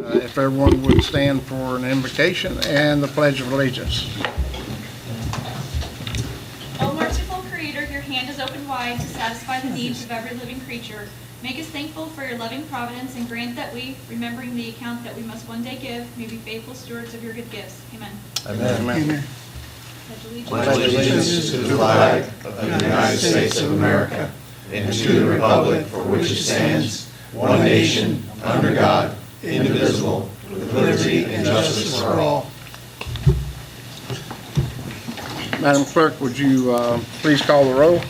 If everyone would stand for an invocation and the Pledge of Allegiance. O merciful Creator, your hand is open wide to satisfy the needs of every living creature. Make us thankful for your loving providence and grant that we, remembering the account that we must one day give, may be faithful stewards of your good gifts. Amen. Amen. Amen. Pledge Pledge allegiance to the flag of the United States of America and to the republic for which it stands, one nation, under God, indivisible, with liberty and justice for all. Madam Clerk, would you please call the roll?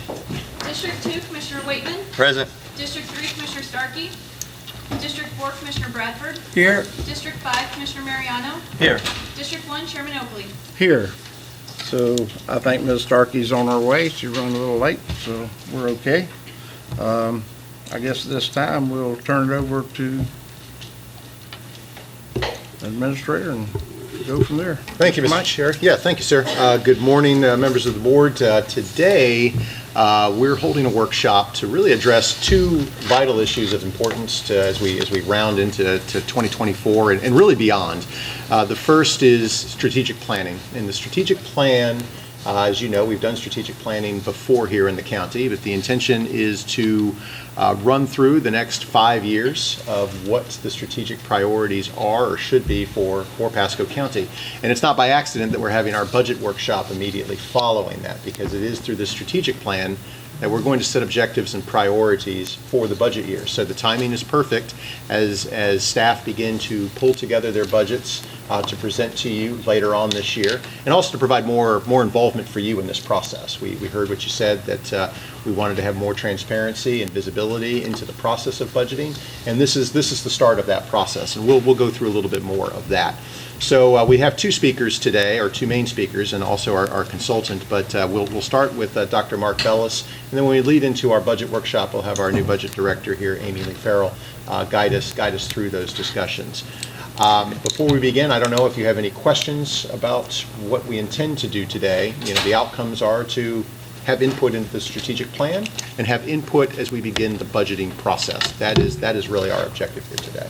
District 2, Commissioner Waitman. Present. District 3, Commissioner Starkey. District 4, Commissioner Bradford. Here. District 5, Commissioner Mariano. Here. District 1, Chairman Oakley. Here. So I think Ms. Starkey's on her way. She ran a little late, so we're okay. I guess this time we'll turn it over to the Administrator and go from there. Thank you, Mr. Chair. Yeah, thank you, sir. Good morning, members of the board. Today, we're holding a workshop to really address two vital issues of importance as we round into 2024 and really beyond. The first is strategic planning. And the strategic plan, as you know, we've done strategic planning before here in the county, but the intention is to run through the next 5 years of what the strategic priorities are or should be for Pasco County. And it's not by accident that we're having our budget workshop immediately following that, because it is through the strategic plan that we're going to set objectives and priorities for the budget year. So the timing is perfect as staff begin to pull together their budgets to present to you later on this year, and also to provide more involvement for you in this process. We heard what you said, that we wanted to have more transparency and visibility into the process of budgeting, and this is the start of that process, and we'll go through a little bit more of that. So we have two speakers today, or two main speakers, and also our consultant, but we'll start with Dr. Mark Bellis, and then when we lead into our budget workshop, we'll have our new budget director here, Amy Lee Farrell, guide us through those discussions. Before we begin, I don't know if you have any questions about what we intend to do today. You know, the outcomes are to have input into the strategic plan and have input as we begin the budgeting process. That is really our objective here today.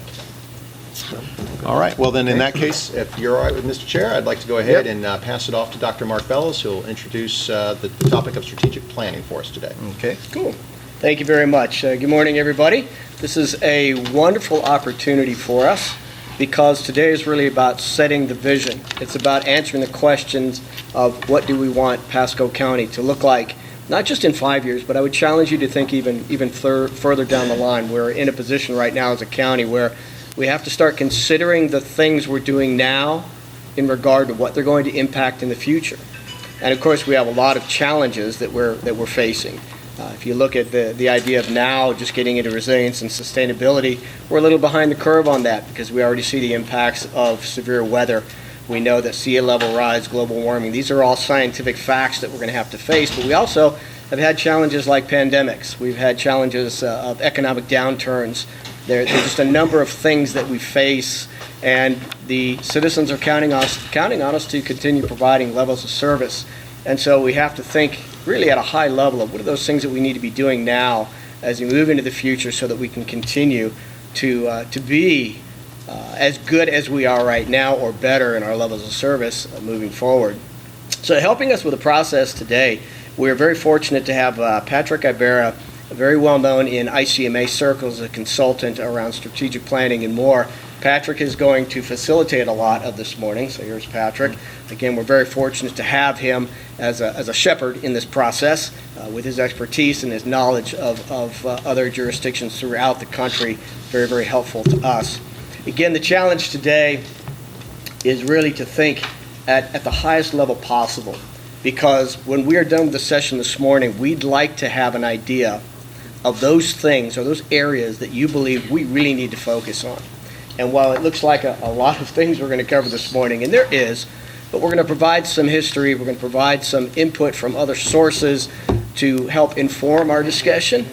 All right. Well, then, in that case, if you're all right with Mr. Chair, I'd like to go ahead and pass it off to Dr. Mark Bellis, who'll introduce the topic of strategic planning for us today. Okay. Cool. Thank you very much. Good morning, everybody. This is a wonderful opportunity for us because today is really about setting the vision. It's about answering the questions of what do we want Pasco County to look like, not just in 5 years, but I would challenge you to think even further down the line. We're in a position right now as a county where we have to start considering the things we're doing now in regard to what they're going to impact in the future. And of course, we have a lot of challenges that we're facing. If you look at the idea of now just getting into resilience and sustainability, we're a little behind the curve on that because we already see the impacts of severe weather. We know that sea level rise, global warming, these are all scientific facts that we're going to have to face, but we also have had challenges like pandemics. We've had challenges of economic downturns. There's just a number of things that we face, and the citizens are counting on us to continue providing levels of service. And so we have to think really at a high level of what are those things that we need to be doing now as we move into the future so that we can continue to be as good as we are right now or better in our levels of service moving forward. So helping us with the process today, we're very fortunate to have Patrick Ibarra, very well known in ICMA circles, a consultant around strategic planning and more. Patrick is going to facilitate a lot of this morning, so here's Patrick. Again, we're very fortunate to have him as a shepherd in this process with his expertise and his knowledge of other jurisdictions throughout the country. Very, very helpful to us. Again, the challenge today is really to think at the highest level possible, because when we are done with the session this morning, we'd like to have an idea of those things or those areas that you believe we really need to focus on. And while it looks like a lot of things we're going to cover this morning, and there is, but we're going to provide some history, we're going to provide some input from other sources to help inform our discussion.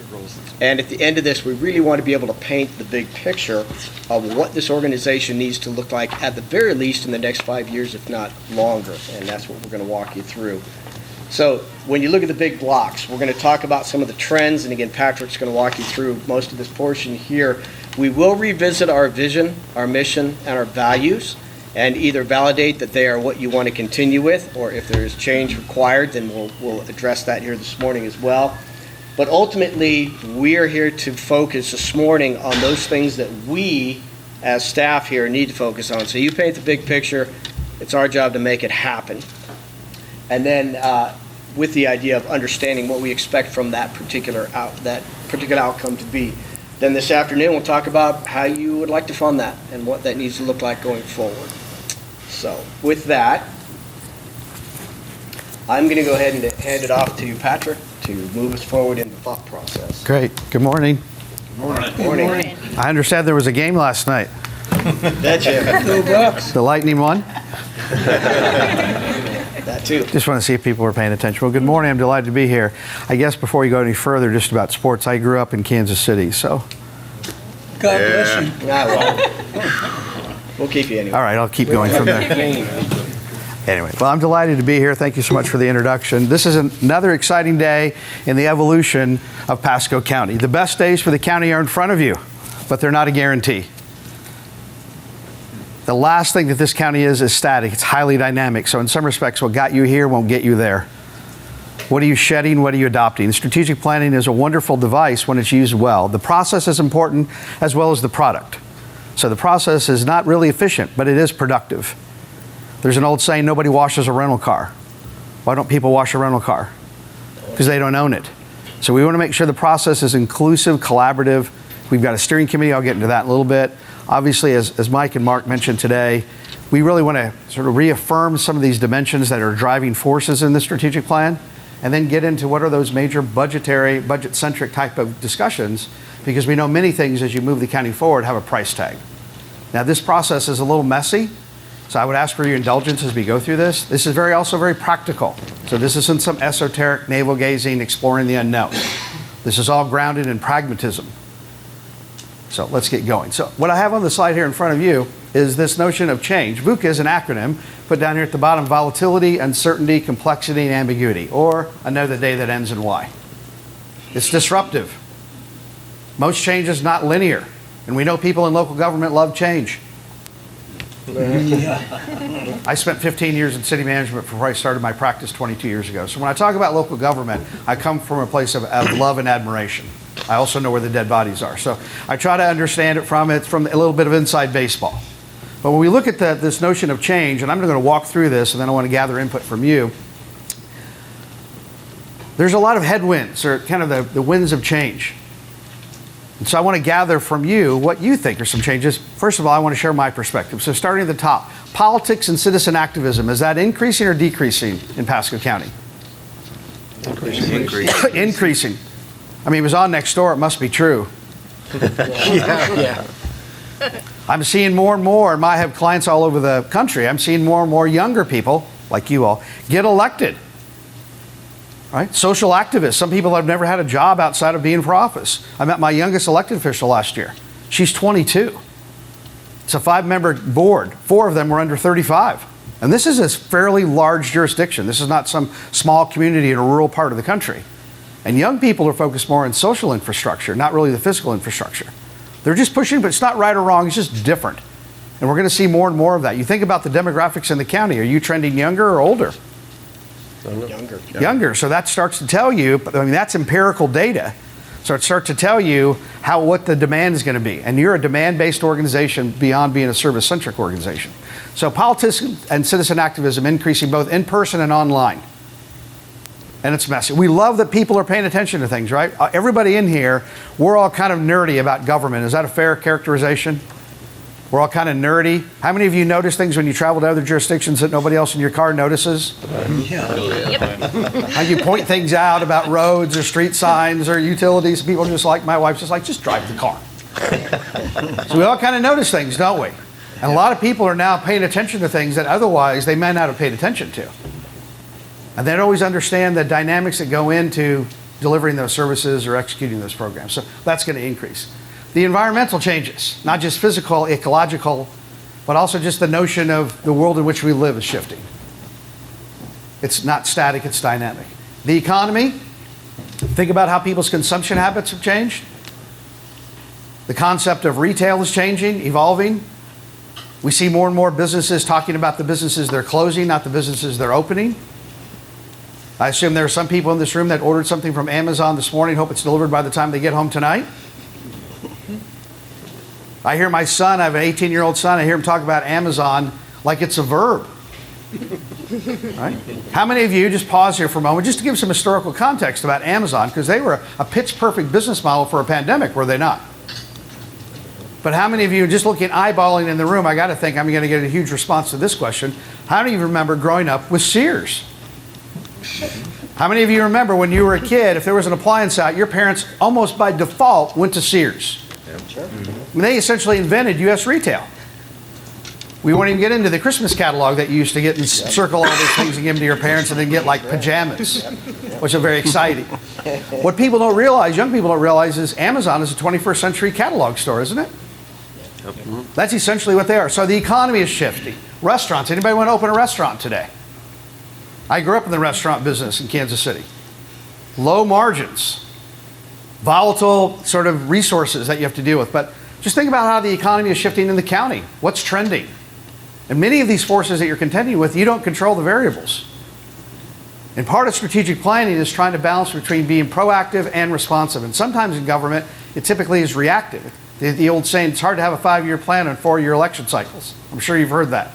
And at the end of this, we really want to be able to paint the big picture of what this organization needs to look like at the very least in the next 5 years, if not longer. And that's what we're going to walk you through. So when you look at the big blocks, we're going to talk about some of the trends. And again, Patrick's going to walk you through most of this portion here. We will revisit our vision, our mission, and our values, and either validate that they are what you want to continue with, or if there is change required, then we'll address that here this morning as well. But ultimately, we are here to focus this morning on those things that we, as staff here, need to focus on. So you paint the big picture, it's our job to make it happen. And then with the idea of understanding what we expect from that particular outcome to be. Then this afternoon, we'll talk about how you would like to fund that and what that needs to look like going forward. So with that, I'm going to go ahead and hand it off to Patrick to move us forward in the thought process. Great. Good morning. Morning. I understand there was a game last night. That's it. Go Bucks. The Lightning won. That too. Just want to see if people were paying attention. Well, good morning. I'm delighted to be here. I guess before you go any further, just about sports, I grew up in Kansas City, so. God bless you. Ah, well, we'll keep you anyway. All right, I'll keep going from there. Anyway, well, I'm delighted to be here. Thank you so much for the introduction. This is another exciting day in the evolution of Pasco County. The best days for the county are in front of you, but they're not a guarantee. The last thing that this county is static. It's highly dynamic. So in some respects, what got you here won't get you there. What are you shedding? What are you adopting? Strategic planning is a wonderful device when it's used well. The process is important as well as the product. So the process is not really efficient, but it is productive. There's an old saying, nobody washes a rental car. Why don't people wash a rental car? Because they don't own it. So we want to make sure the process is inclusive, collaborative. We've got a steering committee. I'll get into that in a little bit. Obviously, as Mike and Mark mentioned today, we really want to sort of reaffirm some of these dimensions that are driving forces in the strategic plan, and then get into what are those major budget-centric type of discussions, because we know many things as you move the county forward have a price tag. Now, this process is a little messy, so I would ask for your indulgence as we go through this. This is also very practical. So this isn't some esoteric navel-gazing, exploring the unknown. This is all grounded in pragmatism. So let's get going. So what I have on the slide here in front of you is this notion of change. BOCC is an acronym, put down here at the bottom: volatility, uncertainty, complexity, and ambiguity, or another day that ends in Y. It's disruptive. Most change is not linear, and we know people in local government love change. I spent 15 years in city management before I started my practice 22 years ago. So when I talk about local government, I come from a place of love and admiration. I also know where the dead bodies are. So I try to understand it from a little bit of inside baseball. But when we look at this notion of change, and I'm going to walk through this, and then I want to gather input from you, there's a lot of headwinds, or kind of the winds of change. And so I want to gather from you what you think are some changes. First of all, I want to share my perspective. So starting at the top, politics and citizen activism, is that increasing or decreasing in Pasco County? Increasing. I mean, it was on next door, it must be true. Yeah. I'm seeing more and more, and I have clients all over the country, I'm seeing more and more younger people, like you all, get elected. Right? Social activists. Some people have never had a job outside of being for office. I met my youngest elected official last year. She's 22. It's a 5-member board. 4 of them were under 35. And this is a fairly large jurisdiction. This is not some small community in a rural part of the country. And young people are focused more on social infrastructure, not really the physical infrastructure. They're just pushing, but it's not right or wrong, it's just different. And we're going to see more and more of that. You think about the demographics in the county. Are you trending younger or older? Younger. So that starts to tell you, I mean, that's empirical data. So it starts to tell you what the demand is going to be. And you're a demand-based organization beyond being a service-centric organization. So politics and citizen activism increasing both in person and online. And it's messy. We love that people are paying attention to things, right? Everybody in here, we're all kind of nerdy about government. Is that a fair characterization? We're all kind of nerdy. How many of you notice things when you travel to other jurisdictions that nobody else in your car notices? How you point things out about roads or street signs or utilities. People just like, my wife's just like, just drive the car. So we all kind of notice things, don't we? And a lot of people are now paying attention to things that otherwise they may not have paid attention to. And they don't always understand the dynamics that go into delivering those services or executing those programs. So that's going to increase. The environmental changes, not just physical, ecological, but also just the notion of the world in which we live is shifting. It's not static, it's dynamic. The economy, think about how people's consumption habits have changed. The concept of retail is changing, evolving. We see more and more businesses talking about the businesses they're closing, not the businesses they're opening. I assume there are some people in this room that ordered something from Amazon this morning, hope it's delivered by the time they get home tonight. I hear my son, I have an 18-year-old son, I hear him talk about Amazon like it's a verb. Right? How many of you, just pause here for a moment, just to give some historical context about Amazon, because they were a pitch-perfect business model for a pandemic, were they not? But how many of you, just looking, eyeballing in the room, I got to think I'm going to get a huge response to this question. How many of you remember growing up with Sears? How many of you remember when you were a kid, if there was an appliance out, your parents almost by default went to Sears? Sure. I mean, they essentially invented U.S. retail. We won't even get into the Christmas catalog that you used to get and circle all these things and give them to your parents and then get like pajamas, which are very exciting. What people don't realize, young people don't realize, is Amazon is a 21st century catalog store, isn't it? That's essentially what they are. So the economy is shifting. Restaurants. Anybody want to open a restaurant today? I grew up in the restaurant business in Kansas City. Low margins, volatile sort of resources that you have to deal with. But just think about how the economy is shifting in the county. What's trending? And many of these forces that you're contending with, you don't control the variables. And part of strategic planning is trying to balance between being proactive and responsive. And sometimes in government, it typically is reactive. The old saying, it's hard to have a 5-year plan on 4-year election cycles. I'm sure you've heard that.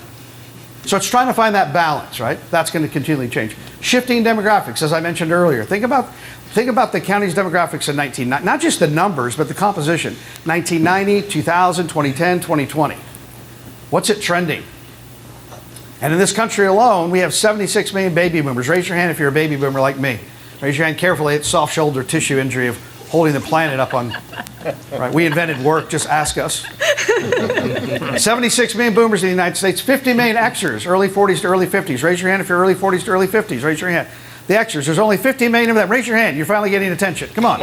So it's trying to find that balance, right? That's going to continually change. Shifting demographics, as I mentioned earlier. Think about the county's demographics in 1990, not just the numbers, but the composition. 1990, 2000, 2010, 2020. What's it trending? And in this country alone, we have 76 million baby boomers. Raise your hand if you're a baby boomer like me. Raise your hand carefully. It's soft shoulder tissue injury of holding the planet up on. Right, we invented work, just ask us. 76 million boomers in the United States, 50 million Xers, early 40s to early 50s. Raise your hand if you're early 40s to early 50s. Raise your hand. The Xers, there's only 50 million of them. Raise your hand. You're finally getting attention. Come on.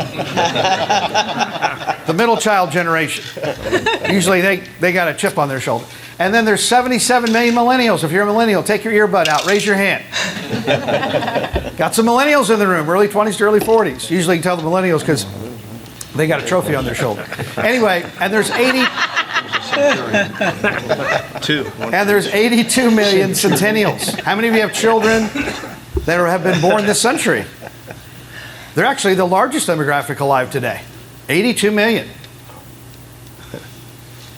The middle child generation. Usually they got a chip on their shoulder. And then there's 77 million millennials. If you're a millennial, take your earbud out. Raise your hand. Got some millennials in the room, early 20s to early 40s. Usually you can tell the millennials because they got a trophy on their shoulder. Anyway, and there's 82 million centennials. How many of you have children that have been born this century? They're actually the largest demographic alive today. 82 million.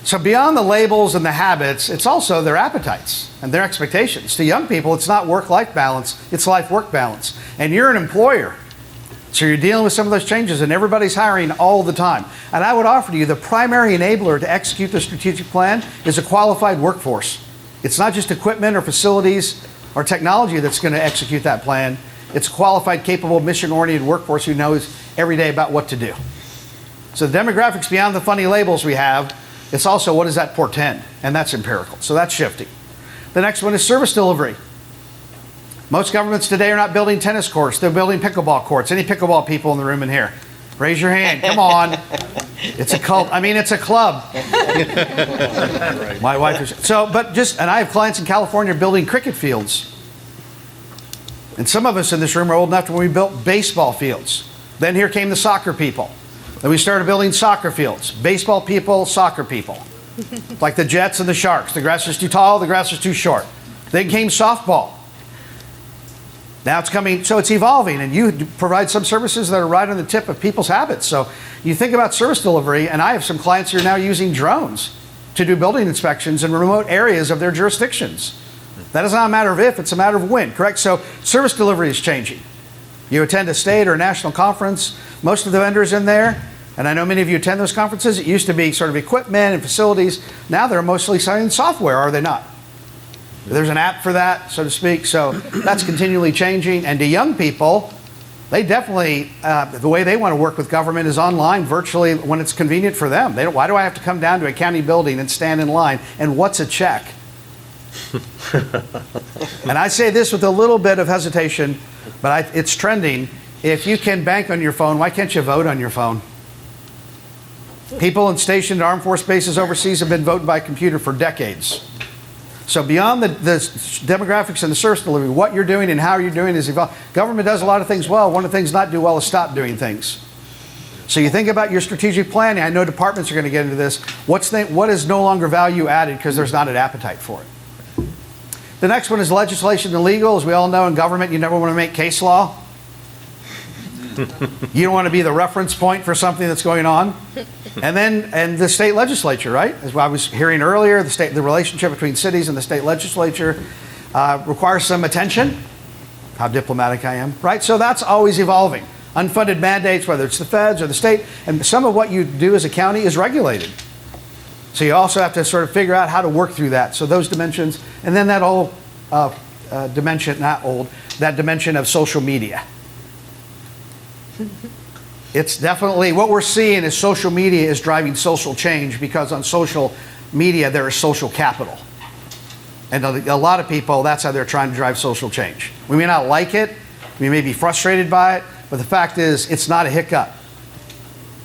So beyond the labels and the habits, it's also their appetites and their expectations. To young people, it's not work-life balance, it's life-work balance. And you're an employer. So you're dealing with some of those changes, and everybody's hiring all the time. And I would offer to you the primary enabler to execute the strategic plan is a qualified workforce. It's not just equipment or facilities or technology that's going to execute that plan. It's a qualified, capable, mission-oriented workforce who knows every day about what to do. So the demographics beyond the funny labels we have, it's also what does that portend? And that's empirical. So that's shifting. The next one is service delivery. Most governments today are not building tennis courts. They're building pickleball courts. Any pickleball people in the room in here? Raise your hand. Come on. It's a cult. I mean, it's a club. My wife is. So, and I have clients in California building cricket fields. And some of us in this room are old enough to when we built baseball fields. Then here came the soccer people. Then we started building soccer fields. Baseball people, soccer people. Like the Jets and the Sharks. The grass is too tall, the grass is too short. Then came softball. Now it's coming, so it's evolving, and you provide some services that are right on the tip of people's habits. So you think about service delivery, and I have some clients who are now using drones to do building inspections in remote areas of their jurisdictions. That is not a matter of if, it's a matter of when, correct? So service delivery is changing. You attend a state or a national conference, most of the vendors in there, and I know many of you attend those conferences, it used to be sort of equipment and facilities. Now they're mostly selling software, are they not? There's an app for that, so to speak. So that's continually changing. And to young people, they definitely, the way they want to work with government is online, virtually, when it's convenient for them. Why do I have to come down to a county building and stand in line? And what's a check? And I say this with a little bit of hesitation, but it's trending. If you can bank on your phone, why can't you vote on your phone? People stationed at armed force bases overseas have been voting by computer for decades. So beyond the demographics and the service delivery, what you're doing and how you're doing is evolving. Government does a lot of things well. One of the things not do well is stop doing things. So you think about your strategic planning. I know departments are going to get into this. What is no longer value added because there's not an appetite for it? The next one is legislation and legal. As we all know, in government, you never want to make case law. You don't want to be the reference point for something that's going on. And the state legislature, right? As I was hearing earlier, the relationship between cities and the state legislature requires some attention. How diplomatic I am, right? So that's always evolving. Unfunded mandates, whether it's the feds or the state, and some of what you do as a county is regulated. So you also have to sort of figure out how to work through that. So those dimensions, and then that whole that dimension of social media. It's definitely, what we're seeing is social media is driving social change, because on social media there is social capital. And a lot of people, that's how they're trying to drive social change. We may not like it, we may be frustrated by it, but the fact is, it's not a hiccup.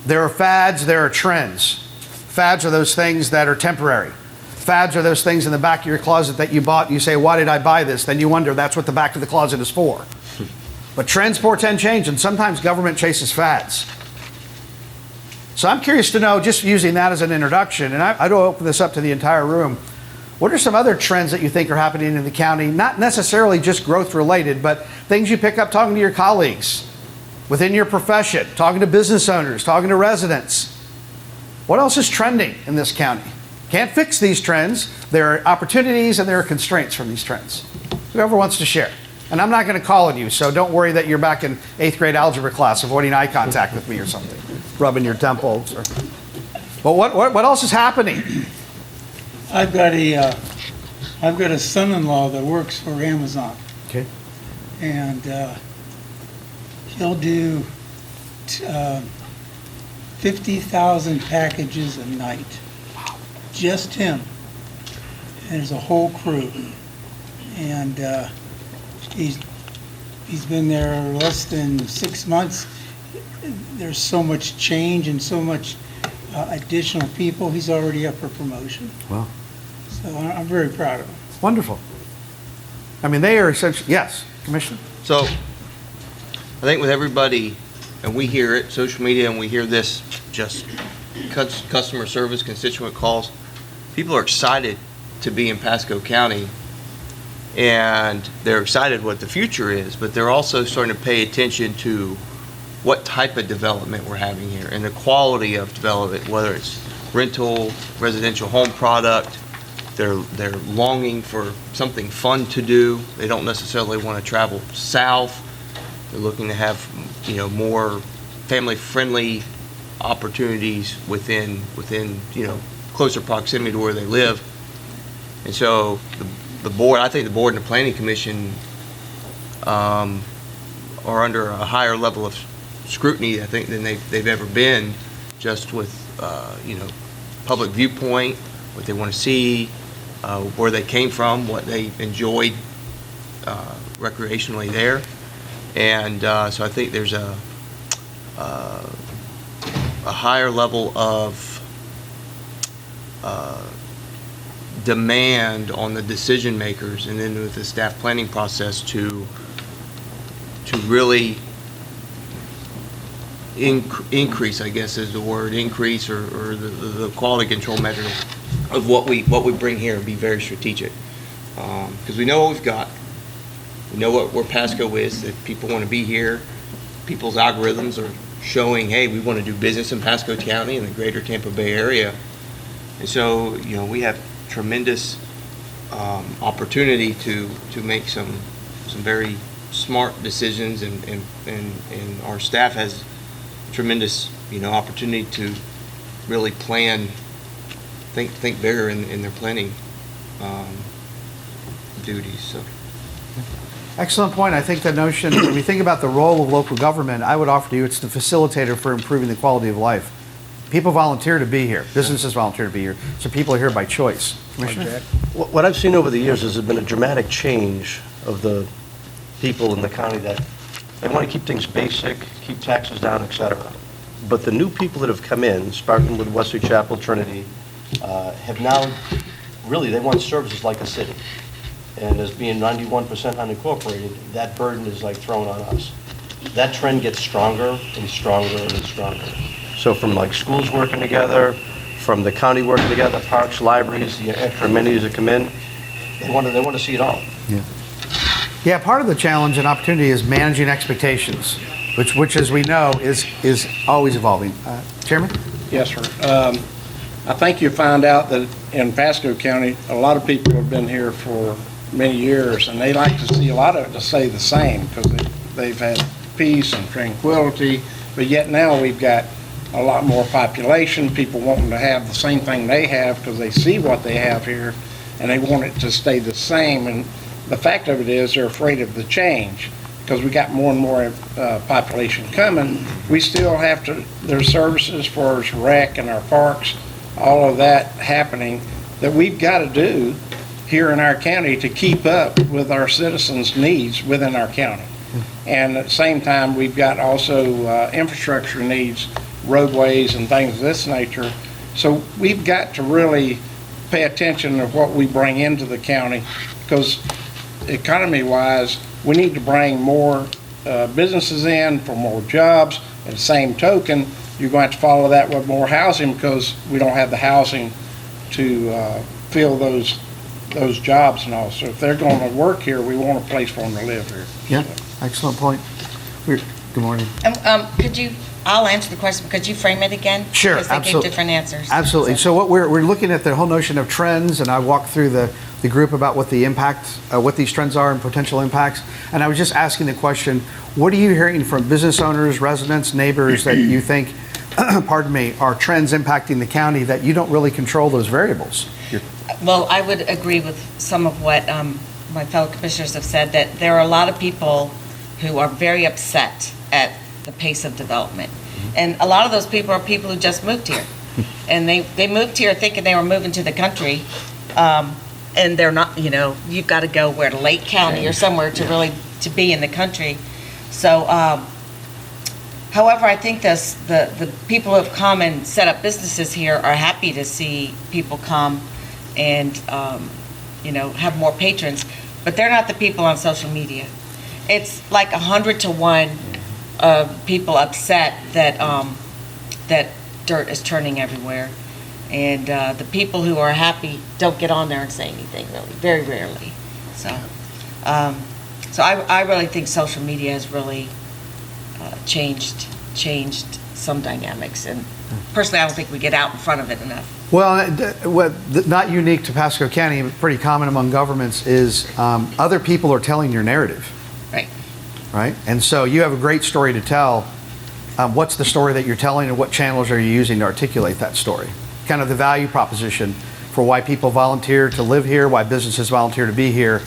There are fads, there are trends. Fads are those things that are temporary. Fads are those things in the back of your closet that you bought and you say, why did I buy this? Then you wonder, that's what the back of the closet is for. But trends portend change, and sometimes government chases fads. So I'm curious to know, just using that as an introduction, and I don't open this up to the entire room, what are some other trends that you think are happening in the county? Not necessarily just growth related, but things you pick up talking to your colleagues, within your profession, talking to business owners, talking to residents. What else is trending in this county? Can't fix these trends. There are opportunities and there are constraints from these trends. Whoever wants to share. And I'm not going to call on you, so don't worry that you're back in 8th grade algebra class avoiding eye contact with me or something, rubbing your temples. But what else is happening? I've got a son-in-law that works for Amazon, Okay. and he'll do 50,000 packages a night. Just him. And there's a whole crew. And he's been there less than 6 months. There's so much change and so much additional people. He's already up for promotion. Wow. So I'm very proud of him. Wonderful. I mean, they are essentially, yes, Commissioner? So, I think with everybody, and we hear it, social media, and we hear this, just customer service, constituent calls, people are excited to be in Pasco County, and they're excited what the future is, but they're also starting to pay attention to what type of development we're having here, and the quality of development, whether it's rental, residential home product. They're longing for something fun to do. They don't necessarily want to travel south. They're looking to have, more family-friendly opportunities within, closer proximity to where they live. And so the board, I think the board and the planning commission are under a higher level of scrutiny, I think, than they've ever been, just with, public viewpoint, what they want to see, where they came from, what they enjoyed recreationally there. And so I think there's a higher level of demand on the decision makers, and then with the staff planning process to really increase, I guess is the word, increase or the quality control measure of what we bring here, and be very strategic. Because we know what we've got. We know where Pasco is, that people want to be here. People's algorithms are showing, hey, we want to do business in Pasco County and the greater Tampa Bay area. And so, we have tremendous opportunity to make some very smart decisions, and our staff has tremendous, opportunity to really plan, think bigger in their planning duties. So. Excellent point. I think the notion, when we think about the role of local government, I would offer to you it's the facilitator for improving the quality of life. People volunteer to be here. Businesses volunteer to be here. So people are here by choice. Commissioner? What I've seen over the years is there's been a dramatic change of the people in the county that they want to keep things basic, keep taxes down, et cetera. But the new people that have come in, starting with Wesley Chapel, Trinity, have now, really, they want services like a city. And as being 91% unincorporated, that burden is like thrown on us. That trend gets stronger and stronger and stronger. So from like schools working together, from the county working together, parks, libraries, the extra amenities that come in, they want to see it all. Yeah, part of the challenge and opportunity is managing expectations, which as we know, is always evolving. Chairman? Yes, sir. I think you find out that in Pasco County, a lot of people have been here for many years, and they like to see a lot of it to stay the same, because they've had peace and tranquility, but yet now we've got a lot more population, people wanting to have the same thing they have because they see what they have here, and they want it to stay the same. And the fact of it is, they're afraid of the change, because we got more and more population coming. We still have to, there's services for us rec and our parks, all of that happening that we've got to do here in our county to keep up with our citizens' needs within our county. And at the same time, we've got also infrastructure needs, roadways and things of this nature. So we've got to really pay attention to what we bring into the county, because economy-wise, we need to bring more businesses in for more jobs. At the same token, you're going to have to follow that with more housing, because we don't have the housing to fill those jobs and all. So if they're going to work here, we want a place for them to live here. Yeah, excellent point. Good morning. I'll answer the question, but could you frame it again? Sure, Because they gave absolutely. different answers. Absolutely. So what we're looking at the whole notion of trends, and I walked through the group about what the impacts, what these trends are and potential impacts. And I was just asking the question, what are you hearing from business owners, residents, neighbors that you think, pardon me, are trends impacting the county that you don't really control those variables? Well, I would agree with some of what my fellow commissioners have said, that there are a lot of people who are very upset at the pace of development. And a lot of those people are people who just moved here. And they moved here thinking they were moving to the country. And they're not, you've got to go to Lake County or somewhere to be in the country. So, however, I think the people who have come and set up businesses here are happy to see people come and, have more patrons. But they're not the people on social media. It's like 100 to 1 people upset that dirt is turning everywhere. And the people who are happy don't get on there and say anything, really, very rarely. So I really think social media has really changed some dynamics. And personally, I don't think we get out in front of it enough. Well, not unique to Pasco County, but pretty common among governments is other people are telling your narrative. Right? And so you have a great story to tell. What's the story that you're telling, and what channels are you using to articulate that story? Kind of the value proposition for why people volunteer to live here, why businesses volunteer to be here.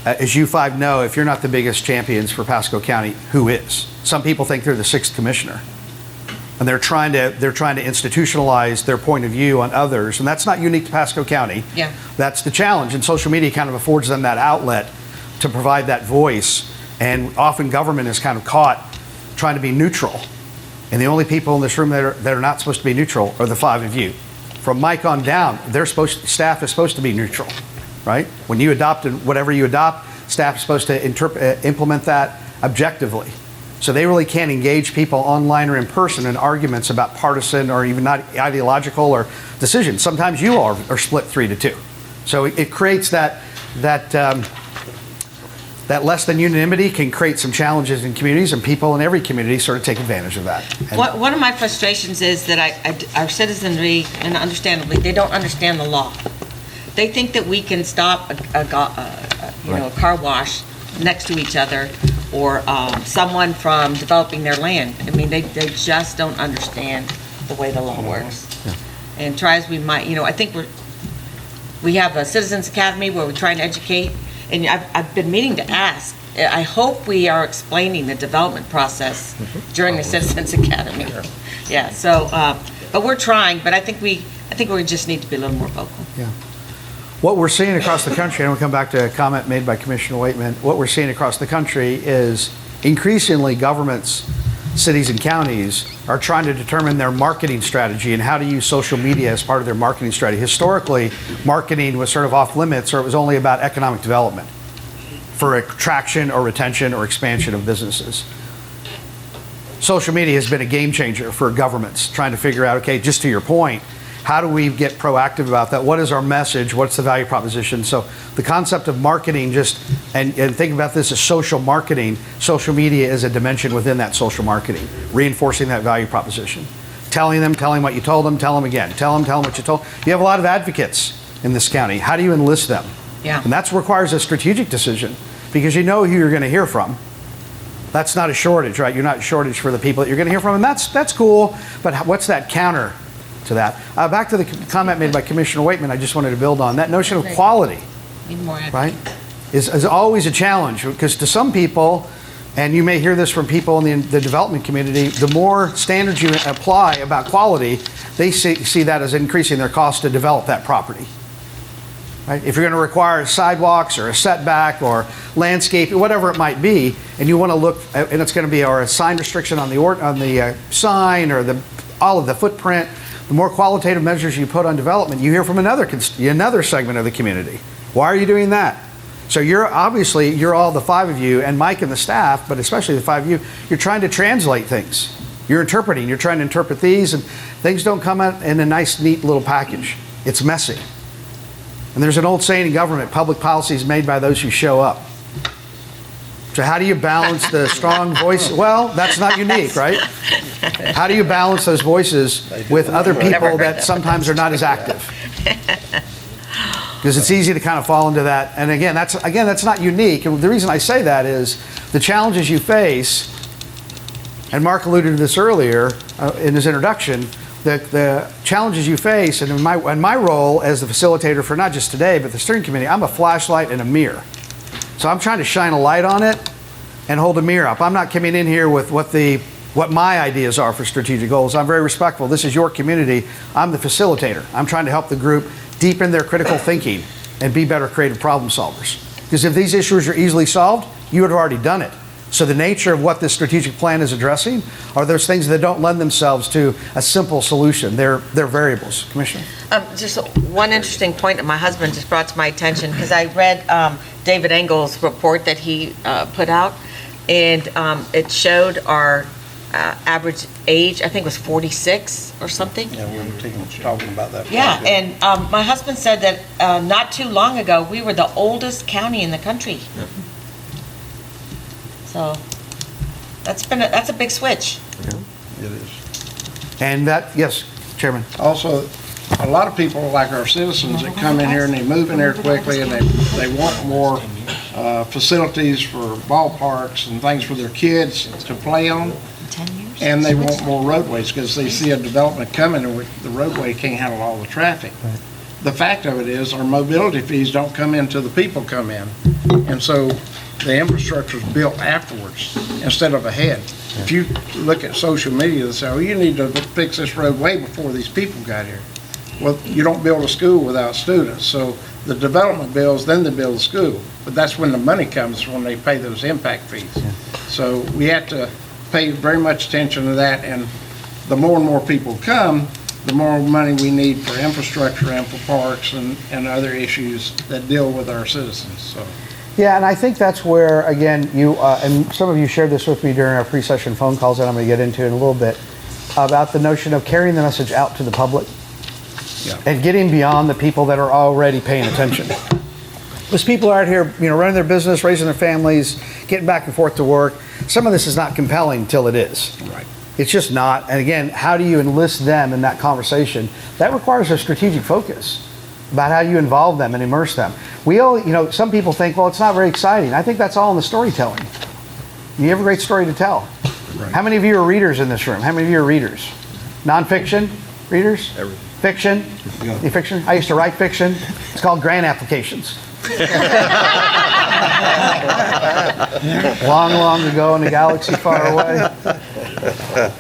As you five know, if you're not the biggest champions for Pasco County, who is? Some people think they're the 6th commissioner. And they're trying to institutionalize their point of view on others, and that's not unique to Pasco County. Yeah. That's the challenge, and social media kind of affords them that outlet to provide that voice. And often government is kind of caught trying to be neutral. And the only people in this room that are not supposed to be neutral are the 5 of you. From Mike on down, staff is supposed to be neutral, right? When you adopt whatever you adopt, staff is supposed to implement that objectively. So they really can't engage people online or in person in arguments about partisan or even not ideological or decisions. Sometimes you are split 3-2. So it creates that less than unanimity can create some challenges in communities, and people in every community sort of take advantage of that. And One of my frustrations is that our citizenry, and understandably, they don't understand the law. They think that we can stop a car wash next to each other, or someone from developing their land. I mean, they just don't understand the way the law works. Yeah. And try as we might, I think we have a Citizens Academy where we're trying to educate. And I've been meaning to ask, I hope we are explaining the development process during the Citizens Academy. Yeah, so, but we're trying, but I think we just need to be a little more vocal. Yeah. What we're seeing across the country, and we'll come back to a comment made by Commissioner Waitman, what we're seeing across the country is increasingly governments, cities and counties are trying to determine their marketing strategy and how to use social media as part of their marketing strategy. Historically, marketing was sort of off limits, or it was only about economic development for attraction or retention or expansion of businesses. social media has been a game changer for governments, trying to figure out, okay, just to your point, how do we get proactive about that? What is our message? What's the value proposition? So the concept of marketing, and think about this as social marketing. Social media is a dimension within that social marketing, reinforcing that value proposition. Telling them what you told them, tell them again. Tell them what you told. You have a lot of advocates in this county. How do you enlist them? Yeah. And that requires a strategic decision, because you know who you're going to hear from. That's not a shortage, right? You're not a shortage for the people that you're going to hear from, and that's cool, but what's that counter to that? Back to the comment made by Commissioner Waitman, I just wanted to build on that notion of quality, Need more right? Is always a challenge, because to some people, and you may hear this from people in the development community, the more standards you apply about quality, they see that as increasing their cost to develop that property. Right? If you're going to require sidewalks or a setback or landscape, whatever it might be, and you want to look, and it's going to be or a sign restriction on the sign or all of the footprint, the more qualitative measures you put on development, you hear from another segment of the community. Why are you doing that? So you're all the five of you, and Mike and the staff, but especially the five of you, you're trying to translate things. You're trying to interpret these, and things don't come out in a nice, neat little package. It's messy. And there's an old saying in government, public policy is made by those who show up. So how do you balance the strong voice? Well, that's not unique, right? How do you balance those voices with other people that sometimes are not as active? Because it's easy to kind of fall into that. And again, that's not unique. And the reason I say that is the challenges you face, and Mark alluded to this earlier in his introduction, the challenges you face, and in my role as the facilitator for not just today, but the steering committee, I'm a flashlight and a mirror. So I'm trying to shine a light on it and hold a mirror up. I'm not coming in here with what my ideas are for strategic goals. I'm very respectful. This is your community. I'm the facilitator. I'm trying to help the group deepen their critical thinking and be better creative problem solvers. Because if these issues are easily solved, you would have already done it. So the nature of what this strategic plan is addressing are those things that don't lend themselves to a simple solution. They're variables. Commissioner? Just one interesting point that my husband just brought to my attention, because I read David Engel's report that he put out, and it showed our average age, I think it was 46 or something. Yeah, we were talking about that. Yeah, and my husband said that not too long ago, we were the oldest county in the country. So that's a big switch. It is. And that, yes, Chairman. Also, a lot of people, like our citizens, that come in here and they move in here quickly, and they want more facilities for ballparks and things for their kids to play on. 10 years. And they want more roadways because they see a development coming and the roadway can't handle all the traffic. Right. The fact of it is, our mobility fees don't come in till the people come in. And so the infrastructure is built afterwards instead of ahead. If you look at social media, they say, oh, you need to fix this road way before these people got here. Well, you don't build a school without students. So the development builds, then they build a school. But that's when the money comes, when they pay those impact fees. So we have to pay very much attention to that. And the more and more people come, the more money we need for infrastructure and for parks and other issues that deal with our citizens. So. Yeah, and I think that's where, again, you, and some of you shared this with me during our pre-session phone calls that I'm going to get into in a little bit, about the notion of carrying the message out to the public. Yeah. And getting beyond the people that are already paying attention. Those people are out here, running their business, raising their families, getting back and forth to work. Some of this is not compelling till it is. Right. It's just not. And again, how do you enlist them in that conversation? That requires a strategic focus about how you involve them and immerse them. We all, some people think, well, it's not very exciting. I think that's all in the storytelling. You have a great story to tell. Right. How many of you are readers in this room? How many of you are readers? Nonfiction readers? Everything. Fiction? Yeah. You fiction? I used to write fiction. It's called grant applications. Long, long ago in a galaxy far away.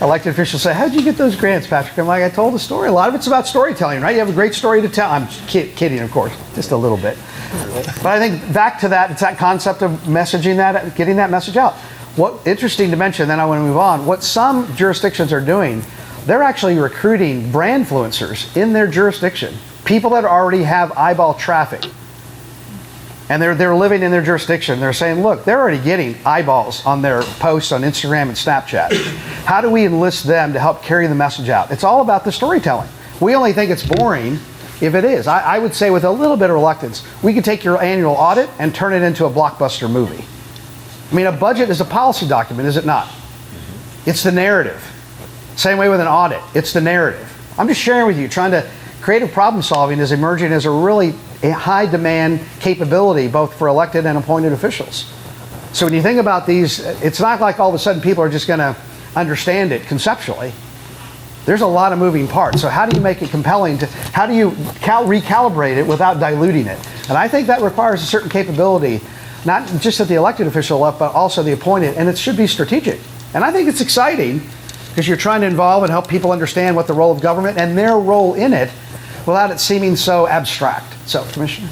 Elected officials say, how'd you get those grants, Patrick? I'm like, I told a story. A lot of it's about storytelling, right? You have a great story to tell. I'm kidding, of course, just a little bit. But I think back to that, it's that concept of messaging that, getting that message out. What interesting to mention, then I want to move on, what some jurisdictions are doing, they're actually recruiting brand influencers in their jurisdiction, people that already have eyeball traffic. And they're living in their jurisdiction. They're saying, look, they're already getting eyeballs on their posts on Instagram and Snapchat. How do we enlist them to help carry the message out? It's all about the storytelling. We only think it's boring if it is. I would say with a little bit of reluctance, we could take your annual audit and turn it into a blockbuster movie. I mean, a budget is a policy document, is it not? It's the narrative. Same way with an audit, it's the narrative. I'm just sharing with you, trying to creative problem solving is emerging as a really high demand capability both for elected and appointed officials. So when you think about these, it's not like all of a sudden people are just going to understand it conceptually. There's a lot of moving parts. So how do you make it compelling? How do you recalibrate it without diluting it? And I think that requires a certain capability, not just at the elected official level, but also the appointed, and it should be strategic. And I think it's exciting because you're trying to involve and help people understand what the role of government and their role in it without it seeming so abstract. So, Commissioner?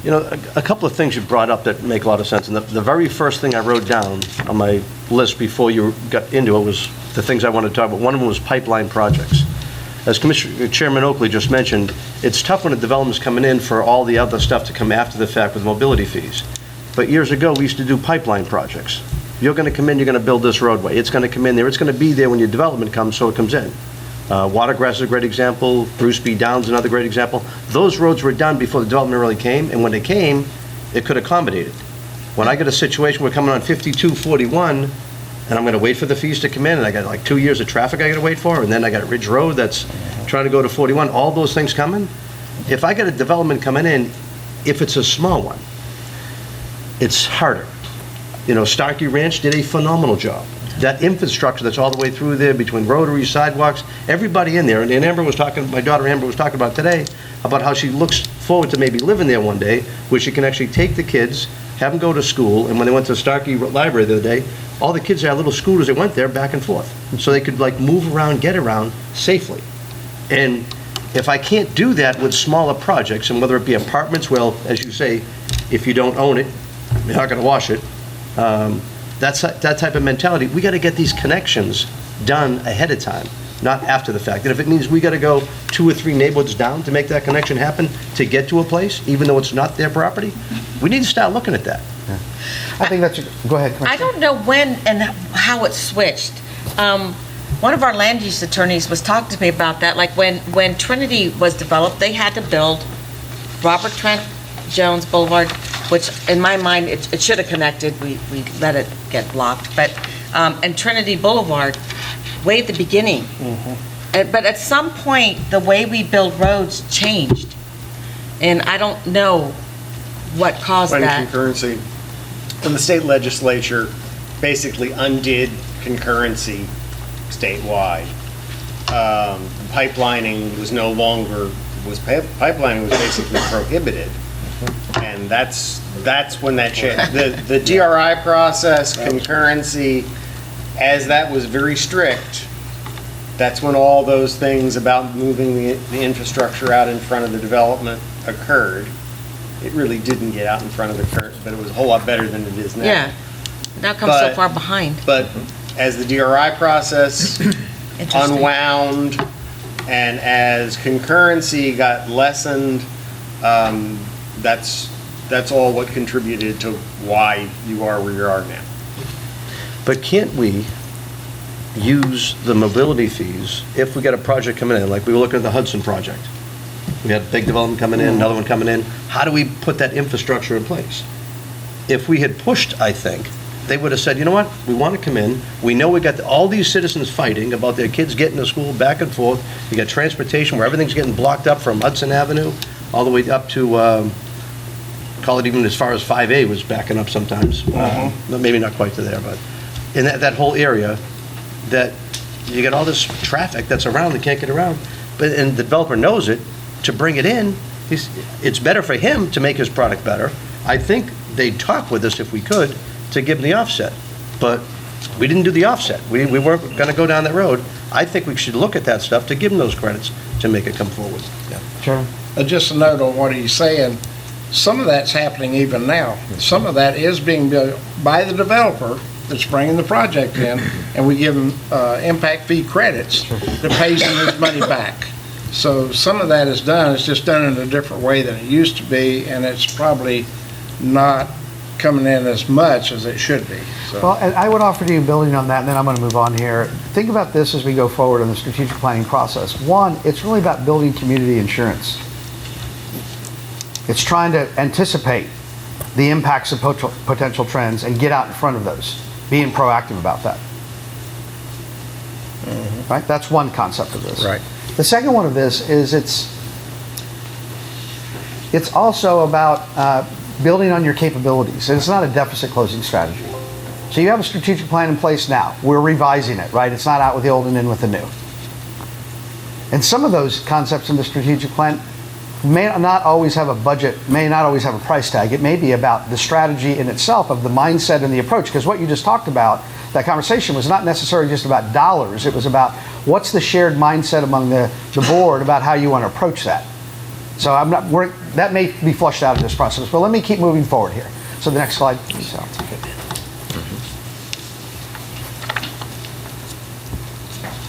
You know, a couple of things you brought up that make a lot of sense. And the very first thing I wrote down on my list before you got into it was the things I wanted to talk about. One of them was pipeline projects. As Chairman Oakley just mentioned, it's tough when a development's coming in for all the other stuff to come after the fact with mobility fees. But years ago, we used to do pipeline projects. You're going to come in, you're going to build this roadway. It's going to come in there. It's going to be there when your development comes, so it comes in. Watergrass is a great example. Bruce B. Downs another great example. Those roads were done before the development really came, and when they came, it could accommodate it. When I get a situation, we're coming on 5241, and I'm going to wait for the fees to come in, and I got like 2 years of traffic I got to wait for, and then I got Ridge Road that's trying to go to 41. All those things coming. If I get a development coming in, if it's a small one, it's harder. You know, Starkey Ranch did a phenomenal job. That infrastructure that's all the way through there between rotaries, sidewalks, everybody in there. And Amber was talking, my daughter Amber was talking about today, about how she looks forward to maybe living there one day, where she can actually take the kids, have them go to school, and when they went to the Starkey Library the other day, all the kids had little scooters that went there back and forth. So they could like move around, get around safely. And if I can't do that with smaller projects, and whether it be apartments, well, as you say, if you don't own it, you're not gonna wash it. That type of mentality, we got to get these connections done ahead of time, not after the fact. And if it means we got to go 2 or 3 neighborhoods down to make that connection happen to get to a place, even though it's not their property, we need to start looking at that. I think that's, go ahead, Commissioner. I don't know when and how it switched. One of our land use attorneys was talking to me about that, like when Trinity was developed, they had to build Robert Trent Jones Boulevard, which in my mind, it should have connected, we let it get blocked, but, and Trinity Boulevard, way at the beginning. But at some point, the way we build roads changed, and I don't know what caused When that. concurrency, when the state legislature basically undid concurrency statewide, pipelining was no longer, pipelining was basically prohibited. And that's when that changed. The DRI process, concurrency, as that was very strict, that's when all those things about moving the infrastructure out in front of the development occurred. It really didn't get out in front of the current, but it was a whole lot better than it is now. Yeah, now it comes so far behind. But as the DRI process unwound and as concurrency got lessened, that's all what contributed to why you are where you are now. But can't we use the mobility fees if we got a project coming in, like we were looking at the Hudson project? We had a big development coming in, another one coming in. How do we put that infrastructure in place? If we had pushed, I think, they would have said, you know what, we want to come in. We know we got all these citizens fighting about their kids getting to school back and forth. We got transportation where everything's getting blocked up from Hudson Avenue all the way up to, call it even as far as 5A was backing up sometimes. Maybe not quite to there, but in that whole area, that you get all this traffic that's around that can't get around. And the developer knows it, to bring it in, it's better for him to make his product better. I think they'd talk with us if we could to give them the offset, but we didn't do the offset. We weren't going to go down that road. I think we should look at that stuff to give them those credits to make it come forward. Yeah. Sure. Just a note on what he's saying, some of that's happening even now. Some of that is being built by the developer that's bringing the project in, and we give them impact fee credits that pays them his money back. So some of that is done, it's just done in a different way than it used to be, and it's probably not coming in as much as it should be, so. Well, and I would offer to you, building on that, and then I'm going to move on here. Think about this as we go forward in the strategic planning process. One, it's really about building community insurance. It's trying to anticipate the impacts of potential trends and get out in front of those, being proactive about that. Right? That's one concept of this. Right. The second one of this is it's also about building on your capabilities. And it's not a deficit closing strategy. So you have a strategic plan in place now. We're revising it, right? It's not out with the old and in with the new. And some of those concepts in the strategic plan may not always have a budget, may not always have a price tag. It may be about the strategy in itself of the mindset and the approach. Because what you just talked about, that conversation was not necessarily just about dollars. It was about what's the shared mindset among the board about how you want to approach that. So that may be flushed out of this process, but let me keep moving forward here. So the next slide, please. I'll take it.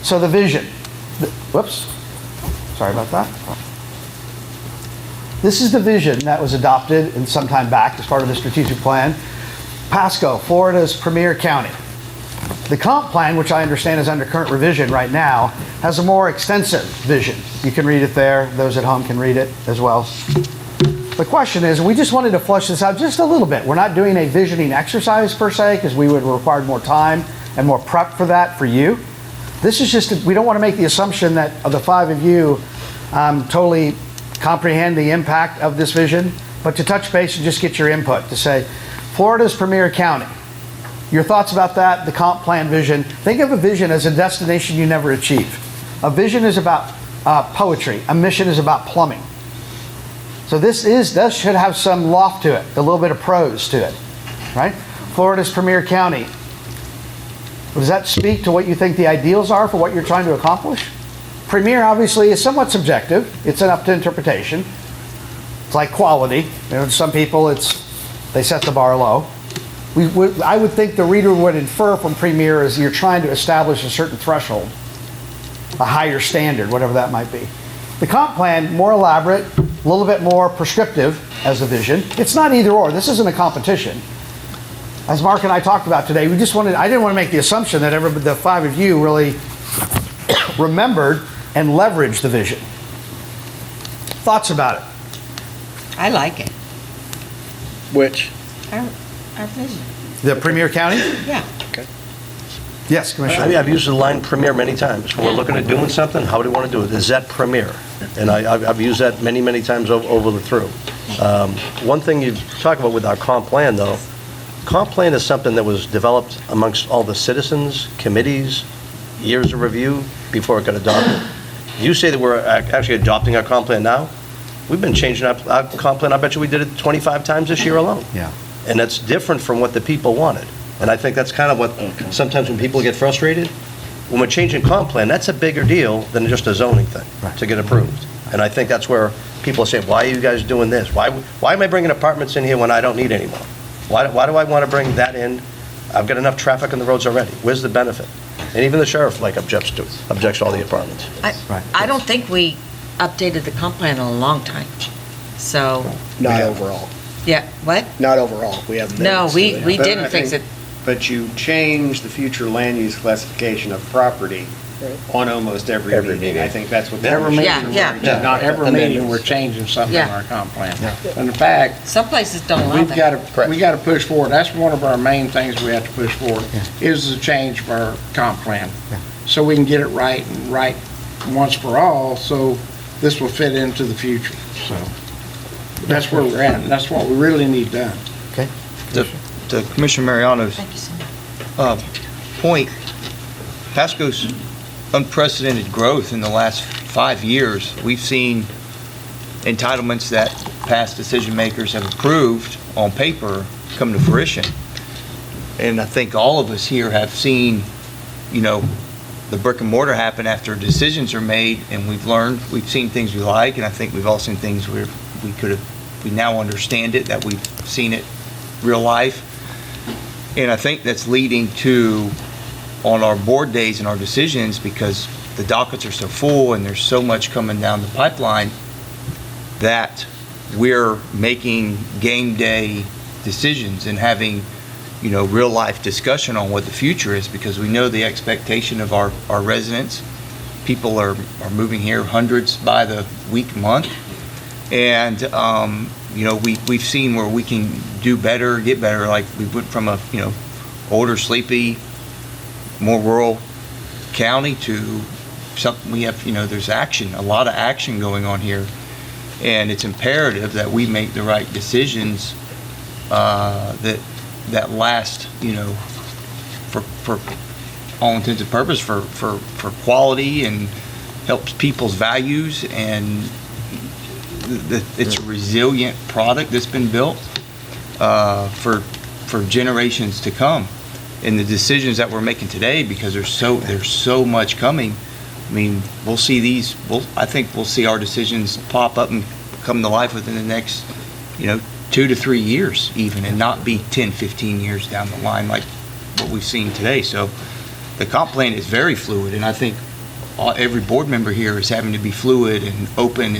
So the vision. Whoops. Sorry about that. This is the vision that was adopted in some time back as part of the strategic plan. Pasco, Florida's premier county. The comp plan, which I understand is under current revision right now, has a more extensive vision. You can read it there. Those at home can read it as well. The question is, we just wanted to flush this out just a little bit. We're not doing a visioning exercise per se, because we would require more time and more prep for that for you. This is just, we don't want to make the assumption that the five of you totally comprehend the impact of this vision, but to touch base and just get your input to say, Florida's premier county. Your thoughts about that, the comp plan vision. Think of a vision as a destination you never achieve. A vision is about poetry. A mission is about plumbing. So this should have some loft to it, a little bit of prose to it, right? Florida's premier county. Does that speak to what you think the ideals are for what you're trying to accomplish? Premier obviously is somewhat subjective. It's up to interpretation. It's like quality. You know, some people they set the bar low. I would think the reader would infer from premier is you're trying to establish a certain threshold, a higher standard, whatever that might be. The comp plan, more elaborate, a little bit more prescriptive as a vision. It's not either or. This isn't a competition. As Mark and I talked about today, I didn't want to make the assumption that the five of you really remembered and leveraged the vision. Thoughts about it? I like it. Which? Our vision. The premier county? Yeah. Yes, Commissioner. I mean, I've used the line premier many times. When we're looking at doing something, how do we want to do it? Is that premier? And I've used that many, many times over the through. One thing you talk about with our comp plan, though, comp plan is something that was developed amongst all the citizens, committees, years of review before it got adopted. You say that we're actually adopting our comp plan now? We've been changing our comp plan. I bet you we did it 25 times this year alone. Yeah. And that's different from what the people wanted. And I think that's kind of what, sometimes when people get frustrated, when we're changing comp plan, that's a bigger deal than just a zoning thing to get approved. And I think that's where people say, why are you guys doing this? Why am I bringing apartments in here when I don't need any more? Why do I want to bring that in? I've got enough traffic on the roads already. Where's the benefit? And even the sheriff objects to all the apartments. I don't think we updated the comp plan in a long time. So, Not overall. yeah, what? Not overall. We have. No, minutes we to it. we But didn't I fix it. think- But you change the future land use classification of property on almost every meeting. I think that's what. Every Yeah, meeting, yeah. not every And then- meeting, we're changing something in Yeah. our comp plan. And in fact, Some places don't allow we've got that. to, we got to push forward. That's one of our main things we have to push forward, is the change of our comp plan. So we can get it right and right once for all, so this will fit into the future. So that's where we're at, and that's what we really need done. Okay. To Commissioner Mariano's Thank you so much. point, Pasco's unprecedented growth in the last 5 years. We've seen entitlements that past decision makers have approved on paper come to fruition. And I think all of us here have seen, the brick and mortar happen after decisions are made, and we've seen things we like, and I think we've all seen things where we now understand it, that we've seen it real life. And I think that's leading to, on our board days and our decisions, because the dockets are so full and there's so much coming down the pipeline, that we're making game day decisions and having, real life discussion on what the future is, because we know the expectation of our residents. People are moving here hundreds by the week, month. And, we've seen where we can do better, get better. Like we went from a, older, sleepy, more rural county to something we have, there's action, a lot of action going on here. And it's imperative that we make the right decisions that last, for all intents and purposes, for quality and helps people's values, and it's a resilient product that's been built for generations to come. And the decisions that we're making today, because there's so much coming. I mean, I think we'll see our decisions pop up and come to life within the next, 2 to 3 years even, and not be 10, 15 years down the line like what we've seen today. So the comp plan is very fluid, and I think every board member here is having to be fluid and open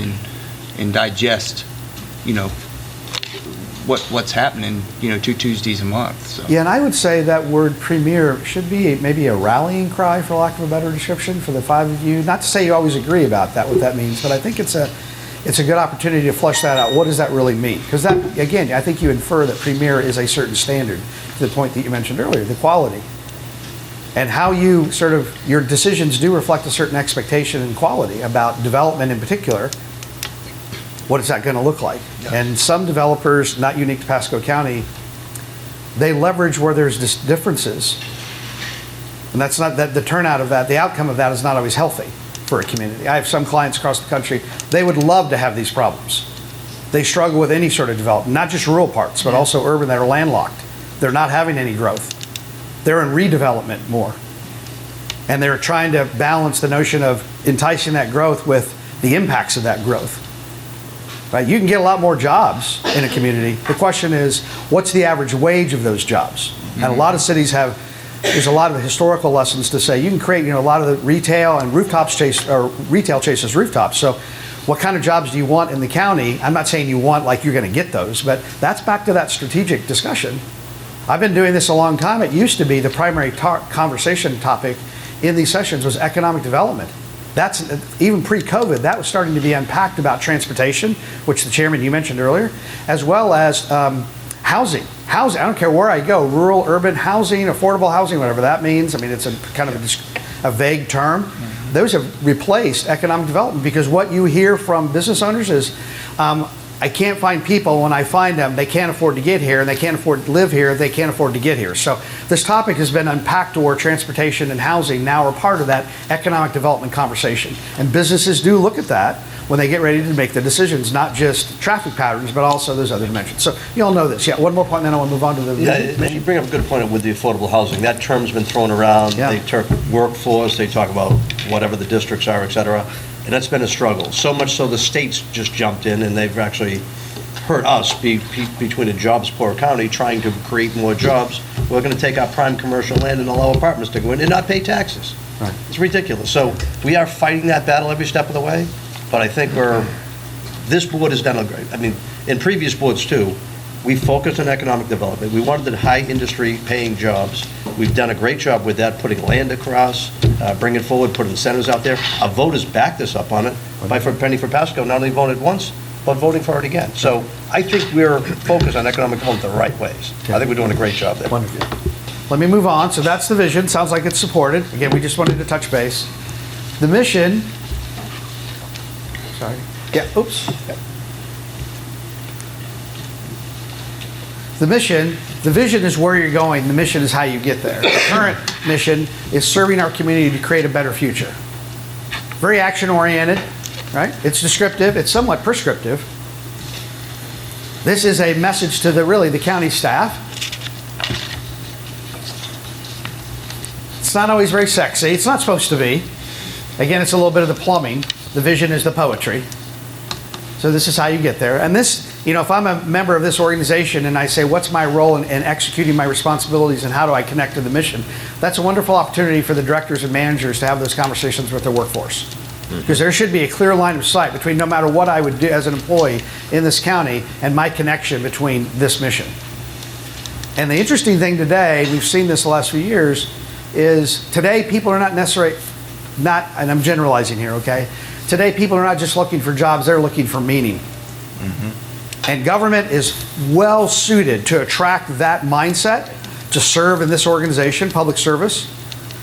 and digest, what's happening, 2 Tuesdays a month. So. Yeah, and I would say that word premier should be maybe a rallying cry, for lack of a better description, for the 5 of you. Not to say you always agree about that, what that means, but I think it's a good opportunity to flesh that out. What does that really mean? Because that, again, I think you infer that premier is a certain standard, to the point that you mentioned earlier, the quality. And how you your decisions do reflect a certain expectation and quality about development in particular. What is that going to look like? Yeah. And some developers, not unique to Pasco County, they leverage where there's differences. And that's not that the turnout of that, the outcome of that is not always healthy for a community. I have some clients across the country, they would love to have these problems. They struggle with any sort of development, not just rural parts, but also urban that are landlocked. They're not having any growth. They're in redevelopment more. And they're trying to balance the notion of enticing that growth with the impacts of that growth. Right? You can get a lot more jobs in a community. The question is, what's the average wage of those jobs? Mm-hmm. And a lot of cities there's a lot of historical lessons to say you can create, a lot of the retail and retail chases rooftops. So what kind of jobs do you want in the county? I'm not saying you want like you're going to get those, but that's back to that strategic discussion. I've been doing this a long time. It used to be the primary conversation topic in these sessions was economic development. That's even pre-COVID, that was starting to be unpacked about transportation, which the chairman, you mentioned earlier, as well as housing. Housing, I don't care where I go, rural, urban housing, affordable housing, whatever that means. I mean, it's a kind of a vague term. Mm-hmm. Those have replaced economic development, because what you hear from business owners is, I can't find people. When I find them, they can't afford to get here, and they can't afford to live here, they can't afford to get here. So this topic has been unpacked to where transportation and housing now are part of that economic development conversation. And businesses do look at that when they get ready to make the decisions, not just traffic patterns, but also those other dimensions. So you all know this. Yeah, one more point, and then I want to move on to the... Yeah, you bring up a good point with the affordable housing. That term's been thrown around. Yeah. They talk workforce, they talk about whatever the districts are, et cetera. And that's been a struggle. So much so the states just jumped in, and they've actually hurt us between a jobs poor county trying to create more jobs. We're going to take our prime commercial land and allow apartments to go in and not pay taxes. Right. It's ridiculous. So we are fighting that battle every step of the way, but I think this board has done a great, in previous boards too, we focused on economic development. We wanted the high industry paying jobs. We've done a great job with that, putting land across, bringing forward, putting incentives out there. Our voters backed us up on it by for penny for Pasco, not only voted once, but voting for it again. So I think we're focused on economic development the right ways. I think we're doing a great job there. Wonderful. Let me move on. So that's the vision. Sounds like it's supported. Again, we just wanted to touch base. The mission. Sorry. Yeah. Oops. Yeah. The mission, the vision is where you're going. The mission is how you get there. The current mission is serving our community to create a better future. Very action-oriented, right? It's descriptive. It's somewhat prescriptive. This is a message to the county staff. It's not always very sexy. It's not supposed to be. Again, it's a little bit of the plumbing. The vision is the poetry. So this is how you get there. And this, if I'm a member of this organization and I say, what's my role in executing my responsibilities and how do I connect to the mission? That's a wonderful opportunity for the directors and managers to have those conversations with their workforce. Because there should be a clear line of sight between no matter what I would do as an employee in this county and my connection between this mission. And the interesting thing today, we've seen this the last few years, is today people are not necessarily, and I'm generalizing here, okay? Today people are not just looking for jobs, they're looking for meaning. And government is well suited to attract that mindset to serve in this organization, public service,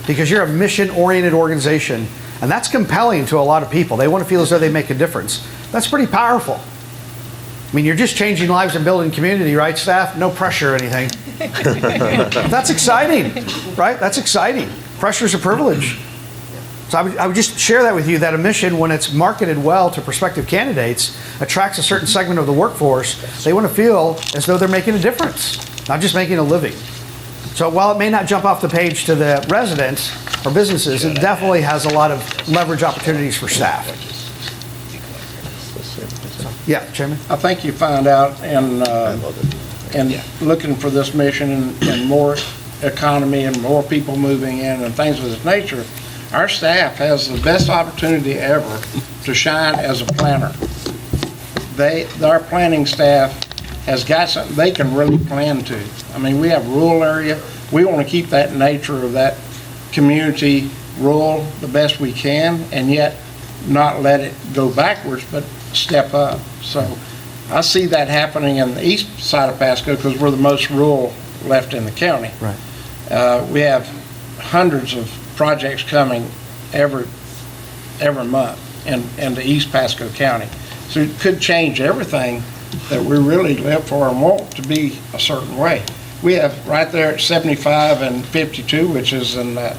because you're a mission-oriented organization, and that's compelling to a lot of people. They want to feel as though they make a difference. That's pretty powerful. I mean, you're just changing lives and building community, right, staff? No pressure or anything. That's exciting, right? That's exciting. Pressure's a privilege. So I would just share that with you, that a mission, when it's marketed well to prospective candidates, attracts a certain segment of the workforce. They want to feel as though they're making a difference, not just making a living. So while it may not jump off the page to the residents or businesses, it definitely has a lot of leverage opportunities for staff. Yeah, Chairman? I think you found out in looking for this mission and more economy and more people moving in and things of this nature, our staff has the best opportunity ever to shine as a planner. Our planning staff has got something they can really plan to. I mean, we have rural area. We want to keep that nature of that community rural the best we can, and yet not let it go backwards, but step up. So I see that happening in the east side of Pasco because we're the most rural left in the county. Right. We have hundreds of projects coming every month in the East Pasco County. So it could change everything that we really live for and want to be a certain way. We have right there at 75 and 52, which is in that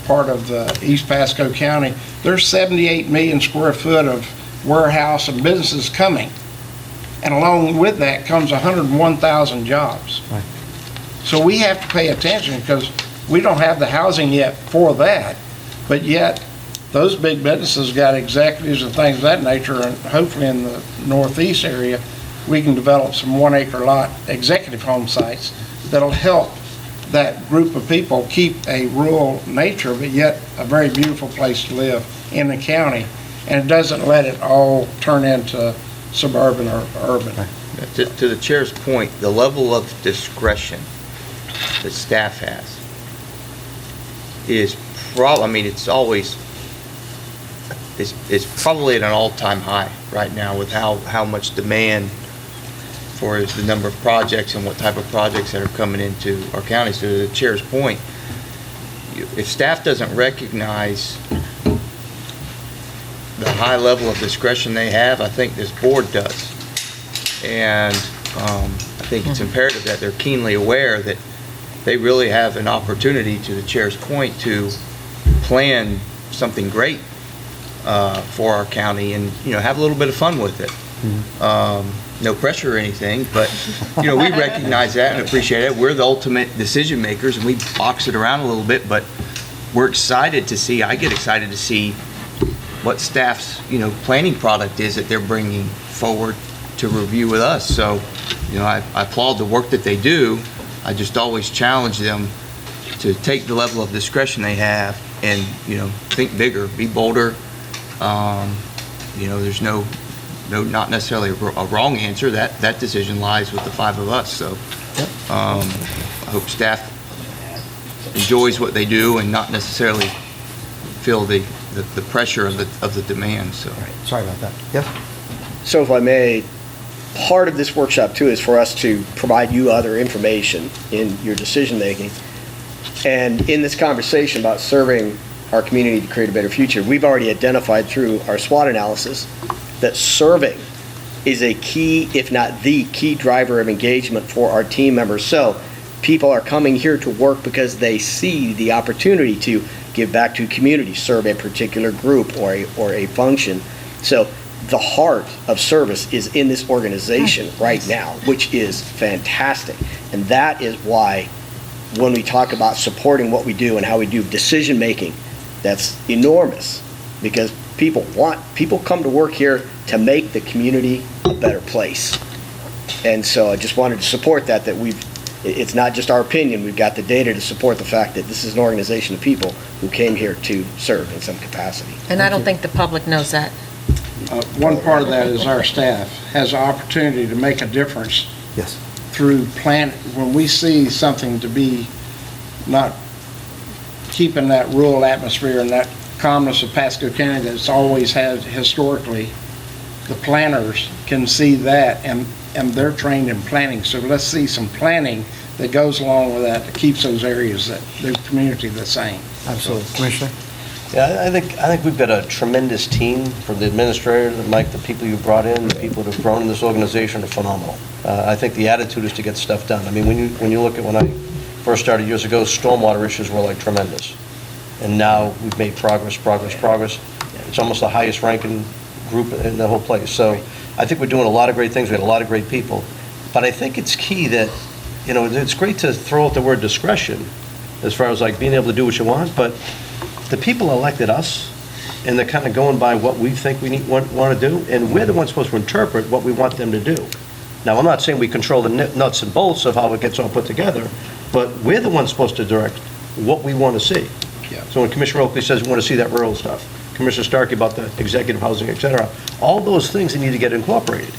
part of the East Pasco County, there's 78 million square foot of warehouse and businesses coming. And along with that comes 101,000 jobs. Right. So we have to pay attention because we don't have the housing yet for that, but yet those big businesses got executives and things of that nature, and hopefully in the northeast area, we can develop some 1 acre lot executive home sites that'll help that group of people keep a rural nature, but yet a very beautiful place to live in the county, and it doesn't let it all turn into suburban or urban. To the chair's point, the level of discretion that staff has is it's probably at an all-time high right now with how much demand for the number of projects and what type of projects that are coming into our county. So to the chair's point, if staff doesn't recognize the high level of discretion they have, I think this board does. And I think it's imperative that they're keenly aware that they really have an opportunity, to the chair's point, to plan something great for our county and, have a little bit of fun with it. No pressure or anything, but, we recognize that and appreciate it. We're the ultimate decision makers, and we box it around a little bit, but we're excited to see, I get excited to see what staff's, planning product is that they're bringing forward to review with us. So, I applaud the work that they do. I just always challenge them to take the level of discretion they have and, think bigger, be bolder. There's not necessarily a wrong answer. That decision lies with the five of us. So I hope staff enjoys what they do and not necessarily feel the pressure of the demand. So Sorry about that. Yes? So if I may, part of this workshop too is for us to provide you other information in your decision making. And in this conversation about serving our community to create a better future, we've already identified through our SWOT analysis that serving is a key, if not the key driver of engagement for our team members. So people are coming here to work because they see the opportunity to give back to community, serve a particular group or a function. So the heart of service is in this organization right now, which is fantastic. And that is why when we talk about supporting what we do and how we do decision making, that's enormous, because people come to work here to make the community a better place. And so I just wanted to support that it's not just our opinion, we've got the data to support the fact that this is an organization of people who came here to serve in some capacity. And I don't think the public knows that. One part of that is our staff has the opportunity to make a difference Yes. through when we see something to be not keeping that rural atmosphere and that calmness of Pasco County that's always had historically, the planners can see that, and they're trained in planning. So let's see some planning that goes along with that keeps those areas, the community the same. Absolutely. Commissioner? Yeah, I think we've got a tremendous team from the administrator, Mike, the people you brought in, the people that have grown in this organization are phenomenal. I think the attitude is to get stuff done. I mean, when you look at when I first started years ago, stormwater issues were like tremendous. And now we've made progress. It's almost the highest ranking group in the whole place. So I think we're doing a lot of great things. We had a lot of great people. But I think it's key that, you know, it's great to throw out the word discretion as far as like being able to do what you want, but the people elected us, and they're kind of going by what we think we want to do, and we're the ones supposed to interpret what we want them to do. Now, I'm not saying we control the nuts and bolts of how it gets all put together, but we're the ones supposed to direct what we want to see. Yeah. So when Commissioner Oakley says we want to see that rural stuff, Commissioner Starkey about the executive housing, et cetera, all those things need to get incorporated.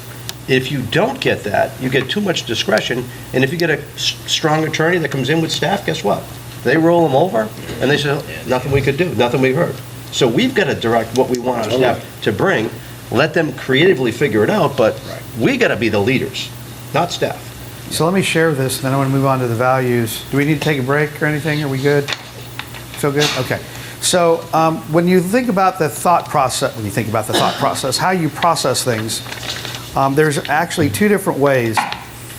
If you don't get that, you get too much discretion, and if you get a strong attorney that comes in with staff, guess what? They roll them over, and they say, oh, nothing we could do, nothing we've heard. So we've got to direct what we want our staff to bring, let them creatively figure it out, but we got to be the leaders, not staff. So let me share this, and then I want to move on to the values. Do we need to take a break or anything? Are we good? Feel good? Okay. So when you think about the thought process, how you process things, there's actually two different ways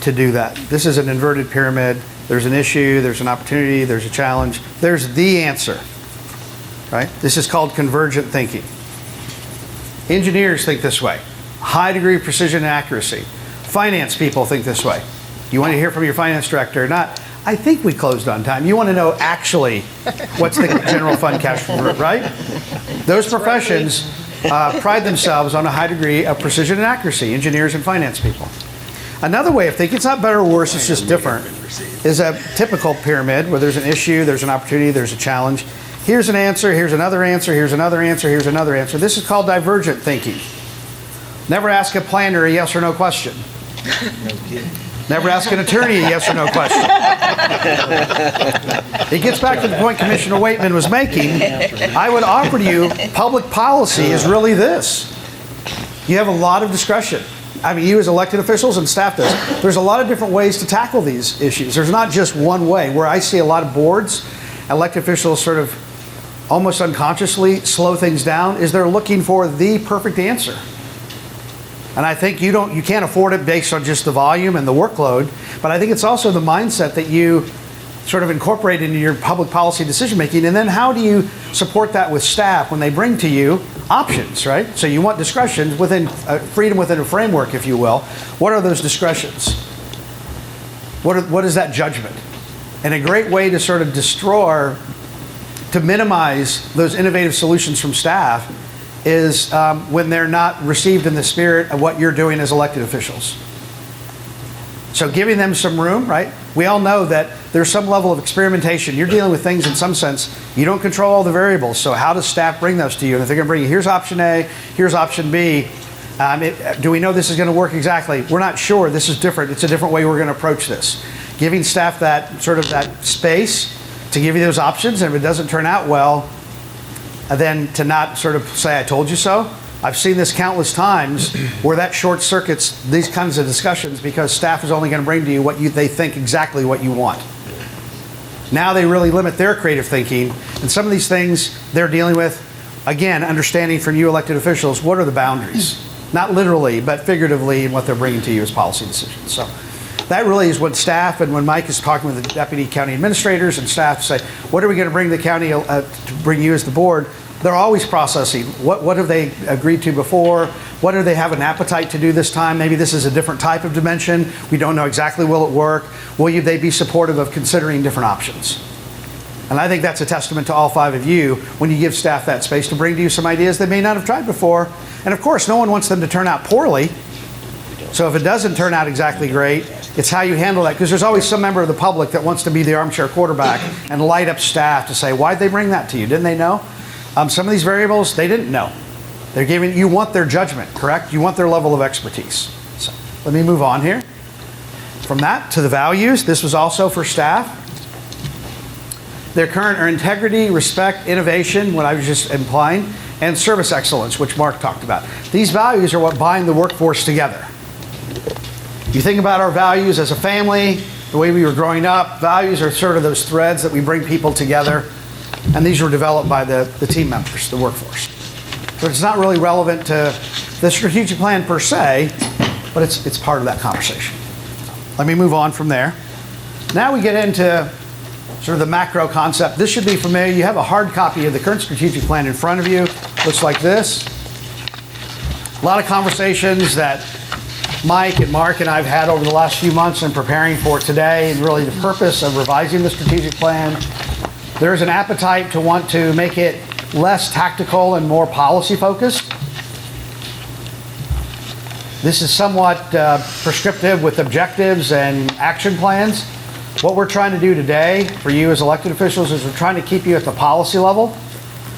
to do that. This is an inverted pyramid. There's an issue, there's an opportunity, there's a challenge, there's the answer, right? This is called convergent thinking. Engineers think this way. High degree of precision and accuracy. Finance people think this way. You want to hear from your finance director, not, I think we closed on time. You want to know actually what's the general fund cash flow, right? Those professions pride themselves on a high degree of precision and accuracy, engineers and finance people. Another way of thinking, it's not better or worse, it's just different, is a typical pyramid where there's an issue, there's an opportunity, there's a challenge. Here's an answer, here's another answer, here's another answer, here's another answer. This is called divergent thinking. Never ask a planner a yes or no question. Never ask an attorney a yes or no question. It gets back to the point Commissioner Waitman was making. I would offer to you, public policy is really this. You have a lot of discretion. I mean, you as elected officials and staff does. There's a lot of different ways to tackle these issues. There's not just one way. Where I see a lot of boards, elected officials sort of almost unconsciously slow things down, is they're looking for the perfect answer. And I think you can't afford it based on just the volume and the workload, but I think it's also the mindset that you sort of incorporate into your public policy decision making, and then how do you support that with staff when they bring to you options, right? So you want discretion within freedom within a framework, if you will. What are those discretions? What is that judgment? And a great way to sort of to minimize those innovative solutions from staff is when they're not received in the spirit of what you're doing as elected officials. So giving them some room, right? We all know that there's some level of experimentation. You're dealing with things in some sense. You don't control all the variables. So how does staff bring those to you? And if they're going to bring you, here's option A, here's option B. Do we know this is going to work exactly? We're not sure. This is different. It's a different way we're going to approach this. Giving staff that sort of that space to give you those options. And if it doesn't turn out well, then to not sort of say, I told you so. I've seen this countless times where that short circuits these kinds of discussions because staff is only going to bring to you what they think exactly what you want. Now they really limit their creative thinking, and some of these things they're dealing with, again, understanding from you elected officials, what are the boundaries? Not literally, but figuratively in what they're bringing to you as policy decisions. So that really is what staff, and when Mike is talking with the deputy county administrators and staff say, what are we going to bring to the county to bring you as the board? They're always processing. What have they agreed to before? What do they have an appetite to do this time? Maybe this is a different type of dimension. We don't know exactly will it work. Will they be supportive of considering different options? And I think that's a testament to all five of you when you give staff that space to bring to you some ideas they may not have tried before. And of course, no one wants them to turn out poorly. So if it doesn't turn out exactly great, it's how you handle that. Because there's always some member of the public that wants to be the armchair quarterback and light up staff to say, why'd they bring that to you? Didn't they know? Some of these variables, they didn't know. They're giving, you want their judgment, correct? You want their level of expertise. So let me move on here. From that to the values, this was also for staff. Their current are integrity, respect, innovation, what I was just implying, and service excellence, which Mark talked about. These values are what bind the workforce together. You think about our values as a family, the way we were growing up, values are sort of those threads that we bring people together, and these were developed by the team members, the workforce. So it's not really relevant to the strategic plan per se, but it's part of that conversation. Let me move on from there. Now we get into sort of the macro concept. This should be familiar. You have a hard copy of the current strategic plan in front of you. Looks like this. A lot of conversations that Mike and Mark and I have had over the last few months in preparing for today, and really the purpose of revising the strategic plan. There's an appetite to want to make it less tactical and more policy focused. This is somewhat prescriptive with objectives and action plans. What we're trying to do today for you as elected officials is we're trying to keep you at the policy level.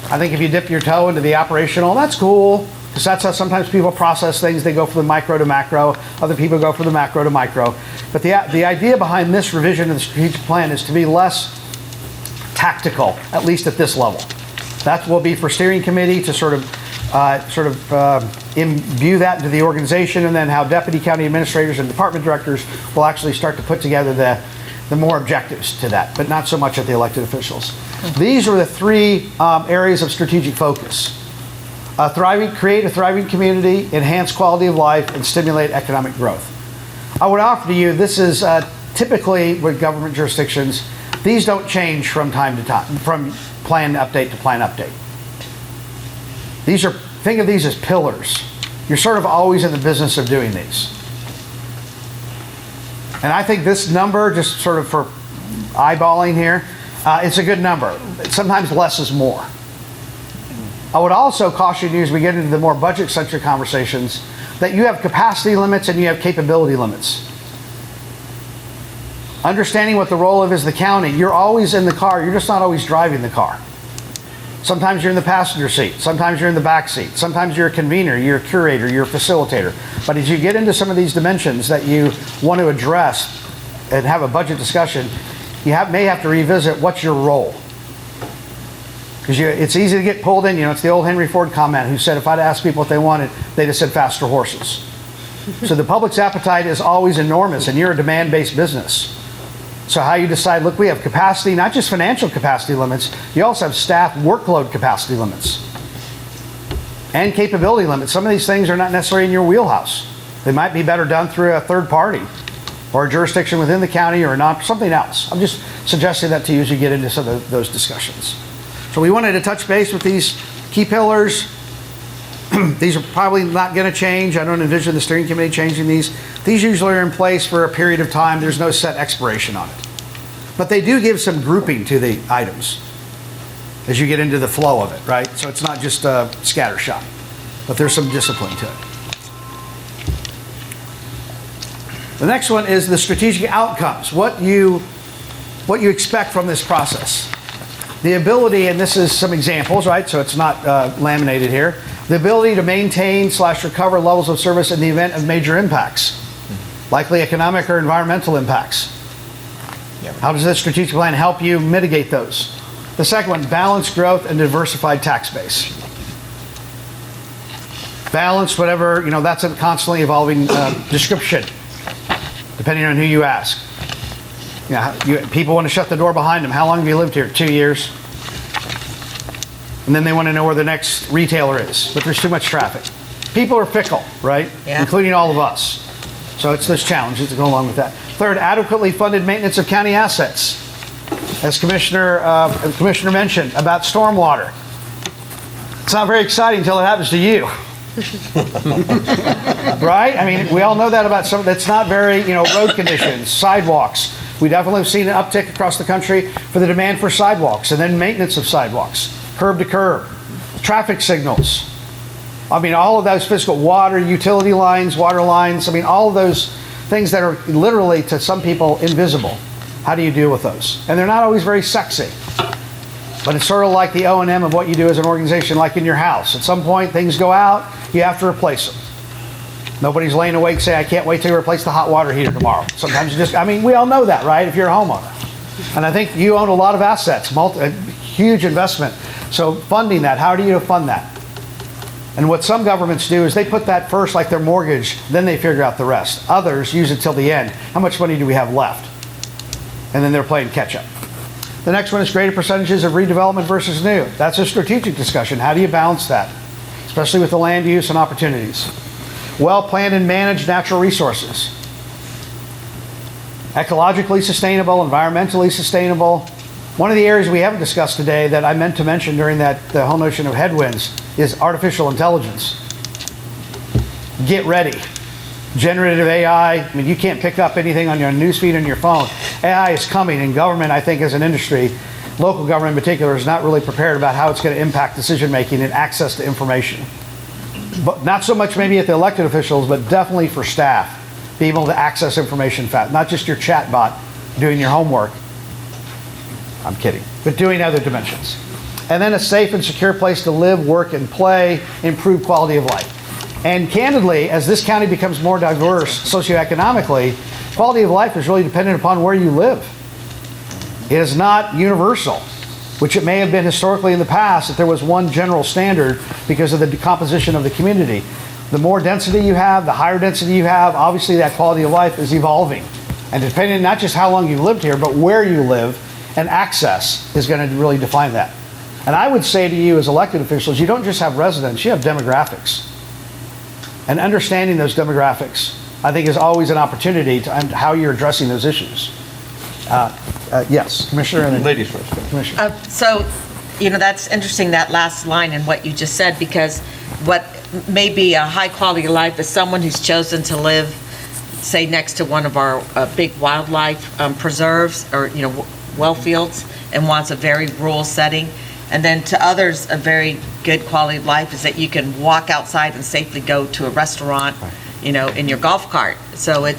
I think if you dip your toe into the operational, that's cool, because that's how sometimes people process things. They go from the micro to macro. Other people go from the macro to micro. But the idea behind this revision of the strategic plan is to be less tactical, at least at this level. That will be for steering committee to sort of imbue that into the organization, and then how deputy county administrators and department directors will actually start to put together the more objectives to that, but not so much at the elected officials. These are the three areas of strategic focus. Create a thriving community, enhance quality of life, and stimulate economic growth. I would offer to you, this is typically with government jurisdictions, these don't change from time to time, from plan update to plan update. Think of these as pillars. You're sort of always in the business of doing these. And I think this number, just sort of for eyeballing here, it's a good number. Sometimes less is more. I would also caution you as we get into the more budget-centric conversations that you have capacity limits and you have capability limits. Understanding what the role of is the county, you're always in the car, you're just not always driving the car. Sometimes you're in the passenger seat, sometimes you're in the back seat, sometimes you're a convener, you're a curator, you're a facilitator. But as you get into some of these dimensions that you want to address and have a budget discussion, you may have to revisit what's your role. Because it's easy to get pulled in. It's the old Henry Ford comment who said if I'd asked people what they wanted, they'd have said faster horses. So the public's appetite is always enormous, and you're a demand-based business. So how you decide, look, we have capacity, not just financial capacity limits, you also have staff workload capacity limits and capability limits. Some of these things are not necessarily in your wheelhouse. They might be better done through a third party or a jurisdiction within the county or not, something else. I'm just suggesting that to you as you get into some of those discussions. So we wanted to touch base with these key pillars. These are probably not going to change. I don't envision the steering committee changing these. These usually are in place for a period of time. There's no set expiration on it. But they do give some grouping to the items as you get into the flow of it, right? So it's not just a scattershot, but there's some discipline to it. The next one is the strategic outcomes, what you expect from this process. The ability, and this is some examples, right? So it's not laminated here. The ability to maintain/recover levels of service in the event of major impacts, likely economic or environmental impacts. How does this strategic plan help you mitigate those? The second one, balanced growth and diversified tax base. Balanced, whatever, that's a constantly evolving description, depending on who you ask. People want to shut the door behind them. How long have you lived here? 2 years. And then they want to know where the next retailer is, but there's too much traffic. People are fickle, right? Yeah. Including all of us. So it's those challenges that go along with that. Third, adequately funded maintenance of county assets. As Commissioner mentioned about stormwater. It's not very exciting until it happens to you. Right? I mean, we all know that about that's not very, road conditions, sidewalks. We definitely have seen an uptick across the country for the demand for sidewalks and then maintenance of sidewalks, curb to curb, traffic signals. I mean, all of those physical water, utility lines, water lines, all of those things that are literally to some people invisible. How do you deal with those? And they're not always very sexy. But it's sort of like the O&M of what you do as an organization, like in your house. At some point, things go out, you have to replace them. Nobody's laying awake saying, I can't wait to replace the hot water heater tomorrow. Sometimes you just, I mean, we all know that, right, if you're a homeowner. And I think you own a lot of assets, a huge investment. So funding that, how do you fund that? And what some governments do is they put that first like their mortgage, then they figure out the rest. Others use it till the end. How much money do we have left? And then they're playing catch up. The next one is greater percentages of redevelopment versus new. That's a strategic discussion. How do you balance that? Especially with the land use and opportunities. Well-planned and managed natural resources. Ecologically sustainable, environmentally sustainable. One of the areas we haven't discussed today that I meant to mention during the whole notion of headwinds is artificial intelligence. Get ready. Generative AI, I mean, you can't pick up anything on your newsfeed on your phone. AI is coming, and government, I think, as an industry, local government in particular, is not really prepared about how it's going to impact decision-making and access to information. But not so much maybe at the elected officials, but definitely for staff, being able to access information fast, not just your chat bot doing your homework. I'm kidding, but doing other dimensions. And then a safe and secure place to live, work, and play, improve quality of life. And candidly, as this county becomes more diverse socioeconomically, quality of life is really dependent upon where you live. It is not universal, which it may have been historically in the past if there was one general standard because of the decomposition of the community. The more density you have, the higher density you have, obviously that quality of life is evolving. And depending not just how long you've lived here, but where you live, and access is going to really define that. And I would say to you as elected officials, you don't just have residents, you have demographics. And understanding those demographics, I think, is always an opportunity to how you're addressing those issues. Yes, Commissioner. And then Ladies first. Commissioner. So, that's interesting, that last line and what you just said, because what may be a high quality of life is someone who's chosen to live, say, next to one of our big wildlife preserves or, well fields, and wants a very rural setting. And then to others, a very good quality of life is that you can walk outside and safely go to a restaurant, in your golf cart. So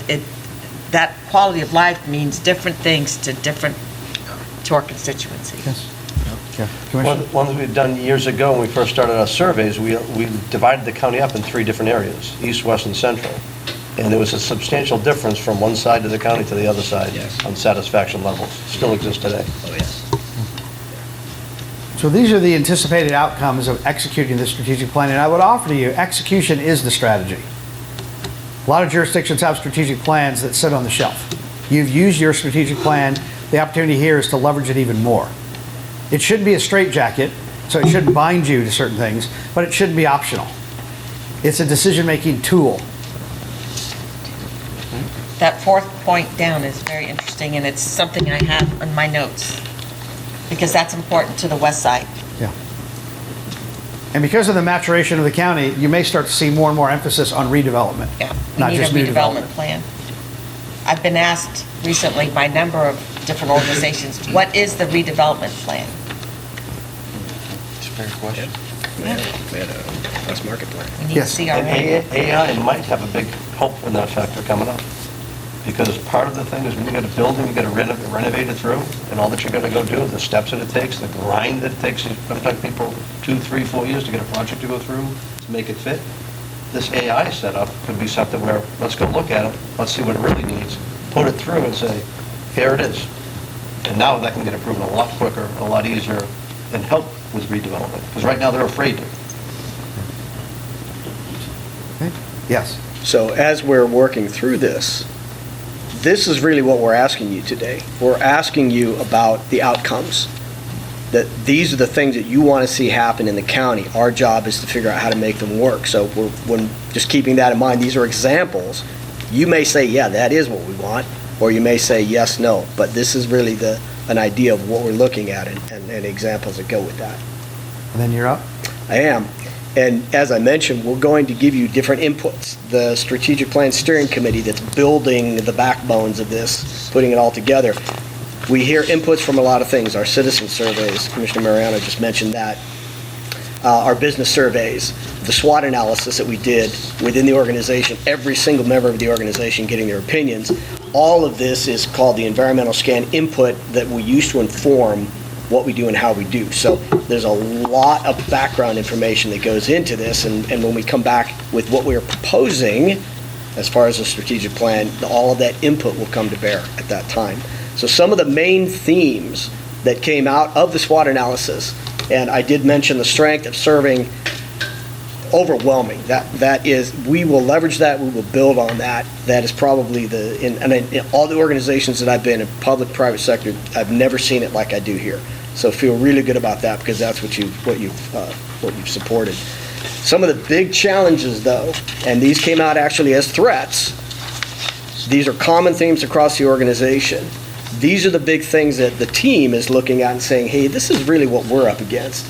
that quality of life means different things to our constituency. Yes. Yeah. Commissioner. One thing we've done years ago when we first started our surveys, we divided the county up in 3 different areas, east, west, and central. And there was a substantial difference from one side of the county to the other side on satisfaction levels. Still exists today. Oh, yes. So these are the anticipated outcomes of executing the strategic plan. And I would offer to you, execution is the strategy. A lot of jurisdictions have strategic plans that sit on the shelf. You've used your strategic plan. The opportunity here is to leverage it even more. It shouldn't be a straitjacket, so it shouldn't bind you to certain things, but it shouldn't be optional. It's a decision-making tool. That 4th point down is very interesting, and it's something I have on my notes, because that's important to the west side. Yeah. And because of the maturation of the county, you may start to see more and more emphasis on redevelopment. Yeah, Not we need just a new redevelopment development. plan. I've been asked recently by a number of different organizations, what is the redevelopment plan? It's a fair question. We had a West Market plan. We need to Yes. see our. And AI might have a big help in that factor coming up. Because part of the thing is when you get a building, you got to renovate it through, and all that you're going to go do, the steps that it takes, the grind that it takes, sometimes people 2, 3, 4 years to get a project to go through, to make it fit. This AI setup could be something where, let's go look at it, let's see what it really needs, put it through and say, here it is. And now that can get approved a lot quicker, a lot easier, and help with redevelopment. Because right now they're afraid to. Okay. Yes. So as we're working through this is really what we're asking you today. We're asking you about the outcomes, that these are the things that you want to see happen in the county. Our job is to figure out how to make them work. So when just keeping that in mind, these are examples. You may say, yeah, that is what we want, or you may say, yes, no. But this is really an idea of what we're looking at and examples that go with that. And then you're up. I am. And as I mentioned, we're going to give you different inputs. The Strategic Plan Steering Committee that's building the backbones of this, putting it all together. We hear inputs from a lot of things. Our citizen surveys, Commissioner Mariano just mentioned that. Our business surveys, the SWOT analysis that we did within the organization, every single member of the organization getting their opinions. All of this is called the environmental scan input that we use to inform what we do and how we do. So there's a lot of background information that goes into this, and when we come back with what we're proposing, as far as the strategic plan, all of that input will come to bear at that time. So some of the main themes that came out of the SWOT analysis, and I did mention the strength of serving, overwhelming. That is, we will leverage that, we will build on that. That is probably in all the organizations that I've been in, public, private sector, I've never seen it like I do here. So feel really good about that, because that's what you've supported. Some of the big challenges, though, and these came out actually as threats, these are common themes across the organization. These are the big things that the team is looking at and saying, hey, this is really what we're up against.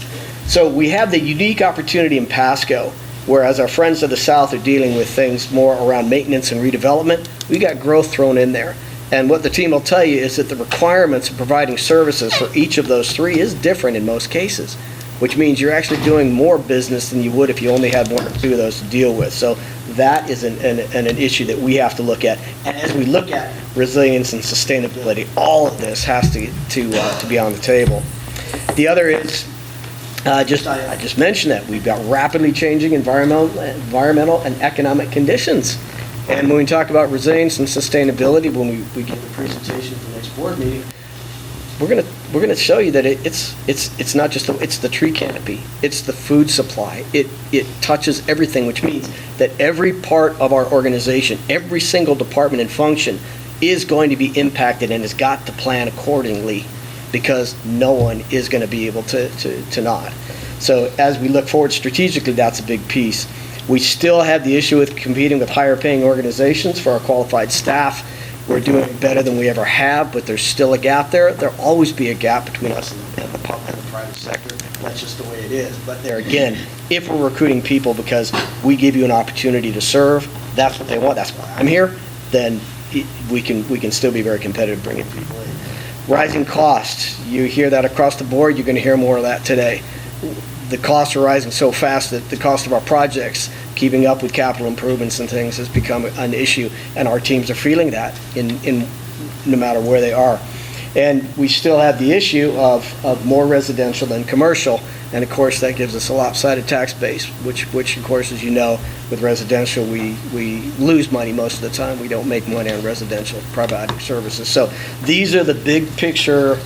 So we have the unique opportunity in Pasco, whereas our friends to the south are dealing with things more around maintenance and redevelopment, we got growth thrown in there. And what the team will tell you is that the requirements of providing services for each of those three is different in most cases, which means you're actually doing more business than you would if you only had one or two of those to deal with. So that is an issue that we have to look at. And as we look at resilience and sustainability, all of this has to be on the table. The other is, I just mentioned that we've got rapidly changing environmental and economic conditions. And when we talk about resilience and sustainability, when we get the presentation for the next board meeting, we're gonna show you that it's not just it's the tree canopy, it's the food supply. It touches everything, which means that every part of our organization, every single department and function is going to be impacted and has got to plan accordingly, because no one is going to be able to not. So as we look forward strategically, that's a big piece. We still have the issue with competing with higher paying organizations for our qualified staff. We're doing better than we ever have, but there's still a gap there. There'll always be a gap between us and the private sector. That's just the way it is. But there again, if we're recruiting people because we give you an opportunity to serve, that's what they want, that's why I'm here, then we can still be very competitive bringing people in. Rising costs, you hear that across the board, you're going to hear more of that today. The costs are rising so fast that the cost of our projects, keeping up with capital improvements and things, has become an issue, and our teams are feeling that in no matter where they are. And we still have the issue of more residential than commercial, and of course that gives us a lopsided tax base, which of course, as you know, with residential we lose money most of the time. We don't make money on residential providing services. So these are the big picture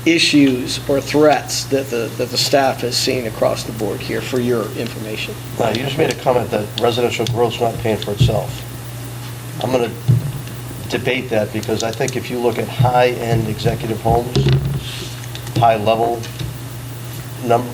issues or threats that the staff has seen across the board here for your information. Now, you just made a comment that residential growth's not paying for itself. I'm going to debate that, because I think if you look at high-end executive homes, high-level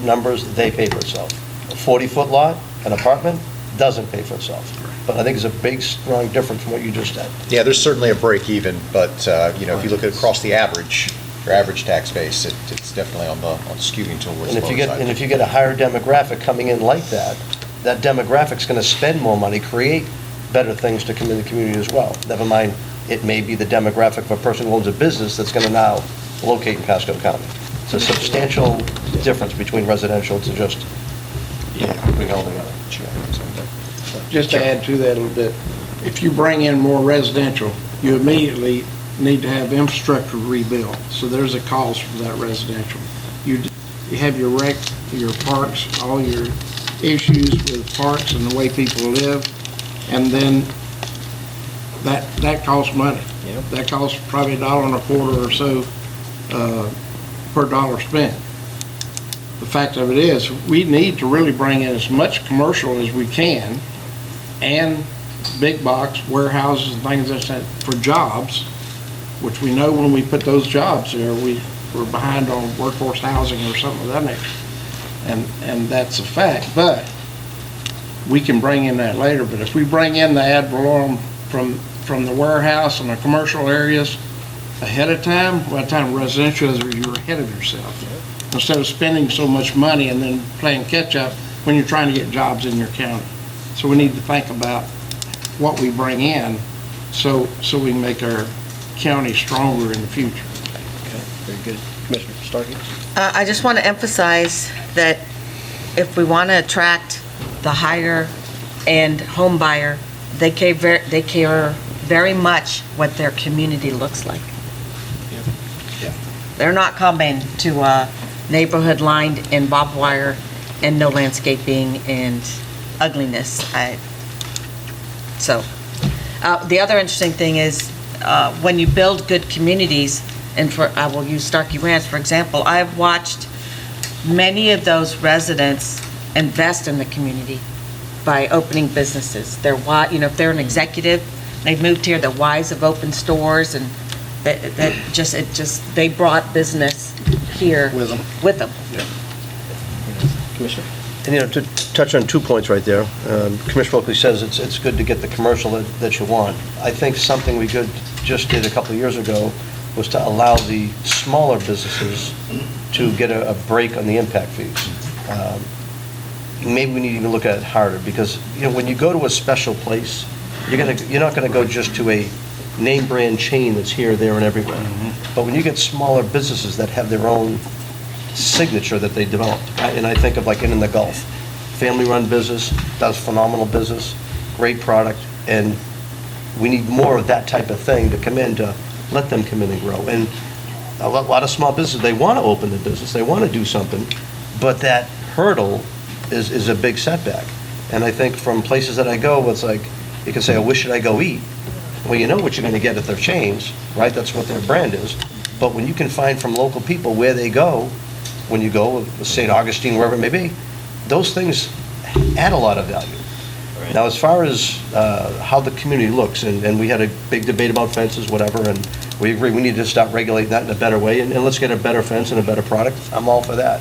numbers, they pay for itself. A 40-foot lot, an apartment, doesn't pay for itself. But I think there's a big, strong difference from what you just said. Yeah, there's certainly a break even, but, if you look at across the average, your average tax base, it's definitely on skewing towards the lower side. And if you get a higher demographic coming in like that, that demographic's going to spend more money, create better things to come in the community as well. Never mind, it may be the demographic of a person who owns a business that's going to now locate in Pasco County. It's a substantial difference between residential to just bring all together. Just to add to that a little bit, if you bring in more residential, you immediately need to have infrastructure rebuilt. So there's a cost for that residential. You have your rec, your parks, all your issues with parks and the way people live, and then that costs money. Yep. That costs probably $1.25 or so per dollar spent. The fact of it is, we need to really bring in as much commercial as we can, and big box warehouses and things like that for jobs, which we know when we put those jobs there, we're behind on workforce housing or something of that nature. And that's a fact. But we can bring in that later. But if we bring in the ad valorem from the warehouse and the commercial areas ahead of time, by the time residential is, you're ahead of yourself. Instead of spending so much money and then playing catch up when you're trying to get jobs in your county. So we need to think about what we bring in so we can make our county stronger in the future. Okay, very good. Commissioner Starkey? I just want to emphasize that if we want to attract the higher-end home buyer, they care very much what their community looks like. They're not coming to a neighborhood lined in barbed wire and no landscaping and ugliness. The other interesting thing is when you build good communities, and I will use Starkey Ranch for example, I've watched many of those residents invest in the community by opening businesses. If they're an executive, they've moved here, their wives have opened stores, and they brought business here with them. Commissioner? And, to touch on 2 points right there, Commissioner Oakley says it's good to get the commercial that you want. I think something we just did a couple of years ago was to allow the smaller businesses to get a break on the impact fees. Maybe we need to even look at it harder, because, when you go to a special place, you're not going to go just to a name brand chain that's here, there, and everywhere. But when you get smaller businesses that have their own signature that they developed, and I think of like In the Gulf, family-run business, does phenomenal business, great product, and we need more of that type of thing to come in, to let them come in and grow. And a lot of small businesses, they want to open the business, they want to do something, but that hurdle is a big setback. And I think from places that I go, it's like, you can say, oh, where should I go eat? Well, you know what you're going to get at their chains, right? That's what their brand is. But when you can find from local people where they go, when you go, St. Augustine, wherever it may be, those things add a lot of value. Right. Now, as far as how the community looks, and we had a big debate about fences, whatever, and we agree we need to start regulating that in a better way, and let's get a better fence and a better product. I'm all for that.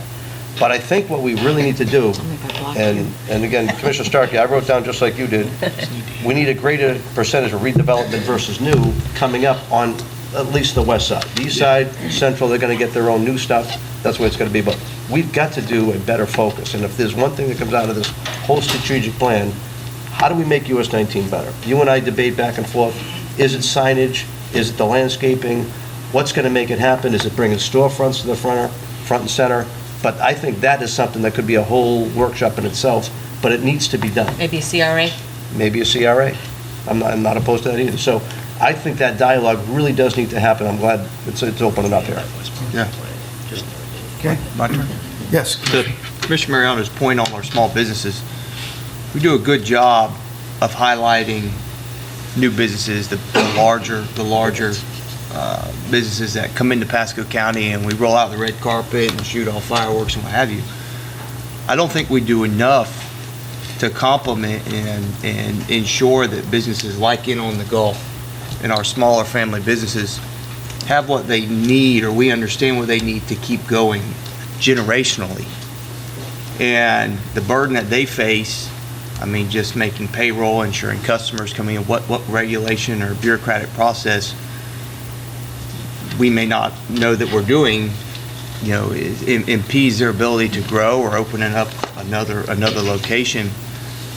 But I think what we really need to do, and again, Commissioner Starkey, I wrote down just like you did, we need a greater percentage of redevelopment versus new coming up on at least the west side. The east side, central, they're going to get their own new stuff. That's where it's going to be. But we've got to do a better focus. And if there's one thing that comes out of this whole strategic plan, how do we make US 19 better? You and I debate back and forth. Is it signage? Is it the landscaping? What's going to make it happen? Is it bringing storefronts to the front and center? But I think that is something that could be a whole workshop in itself, but it needs to be done. Maybe a CRA? Maybe a CRA. I'm not opposed to that either. So I think that dialogue really does need to happen. I'm glad it's opening up here. Yeah. Okay. My turn? Yes. To Commissioner Mariano's point on our small businesses, we do a good job of highlighting new businesses, the larger businesses that come into Pasco County, and we roll out the red carpet and shoot off fireworks and what have you. I don't think we do enough to complement and ensure that businesses like In on the Gulf and our smaller family businesses have what they need, or we understand what they need to keep going generationally. And the burden that they face, I mean, just making payroll, ensuring customers coming in, what regulation or bureaucratic process we may not know that we're doing, impedes their ability to grow or opening up another location.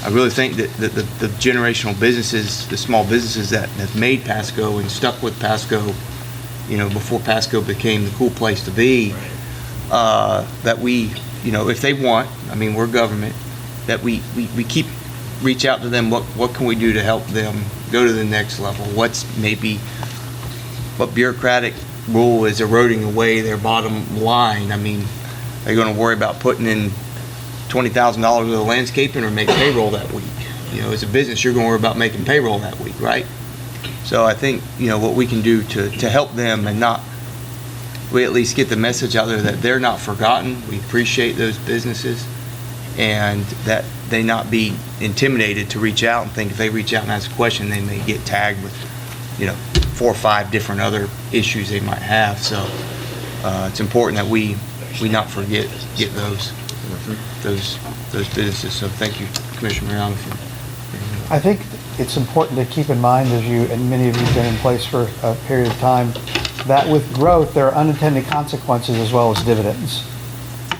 I really think that the generational businesses, the small businesses that have made Pasco and stuck with Pasco, before Pasco became the cool place to be, that we, if they want, I mean, we're government, that we reach out to them, what can we do to help them go to the next level? What bureaucratic rule is eroding away their bottom line? I mean, are you going to worry about putting in $20,000 of landscaping or make payroll that week? As a business, you're going to worry about making payroll that week, right? So I think, what we can do to help them and we at least get the message out there that they're not forgotten. We appreciate those businesses, and that they not be intimidated to reach out and think if they reach out and ask a question, they may get tagged with, 4 or 5 different other issues they might have. So it's important that we not forget those businesses. So thank you, Commissioner Mariano, for bringing that up. I think it's important to keep in mind, as you and many of you have been in place for a period of time, that with growth, there are unintended consequences as well as dividends.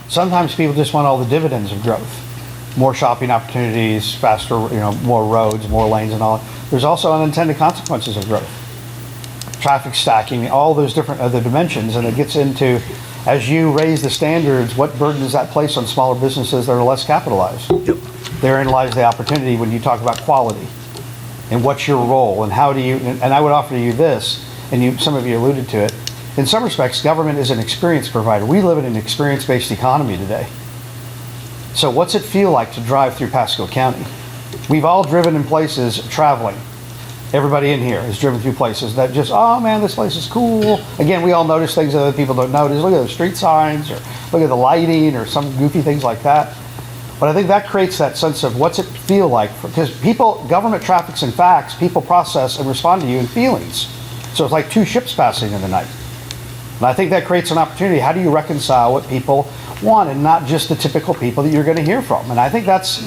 Sometimes people just want all the dividends of growth. More shopping opportunities, faster, more roads, more lanes and all. There's also unintended consequences of growth. Traffic stacking, all those different other dimensions, and it gets into, as you raise the standards, what burden does that place on smaller businesses that are less capitalized? Yep. Therein lies the opportunity when you talk about quality and what's your role and how do you, and I would offer you this, and some of you alluded to it, in some respects, government is an experience provider. We live in an experience-based economy today. So what's it feel like to drive through Pasco County? We've all driven in places traveling. Everybody in here has driven through places that just, oh man, this place is cool. Again, we all notice things that other people don't notice. Look at the street signs, or look at the lighting, or some goofy things like that. But I think that creates that sense of what's it feel like, because people, government traffics in facts, people process and respond to you in feelings. So it's like two ships passing in the night. And I think that creates an opportunity. How do you reconcile what people want and not just the typical people that you're going to hear from? And I think that's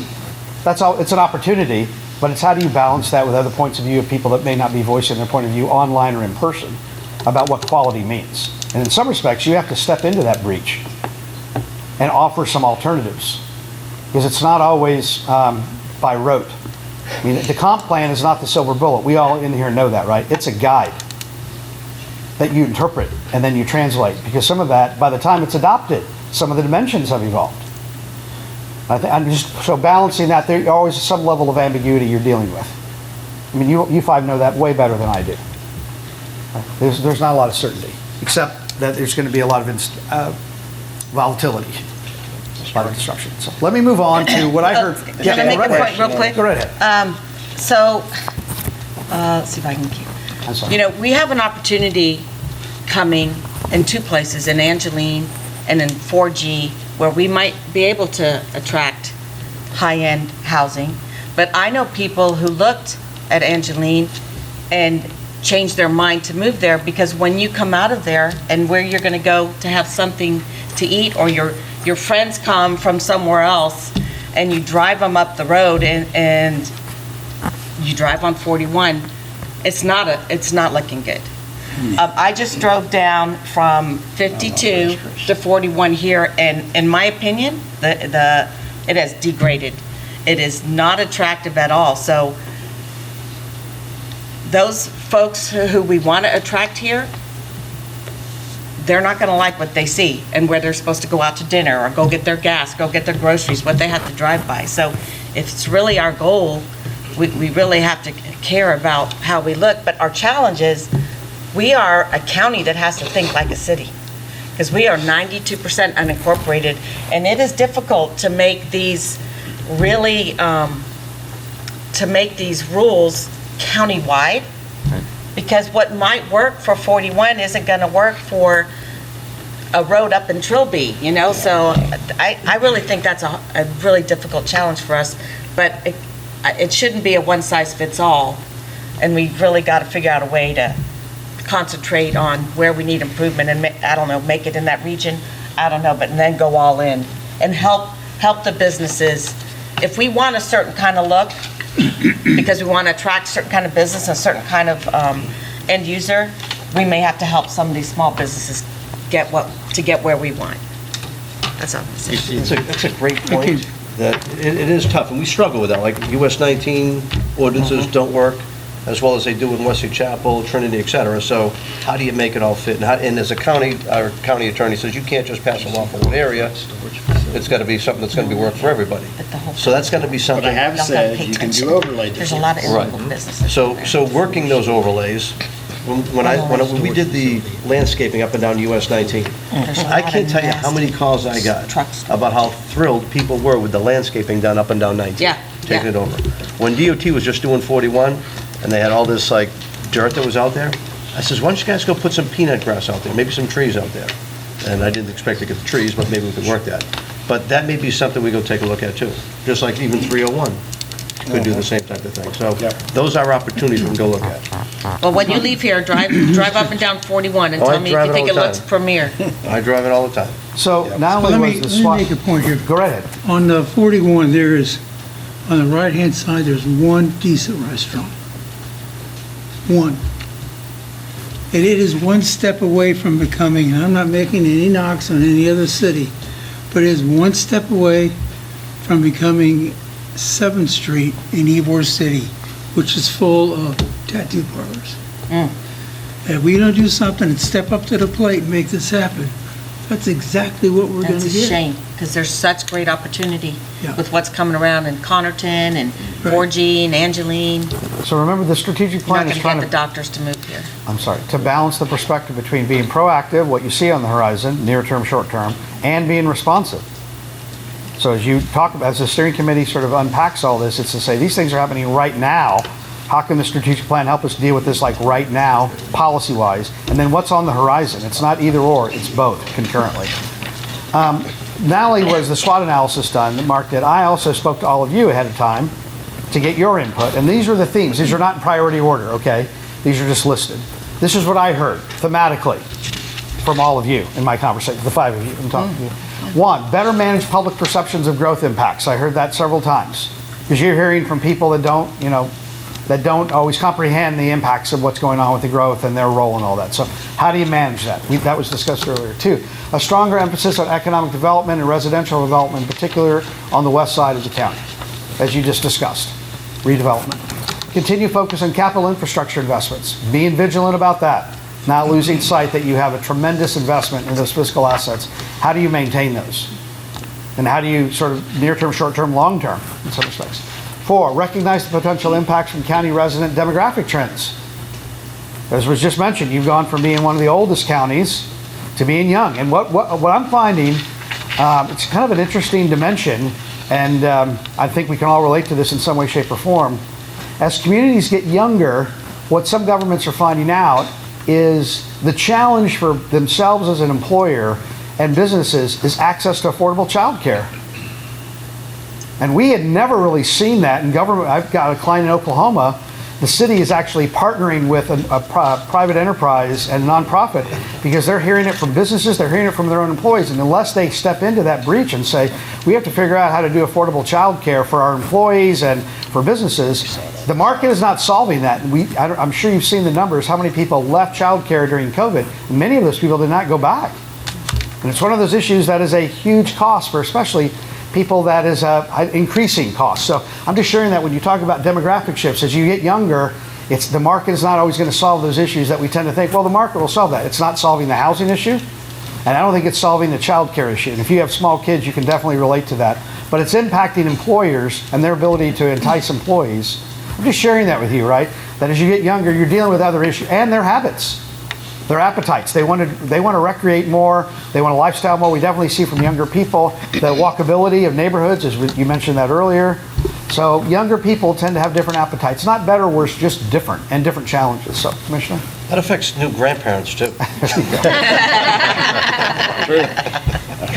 all. It's an opportunity, but it's how do you balance that with other points of view of people that may not be voicing their point of view online or in person about what quality means. And in some respects, you have to step into that breach and offer some alternatives, because it's not always by rote. I mean, the comp plan is not the silver bullet. We all in here know that, right? It's a guide that you interpret and then you translate, because some of that, by the time it's adopted, some of the dimensions have evolved. I'm just so balancing that. There's always some level of ambiguity you're dealing with. I mean, you five know that way better than I do. There's not a lot of certainty, except that there's going to be a lot of volatility, a lot of disruption. So let me move on to what I heard. Can I make a point real quick? Go right ahead. Let's see if I can keep. I'm sorry. You know, we have an opportunity coming in two places, in Angeline and in 4G, where we might be able to attract high-end housing. But I know people who looked at Angeline and changed their mind to move there, because when you come out of there and where you're going to go to have something to eat, or your friends come from somewhere else and you drive them up the road and you drive on 41, it's not looking good. I just drove down from 52 to 41 here, and in my opinion, it has degraded. It is not attractive at all. So those folks who we want to attract here, they're not going to like what they see and where they're supposed to go out to dinner or go get their gas, go get their groceries, what they have to drive by. So if it's really our goal, we really have to care about how we look. But our challenge is, we are a county that has to think like a city, because we are 92% unincorporated, and it is difficult to make these really, to make these rules countywide, because what might work for 41 isn't going to work for a road up in Trilby, you know? So I really think that's a really difficult challenge for us, but it shouldn't be a one-size-fits-all, and we've really got to figure out a way to concentrate on where we need improvement and, I don't know, make it in that region, I don't know, but then go all in and help the businesses. If we want a certain kind of look, because we want to attract certain kind of business and a certain kind of end user, we may have to help some of these small businesses get where we want. That's all I'm saying. It's a great point, that it is tough, and we struggle with that. Like US 19 ordinances don't work as well as they do in Wesley Chapel, Trinity, et cetera. So how do you make it all fit? And as a county, our county attorney says, you can't just pass a law for one area. It's got to be something that's going to be work for everybody. So that's got to be something. But I have said you can do overlay districts. There's a lot of illegal businesses. So working those overlays, when we did the landscaping up and down US 19, I can't tell you how many calls I got about how thrilled people were with the landscaping done up and down 19, taking it over. When DOT was just doing 41, and they had all this like dirt that was out there, I says, why don't you guys go put some peanut grass out there, maybe some trees out there? And I didn't expect to get the trees, but maybe we could work that. But that may be something we go take a look at too, just like even 301 could do the same type of thing. So those are opportunities we can go look at. Well, when you leave here, drive up and down 41 and tell me if you think it looks premier. I drive it all the time. So not Let only me was the SWAT. make a point here. Go right ahead. On the 41, there is, on the right-hand side, there's one decent restaurant. One. And it is one step away from becoming, and I'm not making any knocks on any other city, but it is one step away from becoming 7th Street in Ybor City, which is full of tattoo parlors. If we don't do something and step up to the plate and make this happen, That's exactly what we're going That's to a get. shame, because there's such great opportunity Yeah. with what's coming around in Connerton and 4G and Angeline. So remember, the strategic You're not plan going is to trying get to the doctors to move here. to balance the perspective between being proactive, what you see on the horizon, near term, short term, and being responsive. So as you talk about, as the steering committee sort of unpacks all this, it's to say these things are happening right now. How can the strategic plan help us deal with this like right now, policy wise? And then what's on the horizon? It's not either or, it's both concurrently. Not only was the SWOT analysis done that Mark did, I also spoke to all of you ahead of time to get your input. And these are the themes. These are not in priority order, okay? These are just listed. This is what I heard thematically from all of you in my conversation, the five of you I'm talking to you. One, better manage public perceptions of growth impacts. I heard that several times. Because you're hearing from people that don't always comprehend the impacts of what's going on with the growth and their role and all that. So how do you manage that? That was discussed earlier. Two, a stronger emphasis on economic development and residential development, in particular on the west side of the county, as you just discussed, redevelopment. Continue focus on capital infrastructure investments, being vigilant about that, not losing sight that you have a tremendous investment in those fiscal assets. How do you maintain those? And how do you sort of near-term, short-term, long-term in some respects? 4, recognize the potential impacts from county resident demographic trends. As was just mentioned, you've gone from being one of the oldest counties to being young. And what I'm finding, it's kind of an interesting dimension, and I think we can all relate to this in some way, shape, or form. As communities get younger, what some governments are finding out is the challenge for themselves as an employer and businesses is access to affordable child care. And we had never really seen that in government. I've got a client in Oklahoma. The city is actually partnering with a private enterprise and nonprofit because they're hearing it from businesses, they're hearing it from their own employees. And unless they step into that breach and say, we have to figure out how to do affordable child care for our employees and for businesses, the market is not solving that. And I'm sure you've seen the numbers, how many people left child care during COVID. And many of those people did not go back. And it's one of those issues that is a huge cost for especially people that is increasing costs. So I'm just sharing that when you talk about demographic shifts, as you get younger, the market is not always going to solve those issues that we tend to think, well, the market will solve that. It's not solving the housing issue, and I don't think it's solving the child care issue. And if you have small kids, you can definitely relate to that. But it's impacting employers and their ability to entice employees. I'm just sharing that with you, right? That as you get younger, you're dealing with other issues and their habits. Their appetites. They want to recreate more. They want a lifestyle more. We definitely see from younger people the walkability of neighborhoods, as you mentioned that earlier. So younger people tend to have different appetites. Not better or worse, just different and different challenges. So, Commissioner? That affects new grandparents, too.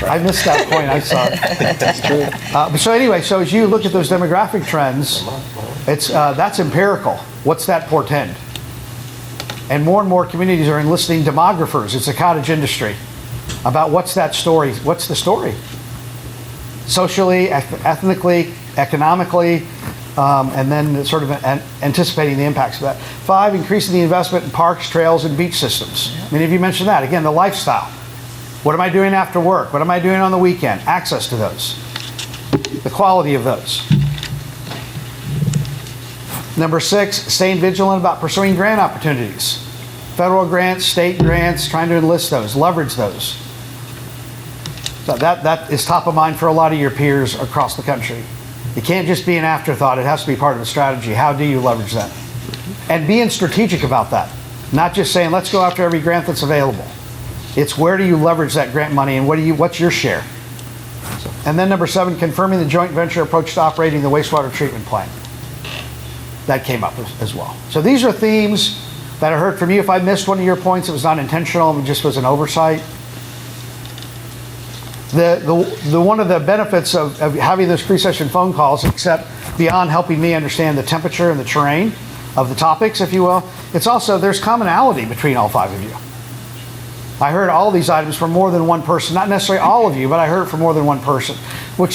I missed that point. I saw it. That's true. So anyway, so as you look at those demographic trends, that's empirical. What's that portend? And more communities are enlisting demographers. It's a cottage industry about what's that story? What's the story? Socially, ethnically, economically, and then sort of anticipating the impacts of that. 5, increasing the investment in parks, trails, and beach systems. Many of you mentioned that. Again, the lifestyle. What am I doing after work? What am I doing on the weekend? Access to those. The quality of those. Number 6, staying vigilant about pursuing grant opportunities. Federal grants, state grants, trying to enlist those, leverage those. So that is top of mind for a lot of your peers across the country. It can't just be an afterthought. It has to be part of a strategy. How do you leverage that? And being strategic about that. Not just saying, let's go after every grant that's available. It's where do you leverage that grant money and what's your share? And then number 7, confirming the joint venture approach to operating the wastewater treatment plant. That came up as well. So these are themes that I heard from you. If I missed one of your points, it was not intentional, it just was an oversight. One of the benefits of having those pre-session phone calls, except beyond helping me understand the temperature and the terrain of the topics, if you will, it's also there's commonality between all 5 of you. I heard all these items from more than one person, not necessarily all of you, but I heard it from more than one person. What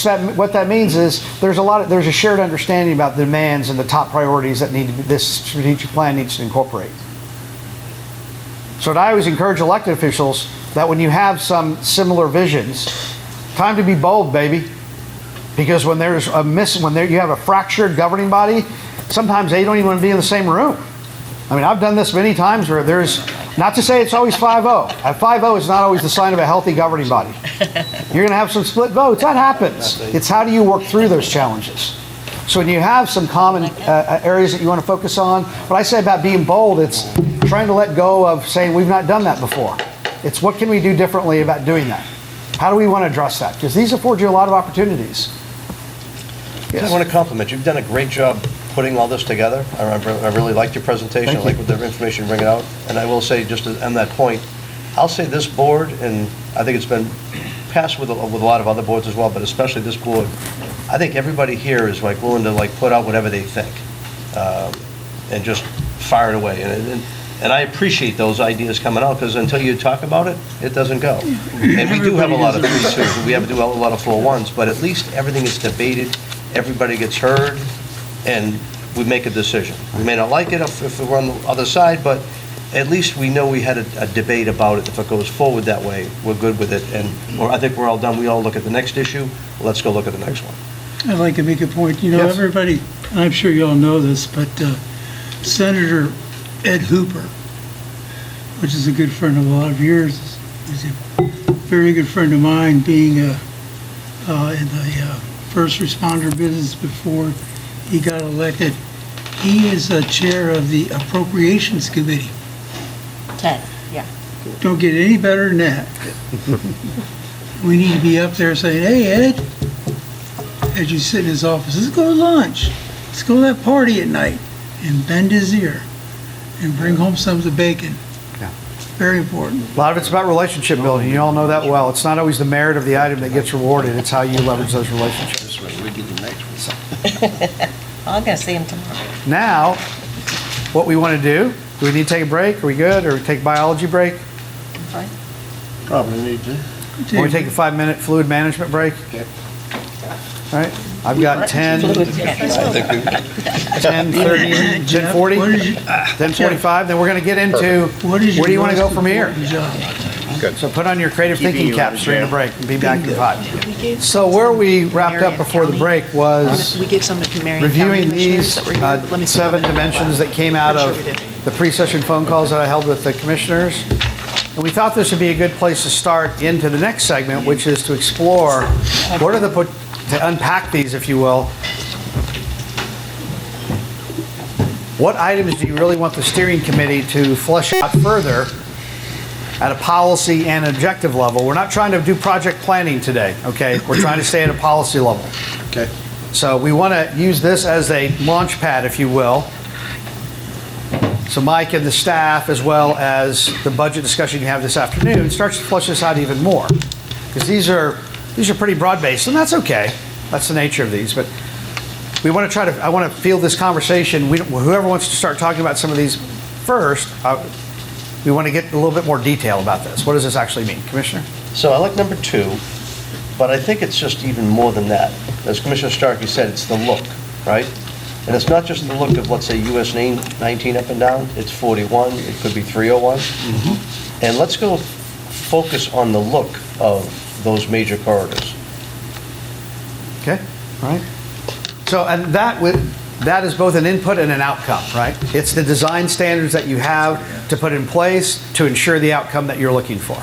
that means is there's a shared understanding about the demands and the top priorities that this strategic plan needs to incorporate. So I always encourage elected officials that when you have some similar visions, time to be bold, baby. Because when there's you have a fractured governing body, sometimes they don't even want to be in the same room. I mean, I've done this many times where there's Not to say it's always 5-0. A 5-0 is not always the sign of a healthy governing body. You're going to have some split votes. That happens. It's how do you work through those challenges. So when you have some common areas that you want to focus on, what I say about being bold, it's trying to let go of saying we've not done that before. It's what can we do differently about doing that? How do we want to address that? Because these afford you a lot of opportunities. I want to compliment you. You've done a great job putting all this together. I really liked your presentation. I like what the information you bring out. And I will say, just to end that point, I'll say this board, and I think it's been passed with a lot of other boards as well, but especially this board, I think everybody here is like willing to like put out whatever they think and just fire it away. And I appreciate those ideas coming out, because until you talk about it, it doesn't go. And we do have a lot of 3-2s, we have to do a lot of 4-1s, but at least everything is debated, everybody gets heard, and we make a decision. We may not like it if we're on the other side, but at least we know we had a debate about it. If it goes forward that way, we're good with it, and I think we're all done. We all look at the next issue, let's go look at the next one. I'd like to make a point. You know, Yes. everybody, I'm sure you all know this, but Senator Ed Hooper, which is a good friend of a lot of yours, is a very good friend of mine, being in the first responder business before he got elected. He is a chair of the Appropriations Committee. Ted, yeah. Don't get any better than that. We need to be up there saying, hey, Ed, as you sit in his office, let's go to lunch. Let's go to that party at night, and bend his ear and bring home some of the bacon. Yeah. Very important. A lot of it's about relationship building. You all know that well. It's not always the merit of the item that gets rewarded. It's how you leverage those relationships. I'm going to see him tomorrow. Now, what we want to do we need to take a break? Are we good? Or take a biology break? Fine. Probably need to. Or we take a 5-minute fluid management break? Okay. All right. I've got 10, 10:30, 10:40, 10:45. Then we're going to get into where do you want to go from here? Good. So put on your creative thinking caps during the break and be back in 5. So where we wrapped up before the break was We gave some to Marion reviewing County these commissioners that were here. Let me see 7 what- dimensions that came out of the pre-session phone calls that I held with the commissioners. And we thought this would be a good place to start into the next segment, which is to explore what are to unpack these, if you will. What items do you really want the steering committee to flesh out further at a policy and objective level? We're not trying to do project planning today, okay? We're trying to stay at a policy level. Okay. So we want to use this as a launch pad, if you will. So Mike and the staff, as well as the budget discussion you have this afternoon, starts to flesh this out even more. Because these are pretty broad-based, and that's okay. That's the nature of these. But we want to I want to field this conversation. Whoever wants to start talking about some of these first, we want to get a little bit more detail about this. What does this actually mean? Commissioner? So I like number 2, but I think it's just even more than that. As Commissioner Starkey said, it's the look, right? And it's not just the look of, let's say, US 19 up and down. It's 41. It could be 301. Mm-hmm. And let's go focus on the look of those major corridors. Okay, all right. So, and that is both an input and an outcome, right? It's the design standards that you have to put in place to ensure the outcome that you're looking for.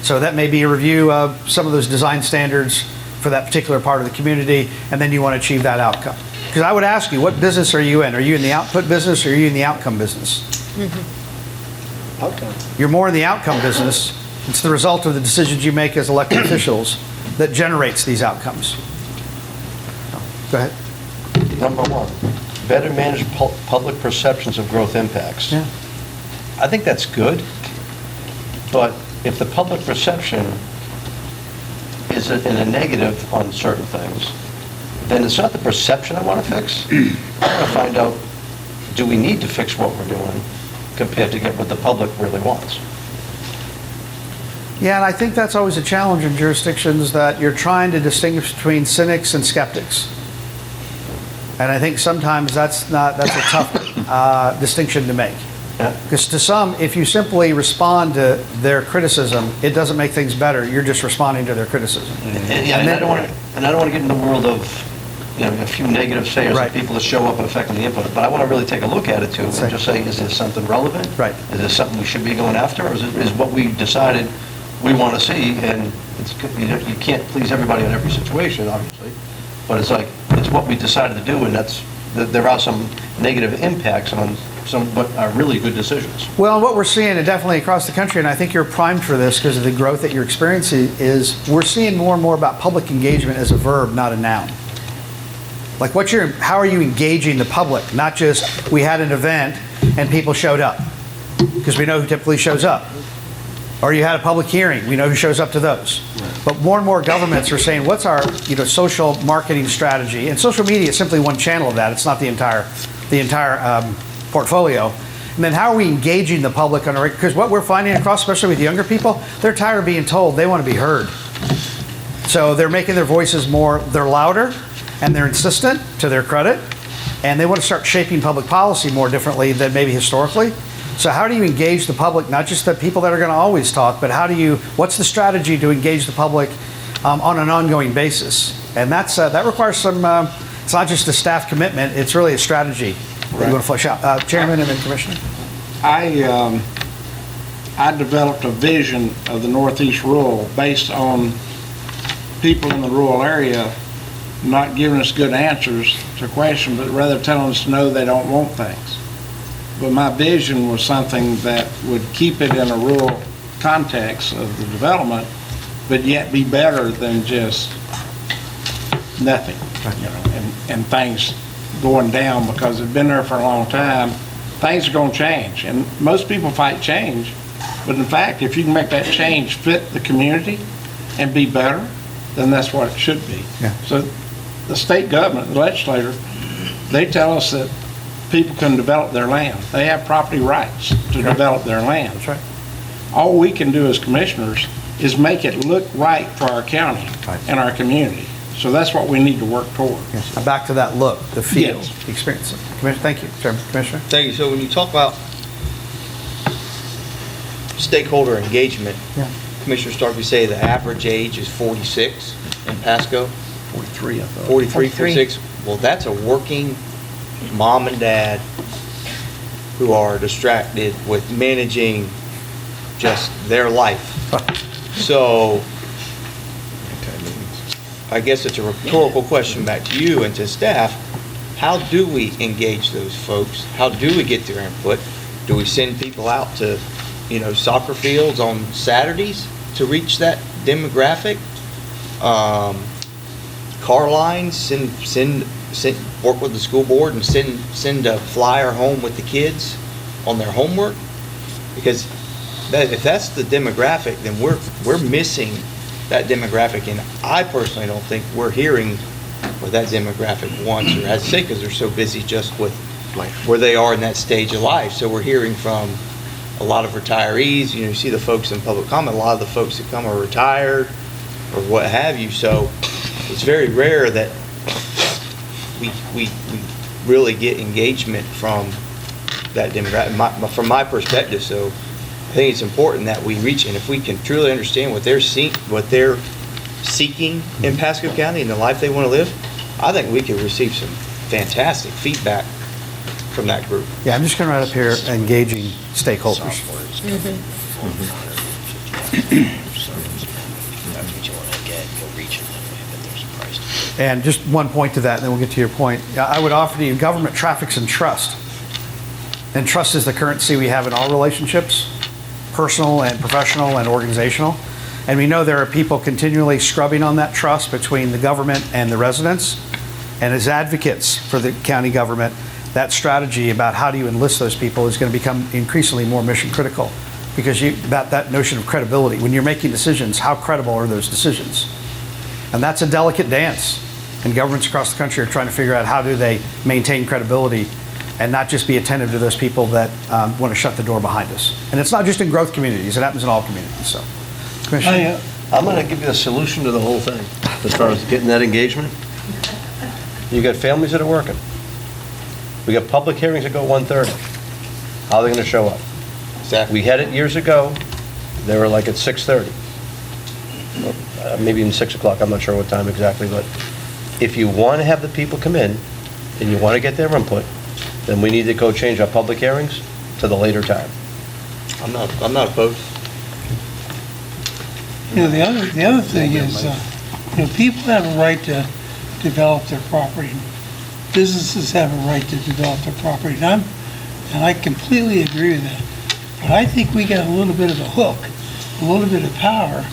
So that may be a review of some of those design standards for that particular part of the community, and then you want to achieve that outcome. Because I would ask you, what business are you in? Are you in the output business or are you in the outcome business? Outcome. You're more in the outcome business. It's the result of the decisions you make as elected officials that generates these outcomes. Go ahead. Number 1, better manage public perceptions of growth impacts. Yeah. I think that's good, but if the public perception is in a negative on certain things, then it's not the perception I want to fix. I want to find out, do we need to fix what we're doing compared to get what the public really wants? Yeah, and I think that's always a challenge in jurisdictions, that you're trying to distinguish between cynics and skeptics. And I think sometimes that's a tough distinction to make. Because to some, if you simply respond to their criticism, it doesn't make things better. You're just responding to their criticism. And I don't want to get in the world of a few negative sayers, Right. of people that show up and affecting the input. But I want to really take a look at it too, and Say- just say, is this something relevant? Right. Is this something we should be going after, or is what we decided we want to see? And it's, you can't please everybody in every situation, obviously, but it's like, it's what we decided to do, and there are some negative impacts on some, but are really good decisions. Well, what we're seeing, and definitely across the country, and I think you're primed for this because of the growth that you're experiencing, is we're seeing more and more about public engagement as a verb, not a noun. Like how are you engaging the public? Not just, we had an event and people showed up, because we know who typically shows up. Or you had a public hearing, we know who shows up to those. But more and more governments are saying, what's our social marketing strategy? And social media is simply one channel of that. It's not the entire portfolio. And then how are we engaging the public on a regular? Because what we're finding across, especially with younger people, they're tired of being told, they want to be heard. So they're making their voices they're louder, and they're insistent, to their credit, and they want to start shaping public policy more differently than maybe historically. So how do you engage the public, not just the people that are going to always talk, but what's the strategy to engage the public on an ongoing basis? And that requires some, it's not just a staff commitment, it's really a strategy that you want to flesh out. Chairman and then Commissioner. I developed a vision of the Northeast Rural based on people in the rural area not giving us good answers to questions, but rather telling us no, they don't want things. But my vision was something that would keep it in a rural context of the development, but yet be better than just nothing, and things going down, because it's been there for a long time. Things are going to change, and most people fight change, but in fact, if you can make that change fit the community and be better, then that's what it should be. Yeah. So the state government, the legislature, they tell us that people can develop their land. They have property rights to develop their land. That's right. All we can do as commissioners is make it look right for our county and our community. So that's what we need to work toward. Yes. Back to that look, the feel, Yes. the experience. Commissioner, thank you, Chairman. Commissioner. Thank you. So when you talk about stakeholder engagement, Yeah. Commissioner Starkey say the average age is 46 in Pasco, 43, I thought. 43, 46. Well, that's a working mom and dad who are distracted with managing just their life. So I guess it's a rhetorical question back to you and to staff. How do we engage those folks? How do we get their input? Do we send people out to, soccer fields on Saturdays to reach that demographic? Car lines, send, work with the school board and send a flyer home with the kids on their homework? Because if that's the demographic, then we're missing that demographic, and I personally don't think we're hearing what that demographic wants or has to say, because they're so busy just with where they are in that stage of life. So we're hearing from a lot of retirees. You see the folks in public comment, a lot of the folks that come are retired or what have you. So it's very rare that we really get engagement from that demographic, from my perspective. So I think it's important that we reach, and if we can truly understand what they're seeking in Pasco County and the life they want to live, I think we could receive some fantastic feedback from that group. Yeah, I'm just going to write up here, engaging stakeholders. And just one point to that, and then we'll get to your point. I would offer to you, government traffics in trust. And trust is the currency we have in all relationships, personal and professional and organizational. And we know there are people continually scrubbing on that trust between the government and the residents. And as advocates for the county government, that strategy about how do you enlist those people is going to become increasingly more mission critical, because that notion of credibility. When you're making decisions, how credible are those decisions? And that's a delicate dance. And governments across the country are trying to figure out how do they maintain credibility and not just be attentive to those people that want to shut the door behind us. And it's not just in growth communities, it happens in all communities. So, Commissioner? I'm going to give you a solution to the whole thing as far as getting that engagement. You got families that are working. We got public hearings that go 1:30. How are they going to show up? Exactly. We had it years ago. They were like at 6:30. Maybe even 6 o'clock. I'm not sure what time exactly, but If you want to have the people come in and you want to get their input, then we need to go change our public hearings to the later time. I'm not opposed. You know, the other thing is, you know, people have a right to develop their property. Businesses have a right to develop their property. And I completely agree with that. But I think we got a little bit of a hook, a little bit of power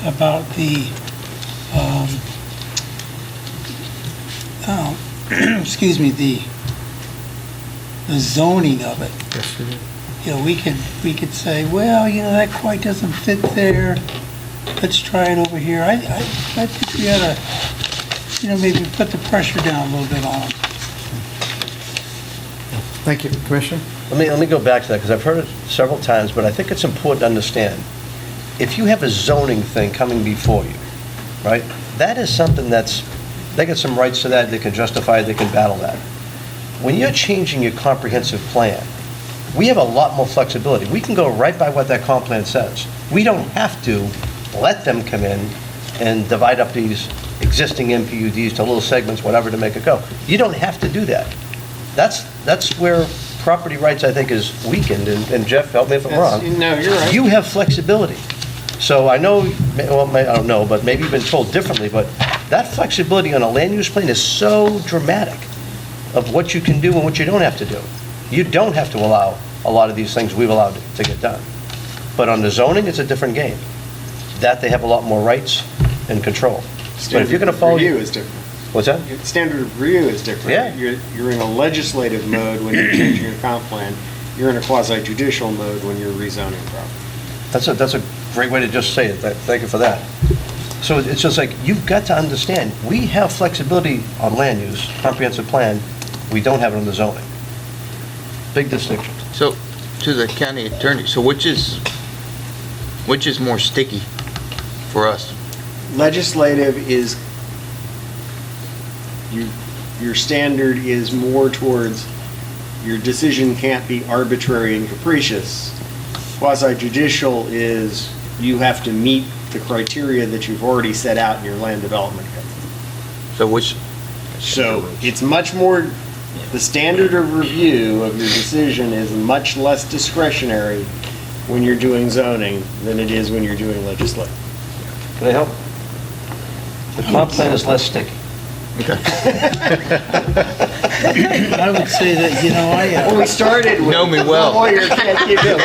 about the, excuse me, the zoning of it. Yes, you do. You know, we could say, well, you know, that quite doesn't fit there. Let's try it over here. I think we ought to, you know, maybe put the pressure down a little bit on them. Thank you. Commissioner? Let me go back to that, because I've heard it several times, but I think it's important to understand. If you have a zoning thing coming before you, right, that is something they get some rights to that, they can justify it, they can battle that. When you're changing your comprehensive plan, we have a lot more flexibility. We can go right by what that comp plan says. We don't have to let them come in and divide up these existing MPUDs to little segments, whatever, to make it go. You don't have to do that. That's where property rights, I think, is weakened, and Jeff, help me if I'm wrong. No, you're right. You have flexibility. So I know, well, I don't know, but maybe you've been told differently, but that flexibility on a land use plan is so dramatic of what you can do and what you don't have to do. You don't have to allow a lot of these things we've allowed to get done. But on the zoning, it's a different game. That they have a lot more rights and control. But if you're going to follow... Review is different. What's that? Standard of review is different. Yeah. You're in a legislative mode when you're changing your comp plan. You're in a quasi-judicial mode when you're rezoning property. That's a great way to just say it. Thank you for that. So it's just like, you've got to understand, we have flexibility on land use, comprehensive plan, we don't have it on the zoning. Big distinction. So, to the county attorney, so which is more sticky for us? Legislative is, your standard is more towards your decision can't be arbitrary and capricious. Quasi-judicial is you have to meet the criteria that you've already set out in your land development code. So it's much more, the standard of review of your decision is much less discretionary when you're doing zoning than it is when you're doing legislative. Can I help? The comp plan is less sticky. I would say that, you know, Well, we started with, Know me well. the lawyer can't give you a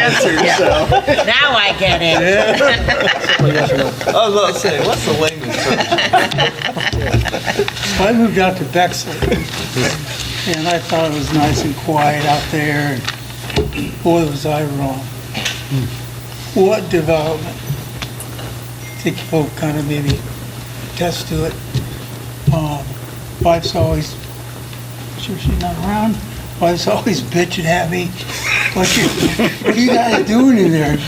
answer, so. Now I get it. Oh, look, say, what's the layman's term? I moved out to Bexley, and I thought it was nice and quiet out there, and boy, was I wrong. What development? I think folk kind of maybe attest to it. Wife's always, sure she's not around, wife's always bitching at me. What are you guys doing in there?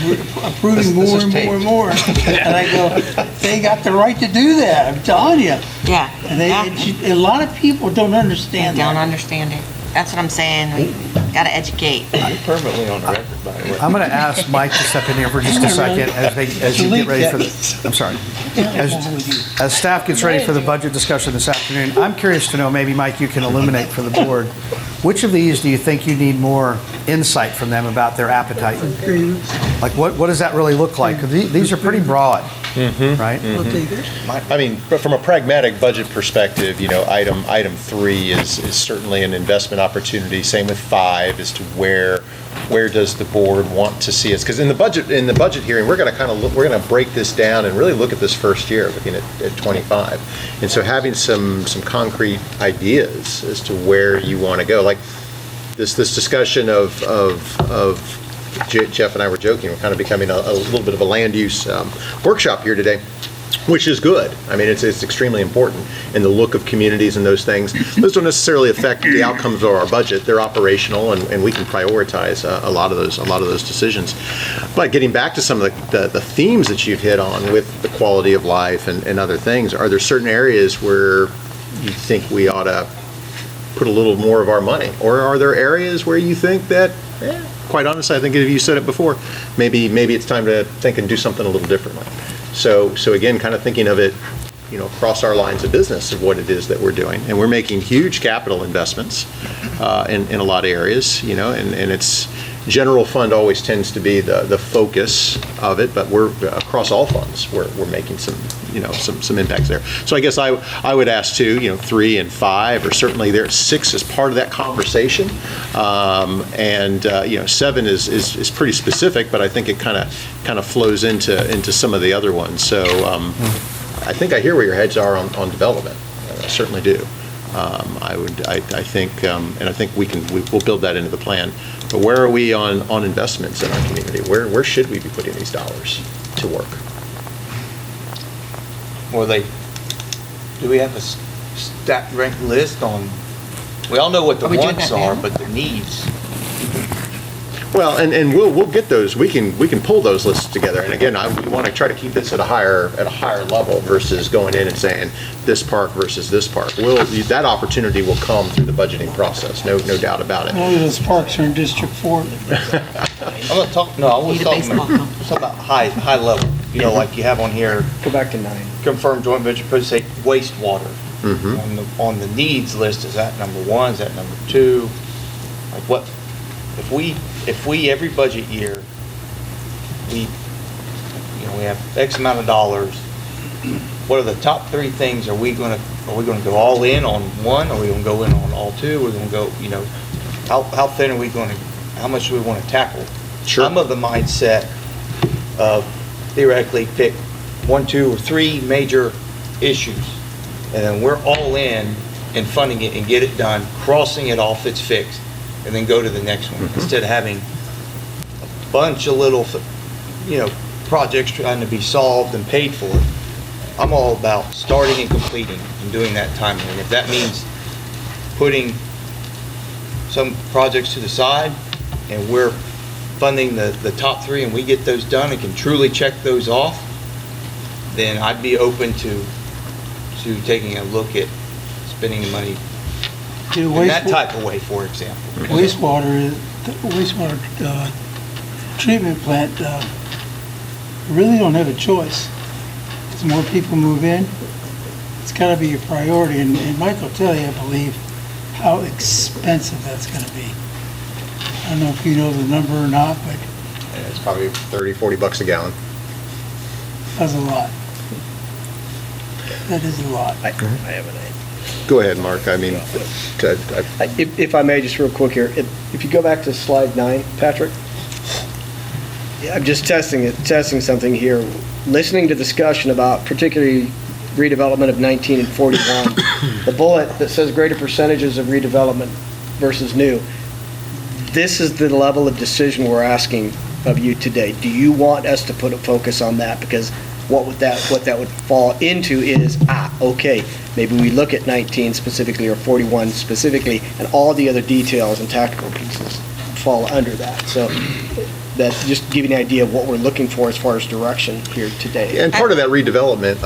Approving more and more and more. And I go, they got the right to do that, I'm telling you. Yeah. And a lot of people don't understand Don't that. understand it. That's what I'm saying. We got to educate. I'm permanently on the record, by the way. I'm going to ask Mike to step in here for just a second as you get ready for the, I'm sorry. As staff gets ready for the budget discussion this afternoon, I'm curious to know, maybe Mike, you can illuminate for the board, which of these do you think you need more insight from them about their appetite? Like what does that really look like? 'Cause these are pretty broad, right? I mean, but from a pragmatic budget perspective, you know, item 3 is certainly an investment opportunity. Same with 5 as to where does the board want to see us? Because in the budget hearing, we're going to break this down and really look at this first year, looking at 25. And so having some concrete ideas as to where you want to go, like this discussion of Jeff and I were joking, we're kind of becoming a little bit of a land use workshop here today, which is good. I mean, it's extremely important in the look of communities and those things. Those don't necessarily affect the outcomes of our budget. They're operational, and we can prioritize a lot of those decisions. But getting back to some of the themes that you've hit on with the quality of life and other things, are there certain areas where you think we ought to put a little more of our money? Or are there areas where you think that, quite honestly, I think you said it before, maybe it's time to think and do something a little differently? So again, kind of thinking of it across our lines of business of what it is that we're doing. And we're making huge capital investments in a lot of areas, and it's general fund always tends to be the focus of it, but we're across all funds, we're making some impacts there. So I guess I would ask too, 3 and 5, or certainly there 6 is part of that conversation, and 7 is pretty specific, but I think it kind of flows into some of the other ones. So I think I hear where your heads are on development. I certainly do. I think, and I think we'll build that into the plan. But where are we on investments in our community? Where should we be putting these dollars to work? Well, do we have a stacked rank list on, we all know what the Are we doing wants that are, now? but the needs. Well, and we'll get those. We can pull those lists together. And again, we want to try to keep this at a higher level versus going in and saying this park versus this park. That opportunity will come through the budgeting process. No doubt about it. All of those parks are in District 4. I'm not talking, no, I was Need a talking baseball about, complex. talking about high level, like you have on here, Go back to 9. confirmed joint venture, put say wastewater. Mm-hmm. On the needs list, is that number 1, is that number 2? Like what, if we every budget year, we have X amount of dollars, what are the top 3 things? Are we gonna go all in on one? Are we gonna go in on all 2? We're gonna go, how thin are we gonna, how much do we wanna tackle? Sure. I'm of the mindset of theoretically pick 1, 2, or 3 major issues, and then we're all in funding it and get it done, crossing it off, it's fixed, and then go to the next one, instead of having a bunch of little, projects trying to be solved and paid for. I'm all about starting and completing and doing that timing. And if that means putting some projects to the side and we're funding the top 3 and we get those done and can truly check those off, then I'd be open to taking a look at spending the money in that type of way, for example. Wastewater treatment plant, really don't have a choice. As more people move in, it's got to be a priority. And Mike will tell you, I believe, how expensive that's going to be. I don't know if you know the number or not, but And it's probably $30-40 a gallon. that's a lot. That is a lot. I have an idea. Go ahead, Mark. I mean, If I may, just real quick here, if you go back to slide 9, Patrick, I'm just testing something here. Listening to discussion about particularly redevelopment of 19 and 41, the bullet that says greater percentages of redevelopment versus new, this is the level of decision we're asking of you today. Do you want us to put a focus on that? Because what that would fall into is, okay, maybe we look at 19 specifically or 41 specifically, and all the other details and tactical pieces fall under that. So that's just giving an idea of what we're looking for as far as direction here today. and part of that redevelopment,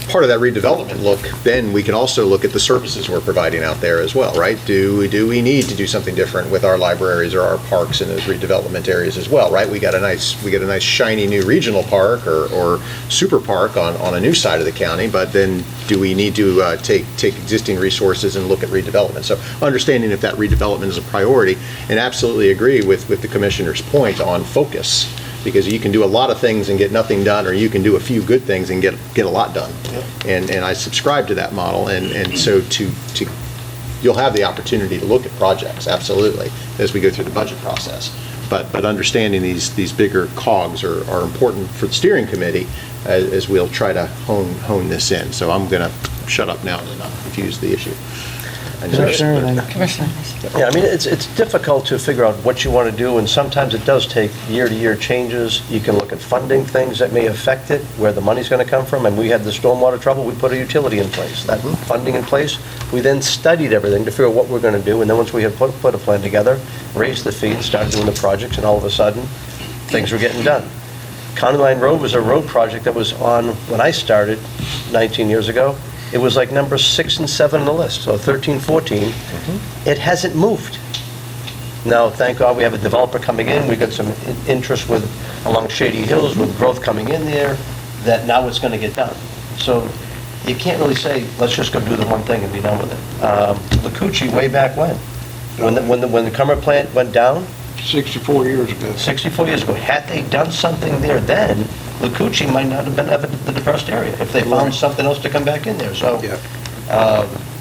part of that redevelopment look, then we can also look at the services we're providing out there as well, right? Do we need to do something different with our libraries or our parks in those redevelopment areas as well, right? We got a nice shiny new regional park or super park on a new side of the county, but then do we need to take existing resources and look at redevelopment? So understanding if that redevelopment is a priority, and absolutely agree with the commissioner's point on focus, because you can do a lot of things and get nothing done, or you can do a few good things and get a lot done. And I subscribe to that model, and so you'll have the opportunity to look at projects, absolutely, as we go through the budget process. But understanding these bigger cogs are important for the steering committee as we'll try to hone this in. So I'm going to shut up now and not confuse the issue. Commissioner. Yeah, I mean, it's difficult to figure out what you want to do, and sometimes it does take year-to-year changes. You can look at funding things that may affect it, where the money's going to come from. And we had the stormwater trouble, we put a utility in place. That funding in place, we then studied everything to figure out what we're going to do, and then once we had put a plan together, raised the fee, and started doing the projects, and all of a sudden, things were getting done. County Line Road was a road project that was on, when I started 19 years ago, it was like number 6 and 7 on the list, so 13, 14. It hasn't moved. Now, thank God we have a developer coming in. We got some interest along Shady Hills with growth coming in there, that now it's going to get done. So you can't really say, let's just go do the one thing and be done with it. Lakuchi, way back when? When the Cumber plant went down, 64 years ago. 64 years ago, had they done something there then, Lakuchi might not have been ever the depressed area if they found something else to come back in there. So,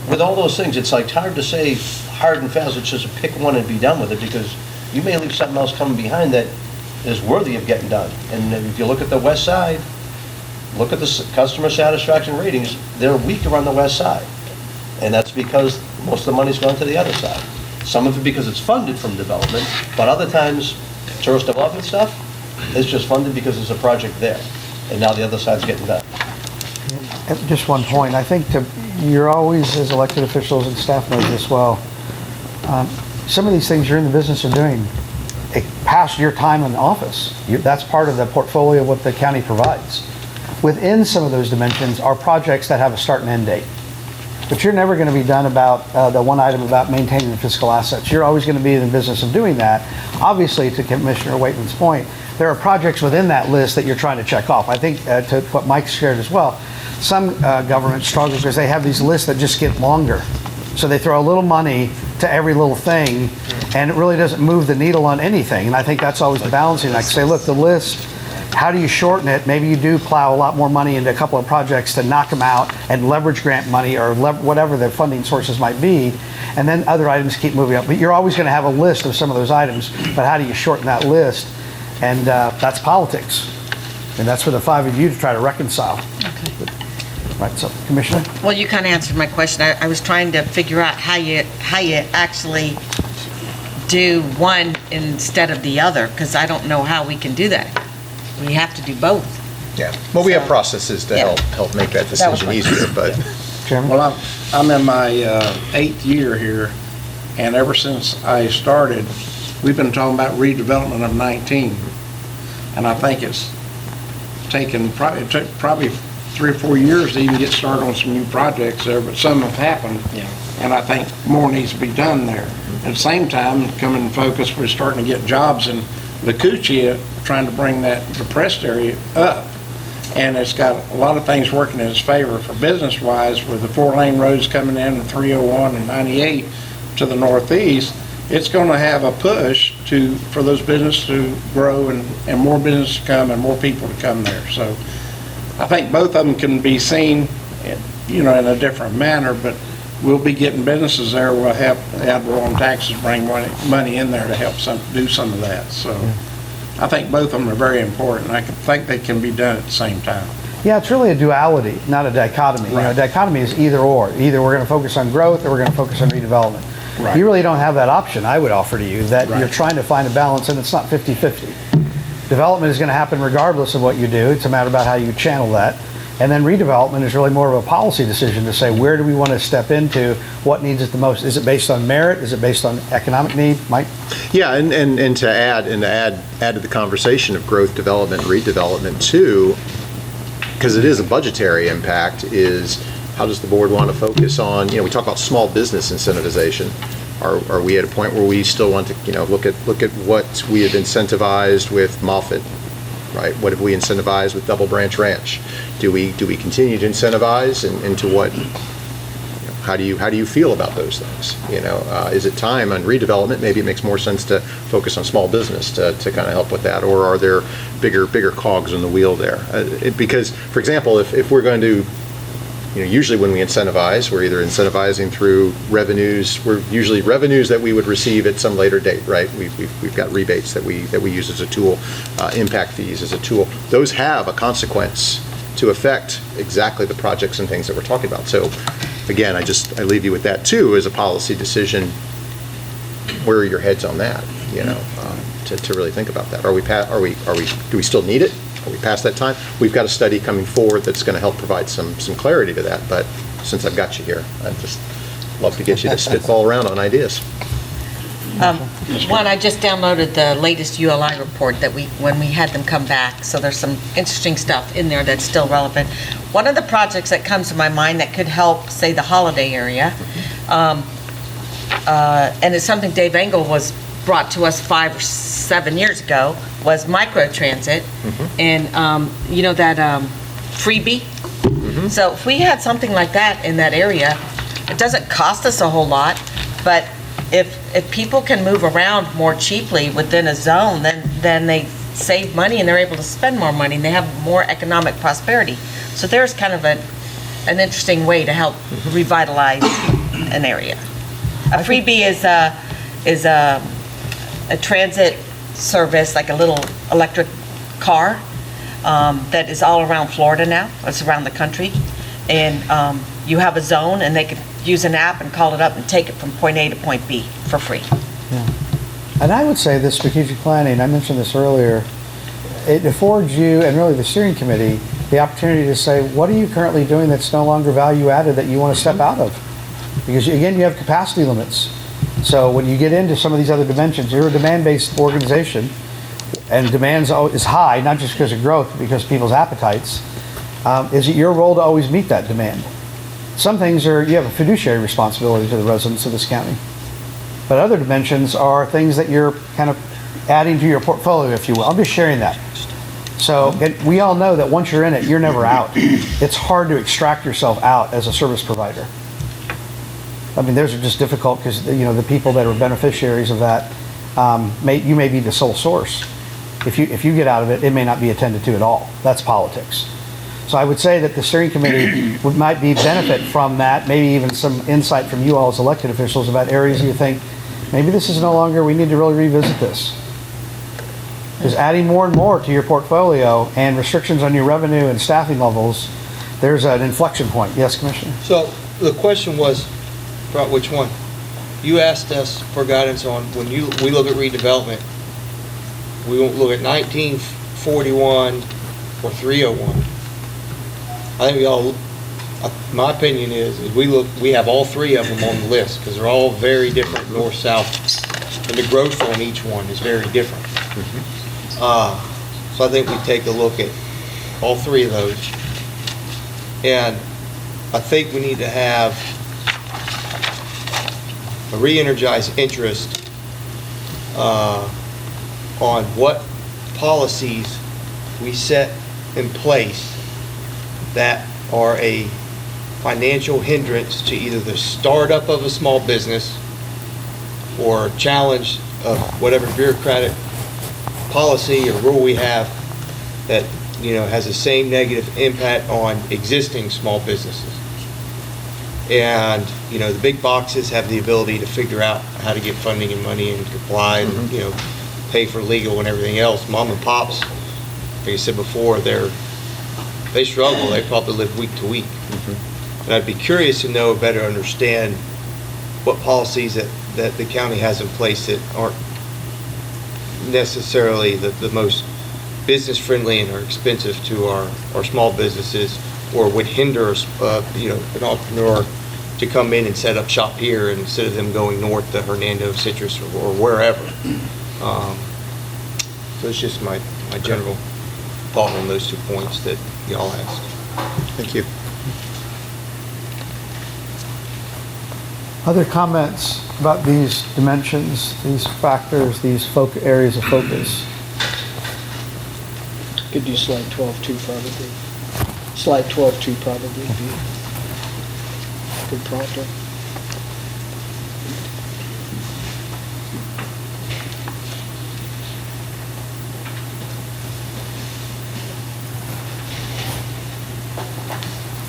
with all those things, it's like hard to say hard and fast, let's just pick one and be done with it, because you may leave something else coming behind that is worthy of getting done. And if you look at the west side, look at the customer satisfaction ratings, they're weaker on the west side. And that's because most of the money's gone to the other side. Some of it because it's funded from development, but other times, tourist development stuff, it's just funded because there's a project there. And now the other side's getting done. Just one point. I think you're always, as elected officials and staff knows this well, some of these things you're in the business of doing past your time in office. That's part of the portfolio of what the county provides. Within some of those dimensions are projects that have a start and end date. But you're never going to be done about the one item about maintaining the fiscal assets. You're always going to be in the business of doing that. Obviously, to Commissioner Waitman's point, there are projects within that list that you're trying to check off. I think to what Mike shared as well, some governments struggle because they have these lists that just get longer. So they throw a little money to every little thing, and it really doesn't move the needle on anything. And I think that's always the balancing act. Say, look, the list, how do you shorten it? Maybe you do plow a lot more money into a couple of projects to knock them out and leverage grant money or whatever the funding sources might be, and then other items keep moving up. But you're always going to have a list of some of those items, but how do you shorten that list? And that's politics. And that's for the five of you to try to reconcile. Okay. Right, so Commissioner? Well, you kind of answered my question. I was trying to figure out how you actually do one instead of the other, because I don't know how we can do that. We have to do both. Yeah, well, we have processes to help make that decision easier, but. Chairman? Well, I'm in my 8th year here, and ever since I started, we've been talking about redevelopment of 19. And I think it's taken, it took probably 3 or 4 years to even get started on some new projects there, but some have happened. And I think more needs to be done there. At the same time, coming in focus, we're starting to get jobs in Lakuchi, trying to bring that depressed area up. And it's got a lot of things working in its favor for business-wise, with the 4-lane roads coming in, the 301 and 98 to the northeast. It's going to have a push for those businesses to grow and more business to come and more people to come there. So I think both of them can be seen, in a different manner, but we'll be getting businesses there. We'll have ad valorem taxes bring money in there to help do some of that. So I think both of them are very important. I think they can be done at the same time. Yeah, it's really a duality, not a dichotomy. Right. A dichotomy is either or. Either we're going to focus on growth or we're going to focus on redevelopment. Right. You really don't have that option, I would offer to you, that Right. you're trying to find a balance, and it's not 50-50. Development is going to happen regardless of what you do. It's a matter about how you channel that. And then redevelopment is really more of a policy decision to say, where do we want to step into? What needs it the most? Is it based on merit? Is it based on economic need? Mike? Yeah, and to add to the conversation of growth, development, redevelopment too, because it is a budgetary impact, is how does the board want to focus on, we talk about small business incentivization. Are we at a point where we still want to, look at what we have incentivized with Moffett, right? What have we incentivized with Double Branch Ranch? Do we continue to incentivize, and to what? How do you feel about those things? Is it time on redevelopment? Maybe it makes more sense to focus on small business to kind of help with that, or are there bigger cogs in the wheel there? Because, for example, if we're going to, usually when we incentivize, we're either incentivizing through revenues. We're usually revenues that we would receive at some later date, right? We've got rebates that we use as a tool, impact fees as a tool. Those have a consequence to affect exactly the projects and things that we're talking about. So, again, I leave you with that too as a policy decision. Where are your heads on that? To really think about that. Do we still need it? Are we past that time? We've got a study coming forward that's going to help provide some clarity to that. But since I've got you here, I'd just love to get you to spitball around on ideas. One, I just downloaded the latest ULI report when we had them come back, so there's some interesting stuff in there that's still relevant. One of the projects that comes to my mind that could help, say, the Holiday area, and it's something Dave Engel was brought to us 5 or 7 years ago, was microtransit. And that freebie So if we had something like that in that area, it doesn't cost us a whole lot, but if people can move around more cheaply within a zone, then they save money and they're able to spend more money and they have more economic prosperity. So there's kind of an interesting way to help revitalize an area. A freebie is a transit service, like a little electric car that is all around Florida now. It's around the country. And you have a zone and they can use an app and call it up and take it from point A to point B for free. Yeah. And I would say this strategic planning, I mentioned this earlier, it affords you, and really the steering committee, the opportunity to say, what are you currently doing that's no longer value added that you want to step out of? Because again, you have capacity limits. So when you get into some of these other dimensions, you're a demand-based organization, and demand is high, not just because of growth, but because of people's appetites. Is it your role to always meet that demand? Some things are, you have a fiduciary responsibility to the residents of this county. But other dimensions are things that you're kind of adding to your portfolio, if you will. I'm just sharing that. So we all know that once you're in it, you're never out. It's hard to extract yourself out as a service provider. I mean, those are just difficult because, the people that are beneficiaries of that, you may be the sole source. If you get out of it, it may not be attended to at all. That's politics. So I would say that the steering committee might be benefit from that, maybe even some insight from you all as elected officials about areas you think, maybe this is no longer, we need to really revisit this. Because adding more and more to your portfolio and restrictions on your revenue and staffing levels, there's an inflection point. Yes, Commissioner? So the question was, about which one? You asked us for guidance on when we look at redevelopment, we won't look at 1941 or 301. I think my opinion is we have all three of them on the list because they're all very different north-south, and the growth on each one is very different. So I think we take a look at all three of those, and I think we need to have a re-energized interest on what policies we set in place that are a financial hindrance to either the startup of a small business or challenge of whatever bureaucratic policy or rule we have that has the same negative impact on existing small businesses. And the big boxes have the ability to figure out how to get funding and money and comply and pay for legal and everything else. Mom and pops, like I said before, they struggle. They probably live week to week. And I'd be curious to know, better understand what policies that the county has in place that aren't necessarily the most business friendly and are expensive to our small businesses, or would hinder an entrepreneur to come in and set up shop here instead of them going north to Hernando, Citrus, or wherever. So it's just my general thought on those 2 points that y'all asked. Thank you. Other comments about these dimensions, these factors, these areas of focus? Could do slide 12-2 probably. Slide 12-2 probably be a good prompter.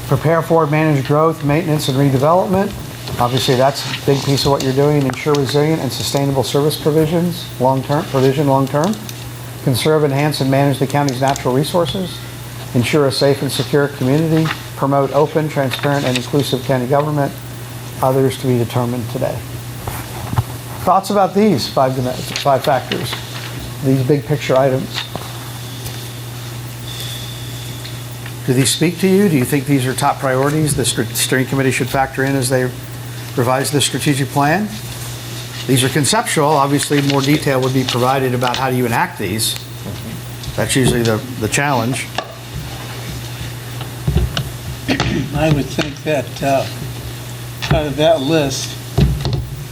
Prepare for, manage growth, maintenance, and redevelopment. Obviously, that's a big piece of what you're doing. Ensure resilient and sustainable service provisions, long-term. Conserve, enhance, and manage the county's natural resources. Ensure a safe and secure community. Promote open, transparent, and inclusive county government. Others to be determined today. Thoughts about these five factors, these big picture items? Do these speak to you? Do you think these are top priorities the steering committee should factor in as they revise the strategic plan? These are conceptual. Obviously, more detail would be provided about how do you enact these. That's usually the challenge. I would think that out of that list,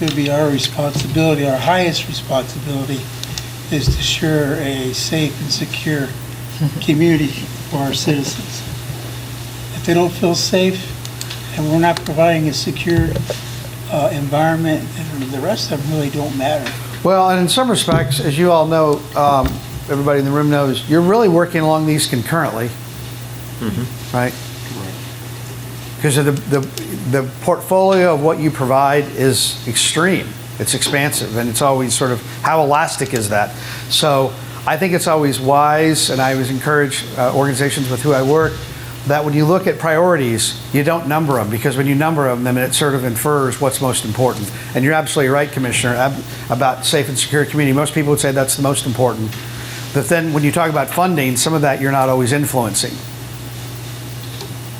it would be our responsibility, our highest responsibility, is to ensure a safe and secure community for our citizens. if they don't feel safe and we're not providing a secure environment, then the rest of them really don't matter. Well, and in some respects, as you all know, everybody in the room knows, you're really working along these concurrently, right? Because of the portfolio of what you provide is extreme. It's expansive, and it's always sort of, how elastic is that? So I think it's always wise, and I always encourage organizations with who I work, that when you look at priorities, you don't number them, because when you number them, then it sort of infers what's most important. And you're absolutely right, Commissioner, about safe and secure community. Most people would say that's the most important. But then when you talk about funding, some of that you're not always influencing.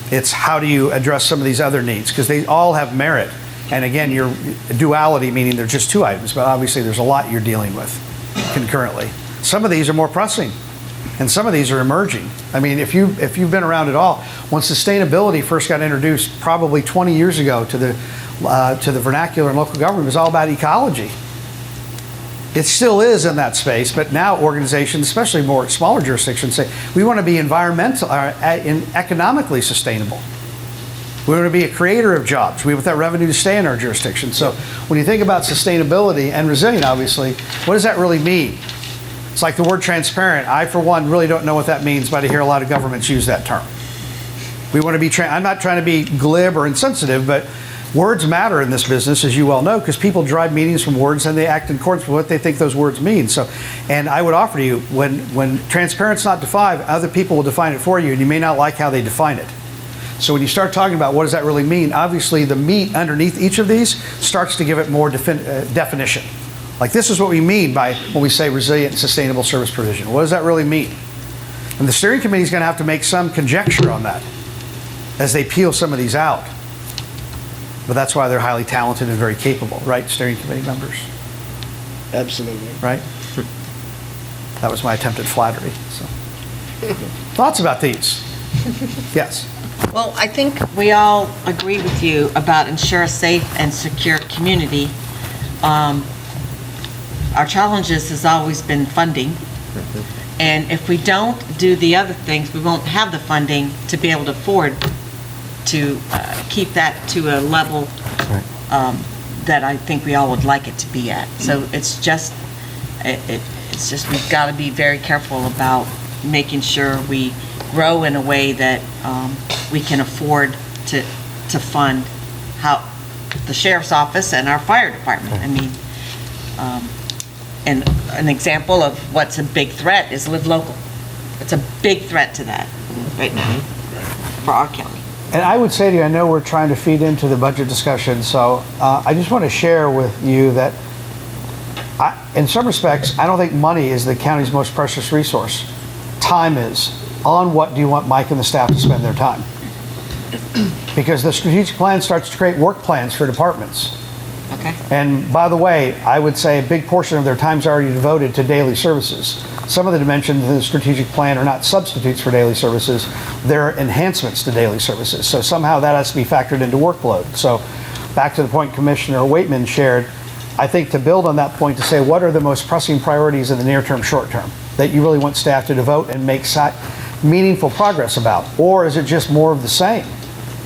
It's how do you address some of these other needs, because they all have merit. And again, your duality, meaning they're just two items, but obviously there's a lot you're dealing with concurrently. Some of these are more pressing, and some of these are emerging. I mean, if you've been around at all, when sustainability first got introduced probably 20 years ago to the vernacular in local government, it was all about ecology. It still is in that space, but now organizations, especially more smaller jurisdictions, say we want to be environmental and economically sustainable. We want to be a creator of jobs. We want that revenue to stay in our jurisdiction. So when you think about sustainability and resilient, obviously, what does that really mean? It's like the word transparent. I, for one, really don't know what that means, but I hear a lot of governments use that term. We want to be, I'm not trying to be glib or insensitive, but words matter in this business, as you well know, because people drive meanings from words and they act in accordance with what they think those words mean. So, and I would offer to you, when transparent's not defined, other people will define it for you, and you may not like how they define it. So when you start talking about what does that really mean, obviously the meat underneath each of these starts to give it more definition. Like, this is what we mean by when we say resilient and sustainable service provision. What does that really mean? And the steering committee is going to have to make some conjecture on that as they peel some of these out. But that's why they're highly talented and very capable, right, steering committee members? Absolutely. Right? That was my attempt at flattery. So. Thoughts about these? Yes. Well, I think we all agree with you about ensure a safe and secure community. Our challenges has always been funding. And if we don't do the other things, we won't have the funding to be able to afford to keep that to a level that I think we all would like it to be at. So it's just we've got to be very careful about making sure we grow in a way that we can afford to fund how the sheriff's office and our fire department. I mean, and an example of what's a big threat is Live Local. It's a big threat to that right now for our county. And I would say to you, I know we're trying to feed into the budget discussion, so I just want to share with you that in some respects, I don't think money is the county's most precious resource. Time is. On what do you want Mike and the staff to spend their time? Because the strategic plan starts to create work plans for departments. Okay. And by the way, I would say a big portion of their time is already devoted to daily services. Some of the dimensions in the strategic plan are not substitutes for daily services, they're enhancements to daily services. So somehow that has to be factored into workload. So back to the point Commissioner Waitman shared, I think to build on that point to say what are the most pressing priorities in the near term, short term that you really want staff to devote and make meaningful progress about? Or is it just more of the same?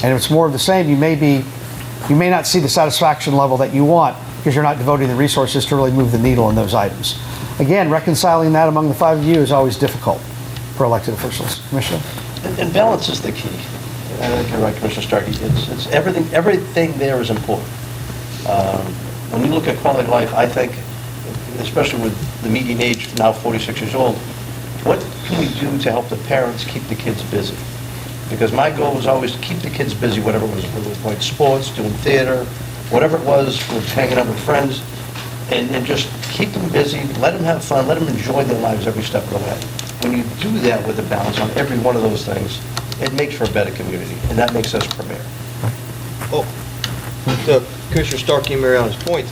And if it's more of the same, you may not see the satisfaction level that you want because you're not devoting the resources to really move the needle in those items. Again, reconciling that among the five of you is always difficult for elected officials. Commissioner? And balance is the key. I think you're right, Commissioner Starkey. It's everything there is important. When you look at quality of life, I think, especially with the median age now 46 years old, what can we do to help the parents keep the kids busy? Because my goal was always to keep the kids busy, whatever it was, whether it was playing sports, doing theater, whatever it was, with hanging out with friends, and just keep them busy, let them have fun, let them enjoy their lives every step of the way. When you do that with a balance on every one of those things, it makes for a better community, and that makes us premier. To Commissioner Starkey and Mariana's point,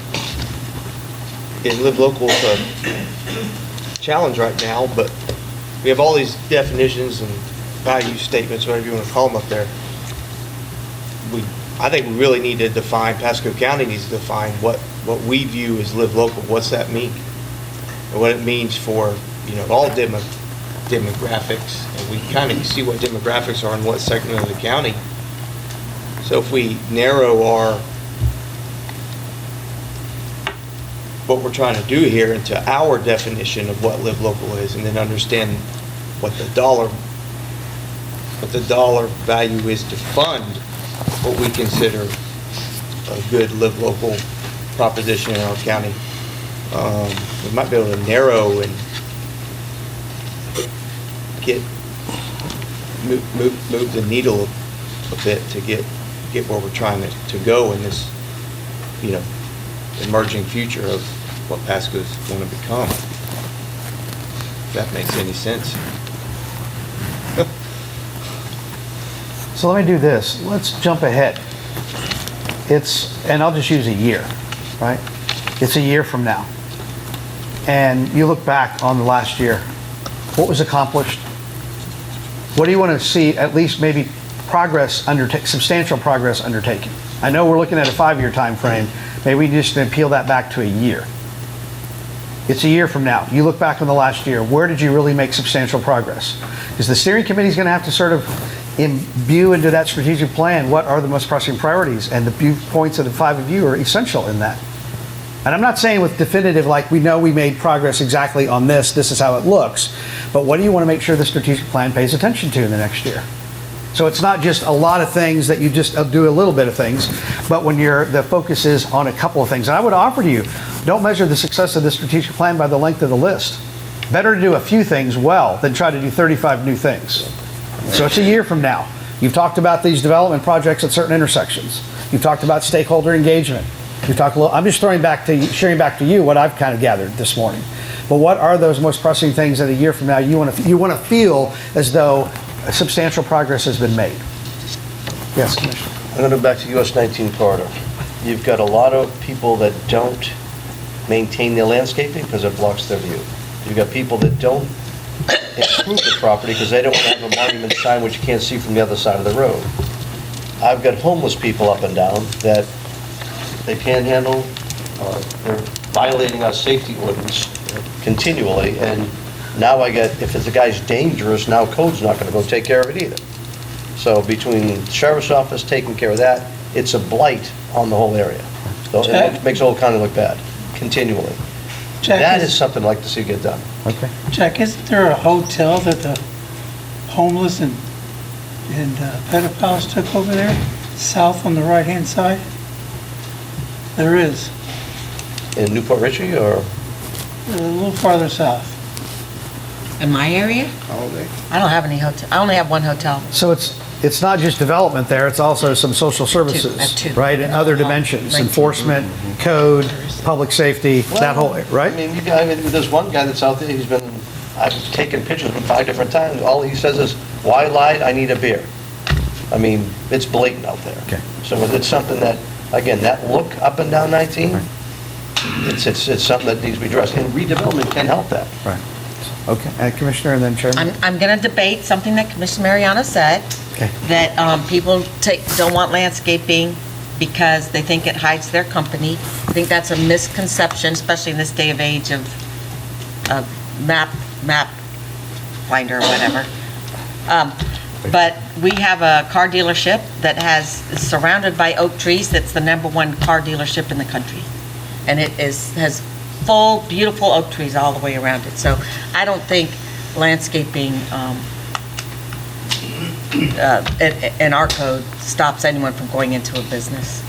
in Live Local is a challenge right now, but we have all these definitions and value statements, whatever you want to call them up there. I think we really need to define, Pasco County needs to define what we view as Live Local. What's that mean? And what it means for, all demographics, and we kind of see what demographics are in what segment of the county. So if we narrow what we're trying to do here into our definition of what live local is, and then understand what the dollar value is to fund what we consider a good live local proposition in our county, we might be able to narrow and move the needle a bit to get where we're trying to go in this, emerging future of what Pasco's want to become. If that makes any sense. So let me do this. Let's jump ahead. And I'll just use a year, right? It's a year from now. And you look back on the last year. What was accomplished? What do you want to see, at least maybe substantial progress undertaken? I know we're looking at a 5-year time frame. Maybe we just peel that back to a year. It's a year from now. You look back on the last year. Where did you really make substantial progress? Because the steering committee is going to have to sort of imbue into that strategic plan what are the most pressing priorities, and the viewpoints of the 5 of you are essential in that. And I'm not saying with definitive, like we know we made progress exactly on this is how it looks, but what do you want to make sure the strategic plan pays attention to in the next year? So it's not just a lot of things that you just do a little bit of things, but when the focus is on a couple of things. And I would offer to you, don't measure the success of the strategic plan by the length of the list. Better to do a few things well than try to do 35 new things. So it's a year from now. You've talked about these development projects at certain intersections. You've talked about stakeholder engagement. You've talked a little. I'm just sharing back to you what I've kind of gathered this morning. But what are those most pressing things that a year from now you want to feel as though substantial progress has been made? Yes, Commissioner. I'm going to go back to US 19 corridor. You've got a lot of people that don't maintain their landscaping because it blocks their view. You've got people that don't improve the property because they don't want to have a monument sign which you can't see from the other side of the road. I've got homeless people up and down that they panhandle, they're violating our safety ordinance continually, and now if the guy's dangerous, now code's not going to go take care of it either. So between the sheriff's office taking care of that, it's a blight on the whole area. So it makes the whole county look bad, continually. That is something I'd like to see get done. Okay. Jack, isn't there a hotel that the homeless and pedophiles took over there, south on the right-hand side? There is. In Newport Richie, or? A little farther south. In my area? I don't have any hotel. I only have one hotel. So it's not just development there, it's also some social services, Two. right? And other dimensions, 19. enforcement, code, public safety, that whole, right? I mean, there's one guy that's out there, I've taken pictures of him 5 different times. All he says is, "Why lied? I need a beer." I mean, it's blatant out there. Okay. So it's something that, again, that look up and down 19, it's something that needs to be addressed. And redevelopment can help that. Right. Okay, and Commissioner, and then Chairman. I'm going to debate something that Commissioner Mariano said, Okay. that people don't want landscaping because they think it hides their company. I think that's a misconception, especially in this day of age of map finder or whatever. But we have a car dealership that is surrounded by oak trees. That's the #1 car dealership in the country. And it has full, beautiful oak trees all the way around it. So I don't think landscaping in our code stops anyone from going into a business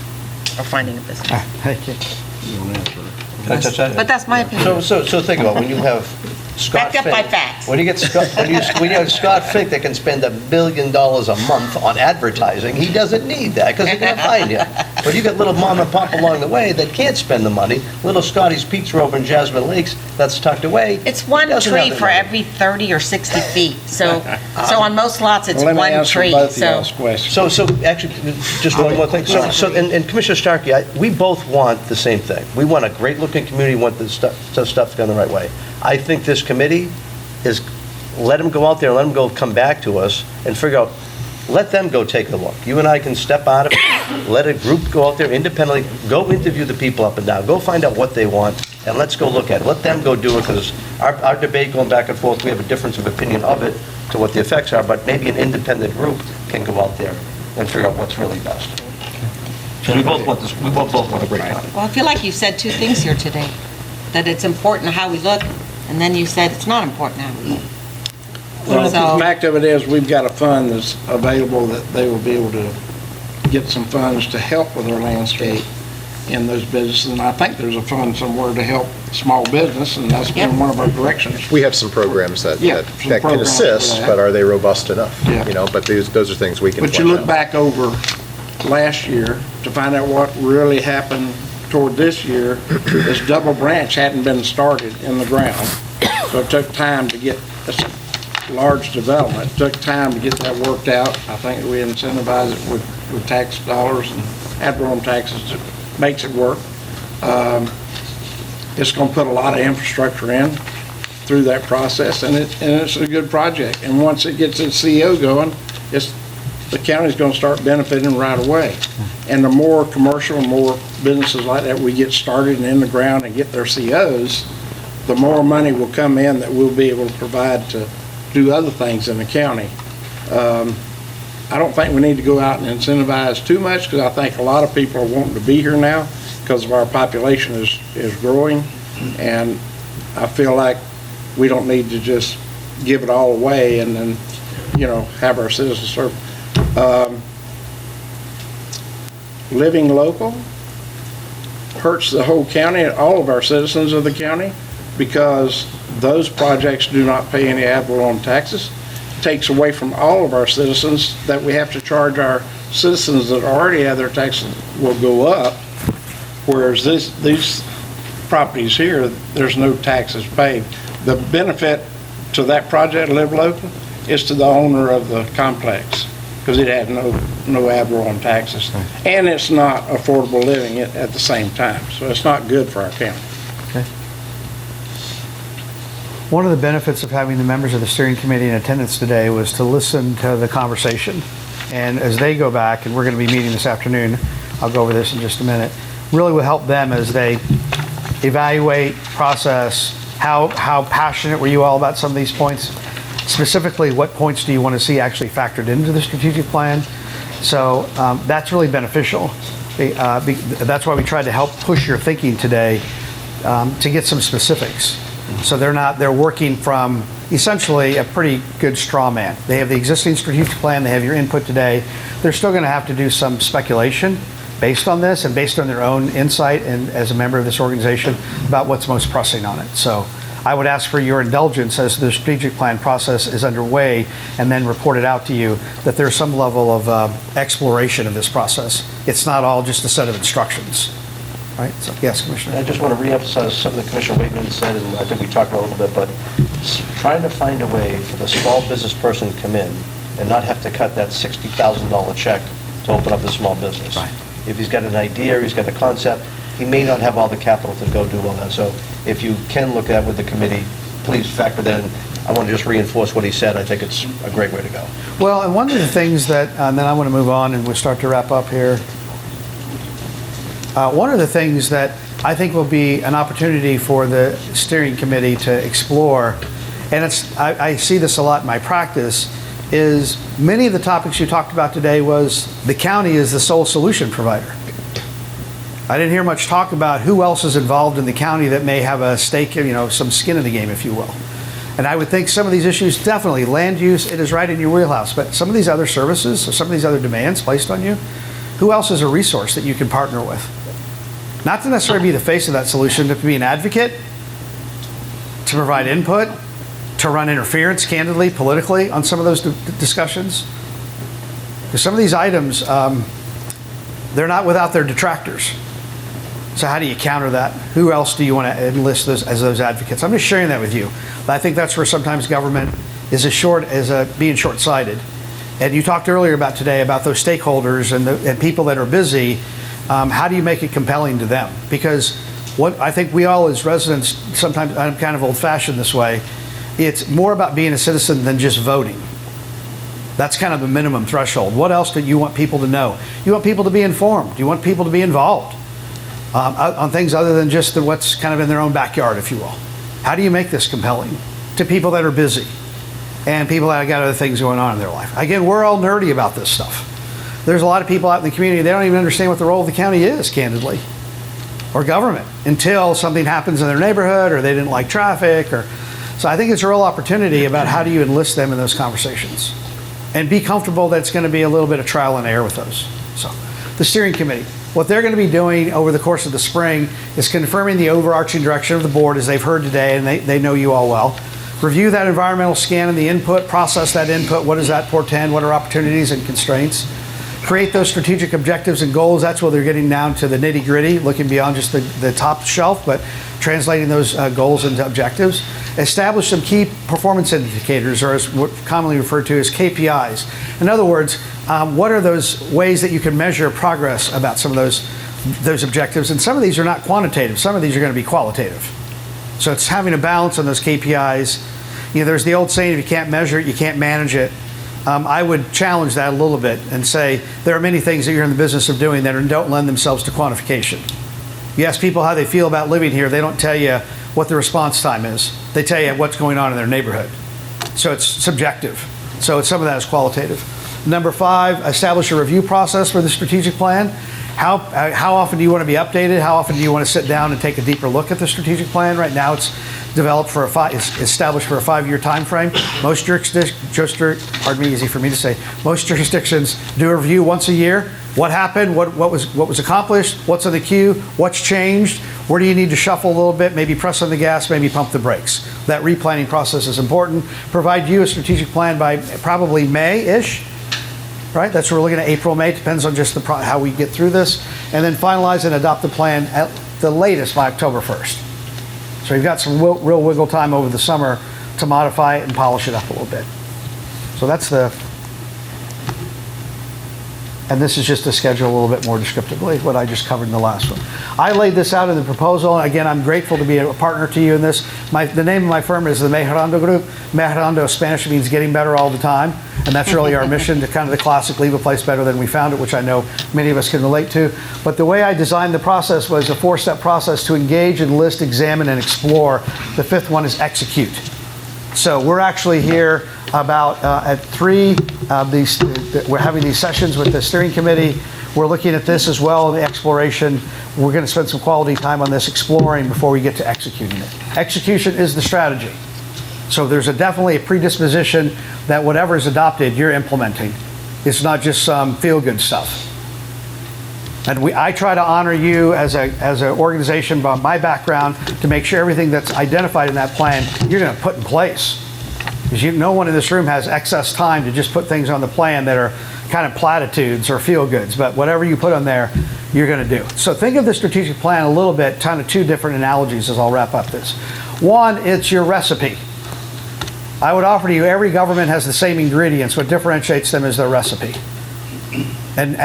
or finding a business. Thank you. Can I touch that? But that's my opinion. So think about it. When you have Scott Backed up by Fink. facts. When you have Scott Fink that can spend $1 billion a month on advertising, he doesn't need that because they're going to find you. But you got little mom and pop along the way that can't spend the money. Little Scotty's Pizza over in Jasmine Lakes that's tucked away. It's one doesn't tree have the for money. every 30 or 60 feet. So on most lots, it's Well, let me one answer tree. both of So y'all's questions. So actually, just one more thing. And Commissioner Starkey, we both want the same thing. We want a great-looking community, want the stuff done the right way. I think this committee is, let them go out there, let them come back to us and figure out, let them go take a look. You and I can step out of it, let a group go out there independently, go interview the people up and down, go find out what they want, and let's go look at it. Let them go do it, because our debate going back and forth, we have a difference of opinion of it to what the effects are, but maybe an independent group can go out there and figure out what's really best. Because we both want this, we both want a great county. Well, I feel like you said two things here today, that it's important how we look, and then you said it's not important how we look. Well, So- the fact of it is, we've got a fund that's available that they will be able to get some funds to help with their landscape in those businesses. And I think there's a fund somewhere to help small business, and that's been Yep. one of our directions. We have some programs that Yeah, that some that can programs for assist, that. but are they robust enough? Yeah. You know, but those are things we can But you flesh look out. back over last year to find out what really happened toward this year, this double branch hadn't been started in the ground. So it took time to get this large development, it took time to get that worked out. I think we incentivize it with tax dollars and ad valorem taxes, it makes it work. It's gonna put a lot of infrastructure in through that process, and it's a good project. And once it gets its CO going, the county's gonna start benefiting right away. And the more commercial, more businesses like that we get started and in the ground and get their COs, the more money will come in that we'll be able to provide to do other things in the county. I don't think we need to go out and incentivize too much, because I think a lot of people are wanting to be here now because of our population is growing. And I feel like we don't need to just give it all away and then, have our citizens serve. Living local hurts the whole county, all of our citizens of the county, because those projects do not pay any ad valorem taxes. Takes away from all of our citizens that we have to charge our citizens that already have their taxes will go up, whereas these properties here, there's no taxes paid. The benefit to that project, Live Local, is to the owner of the complex, because it has no ad valorem taxes. And it's not affordable living at the same time, so it's not good for our county. One of the benefits of having the members of the steering committee in attendance today was to listen to the conversation. And as they go back, and we're going to be meeting this afternoon, I'll go over this in just a minute, really will help them as they evaluate, process, how passionate were you all about some of these points? Specifically, what points do you want to see actually factored into the strategic plan? So that's really beneficial. That's why we tried to help push your thinking today to get some specifics. So they're working from essentially a pretty good straw man. They have the existing strategic plan, they have your input today. They're still going to have to do some speculation based on this and based on their own insight and as a member of this organization about what's most pressing on it. So I would ask for your indulgence as the strategic plan process is underway and then reported out to you that there's some level of exploration of this process. It's not all just a set of instructions. Right? So, yes, Commissioner. I just want to reemphasize something that Commissioner Wakeman said, and I think we talked about it a little bit, but trying to find a way for the small business person to come in and not have to cut that $60,000 check to open up a small business. Right. If he's got an idea, or he's got a concept, he may not have all the capital to go do all that. So if you can look at with the committee, please factor that in. I want to just reinforce what he said. I think it's a great way to go. Well, and one of the things that, and then I want to move on and we'll start to wrap up here. One of the things that I think will be an opportunity for the steering committee to explore, and I see this a lot in my practice, is many of the topics you talked about today was the county is the sole solution provider. I didn't hear much talk about who else is involved in the county that may have a stake, some skin in the game, if you will. And I would think some of these issues, definitely land use, it is right in your wheelhouse, but some of these other services, or some of these other demands placed on you, who else is a resource that you can partner with? Not to necessarily be the face of that solution, but to be an advocate, to provide input, to run interference, candidly, politically, on some of those discussions. Because some of these items, they're not without their detractors. So how do you counter that? Who else do you want to enlist as those advocates? I'm just sharing that with you. But I think that's where sometimes government is being short-sighted. And you talked earlier about today about those stakeholders and people that are busy. How do you make it compelling to them? Because what I think we all as residents, sometimes I'm kind of old-fashioned this way, it's more about being a citizen than just voting. That's kind of the minimum threshold. What else do you want people to know? You want people to be informed. You want people to be involved. on things other than just what's kind of in their own backyard, if you will. How do you make this compelling to people that are busy and people that have got other things going on in their life? Again, we're all nerdy about this stuff. There's a lot of people out in the community, they don't even understand what the role of the county is, candidly, or government, until something happens in their neighborhood or they didn't like traffic. So I think it's a real opportunity about how do you enlist them in those conversations and be comfortable that it's going to be a little bit of trial and error with those. So the steering committee, what they're going to be doing over the course of the spring is confirming the overarching direction of the board, as they've heard today, and they know you all well. Review that environmental scan and the input, process that input. What does that portend? What are opportunities and constraints? Create those strategic objectives and goals. That's where they're getting down to the nitty gritty, looking beyond just the top shelf, but translating those goals into objectives. Establish some key performance indicators, or as what commonly referred to as KPIs. In other words, what are those ways that you can measure progress about some of those objectives? And some of these are not quantitative. Some of these are going to be qualitative. So it's having a balance on those KPIs. You know, there's the old saying, if you can't measure it, you can't manage it. I would challenge that a little bit and say there are many things that you're in the business of doing that don't lend themselves to quantification. You ask people how they feel about living here, they don't tell you what the response time is. They tell you what's going on in their neighborhood. So it's subjective. So some of that is qualitative. Number 5, establish a review process for the strategic plan. How often do you want to be updated? How often do you want to sit down and take a deeper look at the strategic plan? Right now it's developed for established for a 5-year time frame. Most jurisdictions do a review once a year. What happened? What was accomplished? What's on the queue? What's changed? Where do you need to shuffle a little bit? Maybe press on the gas, maybe pump the brakes. That replanning process is important. Provide you a strategic plan by probably May-ish. Right? That's what we're looking at, April, May. Depends on just how we get through this. And then finalize and adopt the plan at the latest by October 1st. So you've got some real wiggle time over the summer to modify it and polish it up a little bit. So that's and this is just to schedule a little bit more descriptively, what I just covered in the last one. I laid this out in the proposal. Again, I'm grateful to be a partner to you in this. The name of my firm is the Mejorando Group. Mejorando, Spanish, means getting better all the time. And that's really our mission, to kind of the classic leave a place better than we found it, which I know many of us can relate to. But the way I designed the process was a 4-step process to engage, enlist, examine, and explore. The 5th one is execute. So we're actually here about at 3 of these. We're having these sessions with the steering committee. We're looking at this as well, the exploration. We're going to spend some quality time on this exploring before we get to executing it. Execution is the strategy. So there's definitely a predisposition that whatever is adopted, you're implementing. It's not just some feel-good stuff. And I try to honor you as an organization by my background to make sure everything that's identified in that plan you're going to put in place. Because no one in this room has excess time to just put things on the plan that are kind of platitudes or feel-goods. But whatever you put on there, you're going to do. So think of the strategic plan a little bit, kind of 2 different analogies as I'll wrap up this. One, it's your recipe. I would offer to you, every government has the same ingredients. What differentiates them is their recipe. And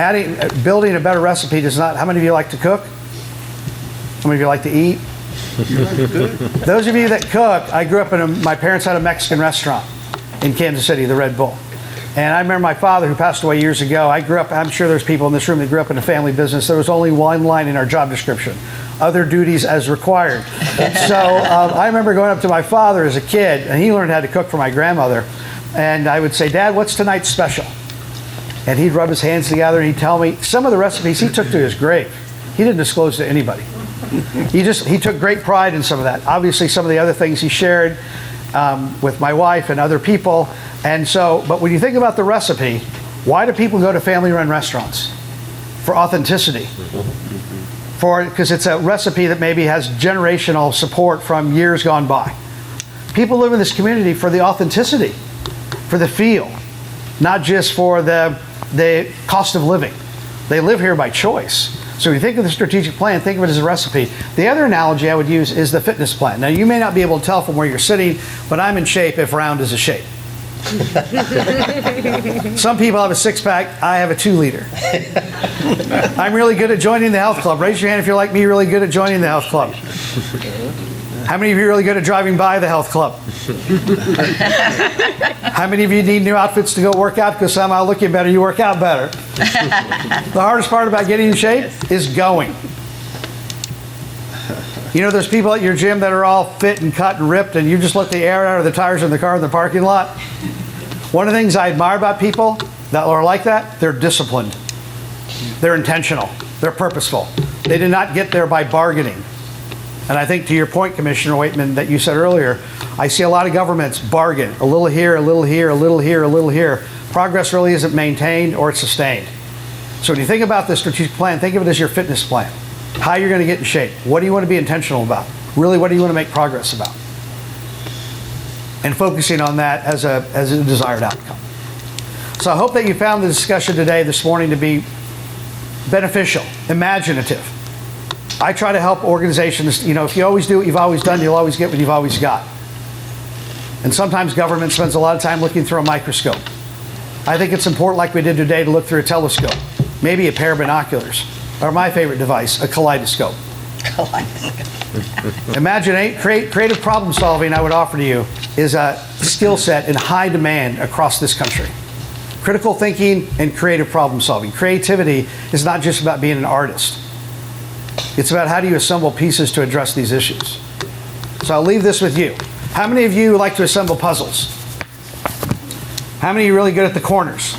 building a better recipe does not. How many of you like to cook? How many of you like to eat? Those of you that cook, I grew up my parents had a Mexican restaurant in Kansas City, the Red Bull. And I remember my father, who passed away years ago, I'm sure there's people in this room that grew up in a family business. There was only one line in our job description: other duties as required. So I remember going up to my father as a kid, and he learned how to cook from my grandmother. And I would say, "Dad, what's tonight's special?" And he'd rub his hands together and he'd tell me some of the recipes he took to his grave. He didn't disclose to anybody. He took great pride in some of that. Obviously, some of the other things he shared with my wife and other people. And so, but when you think about the recipe, why do people go to family-run restaurants? For authenticity. Because it's a recipe that maybe has generational support from years gone by. People live in this community for the authenticity, for the feel, not just for the cost of living. They live here by choice. So when you think of the strategic plan, think of it as a recipe. The other analogy I would use is the fitness plan. Now, you may not be able to tell from where you're sitting, but I'm in shape if round is a shape. Some people have a 6-pack. I have a 2-liter. I'm really good at joining the health club. Raise your hand if you're like me, really good at joining the health club. How many of you are really good at driving by the health club? How many of you need new outfits to go work out because somehow looking better, you work out better? The hardest part about getting in shape is going. You know, there's people at your gym that are all fit and cut and ripped, and you just let the air out of the tires in the car in the parking lot. One of the things I admire about people that are like that, they're disciplined. They're intentional. They're purposeful. They did not get there by bargaining. And I think to your point, Commissioner Waitman, that you said earlier, I see a lot of governments bargain, a little here, a little here, a little here, a little here. Progress really isn't maintained or it's sustained. So when you think about the strategic plan, think of it as your fitness plan. How you're going to get in shape. What do you want to be intentional about? Really, what do you want to make progress about? And focusing on that as a desired outcome. So I hope that you found the discussion today, this morning, to be beneficial, imaginative. I try to help organizations, you know, if you always do what you've always done, you'll always get what you've always got. And sometimes government spends a lot of time looking through a microscope. I think it's important, like we did today, to look through a telescope, maybe a pair of binoculars, or my favorite device, a kaleidoscope. Creative problem solving, I would offer to you, is a skill set in high demand across this country. Critical thinking and creative problem solving. Creativity is not just about being an artist. It's about how do you assemble pieces to address these issues. So I'll leave this with you. How many of you like to assemble puzzles? How many are really good at the corners?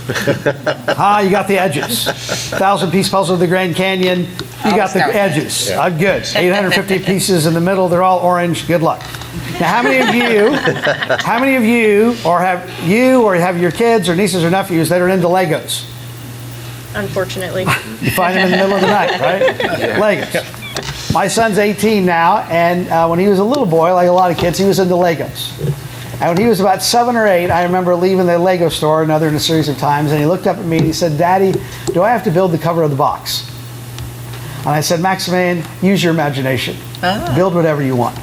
You got the edges. 1,000-piece puzzle of the Grand Canyon, you got the edges. I'm good. 850 pieces in the middle, they're all orange. Good luck. Now, how many of you, or have your kids or nieces or nephews that are into Legos? Unfortunately. You find them in the middle of the night, right? Legos. My son's 18 now, and when he was a little boy, like a lot of kids, he was into Legos. And when he was about 7 or 8, I remember leaving the Lego store, another in a series of times, and he looked up at me and he said, "Daddy, do I have to build the cover of the box?" And I said, "Maximilian, use your imagination. Build whatever you want."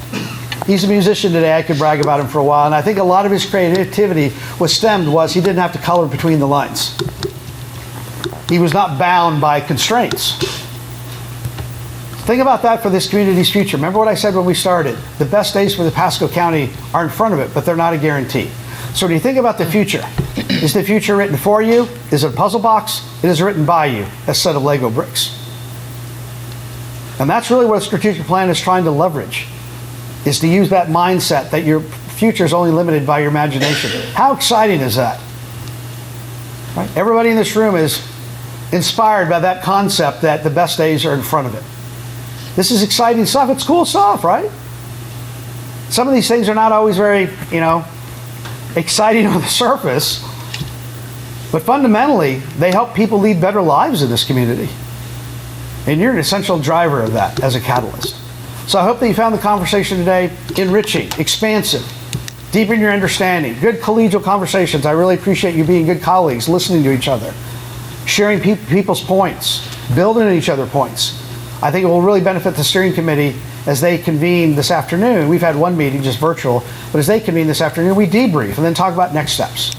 He's a musician today. I could brag about him for a while, and I think a lot of his creativity was he didn't have to color between the lines. He was not bound by constraints. Think about that for this community's future. Remember what I said when we started. The best days for the Pasco County are in front of it, but they're not a guarantee. So when you think about the future, is the future written for you? Is it a puzzle box? It is written by you, a set of Lego bricks. And that's really what a strategic plan is trying to leverage, is to use that mindset that your future is only limited by your imagination. How exciting is that? Right? Everybody in this room is inspired by that concept that the best days are in front of it. This is exciting stuff. It's cool stuff, right? Some of these things are not always very, exciting on the surface, but fundamentally, they help people lead better lives in this community. And you're an essential driver of that as a catalyst. So I hope that you found the conversation today enriching, expansive, deepen your understanding, good collegial conversations. I really appreciate you being good colleagues, listening to each other, sharing people's points, building on each other's points. I think it will really benefit the steering committee as they convene this afternoon. We've had one meeting, just virtual, but as they convene this afternoon, we debrief and then talk about next steps.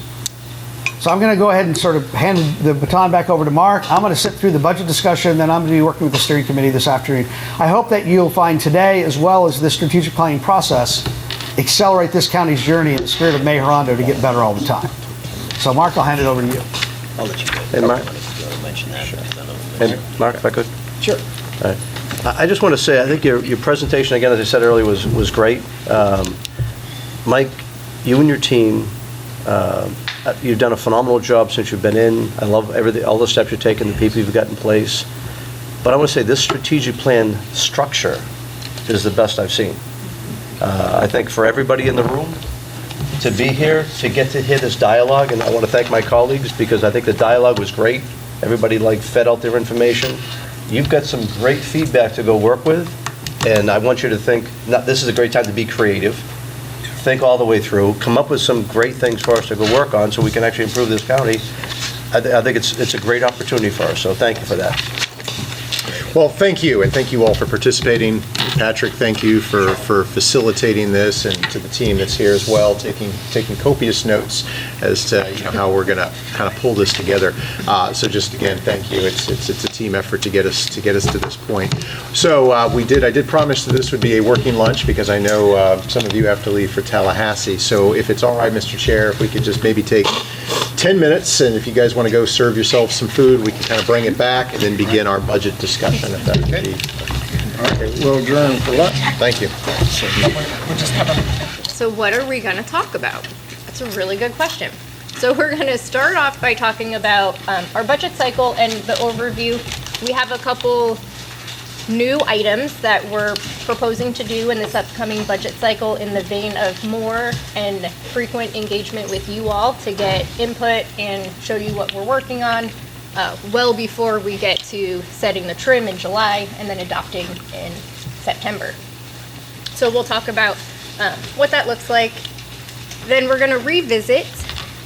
So I'm going to go ahead and sort of hand the baton back over to Mark. I'm going to sit through the budget discussion, and then I'm going to be working with the steering committee this afternoon. I hope that you'll find today, as well as the strategic planning process, accelerate this county's journey in the spirit of Mayor Hondo to get better all the time. So Mark, I'll hand it over to you. I'll let you go. Hey, Mark. Mention that. Hey, Mark, if I could. Sure. All right. I just want to say, I think your presentation, again, as I said earlier, was great. Mike, you and your team, you've done a phenomenal job since you've been in. I love all the steps you've taken, the people you've got in place. But I want to say this strategic plan structure is the best I've seen. I think for everybody in the room to be here, to get to hear this dialogue, and I want to thank my colleagues because I think the dialogue was great. Everybody fed out their information. You've got some great feedback to go work with, and I want you to think, this is a great time to be creative. Think all the way through, come up with some great things for us to go work on so we can actually improve this county. I think it's a great opportunity for us, so thank you for that. Well, thank you, and thank you all for participating. Patrick, thank you for facilitating this, and to the team that's here as well, taking copious notes as to how we're going to kind of pull this together. So just again, thank you. It's a team effort to get us to this point. So I did promise that this would be a working lunch because I know some of you have to leave for Tallahassee. So if it's all right, Mr. Chair, if we could just maybe take 10 minutes, and if you guys want to go serve yourselves some food, we can kind of bring it back and then begin our budget discussion, if that would be. All right, we'll adjourn for lunch. Thank you. We'll just have a So what are we going to talk about? That's a really good question. So we're going to start off by talking about our budget cycle and the overview. We have a couple new items that we're proposing to do in this upcoming budget cycle in the vein of more and frequent engagement with you all to get input and show you what we're working on well before we get to setting the trim in July and then adopting in September. So we'll talk about what that looks like. Then we're going to revisit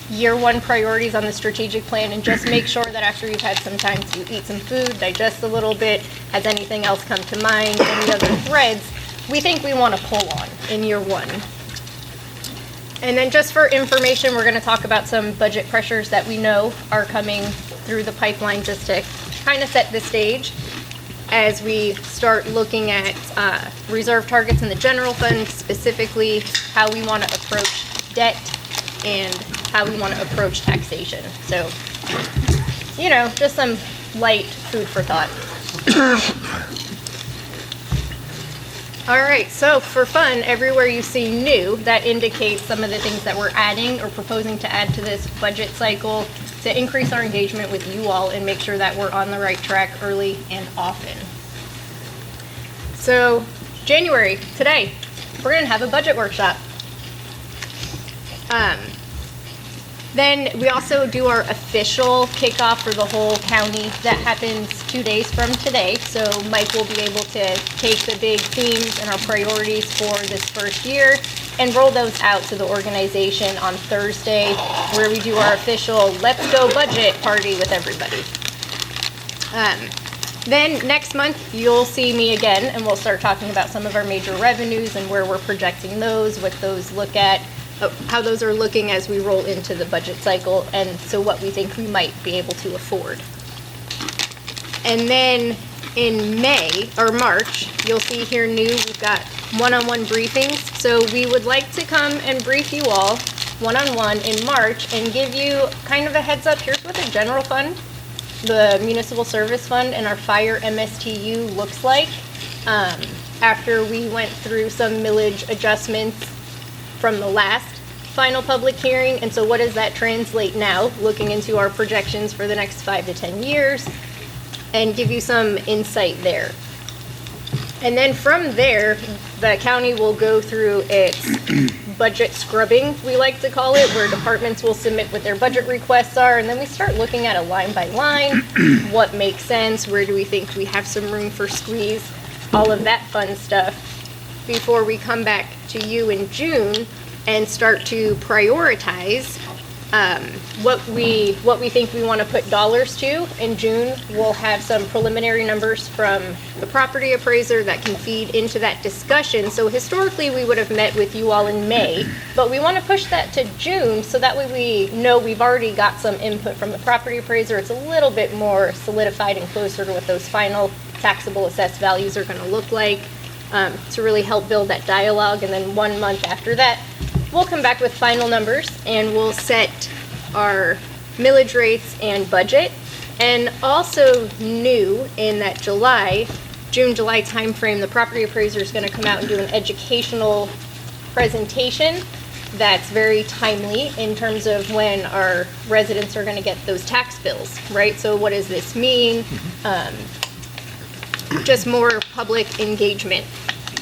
year one priorities on the strategic plan and just make sure that after you've had some time to eat some food, digest a little bit, has anything else come to mind, any other threads we think we want to pull on in year one. And then just for information, we're going to talk about some budget pressures that we know are coming through the pipeline just to kind of set the stage as we start looking at reserve targets in the general fund, specifically how we want to approach debt and how we want to approach taxation. So, you know, just some light food for thought. All right, so for fun, everywhere you see new, that indicates some of the things that we're adding or proposing to add to this budget cycle to increase our engagement with you all and make sure that we're on the right track early and often. So, January, today, we're going to have a budget workshop. Then we also do our official kickoff for the whole county. That happens 2 days from today. So Mike will be able to take the big themes and our priorities for this first year and roll those out to the organization on Thursday, where we do our official Let's Go Budget party with everybody. Then next month, you'll see me again, and we'll start talking about some of our major revenues and where we're projecting those, what those look at, how those are looking as we roll into the budget cycle, and so what we think we might be able to afford. And then in May, or March, you'll see here new, we've got one-on-one briefings. So we would like to come and brief you all one-on-one in March and give you kind of a heads up. Here's what the general fund, the municipal service fund, and our fire MSTU looks like after we went through some millage adjustments from the last final public hearing. And so what does that translate now, looking into our projections for the next 5 to 10 years, and give you some insight there. And then from there, the county will go through its budget scrubbing, we like to call it, where departments will submit what their budget requests are, and then we start looking at a line by line, what makes sense, where do we think we have some room for squeeze, all of that fun stuff, before we come back to you in June and start to prioritize what we think we want to put dollars to. In June, we'll have some preliminary numbers from the property appraiser that can feed into that discussion. So historically, we would have met with you all in May, but we want to push that to June so that way we know we've already got some input from the property appraiser. It's a little bit more solidified and closer to what those final taxable assessed values are going to look like, to really help build that dialogue. And then 1 month after that, we'll come back with final numbers and we'll set our millage rates and budget. And also new in that June-July timeframe, the property appraiser is going to come out and do an educational presentation that's very timely in terms of when our residents are going to get those tax bills, right? So what does this mean? Just more public engagement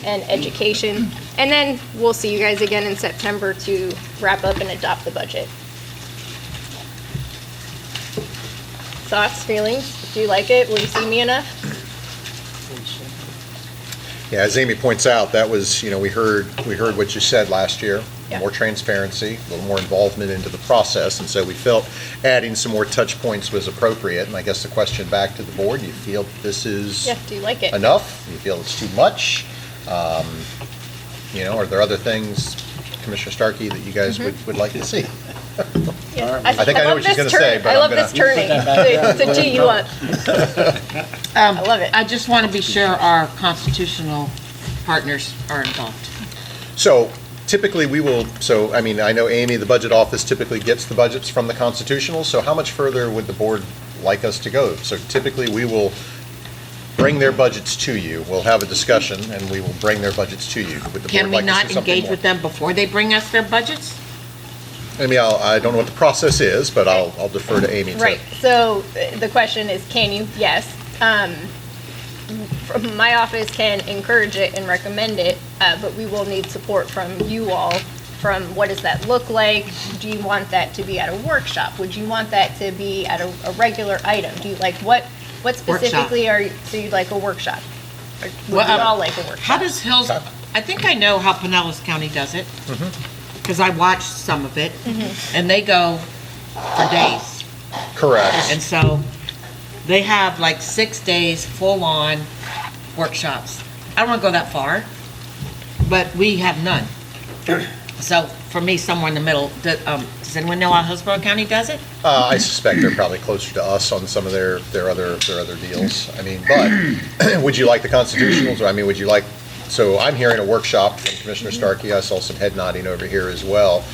and education. And then we'll see you guys again in September to wrap up and adopt the budget. Thoughts, feelings? Do you like it? Will you see me enough? Yeah, as Amy points out, that was, we heard what you said last year. Yeah. More transparency, a little more involvement into the process, and so we felt adding some more touch points was appropriate. And I guess the question back to the board, do you feel this is Do you like it? enough? Do you feel it's too much? Are there other things, Commissioner Starkey, that you guys would like to see? Yeah. I think I know what she's going to say, but I love this turning to tee you up. I love it. I just want to be sure our constitutional partners are involved. So typically I know Amy, the budget office typically gets the budgets from the constitutional, so how much further would the board like us to go? So typically we will bring their budgets to you. We'll have a discussion, and we will bring their budgets to you. Would the Can board we like to not see something engage more? with them before they bring us their budgets? I mean, I don't know what the process is, but I'll defer to Amy. Right, so the question is, can you? Yes. My office can encourage it and recommend it, but we will need support from you all. From what does that look like? Do you want that to be at a workshop? Would you want that to be at a regular item? Do you like, what specifically so you'd like a workshop? Or would Well, we all like a workshop? How does Hills, I think I know how Pinellas County does it, because I watched some of it, and they go for days. Correct. And so they have like 6 days full-on workshops. I don't want to go that far, but we have none. So for me, somewhere in the middle, does anyone know how Hillsborough County does it? I suspect they're probably closer to us on some of their other deals. I mean, but would you like the constitutionals? Or I mean, would you like? So I'm hearing a workshop from Commissioner Starkey. I saw some head nodding over here as well.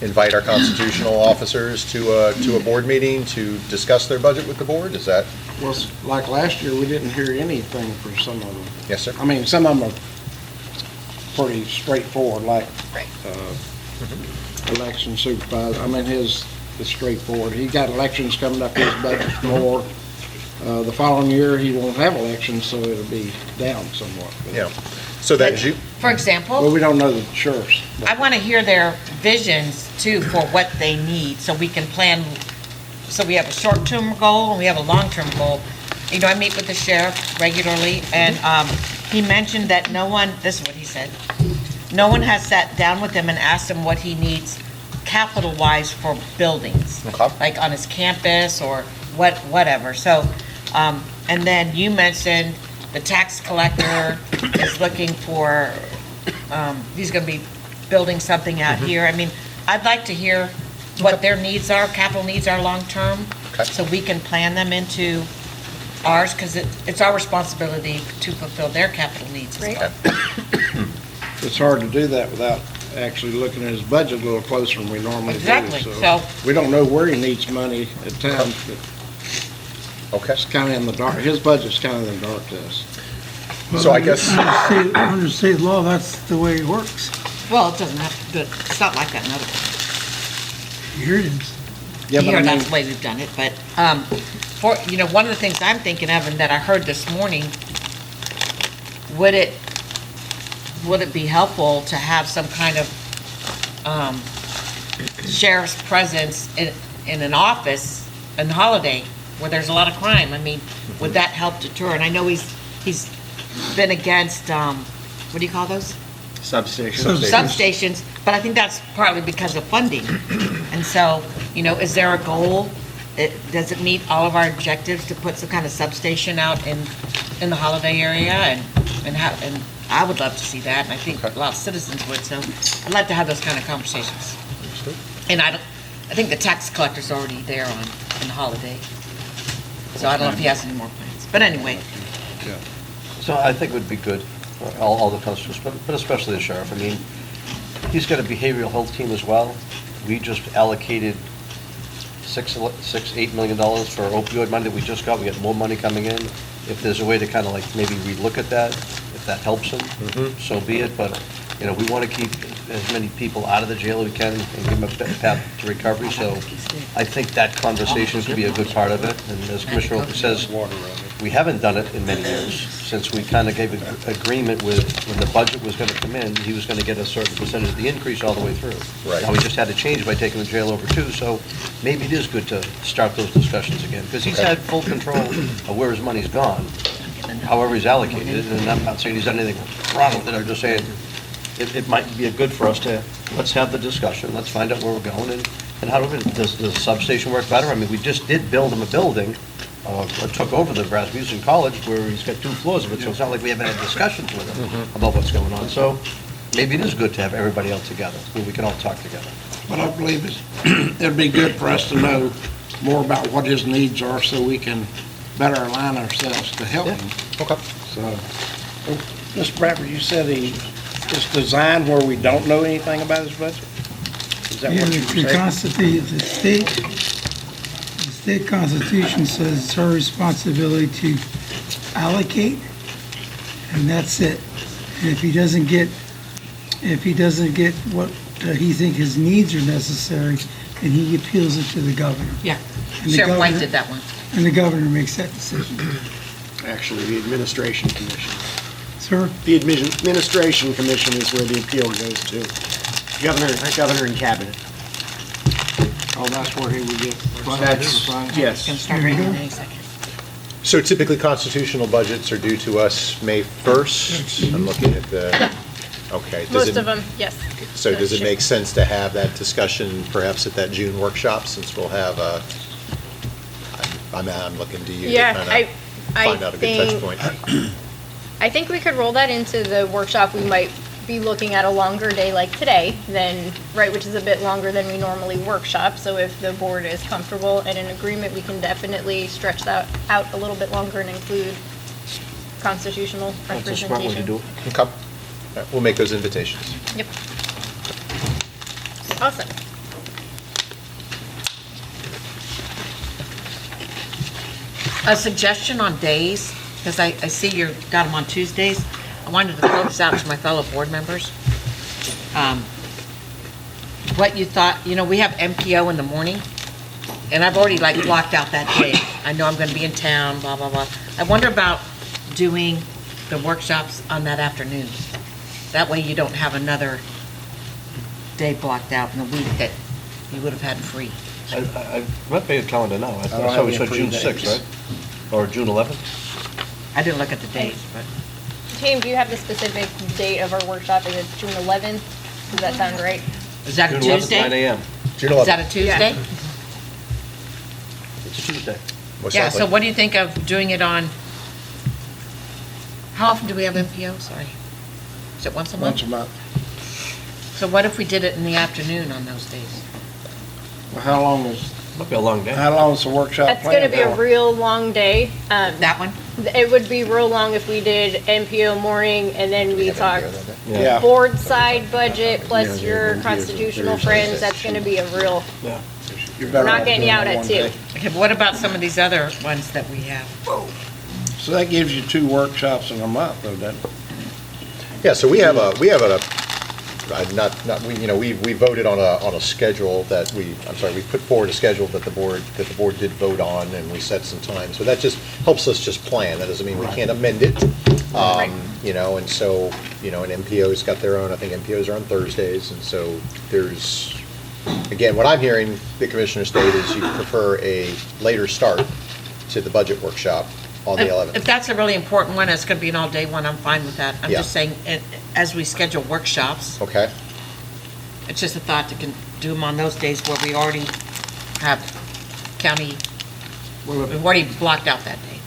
Invite our constitutional officers to a board meeting to discuss their budget with the board. Is that? Well, like last year, we didn't hear anything from some of them. Yes, sir. I mean, some of them are pretty straightforward, like election supervisor. I mean, his is straightforward. He got elections coming up, his budget's more. The following year, he won't have elections, so it'll be down somewhat. Yeah. So that you. For example? Well, we don't know the sheriffs. I want to hear their visions too for what they need, so we can plan, so we have a short-term goal and we have a long-term goal. You know, I meet with the sheriff regularly, and he mentioned that no one, this is what he said, no one has sat down with him and asked him what he needs capital-wise for buildings. Okay. Like on his campus or whatever. So, and then you mentioned the tax collector is looking for, he's gonna be building something out here. I mean, I'd like to hear what their needs are, capital needs are long-term, Okay. so we can plan them into ours, because it's our responsibility to fulfill their capital needs as well. It's hard to do that without actually looking at his budget a little closer than we normally do. Exactly. So- We don't know where he needs money at times, but Okay. it's kind of in the dark. His budget's kind of in the dark to us. So I guess. Under state law, that's the way it works. Well, it doesn't have to, it's not like that in other Here it is. Yeah, but Here, I mean, that's the way we've done it, but, for, you know, one of the things I'm thinking of and that I heard this morning, would it be helpful to have some kind of, sheriff's presence in an office in Holiday where there's a lot of crime? I mean, would that help deter? And I know he's been against, what do you call those? Substations, but I think that's partly because of funding. And so, you know, is there a goal? Does it meet all of our objectives to put some kind of substation out in the Holiday area? And I would love to see that, and I think a lot of citizens would, so I'd like to have those kind of conversations. And I think the tax collector's already there in Holiday, so I don't know if he has any more plans. But anyway, So I think it would be good, all the constables, but especially the sheriff. I mean, he's got a behavioral health team as well. We just allocated $8 million for opioid money that we just got. We got more money coming in. If there's a way to kind of like maybe relook at that, if that helps him, so be it. But, you know, we want to keep as many people out of the jail as we can and give them a path to recovery. So I think that conversation could be a good part of it. And as Commissioner Oakley says, we haven't done it in many years, since we kind of gave an agreement with, when the budget was going to come in, he was going to get a certain percentage of the increase all the way through. Right. Now, we just had to change by taking the jail over too, so maybe it is good to start those discussions again, because he's had full control of where his money's gone, however he's allocated it, and I'm not saying he's done anything wrong with it, I'm just saying it might be good for us to, let's have the discussion, let's find out where we're going, and how does the substation work better? I mean, we just did build him a building, took over the Rasmussen College, where he's got 2 floors of it, so it's not like we haven't had discussions with him about what's going on. So maybe it is good to have everybody else together, so we can all talk together. but I believe it'd be good for us to know more about what his needs are so we can better align ourselves to help him. Okay. So, Mr. Bradford, you said it's designed where we don't know anything about his budget? Is that Yeah, what you were saying? the state constitution says it's our responsibility to allocate, and that's it. And if he doesn't get what he thinks his needs are necessary, then he appeals it to the governor. Yeah. And the Sheriff White governor- did that one. And the governor makes that decision. Actually, the Administration Commission. Sir? The Administration Commission is where the appeal goes to. Governor and Cabinet. Oh, that's where he would get funds for funds? Yes. Can start There you reading go. in any second. So typically, constitutional budgets are due to us May 1st. I'm looking at the, okay. does Most it- of them, yes. So does it make sense to have that discussion perhaps at that June workshop, since we'll have a, I'm looking to you to Yeah, kind I of find out a good touch think, point. I think we could roll that into the workshop. We might be looking at a longer day like today than, right, which is a bit longer than we normally workshop. So if the board is comfortable and in agreement, we can definitely stretch that out a little bit longer and include constitutional That's a smart way to do representation. it. Okay. All right, we'll make those invitations. Yep. Awesome. A suggestion on days, because I see you got them on Tuesdays. I wanted to throw this out to my fellow board members. What you thought, we have MPO in the morning, and I've already like blocked out that day. I know I'm going to be in town, blah, blah, blah. I wonder about doing the workshops on that afternoon. That way you don't have another day blocked out in the week that you would have had free. I might be a calendar now. I don't thought have we any said free June days. 6th, right? Or June 11th? I didn't look at the dates, but. James, do you have the specific date of our workshop? Is it June 11th? Does that sound right? Is that a June 11th, Tuesday? 9 a.m. June Is that 11th, a Tuesday? It's a Tuesday. most Yeah, so likely. what do you think of doing it on, how often do we have MPO? Sorry. Is it once a month? Once a month. So what if we did it in the afternoon on those days? Well, how long is the workshop That's going to planned be a for? real long day. That one? It would be real long if we did MPO morning and then we talked Yeah. board side budget plus your constitutional friends. That's going to be a real, You're we're better not off getting doing you out it at one 2. day. Okay, but what about some of these other ones that we have? So that gives you 2 workshops in a month, though, doesn't it? Yeah, so we have a, we voted on a schedule that we put forward a schedule that the board did vote on, and we set some time. So that just helps us just plan. That doesn't mean we can't amend it. And so, and MPO's got their own, I think MPOs are on Thursdays, and so there's, again, what I'm hearing the commissioner state is you prefer a later start to the budget workshop on the 11th. If that's a really important one, it's going to be an all-day one, I'm fine with that. I'm Yeah. just saying, as we schedule workshops, Okay? it's just a thought to do them on those days where we already have county, we've already blocked out that day.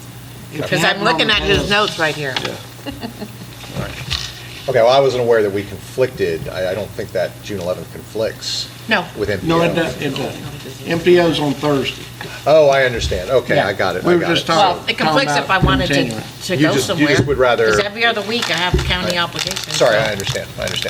Because I'm looking at his notes right here. Okay, well, I wasn't aware that we conflicted. I don't think that June 11th conflicts No. with MPO. No, it doesn't. MPO's on Thursday. Oh, I understand. Okay, Yeah. I got it. We I were got just it. talking- Well, it conflicts if I wanted continuing. to You go just- somewhere. you just would rather- Because every other week I have county Right. obligations. Sorry, so- I understand.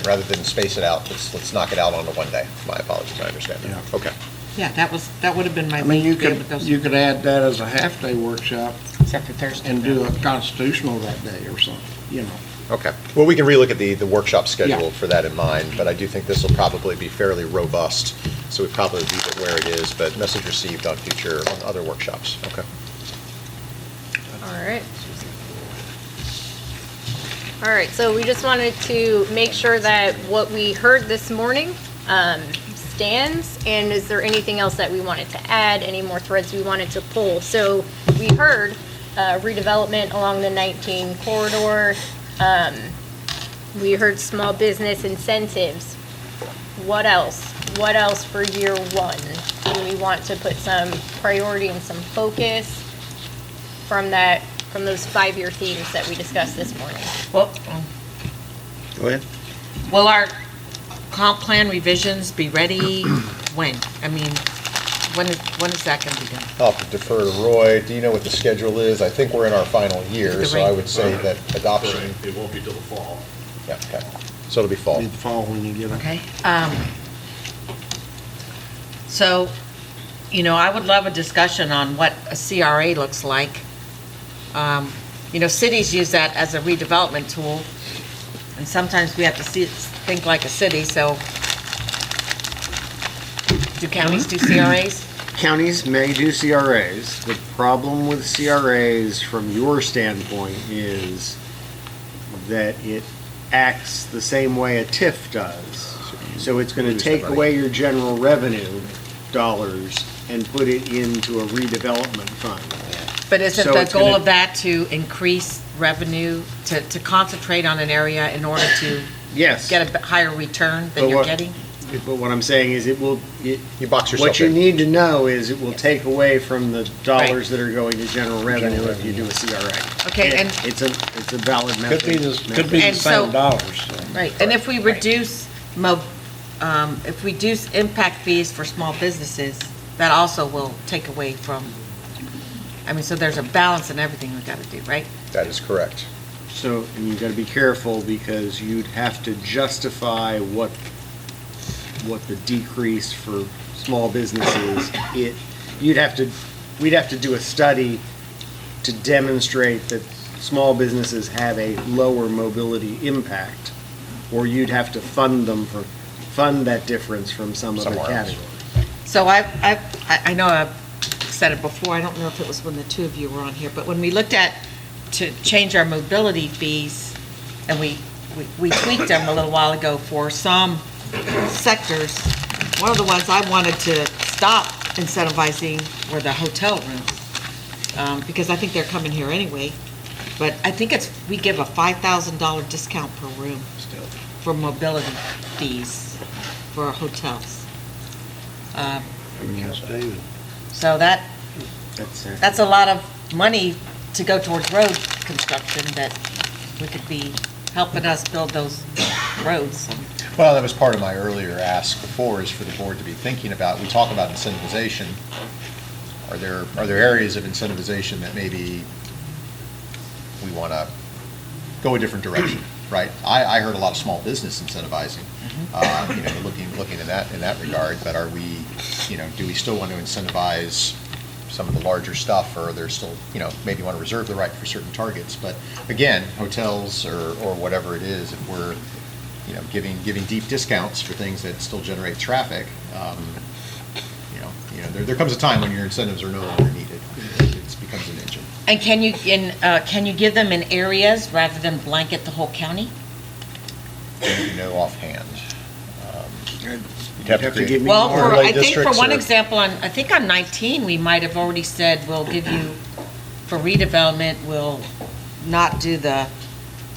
Rather than space it out, let's knock it out on the one day. My apologies, I understand that. Yeah. Okay. Yeah, that would have been my I mean, week you to be able to go could, you could add that as a half-day workshop except for Thursday. and do a constitutional that day or something, Okay. Well, we can relook at the workshop schedule Yeah. for that in mind, but I do think this will probably be fairly robust, so we probably leave it where it is, but message received on other workshops. Okay. All right. All right, so we just wanted to make sure that what we heard this morning stands, and is there anything else that we wanted to add, any more threads we wanted to pull? So we heard redevelopment along the 19 corridor. We heard small business incentives. What else? What else for year 1? Do we want to put some priority and some focus from those 5-year themes that we discussed this morning? Well, Go ahead. will our comp plan revisions be ready when? I mean, when is that going to be done? I'll have to defer to Roy. Do you know what the schedule is? I think we're in our final year, The so I rate. would say that adoption. It won't be till the fall. Yeah, okay. So it'll be fall. Be the fall when you get it. Okay. So, I would love a discussion on what a CRA looks like. cities use that as a redevelopment tool, and sometimes we have to think like a city, so do counties do CRAs? Counties may do CRAs. The problem with CRAs from your standpoint is that it acts the same way a TIF does. So it's going to take away your general revenue dollars and put it into a redevelopment fund. But isn't So the it's goal gonna- of that to increase revenue, to concentrate on an area in order to Yes. get a higher return But than you're what- getting? But what I'm saying is You box yourself what you in. need to know is it will take away from the dollars that are going to general revenue if you do a CRA. Okay, and- It's a valid method. Could be the And so- same dollars. so. Right, and if we reduce if we reduce impact fees for small businesses, that also will take away from, so there's a balance in everything we gotta do, right? That is correct. So, and you've got to be careful because you'd have to justify what the decrease for small businesses, we'd have to do a study to demonstrate that small businesses have a lower mobility impact, or you'd have to fund that difference from some other Somewhere else. category. So I know I've said it before, I don't know if it was when the two of you were on here, but when we looked at to change our mobility fees, and we tweaked them a little while ago for some sectors, one of the ones I wanted to stop incentivizing were the hotel rooms, because I think they're coming here anyway, but I think we give a $5,000 discount per room for mobility fees for hotels. So that's a lot of money to go towards road construction that we could be helping us build those roads. Well, that was part of my earlier ask before, is for the board to be thinking about, we talk about incentivization. Are there areas of incentivization that maybe we want to go a different direction, right? I heard a lot of small business incentivizing, looking in that regard, but are we, do we still want to incentivize some of the larger stuff, or there's still, maybe want to reserve the right for certain targets? But again, hotels or whatever it is, if we're, giving deep discounts for things that still generate traffic, there comes a time when your incentives are no longer needed. It becomes an engine. And can you give them in areas rather than blanket the whole county? Don't know offhand. You'd have to give me Well, more. I think for one example, I think on 19, we might have already said we'll give you, for redevelopment, we'll not do the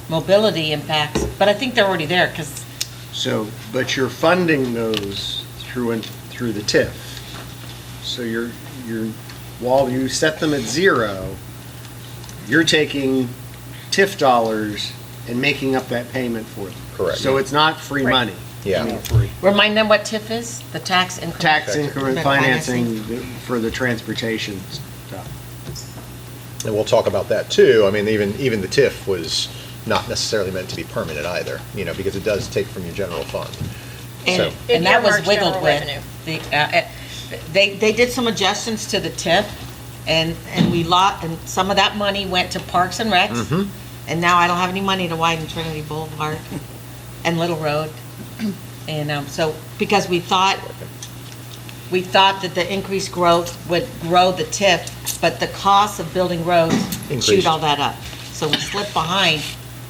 mobility impacts, but I think they're already there, because, So, but you're funding those through the TIF. So while you set them at zero, you're taking TIF dollars and making up that payment for them. Correct. So it's not free Right. money. Yeah. remind them what TIF is, the tax increment. Tax increment financing for the transportation stuff. And we'll talk about that too. I mean, even the TIF was not necessarily meant to be permanent either, because it does take from your general fund. So, And that was earmarks wiggled general with. revenue. They did some adjustments to the TIF, and some of that money went to Parks and Recs. And now I don't have any money to widen Trinity Boulevard and Little Road. And so, because we thought that the increased growth would grow the TIF, but the cost of building roads chewed Increased. all that up. So we slipped behind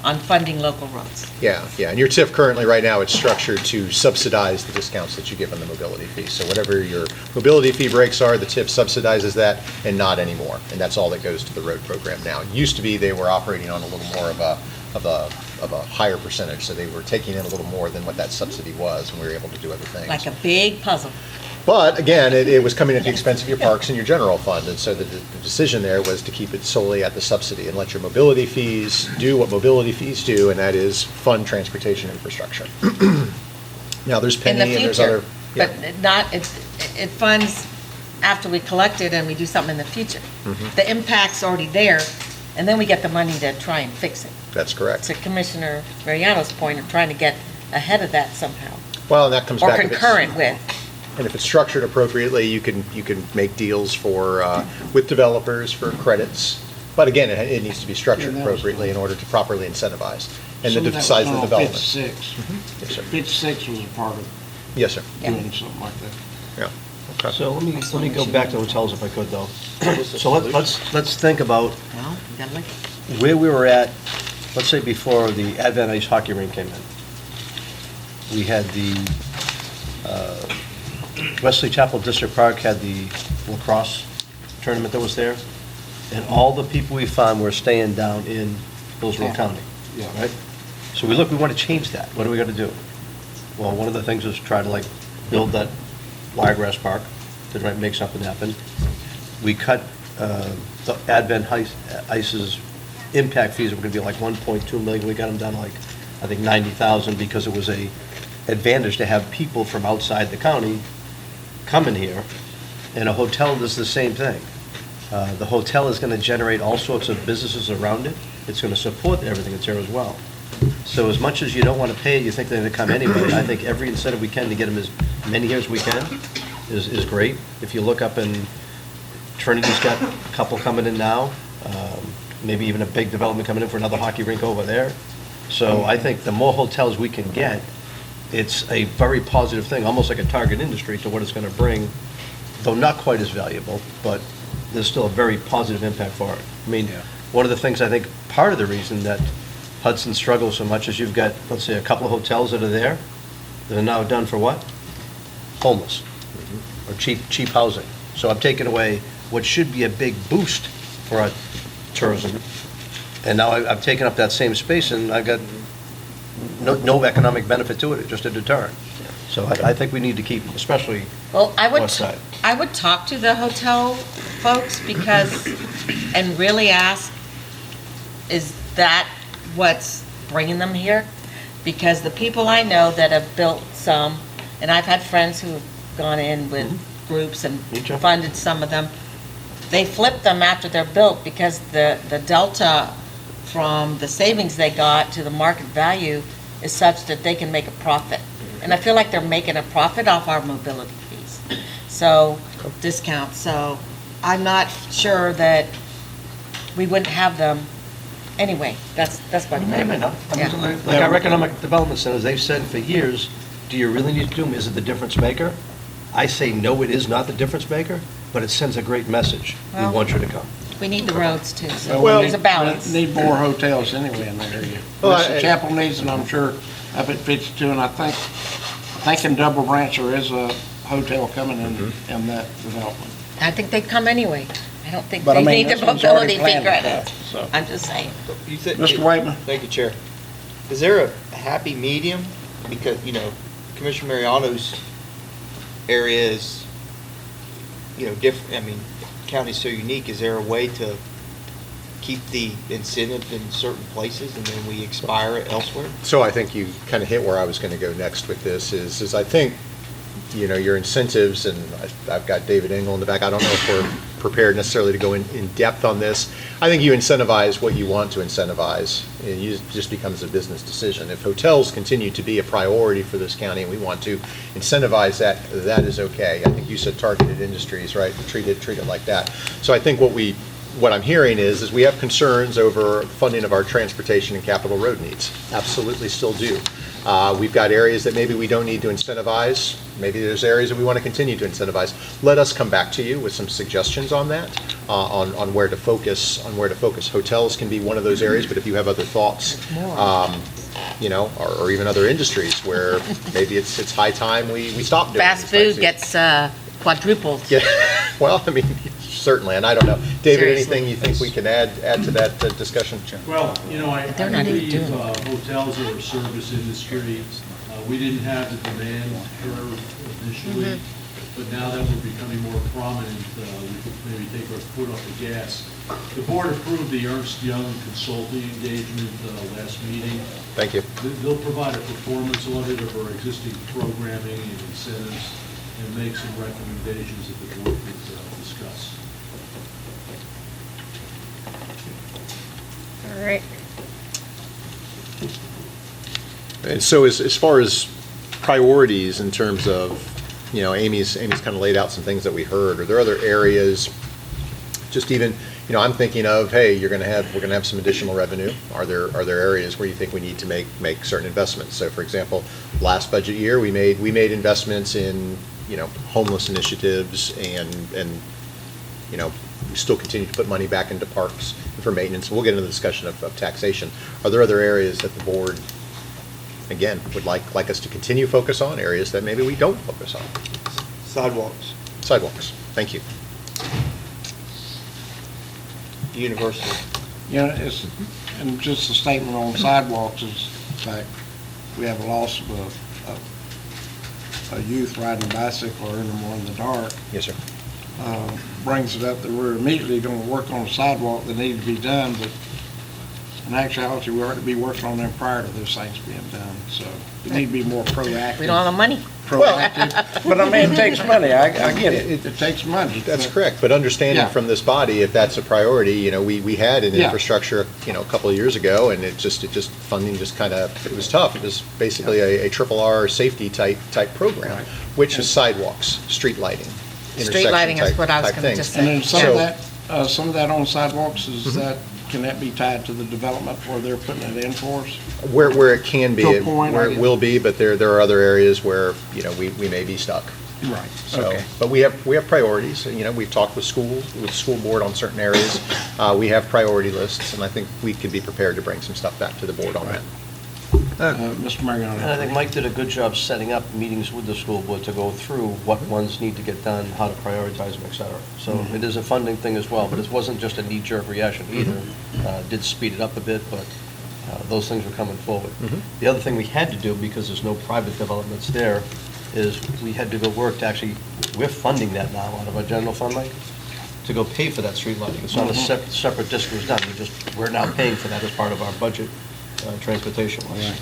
on funding local roads. yeah. And your TIF currently, right now, it's structured to subsidize the discounts that you give on the mobility fee. So whatever your mobility fee breaks are, the TIF subsidizes that, and not anymore. And that's all that goes to the road program now. It used to be they were operating on a little more of a higher percentage, so they were taking in a little more than what that subsidy was, and we were able to do other things. Like a big puzzle. But again, it was coming at the expense of your parks and your general fund, and so the decision there was to keep it solely at the subsidy and let your mobility fees do what mobility fees do, and that is fund transportation infrastructure. Now, there's In Penny the and there's future, other. Yeah. but it funds after we collect it and we do something in the future. Mhm. The impact's already there, and then we get the money to try and fix it. That's correct. To Commissioner Mariano's point of trying to get ahead of that somehow. Well, and that comes Or back. if it's- concurrent with. And if it's structured appropriately, you can make deals with developers for credits But again, it needs to be structured Yeah, that was appropriately in order to properly incentivize and Some the of that was size of done the on development. Pitch 6. Yes, sir. Pitch 6 was a part of Yes, sir. doing something like that. Yeah. Okay. So let me go back to hotels if I could, though. So let's think about Well, you gotta look. where we were at, let's say before the Advent Ice Hockey Rink came in. We had the Wesley Chapel District Park had the lacrosse tournament that was there, and all the people we found were staying down in Hillsborough County, Yeah. right? So we want to change that. What are we going to do? Well, one of the things is try to build that Wiregrass Park to try to make something happen. We cut the Advent Ice's impact fees were going to be like 1.2 million. We got them down to I think 90,000 because it was a advantage to have people from outside the county come in here. And a hotel does the same thing. The hotel is going to generate all sorts of businesses around it. It's going to support everything that's here as well. So as much as you don't want to pay it, you think they're going to come anyway. I think every incentive we can to get them as many here as we can is great. If you look up in Trinity's got a couple coming in now, maybe even a big development coming in for another hockey rink over there. So I think the more hotels we can get, it's a very positive thing, almost like a target industry to what it's going to bring, though not quite as valuable, but there's still a very positive impact for it. I mean, one of the things I think, part of the reason that Hudson struggles so much is you've got, let's say, a couple of hotels that are there that are now done for what? Homeless, or cheap housing. So I'm taking away what should be a big boost for our tourism, and now I've taken up that same space, and I've got no economic benefit to it, just a deterrent. So I think we need to keep, especially Well, West side. I would talk to the hotel folks because, and really ask, is that what's bringing them here? Because the people I know that have built some, and I've had friends who have gone in with groups and funded some of them, they flip them after they're built because the delta from the savings they got to the market value is such that they can make a profit. And I feel like they're making a profit off our mobility fees. So, discounts. So I'm not sure that we wouldn't have them anyway. That's what I Maybe mean. not. Yeah. Like our economic development centers, they've said for years, do you really need to do them? Is it the difference maker? I say, no, it is not the difference maker, but it sends a great message. We Well- want you to come. We need the roads too, so Well, there's a balance. Need more hotels anyway in that area. Well, Mr. Chapel needs, and I'm sure up at 52, and I think in Double Branch there is a hotel coming in that development. I think they'd come anyway. I don't think But I they mean, need the this one's already mobility fee planned credit. for, so. I'm just saying. Mr. Waitman? Thank you, Chair. Is there a happy medium? Because, Commissioner Mariano's area is, different, county's so unique. Is there a way to keep the incentive in certain places and then we expire it elsewhere? So I think you kind of hit where I was going to go next with this is I think, your incentives, and I've got David Engel in the back. I don't know if we're prepared necessarily to go in depth on this. I think you incentivize what you want to incentivize. It just becomes a business decision. If hotels continue to be a priority for this county and we want to incentivize that, that is okay. I think you said targeted industries, right? Treat it like that. So I think what I'm hearing is we have concerns over funding of our transportation and capital road needs. Absolutely still do. We've got areas that maybe we don't need to incentivize. Maybe there's areas that we want to continue to incentivize. Let us come back to you with some suggestions on that, on where to focus. Hotels can be one of those areas, but if you have other thoughts, or even other industries where maybe it's high time we stop doing Fast these food types gets quadrupled. of- Yeah, well, certainly, and I don't know. David, Seriously. anything you think we can add to that discussion? Well, I They're not even believe doing it. hotels are a service industry. We didn't have the demand curve initially, but now that we're becoming more prominent, we could maybe take our foot off the gas. The board approved the Ernst Young consulting engagement last meeting. Thank you. They'll provide a performance audit of our existing programming and incentives and make some recommendations that the board could discuss. All right. And so as far as priorities in terms of, Amy's kind of laid out some things that we heard. Are there other areas just even, I'm thinking of, hey, we're gonna have some additional revenue. Are there areas where you think we need to make certain investments? So for example, last budget year, we made investments in, homeless initiatives and we still continue to put money back into parks for maintenance. We'll get into the discussion of taxation. Are there other areas that the board, again, would like us to continue focus on, areas that maybe we don't focus on? Sidewalks. Sidewalks. Thank you. University. And just a statement on sidewalks is, in fact, we have a loss of a youth riding a bicycle or in the dark. Yes, sir. Brings it up that we're immediately going to work on a sidewalk that needs to be done, but in actuality, we ought to be working on them prior to those things being done. So we need to be more proactive. We don't have the money. Proactive. But I mean, it takes money. I get it. It takes money. That's correct, but understanding from this body, if that's a priority, we had an infrastructure, a couple of years ago, and funding just kind of, it was tough. It was basically a triple R safety type program, which is sidewalks, street lighting, Street lighting is what I was type going to things. just And say. then some of that on sidewalks, can that be tied to the development where they're putting it in for us? Where it can be, To a point, where I it guess. will be, but there are other areas where, we may be stuck. Right, So, okay. but we have priorities, we've talked with the school board on certain areas. We have priority lists, and I think we could be prepared to bring some stuff back to the board on that. Mr. Mariano. And I think Mike did a good job setting up meetings with the school board to go through what ones need to get done, how to prioritize them, et cetera. So it is a funding thing as well, but it wasn't just a knee-jerk reaction either. Did speed it up a bit, but those things were coming forward. The other thing we had to do, because there's no private developments there, is we had to go work to actually, we're funding that now out of our general fund, Mike, to go pay for that street lighting. It's not a separate disc was done, we're now paying for that as part of our budget, transportation-wise.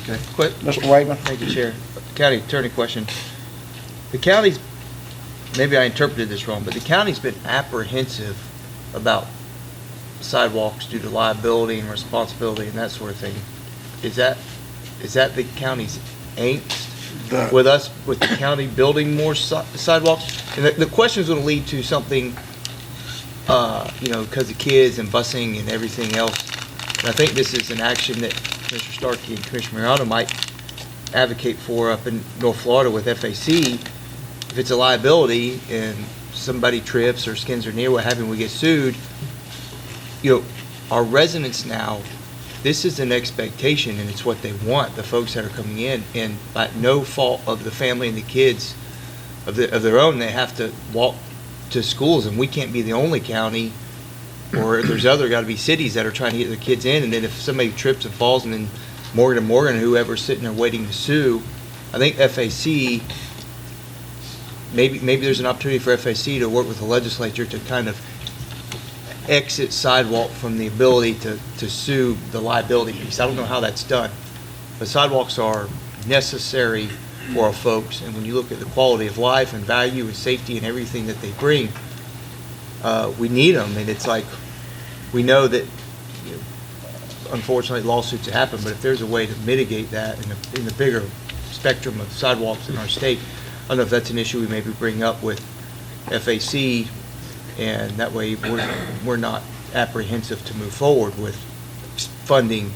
Okay. Quick. Mr. Whiteman? Thank you, Chair. County Attorney question. The county's, maybe I interpreted this wrong, but the county's been apprehensive about sidewalks due to liability and responsibility and that sort of thing. Is that the county's angst with the county building more sidewalks? And the question's going to lead to something, because of kids and busing and everything else. And I think this is an action that Mr. Starkey and Commissioner Mariano might advocate for up in North Florida with FAC. If it's a liability and somebody trips or skins their knee or what have you, we get sued, our residents now, this is an expectation and it's what they want, the folks that are coming in, and by no fault of the family and the kids of their own, they have to walk to schools, and we can't be the only county, or there's got to be cities that are trying to get their kids in, and then if somebody trips and falls, and then Morgan, whoever's sitting there waiting to sue, I think FAC, maybe there's an opportunity for FAC to work with the legislature to kind of exit sidewalk from the ability to sue the liability piece. I don't know how that's done, but sidewalks are necessary for our folks, and when you look at the quality of life and value and safety and everything that they bring, we need them, and it's like, we know that, unfortunately, lawsuits happen, but if there's a way to mitigate that in the bigger spectrum of sidewalks in our state, I don't know if that's an issue we maybe bring up with FAC, and that way we're not apprehensive to move forward with funding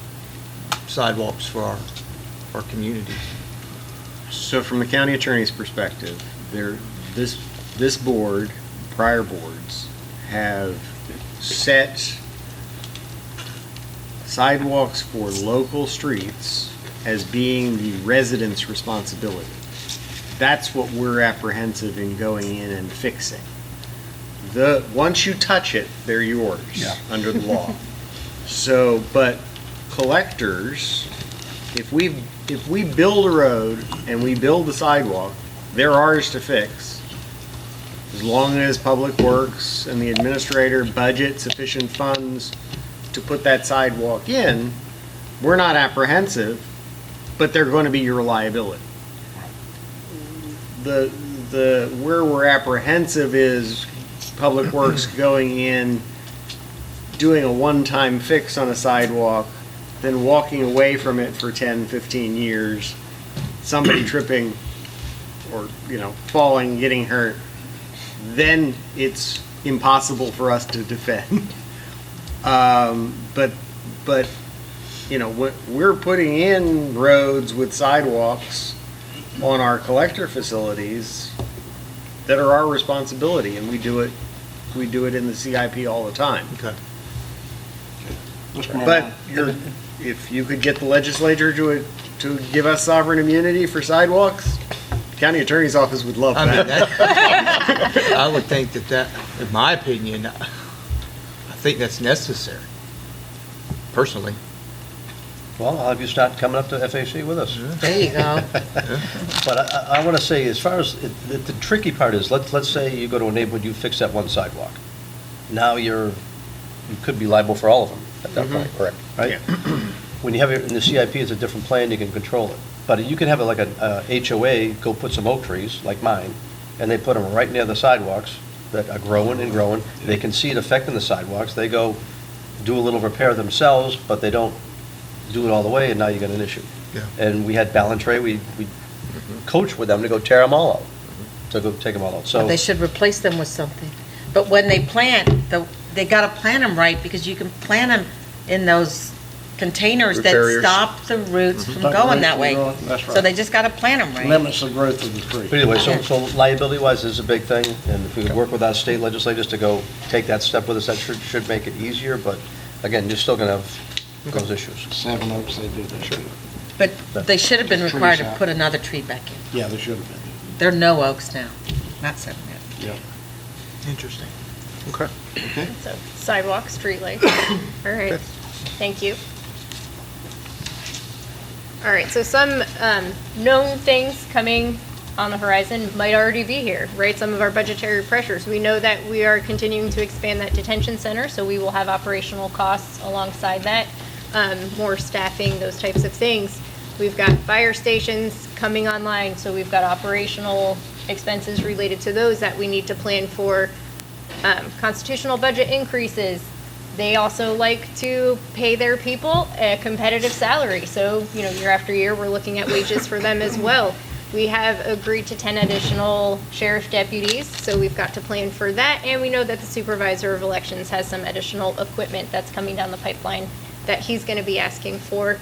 sidewalks for our communities. So from the county attorney's perspective, this board, prior boards, have set sidewalks for local streets as being the residents' responsibility. That's what we're apprehensive in going in and fixing. Once you touch it, they're yours under the law. So, but collectors, if we build a road and we build a sidewalk, they're ours to fix. As long as Public Works and the administrator budget sufficient funds to put that sidewalk in, we're not apprehensive, but they're going to be your liability. Where we're apprehensive is Public Works going in, doing a one-time fix on a sidewalk, then walking away from it for 10, 15 years, somebody tripping or, falling, getting hurt, then it's impossible for us to defend. But, you know, we're putting in roads with sidewalks on our collector facilities that are our responsibility, and we do it in the CIP all the time. Okay. But if you could get the legislature to give us sovereign immunity for sidewalks, county attorney's office would love I mean, that. I would think that, in my opinion, I think that's necessary, personally. Well, I'll have you start coming up to FAC with us. There you go. But I want to say, as far as, the tricky part is, let's say you go to a neighborhood, you fix that one sidewalk. Now you could be liable for all of them at that point. Correct. Right? When you have it in the CIP, it's a different plan, you can control it. But you can have it like a HOA, go put some oak trees, like mine, and they put them right near the sidewalks that are growing and growing. They can see it affecting the sidewalks. They go do a little repair themselves, but they don't do it all the way, and now you got an issue. Yeah. And we had Ballantrae, we coached with them to go tear them all out, to go take them all out. So They should replace them with something. But when they plant, they gotta plant them right, because you can plant them in those containers Root that barriers. stop the roots from Stop going roots that from way. growing, that's So right. they just gotta plant them right. Limits the growth of the tree. But anyway, so liability-wise is a big thing, and if we could work with our state legislators to go take that step with us, that should make it easier, but again, you're still gonna have those issues. 7 Oaks, they do this too. But they should have been Trees required to out. put another tree back in. Yeah, they should have been. There are no oaks now, not 7 Oaks. Yeah. Interesting. Okay. So sidewalks, street lights. All right, thank you. All right, so some known things coming on the horizon might already be here, right? Some of our budgetary pressures. We know that we are continuing to expand that detention center, so we will have operational costs alongside that, more staffing, those types of things. We've got fire stations coming online, so we've got operational expenses related to those that we need to plan for. Constitutional budget increases. They also like to pay their people a competitive salary. So, you know, year after year, we're looking at wages for them as well. We have agreed to 10 additional sheriff deputies, so we've got to plan for that. And we know that the supervisor of elections has some additional equipment that's coming down the pipeline that he's going to be asking for.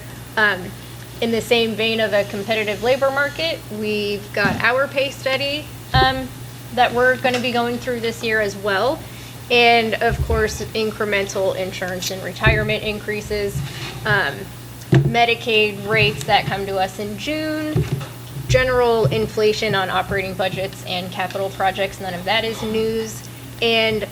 In the same vein of a competitive labor market, we've got our pay study that we're going to be going through this year as well. And of course, incremental insurance and retirement increases, Medicaid rates that come to us in June, general inflation on operating budgets and capital projects, none of that is news. And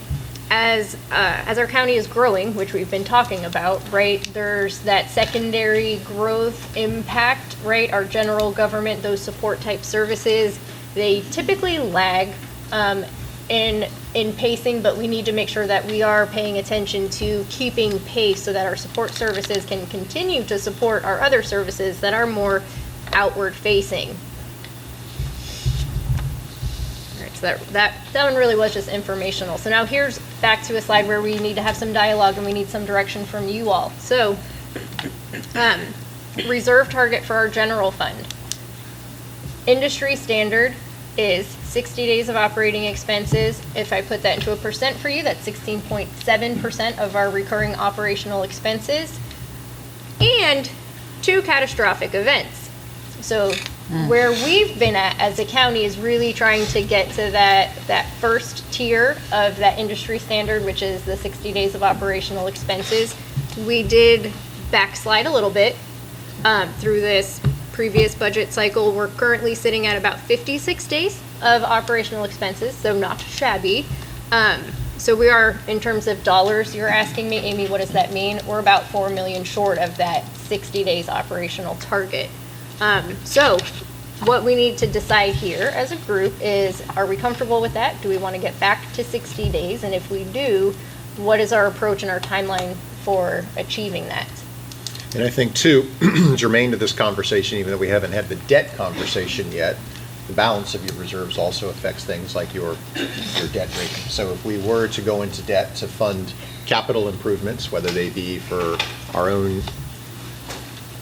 as our county is growing, which we've been talking about, right, there's that secondary growth impact, right? Our general government, those support type services, they typically lag in pacing, but we need to make sure that we are paying attention to keeping pace so that our support services can continue to support our other services that are more outward facing. All right, so that one really was just informational. So now here's back to a slide where we need to have some dialogue and we need some direction from you all. So, reserve target for our general fund. Industry standard is 60 days of operating expenses. If I put that into a percent for you, that's 16.7% of our recurring operational expenses. And 2 catastrophic events. So where we've been at as a county is really trying to get to that first tier of that industry standard, which is the 60 days of operational expenses. We did backslide a little bit through this previous budget cycle. We're currently sitting at about 56 days of operational expenses, so not shabby. So we are, in terms of dollars, you're asking me, Amy, what does that mean? We're about 4 million short of that 60 days operational target. So what we need to decide here as a group is, are we comfortable with that? Do we want to get back to 60 days? And if we do, what is our approach and our timeline for achieving that? And I think, too, germane to this conversation, even though we haven't had the debt conversation yet, the balance of your reserves also affects things like your debt rating. So if we were to go into debt to fund capital improvements, whether they be for our own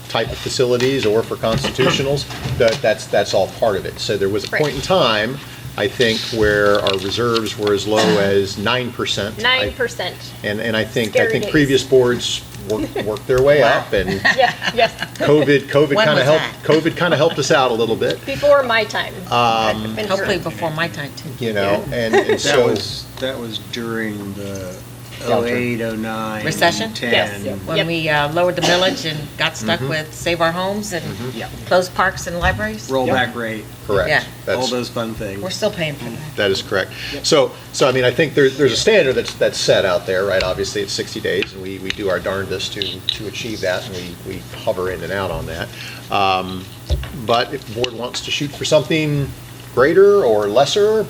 type of facilities or for constitutionals, that's all part of it. So there was a point in time I think, where our reserves were as low as 9%. 9%. And I think Scary days. previous boards worked their way up, and Yeah, yes, COVID When kind of was helped, COVID kind of helped us out a little bit, before my time. I've been Hopefully here. before my time, too. you know, and so. That was during the Downturn. 08, 09. Recession? 10. Yes. When Yep. we lowered the millage and got stuck with Save Our Homes and closed parks and libraries? Rollback rate, Correct. Yeah. all That's, those fun things. We're still paying for that. that is correct. So I mean, I think there's a standard that's set out there, right? Obviously, it's 60 days, and we do our darndest to achieve that, and we hover in and out on that. But if the board wants to shoot for something greater or lesser,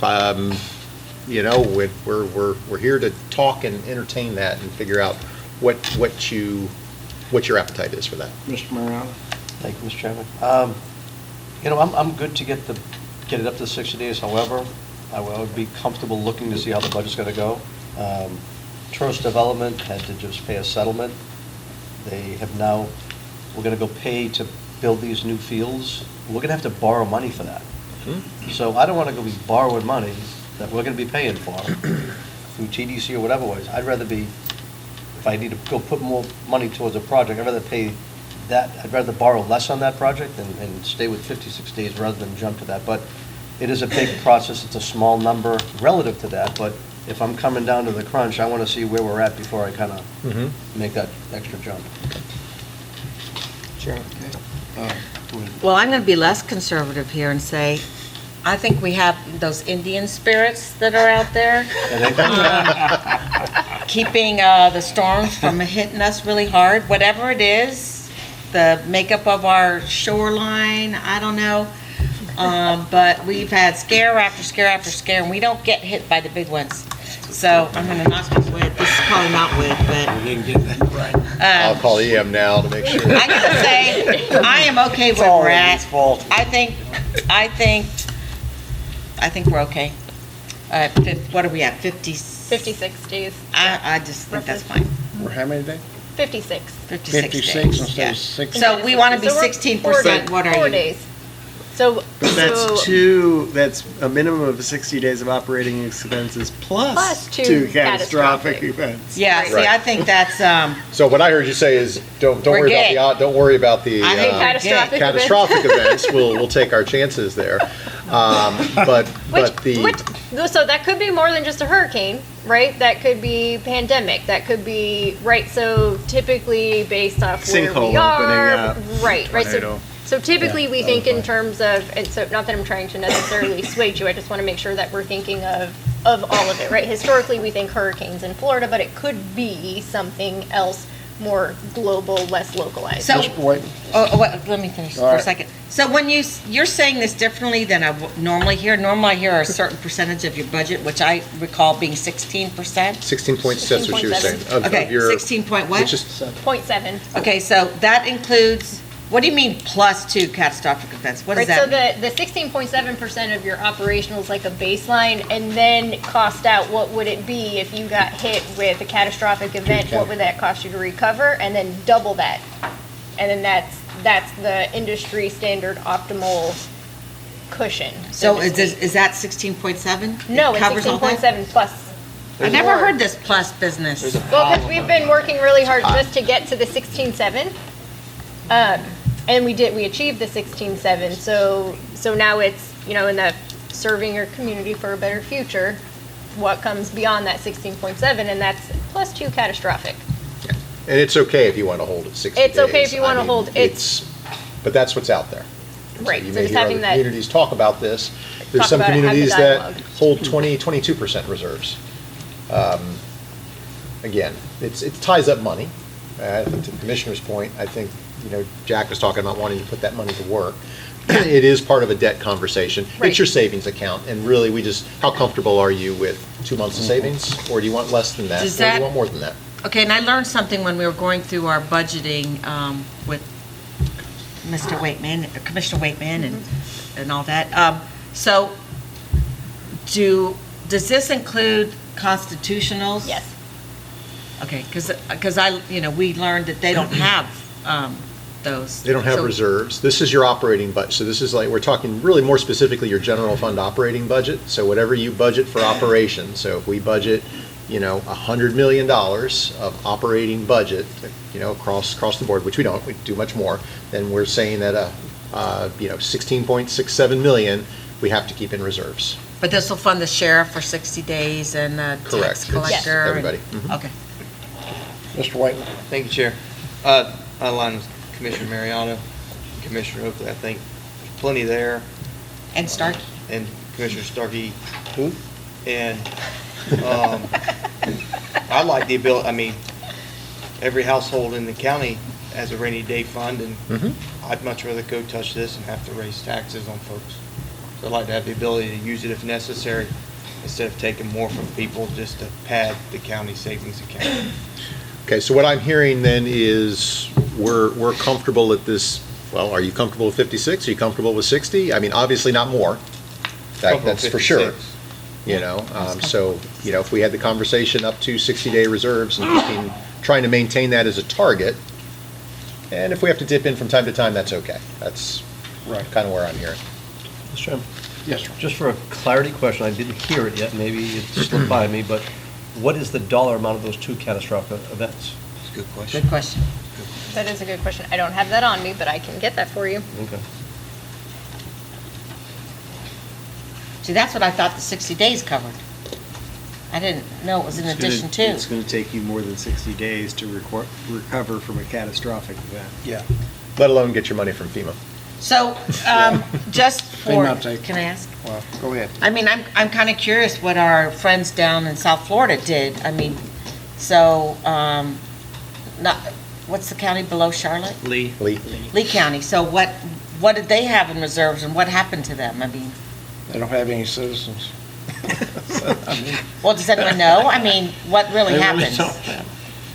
you know, we're here to talk and entertain that and figure out what your appetite is for that. Mr. Mariano? Thank you, Mr. Chairman. You know, I'm good to get it up to 60 days. However, I would be comfortable looking to see how the budget's going to go. Tourist Development had to just pay a settlement. They have now, we're going to go pay to build these new fields. We're going to have to borrow money for that. So I don't want to go be borrowing money that we're going to be paying for through TDC or whatever ways. I'd rather be, if I need to go put more money towards a project, I'd rather pay that, I'd rather borrow less on that project and stay with 56 days rather than jump to that. But it is a big process, it's a small number relative to that, but if I'm coming down to the crunch, I want to see where we're at before I kind of make that extra jump. Chairman. Well, I'm going to be less conservative here and say, I think we have those Indian spirits that are out there, keeping the storms from hitting us really hard, whatever it is, the makeup of our shoreline, I don't know. But we've had scare after scare after scare, and we don't get hit by the big ones. So I'm going to knock on wood. This is probably not wood, but We didn't get that right. I'll call EM now to make sure. I'm going to say, I am okay where we're at. fault. I think we're okay. What are we at, 50? 56 days, I just think that's fine. We're how many days? 56. 56 56 days, instead yeah. of 60. So we want to be So we're 16%, what are you? 4 days. So, But so that's a minimum of 60 days of operating expenses Plus plus two two catastrophic catastrophic events. Yeah, see, Right. I think that's, So what I heard you say is, don't We're worry about good. the don't worry about the I think catastrophic events. catastrophic events. We'll take our chances there. But so that could be more than just a hurricane, right? That could be pandemic. That could be, right, so typically based off where Sinkhole we are. opening up, Right. tornado. So typically we think in terms of, and so not that I'm trying to necessarily sway you, I just want to make sure that we're thinking of all of it, right? Historically, we think hurricanes in Florida, but it could be something else more global, less localized. so, Wait, let me finish All for a right. second. So when you're saying this differently than I normally hear a certain percentage of your budget, which I recall being 16%. 16 points. That's what she was saying. Of Okay, your, 16 point what? which is 0.7. Okay, so that includes, what do you mean plus two catastrophic events? What does Right, so that mean? the 16.7% of your operational is like a baseline, and then cost out, what would it be if you got hit with a catastrophic event? What would that cost you to recover? And then double that. And then that's the industry standard optimal cushion. So to is speak. that 16.7? No, it's Covers all that? 16.7 plus. I never more. heard this plus business. Well, because we've been working really hard just to get to the 16.7. And we achieved the 16.7. So now it's, in the serving your community for a better future, what comes beyond that 16.7, and that's plus two catastrophic. and it's okay if you want to hold it 60 It's okay days. if you want to I mean, hold, but that's what's out there. right, You so may just hear having other that, communities talk about this. There's Talk some about it, have the communities that dialogue. hold 22% reserves. Again, it ties up money. To the commissioner's point, I think, Jack was talking about wanting to put that money to work. It is part of a debt conversation. Right. It's your savings account, and really, how comfortable are you with 2 months of savings? Or do you want less than that? Does Or do that- you want more than that? Okay, and I learned something when we were going through our budgeting with Mr. Waitman, Commissioner Waitman and all that. So does this include constitutionals? yes. Okay, because we learned that they don't have those? They don't have So- reserves. This is your operating budget. So this is like, we're talking really more specifically your general fund operating budget. So whatever you budget for operations. So if we budget, $100 million of operating budget, across the board, which we don't, we do much more, then we're saying that, 16.67 million, we have to keep in reserves. But this will fund the sheriff for 60 days and the Correct. tax It's collector? and- everybody. Mhm. Okay. Mr. Whiteman? Thank you, Chair. I align with Commissioner Mariano, Commissioner Oakley. I think there's plenty there. And Starkey? And Commissioner Starkey. Who? And I like the ability, every household in the county has a rainy day fund, and Mhm. I'd much rather go touch this and have to raise taxes on folks. So I'd like to have the ability to use it if necessary, instead of taking more from people just to pad the county savings account. Okay, so what I'm hearing then is we're comfortable at this, well, are you comfortable with 56? Are you comfortable with 60? Obviously not more. That's for sure. 56. So, if we had the conversation up to 60-day reserves and trying to maintain that as a target, and if we have to dip in from time to time, that's okay. That's Right. kind of where I'm hearing. Mr. Chairman, Yes, sir. just for a clarity question, I didn't hear it yet, maybe it slipped by me, but what is the dollar amount of those two catastrophic events? That's a good question. Good question. That is a good question. I don't have that on me, but I can get that for you. Okay. See, that's what I thought the 60 days covered. I didn't know it was in addition to. It's going to take you more than 60 days to recover from a catastrophic event. Yeah. Let alone get your money from FEMA. So, just They for, not take- can I ask? Well, go ahead. I'm kind of curious what our friends down in South Florida did. What's the county below Charlotte? Lee? Lee County. So what did they have in reserves and what happened to them? They don't have any citizens. Well, does anyone know? What really They happened? don't.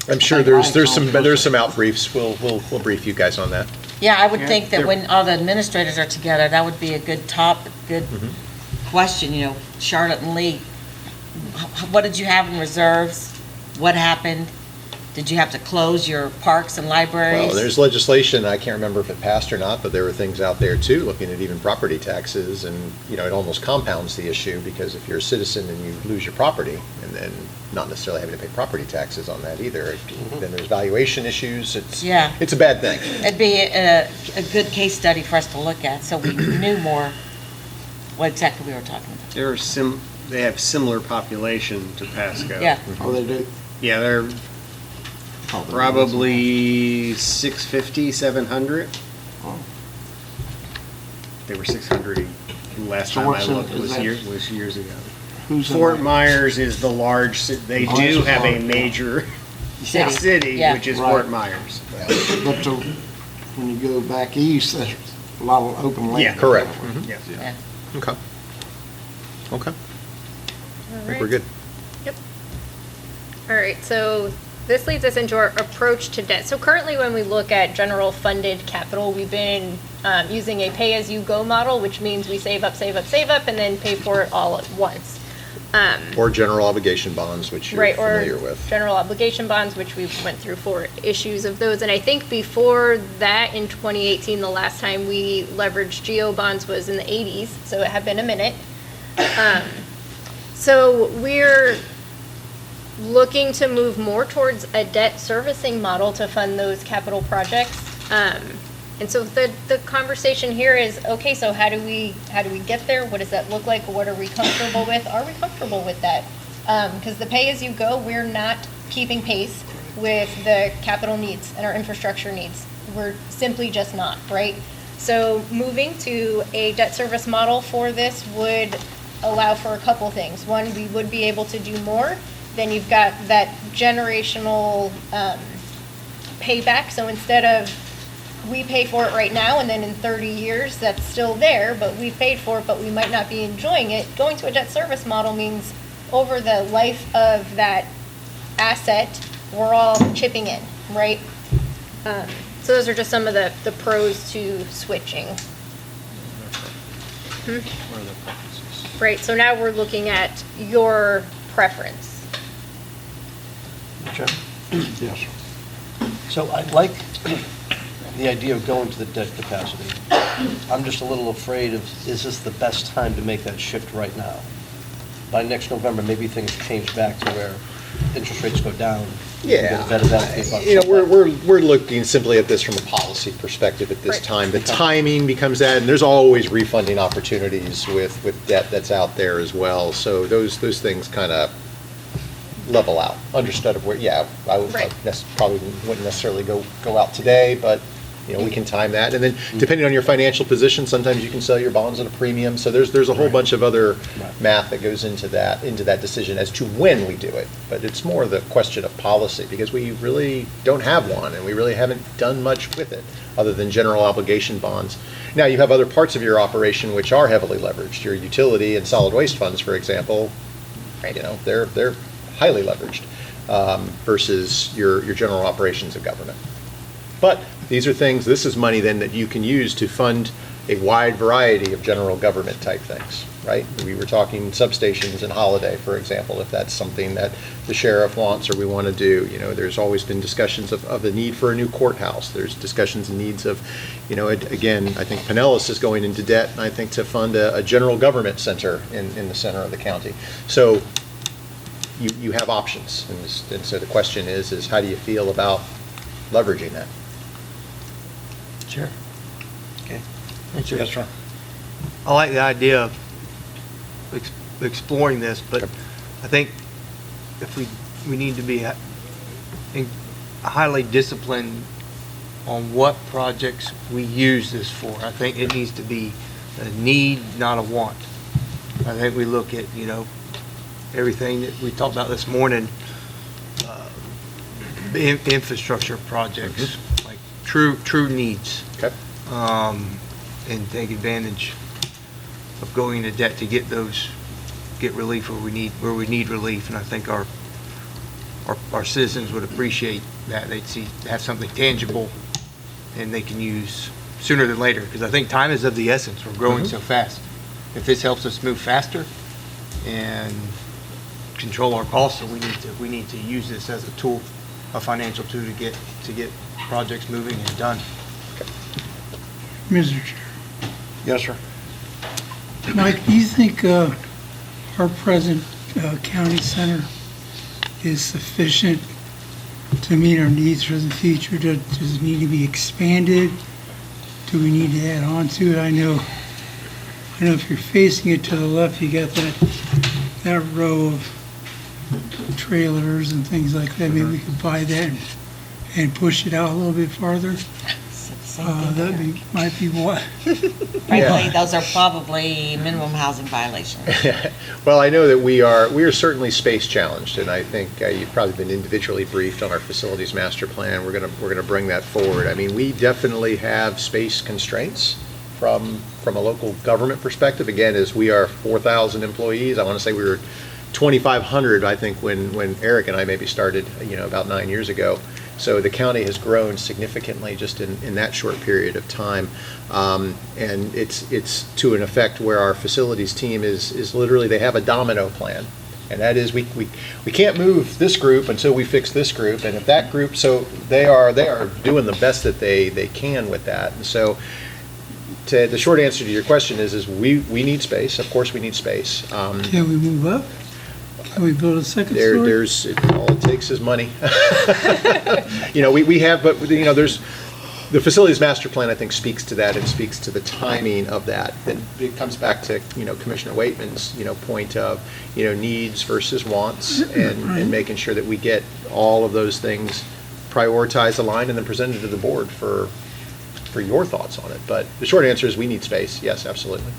I'm sure there's some out briefs. We'll brief you guys on that. Yeah, I would Yeah, think that they're- when all the administrators are together, that would be a good Mm-hmm. question, Charlotte and Lee. What did you have in reserves? What happened? Did you have to close your parks and libraries? Well, there's legislation, I can't remember if it passed or not, but there were things out there too, looking at even property taxes, and, it almost compounds the issue, because if you're a citizen and you lose your property, and then not necessarily having to pay property taxes on that either, then there's valuation issues, Yeah. it's a bad thing. It'd be a good case study for us to look at, so we knew more what exactly we were talking about. They have similar population to Pasco. Yeah. Oh, they do? Yeah, they're probably 650, 700. Oh. They were 600 last So time I what's in- looked, is that- was years ago. Who's in Fort that? Myers is the large, they Oh, do that's have a large. major City. city, Yeah. which is Right. Fort Myers. But when you go back east, there's a lot of open land. Yeah. Correct. Yeah. Yeah. Okay. Okay, All I think right. we're good. All right, so this leads us into our approach to debt. So currently, when we look at general funded capital, we've been using a pay-as-you-go model, which means we save up, and then pay for it all at once. Or general obligation bonds, which you're Right, familiar or with. general obligation bonds, which we went through 4 issues of those. And I think before that, in 2018, the last time we leveraged GO bonds was in the 80s, so it had been a minute. So we're looking to move more towards a debt servicing model to fund those capital projects. And so the conversation here is, okay, so how do we get there? What does that look like? What are we comfortable with? Are we comfortable with that? Because the pay-as-you-go, we're not keeping pace with the capital needs and our infrastructure needs. We're simply just not, right? So moving to a debt service model for this would allow for a couple things. One, we would be able to do more. Then you've got that generational payback. So instead of we pay for it right now and then in 30 years that's still there, but we paid for it, but we might not be enjoying it. Going to a debt service model means over the life of that asset, we're all chipping in, right? So those are just some of the pros to switching. Right, so now we're looking at your preference. Yes, sir. So I'd like the idea of going to the debt capacity. I'm just a little afraid of, is this the best time to make that shift right now? By next November, maybe things change back to where interest rates go down. Yeah, we're looking simply at this from a policy perspective at this time. The timing becomes that, and there's always refunding opportunities with debt that's out there as well. So those things kind of level out. Understood of where, I probably wouldn't necessarily go out today, but we can time that. And then depending on your financial position, sometimes you can sell your bonds at a premium. So there's a whole bunch of other math that goes into that decision as to when we do it. But it's more the question of policy, because we really don't have one, and we really haven't done much with it other than general obligation bonds. Now, you have other parts of your operation which are heavily leveraged. Your utility and solid waste funds, for example, they're highly leveraged versus your general operations of government. But these are things, this is money then that you can use to fund a wide variety of general government type things, right? We were talking substations and Holiday, for example, if that's something that the sheriff wants or we want to do. There's always been discussions of the need for a new courthouse. There's discussions and needs of, again, I think Pinellas is going into debt, and I think to fund a general government center in the center of the county. So you have options, and so the question is how do you feel about leveraging that? Sure. Okay. Yes, sir. I like the idea of exploring this, but I think if we need to be highly disciplined on what projects we use this for. I think it needs to be a need, not a want. I think we look at, everything that we talked about this morning, infrastructure projects, like true needs. Okay. And take advantage of going into debt to get relief where we need relief. And I think our citizens would appreciate that. They'd have something tangible and they can use sooner than later. Because I think time is of the essence. We're growing so fast. If this helps us move faster and control our costs, so we need to use this as a tool, a financial tool to get projects moving and done. Mr. Chair. Yes, sir. Mike, do you think our present county center is sufficient to meet our needs for the future? Does it need to be expanded? Do we need to add on to it? I know if you're facing it to the left, you got that row of trailers and things like that. Maybe we could buy that and push it out a little bit farther. Might be what? Frankly, those are probably minimum housing violations. Well, I know that we are certainly space challenged, and I think you've probably been individually briefed on our facilities master plan. We're gonna bring that forward. I mean, we definitely have space constraints from a local government perspective. Again, as we are 4,000 employees, I want to say we were 2,500. I think when Eric and I maybe started, about 9 years ago. So the county has grown significantly just in that short period of time. And it's to an effect where our facilities team is literally, they have a domino plan. And that is, we can't move this group until we fix this group. And if that group, so they are doing the best that they can with that. And so the short answer to your question is we need space. Of course we need space. Can we move up? Can we build a second story? All it takes is money. We have, but there's the facilities master plan, I think, speaks to that and speaks to the timing of that. And it comes back to, Commissioner Waitman's, point of, needs versus wants and making sure that we get all of those things prioritized, aligned, and then presented to the board for your thoughts on it. But the short answer is we need space. Yes, absolutely.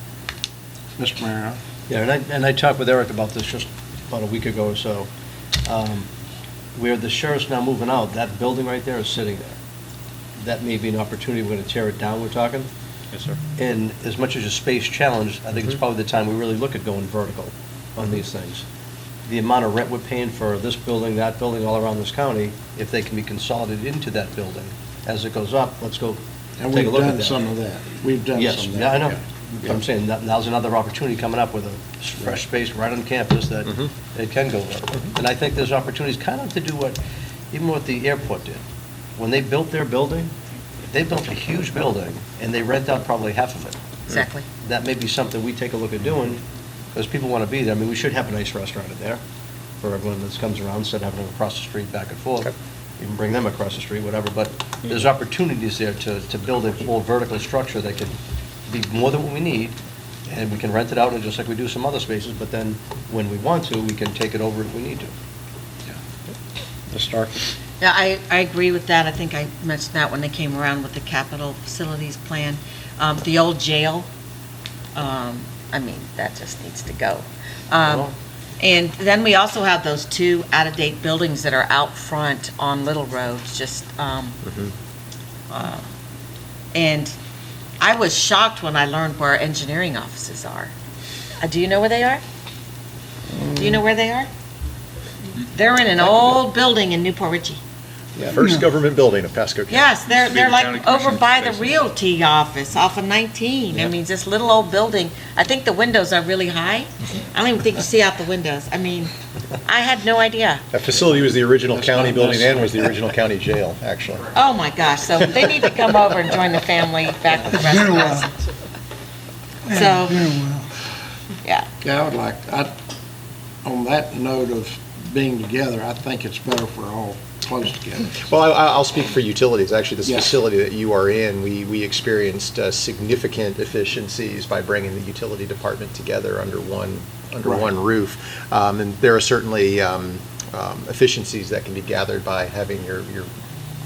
Mr. Mayor. Yeah, and I talked with Eric about this just about a week ago or so. Where the sheriff's now moving out, that building right there is sitting there. That may be an opportunity. We're going to tear it down, we're talking. Yes, sir. And as much as a space challenge, I think it's probably the time we really look at going vertical on these things. The amount of rent we're paying for this building, that building, all around this county, if they can be consolidated into that building, as it goes up, let's go And take a we've look at done that. some of that. We've done Yes, some of that. yeah, I know. Yeah. But I'm saying, now's another opportunity coming up with a fresh space right on campus that it can go vertical. And I think there's opportunities kind of to do even what the airport did. When they built their building, they built a huge building, and they rent out probably half of it. Exactly. That may be something we take a look at doing, because people want to be there. I mean, we should have a nice restaurant in there for everyone that comes around, instead of having them across the street back and forth. You can bring them across the street, whatever, but there's opportunities there to build a more vertical structure that could be more than what we need, and we can rent it out, and just like we do some other spaces, but then when we want to, we can take it over if we need to. Ms. Starkey? Yeah, I agree with that. I think I mentioned that when they came around with the capital facilities plan. The old jail, I mean, that just needs to go. And then we also have those two out-of-date buildings that are out front on Little Road, just, and I was shocked when I learned where our engineering offices are. Do you know where they are? Do you know where they are? They're in an old building in Newport Richey. First government building of Pasco County. Yes, they're like over by the realty office off of 19. I mean, this little old building. I think the windows are really high. I don't even think you see out the windows. I mean, I had no idea. That facility was the original county building and was the original county jail, actually. Oh, my gosh. So they need to come over and join the family back with the rest of us. So, yeah. Yeah, I would like, on that note of being together, I think it's better if we're all close together. Well, I'll speak for utilities. Actually, this Yes. facility that you are in, we experienced significant efficiencies by bringing the utility department together under one roof. And there are certainly efficiencies that can be gathered by having your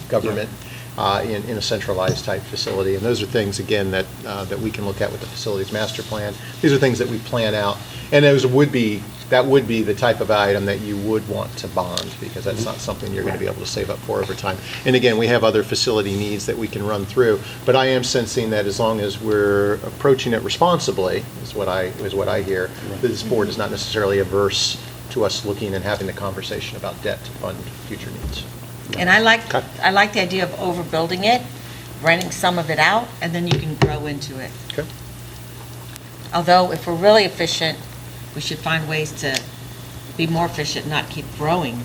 government in a centralized type facility. And those are things, again, that we can look at with the facilities master plan. These are things that we plan out. And that would be the type of item that you would want to bond, because that's not something you're going to be able to save up for over time. And again, we have other facility needs that we can run through, but I am sensing that as long as we're approaching it responsibly, is what I hear, this board is not necessarily averse to us looking and having the conversation about debt to fund future needs. And I like the idea of overbuilding it, renting some of it out, and then you can grow into it. Okay. Although, if we're really efficient, we should find ways to be more efficient, not keep growing.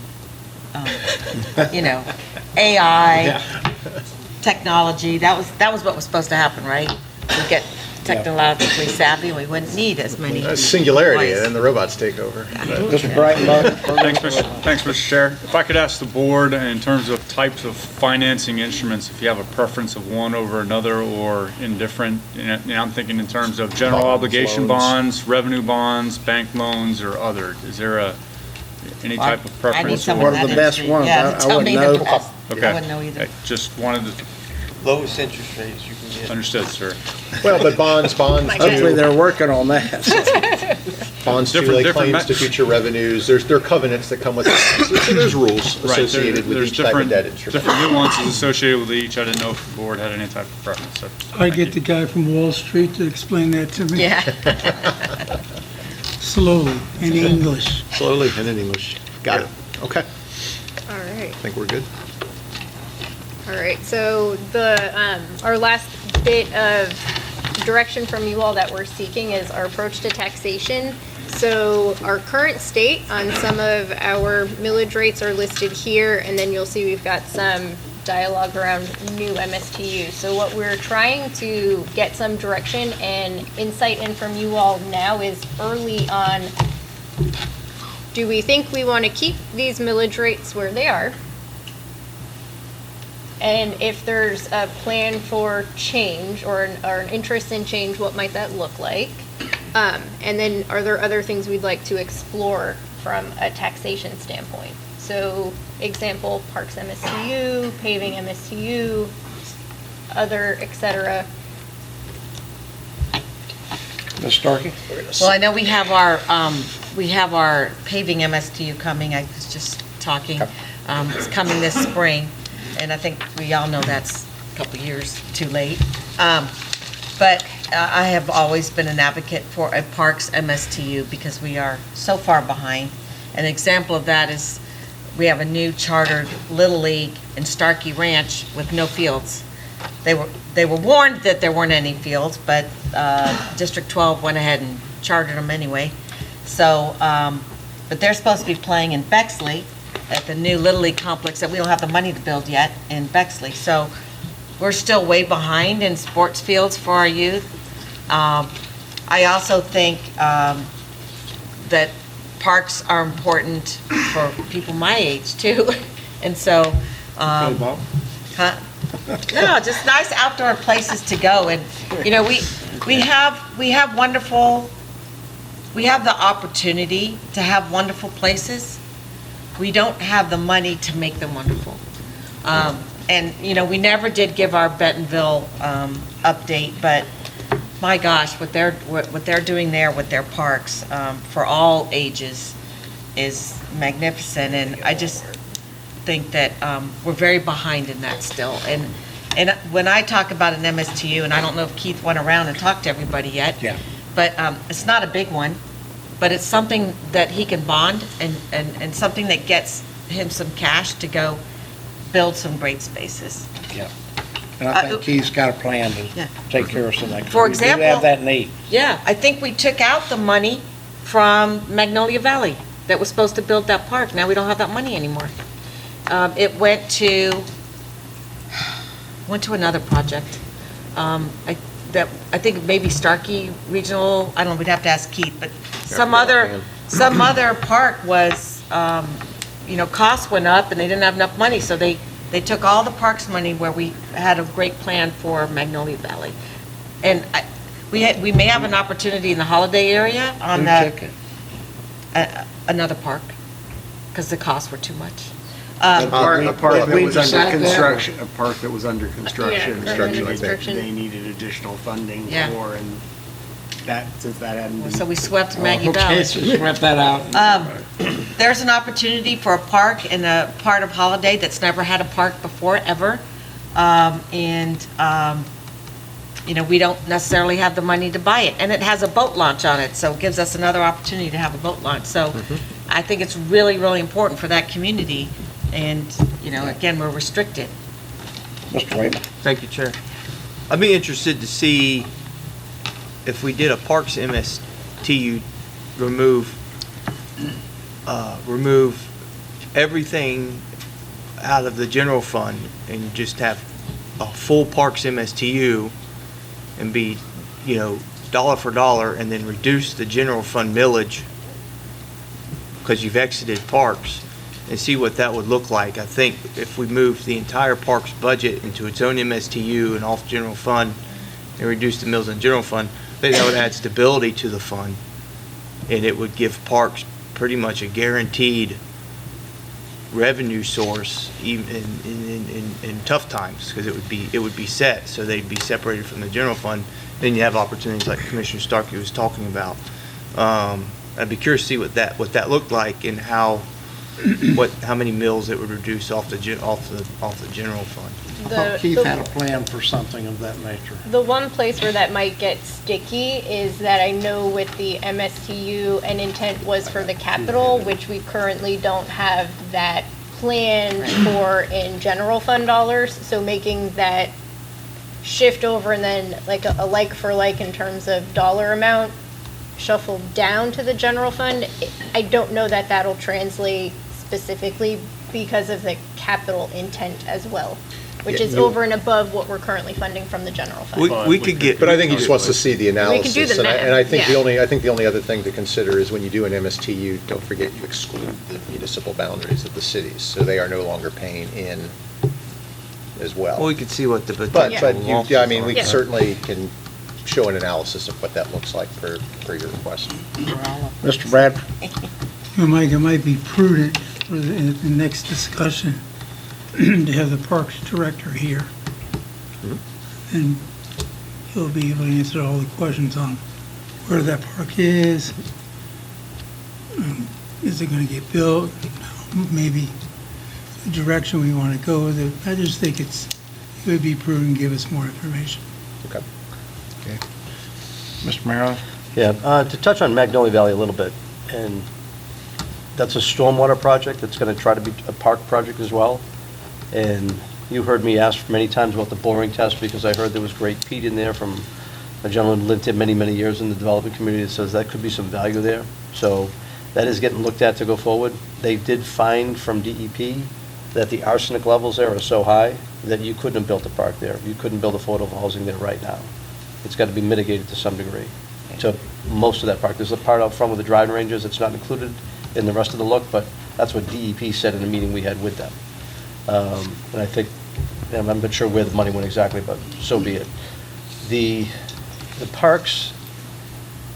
AI, technology, that was what was supposed to happen, right? We get technologically savvy, we wouldn't need as many. Singularity, employees. and then the robots take over. Mr. Breitenbach? Thanks, Mr. Chair. If I could ask the board, in terms of types of financing instruments, if you have a preference of one over another or indifferent, and I'm thinking in terms of general obligation bonds, revenue bonds, bank loans, or other. Is there any type of preference? I need someone What are the best ones? Yeah, I tell me wouldn't the know. best. Okay. I wouldn't know either. I just wanted to, Lowest interest rates you can get. understood, sir. Well, but bonds Hopefully, they're working on that. bonds to Different- lay different claims ma- to future revenues. There are covenants that come with it. So there's rules Right, associated with there's each type of different- debt instrument. Different nuances associated with each. I didn't know if the board had any type of preference, so. I get the guy from Wall Street to explain that to me. Yeah. Slowly, in English. Slowly and in English. Got it. Okay. All right. I think we're good. All right, so our last bit of direction from you all that we're seeking is our approach to taxation. So our current state on some of our millage rates are listed here, and then you'll see we've got some dialogue around new MSTU. So what we're trying to get some direction and insight in from you all now is early on, do we think we want to keep these millage rates where they are? And if there's a plan for change or an interest in change, what might that look like? And then are there other things we'd like to explore from a taxation standpoint? So example, parks MSTU, paving MSTU, other, et cetera. Ms. Starkey? Well, I know we have our paving MSTU coming. I was just talking. It's coming this spring, and I think we all know that's a couple years too late. But I have always been an advocate for a parks MSTU because we are so far behind. An example of that is we have a new chartered Little League in Starkey Ranch with no fields. They were warned that there weren't any fields, but District 12 went ahead and chartered them anyway. So, but they're supposed to be playing in Bexley at the new Little League complex that we don't have the money to build yet in Bexley. So we're still way behind in sports fields for our youth. I also think that parks are important for people my age too. And so, huh? No, just nice outdoor places to go. And, you know, we have wonderful, we have the opportunity to have wonderful places. We don't have the money to make them wonderful. And, you know, we never did give our Bentonville update, but my gosh, what they're doing there with their parks for all ages is magnificent. And I just think that we're very behind in that still. And when I talk about an MSTU, and I don't know if Keith went around and talked to everybody yet, but it's not a big one, but it's something that he can bond and something that gets him some cash to go build some great spaces. Yeah. And I think Keith's got a plan to take care of some of that. For example, we do have that need. Yeah, I think we took out the money from Magnolia Valley that was supposed to build that park. Now we don't have that money anymore. It went to another project. I think maybe Starkey Regional, I don't know, we'd have to ask Keith, but some other park was, you know, costs went up and they didn't have enough money, so they took all the parks money where we had a great plan for Magnolia Valley. And we may have an opportunity in the holiday area on another park, because the costs were too much. A park that we was under decided that. construction, a park that was under construction. construction. They needed additional funding Yeah. for, and that, since that hadn't been. So we swept Maggie Valley. Okay, so swept that out. There's an opportunity for a park in a part of Holiday that's never had a park before, ever. You know, we don't necessarily have the money to buy it. And it has a boat launch on it, so it gives us another opportunity to have a boat launch. So I think it's really, really important for that community. And, you know, again, we're restricted. Mr. Wayman. Thank you, Chair. I'd be interested to see if we did a Parks MSTU, remove everything out of the general fund and just have a full Parks MSTU and be, you know, dollar for dollar, and then reduce the general fund millage because you've exited parks, and see what that would look like. I think if we moved the entire parks budget into its own MSTU and off general fund and reduce the mills in general fund, I think that would add stability to the fund, and it would give parks pretty much a guaranteed revenue source even in tough times, because it would be set, so they'd be separated from the general fund. Then you have opportunities like Commissioner Starkey was talking about. I'd be curious to see what that looked like and how many mills it would reduce off the general fund. I thought Keith had a plan for something of that nature. The one place where that might get sticky is that I know with the MSTU, an intent was for the capital, which we currently don't have that planned for in general fund dollars. So making that shift over and then like a like for like in terms of dollar amount shuffled down to the general fund, I don't know that that'll translate specifically because of the capital intent as well, which is over and above what we're currently funding from the general fund. We could get. But I think he just wants to see the analysis. We can do the math, And I think yeah. the only other thing to consider is when you do an MSTU, don't forget you exclude the municipal boundaries of the cities, so they are no longer paying in as well. Well, we could see what the But potential losses I mean, we Yeah. certainly can show an analysis of what that looks like for your request. Mr. Bradford. Mike, it might be prudent for the next discussion to have the Parks Director here. And he'll be able to answer all the questions on where that park is it going to get built, maybe the direction we want to go with it. I just think it would be prudent to give us more information. Okay. Mr. Merrill? Yeah, to touch on Magnolia Valley a little bit, and that's a stormwater project that's going to try to be a park project as well. And you heard me ask many times about the boring test, because I heard there was great peat in there from a gentleman who lived here many, many years in the development community that says that could be some value there. So that is getting looked at to go forward. They did find from DEP that the arsenic levels there are so high that you couldn't have built a park there. You couldn't build affordable housing there right now. It's got to be mitigated to some degree, to most of that park. There's a part out front with the driving ranges that's not included in the rest of the look, but that's what DEP said in the meeting we had with them. And I think, and I'm not sure where the money went exactly, but so be it. The parks,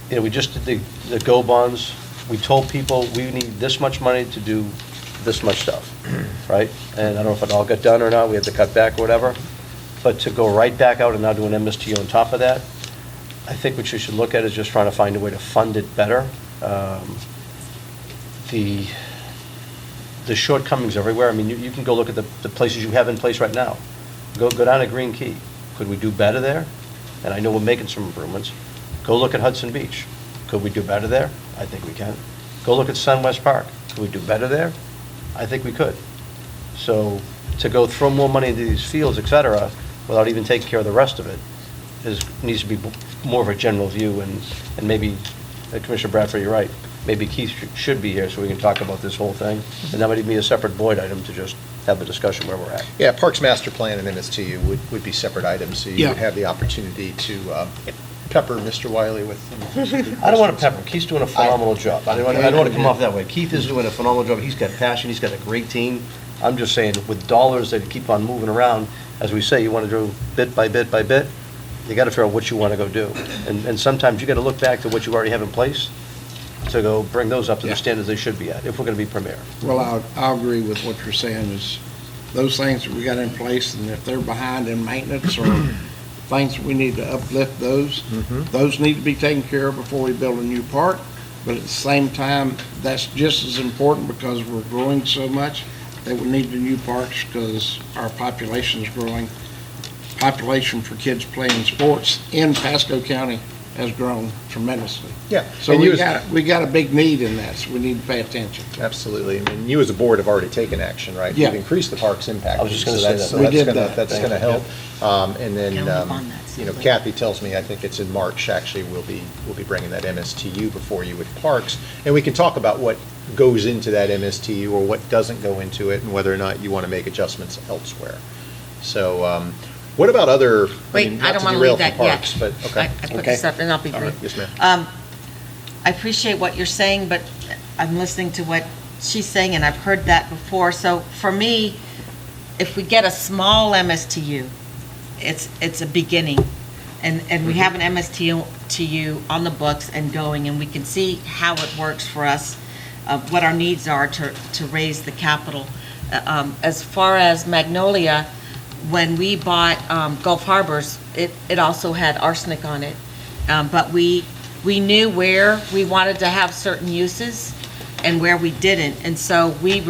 you know, we just did the GO bonds. We told people we need this much money to do this much stuff, right? And I don't know if it all got done or not, we had to cut back or whatever. But to go right back out and now do an MSTO on top of that, I think what you should look at is just trying to find a way to fund it better. The shortcomings everywhere, I mean, you can go look at the places you have in place right now. Go down to Green Key. Could we do better there? And I know we're making some improvements. Go look at Hudson Beach. Could we do better there? I think we can. Go look at Sunwest Park. Could we do better there? I think we could. So to go throw more money into these fields, et cetera, without even taking care of the rest of it, needs to be more of a general view, and maybe, Commissioner Bradford, you're right, maybe Keith should be here so we can talk about this whole thing, and that might even be a separate Boyd item to just have a discussion where we're at. Yeah, Parks Master Plan and MSTU would be separate items, so you Yeah. would have the opportunity to pepper Mr. Wiley with I don't want to pepper him. Keith's doing a phenomenal job. I don't want to come off that way. Keith is doing a phenomenal job. He's got passion. He's got a great team. I'm just saying, with dollars that keep on moving around, as we say, you want to do bit by bit by bit, you got to figure out what you want to go do. And sometimes you got to look back to what you already have in place to go bring those up to the standards they should be at, if we're going to be premier. Well, I'll agree with what you're saying, is those things that we got in place, and if they're behind in maintenance or things that we need to uplift those need to be taken care of before we build a new park. But at the same time, that's just as important because we're growing so much that we need the new parks because our population is growing. Population for kids playing sports in Pasco County has grown tremendously. Yeah. So And we got a big need in that, so we need to pay attention. Absolutely. I mean, you as a board have already taken action, right? Yeah. You've increased the park's impact. I was just gonna so say that's- that. so We did gonna- that. That's going to help. And then, Can we bond that you know, separately? Kathy tells me, I think it's in March, actually, we'll be bringing that MSTU before you with parks. And we can talk about what goes into that MSTU or what doesn't go into it and whether or not you want to make adjustments elsewhere. So, what about other, Wait, not I don't to want to derail leave that from yet. parks, but, okay. I put this up, and I'll be All right. brief. Yes, ma'am. I appreciate what you're saying, but I'm listening to what she's saying, and I've heard that before. So for me, if we get a small MSTU, it's a beginning. And we have an MSTU on the books and going, and we can see how it works for us, what our needs are to raise the capital. As far as Magnolia, when we bought Gulf Harbors, it also had arsenic on it. But we knew where we wanted to have certain uses and where we didn't. And so we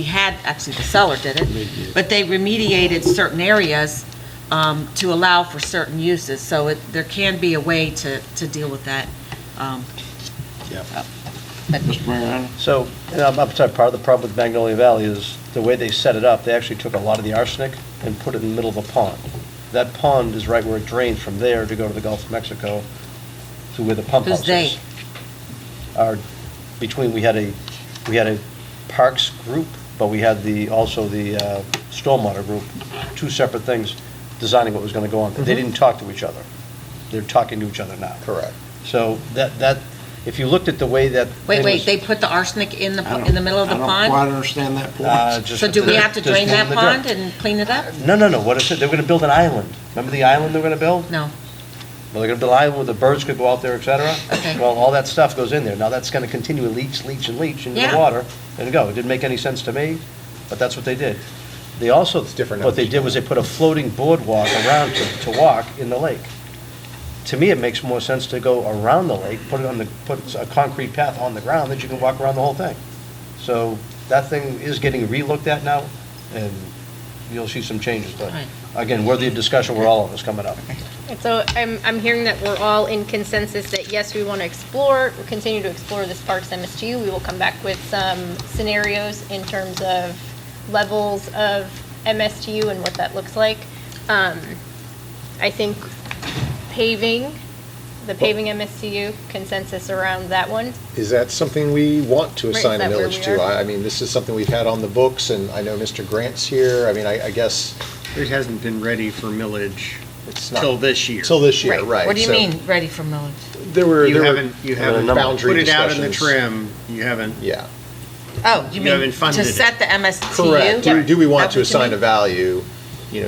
had, actually the seller did it, but they remediated certain areas to allow for certain uses. So there can be a way to deal with that. Mr. Mariano? So, and I'm sorry, part of the problem with Magnolia Valley is the way they set it up, they actually took a lot of the arsenic and put it in the middle of a pond. That pond is right where it drains from there to go to the Gulf of Mexico to where the pump house Who's is. they? We had a parks group, but we had also the stormwater group, two separate things, designing what was going to go on. They didn't talk to each other. They're talking to each other now. Correct. So that, if you looked at the way that. Wait, thing was- they put the arsenic in the middle of the I don't pond? quite understand that point. just- So do we have to just drain that moving the dirt. pond and clean it up? No, what is it? They were going to build an island. Remember the island they were going to build? No. Well, they're going to build an island where the birds could go out there, et cetera. Okay. Well, all that stuff goes in there. Now, that's going to continue to leach into Yeah. the water and go. It didn't make any sense to me, but that's what they did. They also, different what they did was they put a floating boardwalk around to walk in the lake. To me, it makes more sense to go around the lake, put a concrete path on the ground that you can walk around the whole thing. So that thing is getting re-looked at now, and you'll see some changes. But Right. again, worthy of discussion, we're all of us coming up. And so I'm hearing that we're all in consensus that yes, we want to explore, we'll continue to explore this Parks MSTU. We will come back with some scenarios in terms of levels of MSTU and what that looks like. I think paving the paving MSTU, consensus around that one. Is that something we want to Right, is assign a that where millage we to? are? I mean, this is something we've had on the books, and I know Mr. Grant's here. I mean, I guess It hasn't been ready for millage it's not. till this year. Till this year, right. What do you So mean, ready for millage? You there were haven't boundary put it out in the discussions. trim, you haven't. Yeah. Oh, you You mean haven't funded to it. set the MSTU? Correct. Do we want That's to what you assign a mean? value,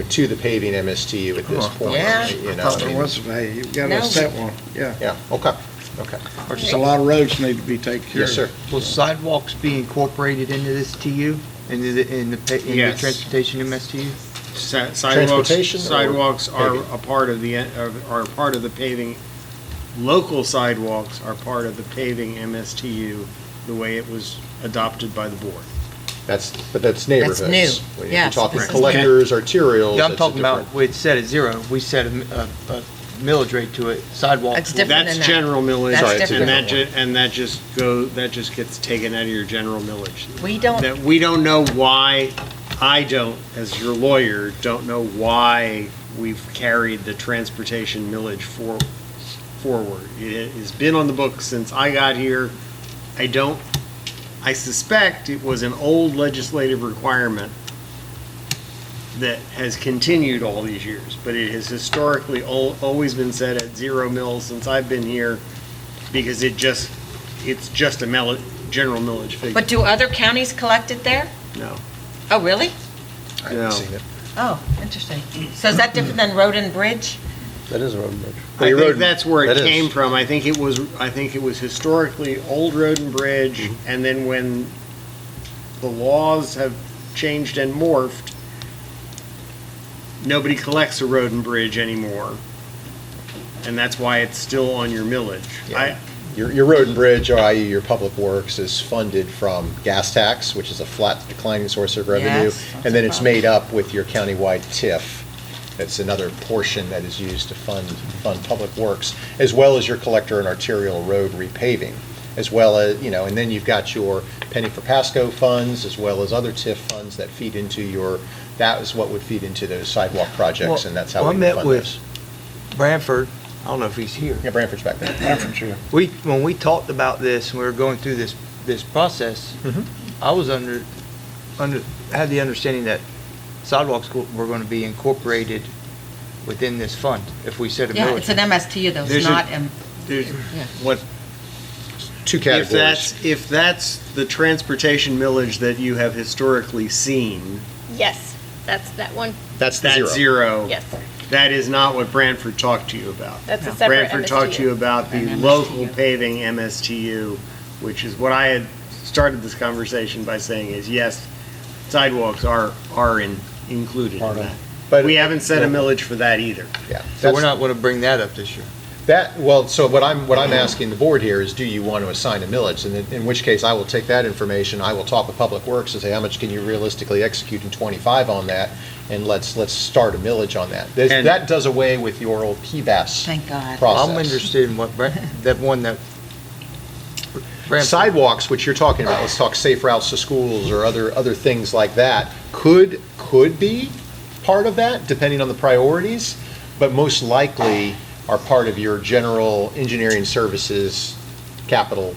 to the paving MSTU at this point? Yeah. You know, I thought I there mean, was a value, you've got No. to set one, yeah. Yeah, okay. Just a lot of roads need to be taken care of. Yes, sir. Will sidewalks be incorporated into this TU, into the Yes. transportation MSTU? Transportation or Sidewalks are paving? a part of are part of the paving. Local sidewalks are part of the paving MSTU, the way it was adopted by the board. But that's neighborhoods. new. When you're Yes, talking this is collectors, arterials. Yeah, I'm it's a talking about, different- we set it zero, we set a millage rate to it, sidewalks. It's different That's than that. general millage, That's Sorry, it's a different. and that just gets taken out of your general millage. We don't, That we don't know why, I don't, as your lawyer, don't know why we've carried the transportation millage forward. It has been on the books since I got here. I suspect it was an old legislative requirement that has continued all these years, but it has historically always been set at 0 mils since I've been here, because it's just a general millage figure. but do other counties collect it there? No. Oh, really? I haven't No. seen it. Oh, interesting. So is that different than road and bridge? That is a road and bridge. I Your think road- that's where that it is. came from. I think it was historically old road and bridge, Mm-hmm. and then when the laws have changed and morphed, nobody collects a road and bridge anymore. And that's why it's still on your millage. Yeah. Your road and bridge, or i.e. your public works, is funded from gas tax, which is a flat declining source of revenue. Yes, that's And then a it's problem. made up with your countywide TIF. That's another portion that is used to fund public works, as well as your collector and arterial road repaving, as well as, and then you've got your penny for Pasco funds, as well as other TIF funds that feed into that is what would feed into those sidewalk projects, and that's how Well, we I met fund with those. Branford, I don't know if he's here. Yeah, Branford's back there. When we talked about this, and we were going through this process, I was had the understanding that sidewalks were going to be incorporated within this fund, if we set a Yeah, millage. it's an MSTU though, it's There's a- not, There's, yeah. what, Two categories. if that's the transportation millage that you have historically seen, Yes, that's that one. That's the that's zero. zero. Yes, That is not what Branford talked to you about. that's a separate Branford talked to you MSTU. about the An local MSTU. paving MSTU, which is what I had started this conversation by saying is, yes, sidewalks are included in that. But We haven't set a millage for that either. Yeah. So we're not going to bring that up this year. So what I'm asking the board here is, do you want to assign a millage? And in which case, I will take that information, I will talk with Public Works and say, how much can you realistically execute in '25 on that? And let's start a millage on that. And- That does away with your old PBAS Thank God. process. I'm interested in what, that one that. Branford- Sidewalks, which you're talking about, let's talk safe routes to schools or other things like that, could be part of that, depending on the priorities, but most likely are part of your general engineering services capital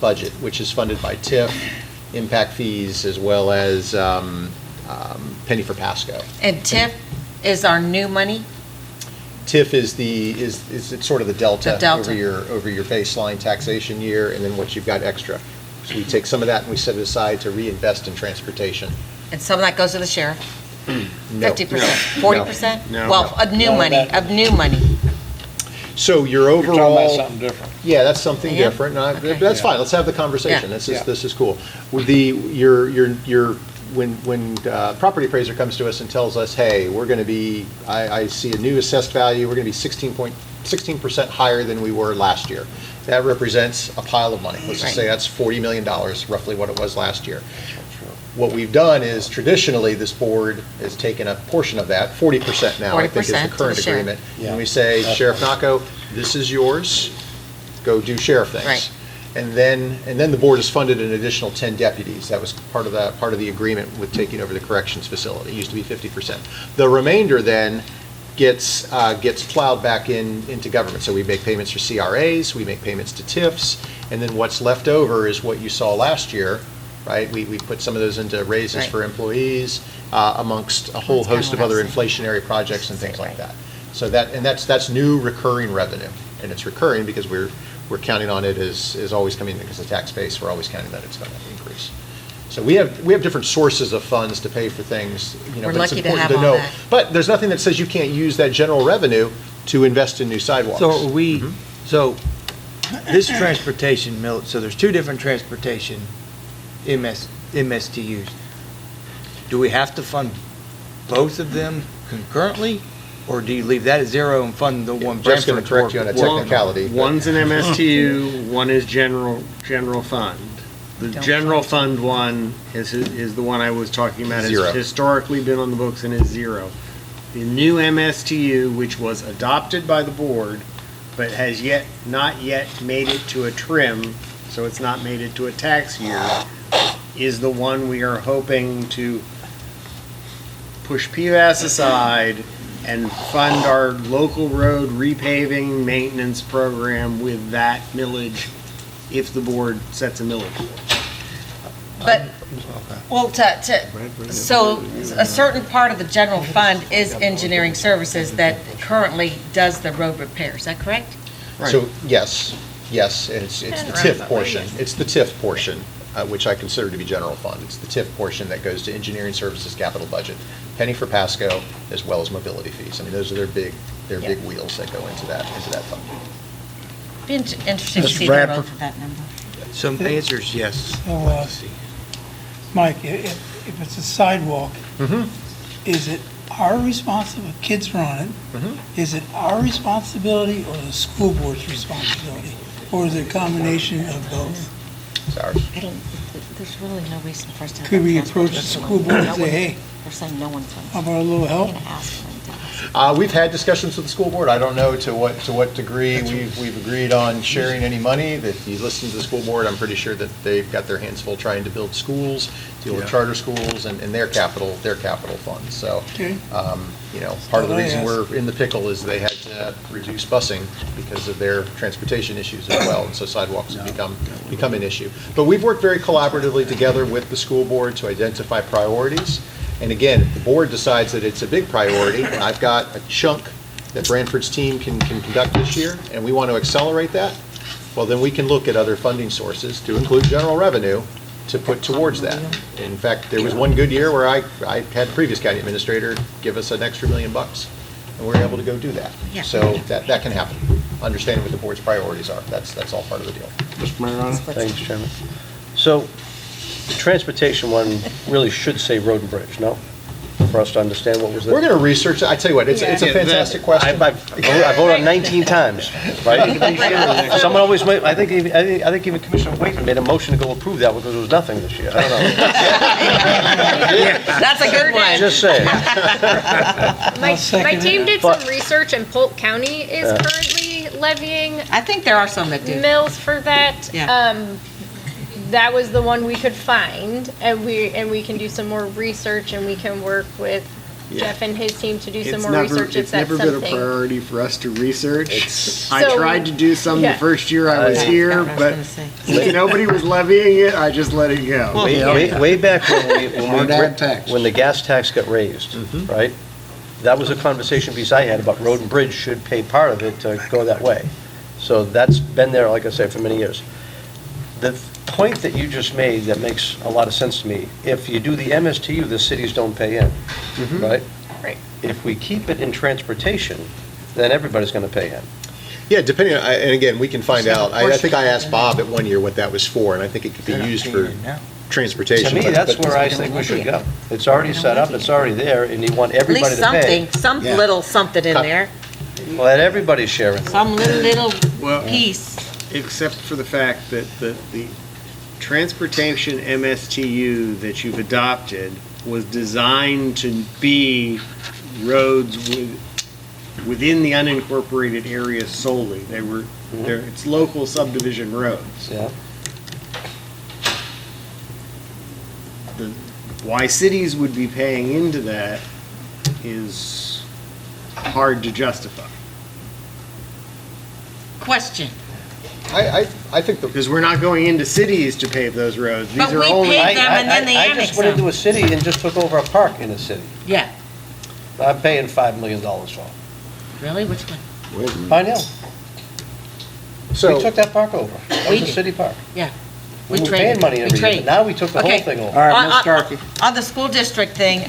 budget, which is funded by TIF, impact fees, as well as penny for Pasco. And TIF is our new money? TIF is it's sort of the delta, The delta. over your baseline taxation year, and then what you've got extra. So we take some of that and we set it aside to reinvest in transportation. And some of that goes to the sheriff? No. 50%, No. 40%? No. Well, of new money, So your You're talking overall. about something different. Yeah, that's something Yeah? different. And Okay. that's fine. Let's have the conversation. Yeah. This is cool. With when property appraiser comes to us and tells us, hey, we're going to be, I see a new assessed value, we're going to be 16% higher than we were last year. That represents a pile of money. Let's just say that's $40 million, roughly what it was last year. What we've done is traditionally, this board has taken a portion of that, 40% now, I think is the 40% to the current sheriff. agreement. And we say, Sheriff Naco, this is yours, go do sheriff things. Right. And then the board has funded an additional 10 deputies. That was part of the agreement with taking over the corrections facility. It used to be 50%. The remainder then gets plowed back into government. So we make payments for CRAs, we make payments to TIFs, and then what's left over is what you saw last year, right? We put some of those into raises Right. for employees, amongst a whole That's kinda host of what I other was inflationary projects and things like Right. that. So that's new recurring revenue, and it's recurring because we're counting on it as always coming in because the tax base, we're always counting that it's going to increase. So we have different sources of funds to pay for things, you know, We're but it's lucky to important have to all know. that. But there's nothing that says you can't use that general revenue to invest in new sidewalks. So are we, so this transportation mill, so there's two different transportation MSTUs. Do we have to fund both of them concurrently? Or do you leave that at zero and fund the one Brett's going Brentford's to correct you on a work- technicality. but- One's an MSTU, one is general fund. The Don't general fund one is the one I was talking about, Zero. has historically been on the books and is zero. The new MSTU, which was adopted by the board, but has not yet made it to a trim, so it's not made it to a tax year, is the one we are hoping to push PFAS aside and fund our local road repaving maintenance program with that millage if the board sets a millage for it. But, well, so a certain part of the general fund is engineering services that currently does the road repair, is that correct? So, yes, and it's the TIF portion. It's the TIF portion, which I consider to be general fund. It's the TIF portion that goes to engineering services capital budget. Penny for Pasco, as well as mobility fees. I mean, those are their big wheels that go into that fund. Be interesting to Mr. see the Bradford. road for that number. Some answers, yes. So, Mike, if it's a sidewalk, is it our responsibility, kids are on it, is it our responsibility or the school board's responsibility? Or is it a combination of both? It's ours. I don't, there's really no reason for us to. Could we approach the school board and say, hey, They're saying no one's going to. how about a little help? I'm gonna ask them to. We've had discussions with the school board. I don't know to what degree we've agreed on sharing any money. That you listen to the school board, I'm pretty sure that they've got their hands full trying to build schools, deal with charter schools and their capital funds. So, Okay. you know, part of the That's what I reason asked. we're in the pickle is they had to reduce busing because of their transportation issues as well. And so sidewalks have become an issue. But we've worked very collaboratively together with the school board to identify priorities. And again, if the board decides that it's a big priority, and I've got a chunk that Branford's team can conduct this year, and we want to accelerate that, well, then we can look at other funding sources to include general revenue to put towards that. In fact, there was one good year where I had the previous county administrator give us an extra $1 million, and we were able to go do that. Yeah. So that can happen. Understanding what the board's priorities are, that's all part of the deal. Mr. Mariano? Thanks, Chairman. So the transportation one really should say road and bridge, no? For us to understand what was the. We're going to research it. I tell you what, it's a fantastic question. I voted on 19 times, right? Someone always made, I think even Commissioner Waitman made a motion to go approve that because there was nothing this year. I don't know. That's a good one. Just saying. My second team it. did But- some research, and Polk County is currently levying I think there are some that do. mills for that. Yeah. That was the one we could find, and we can do some more research, and we can work with Jeff and his team to do some more research if It's that's never been a something. priority for us to research. I So- tried to do some the Yeah. first year I was I- here, Forgot what I but was gonna say. since nobody was levying it, I just let it go. Way back Hard to add tax. when the gas tax got raised, right? That was a conversation piece I had about road and bridge should pay part of it to go that way. So that's been there, like I say, for many years. The point that you just made that makes a lot of sense to me, if you do the MSTU, the cities don't pay in, right? Right. If we keep it in transportation, then everybody's going to pay in. Yeah, depending on, and again, we can find out. I think I asked Bob at one year what that was for, and I think it could be used for transportation. To me, but- that's but- where I think we should go. It's already set up, it's already there, and you want At everybody least to pay. something, some Yeah. little something in there, Well, let everybody share it. some little Well- piece. Except for the fact that the transportation MSTU that you've adopted was designed to be roads within the unincorporated area solely. It's local subdivision roads. Yeah. Why cities would be paying into that is hard to justify. Question. I think Because we're not going into cities to pave those roads. These But are we only. paved them and then they I annexed just went into them. a city and just took over a park in a city. Yeah. I'm paying $5 million for it. Really? Which one? Pine Hill. so. We took that park over. That We was a did. city park. Yeah. We were traded. paying money We every year, traded. but now we took the whole Okay. thing over. All right, Ms. Starkey. On the school district thing,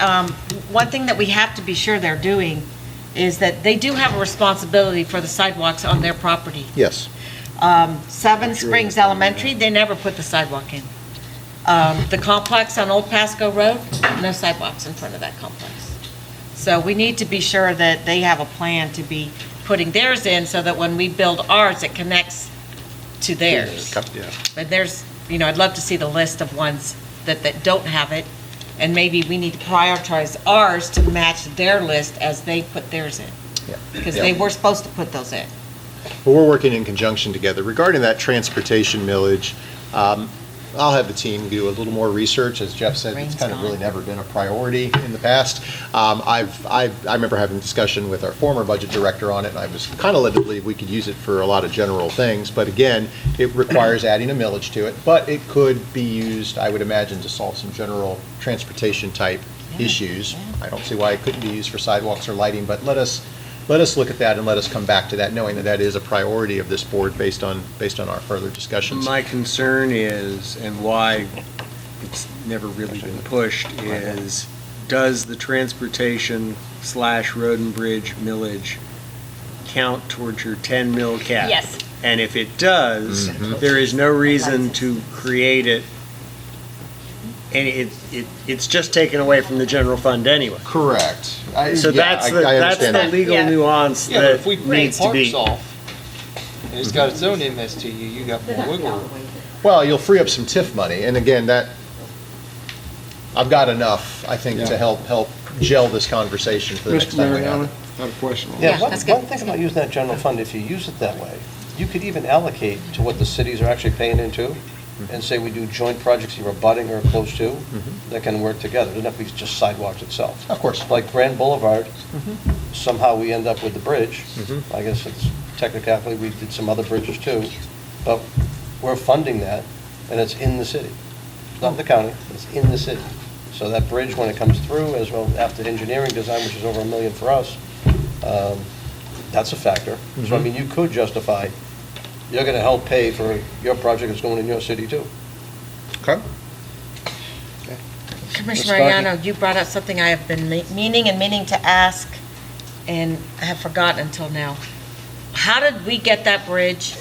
one thing that we have to be sure they're doing is that they do have a responsibility for the sidewalks on their property. Yes. Seven Springs Elementary, they never put the sidewalk in. The complex on Old Pasco Road, no sidewalks in front of that complex. So we need to be sure that they have a plan to be putting theirs in so that when we build ours, it connects to theirs. But there's, I'd love to see the list of ones that don't have it, and maybe we need to prioritize ours to match their list as they put theirs in. Because they were supposed to put those in. Well, we're working in conjunction together. Regarding that transportation millage, I'll have the team do a little more research. As Jeff said, it's kind of really never been a priority in the past. I remember having a discussion with our former budget director on it, and I was kind of led to believe we could use it for a lot of general things. But again, it requires adding a millage to it. But it could be used, I would imagine, to solve some general transportation type issues. I don't see why it couldn't be used for sidewalks or lighting, but let us look at that and let us come back to that, knowing that that is a priority of this board based on our further discussions. My concern is, and why it's never really been pushed, is does the transportation/road and bridge millage count towards your 10 mil cap? Yes. And if it does, there is no reason to create it, and it's just taken away from the general fund anyway. Correct. So that's the legal nuance Yeah, but that if we grant needs to be. parks off, and it's got its own MSTU, you got more wiggle room. Well, you'll free up some TIF money, and again, I've got enough, I think, to help gel this conversation for the next time we have it. I have a question. Yeah, one thing about using that general fund, if you use it that way, you could even allocate to what the cities are actually paying into, and say we do joint projects either abutting or close to, that can work together. It doesn't have to be just sidewalks itself. Of course. Like Grand Boulevard, somehow we end up with the bridge. I guess it's technically, we did some other bridges too, but we're funding that, and it's in the city. It's not in the county, it's in the city. So that bridge, when it comes through, as well after engineering design, which is over $1 million for us, that's a factor. So I mean, you could justify, you're gonna help pay for your project that's going in your city too. Okay. Commissioner Ms. Starkey? Mariano, you brought up something I have been meaning to ask, and I have forgotten until now. How did we get that bridge?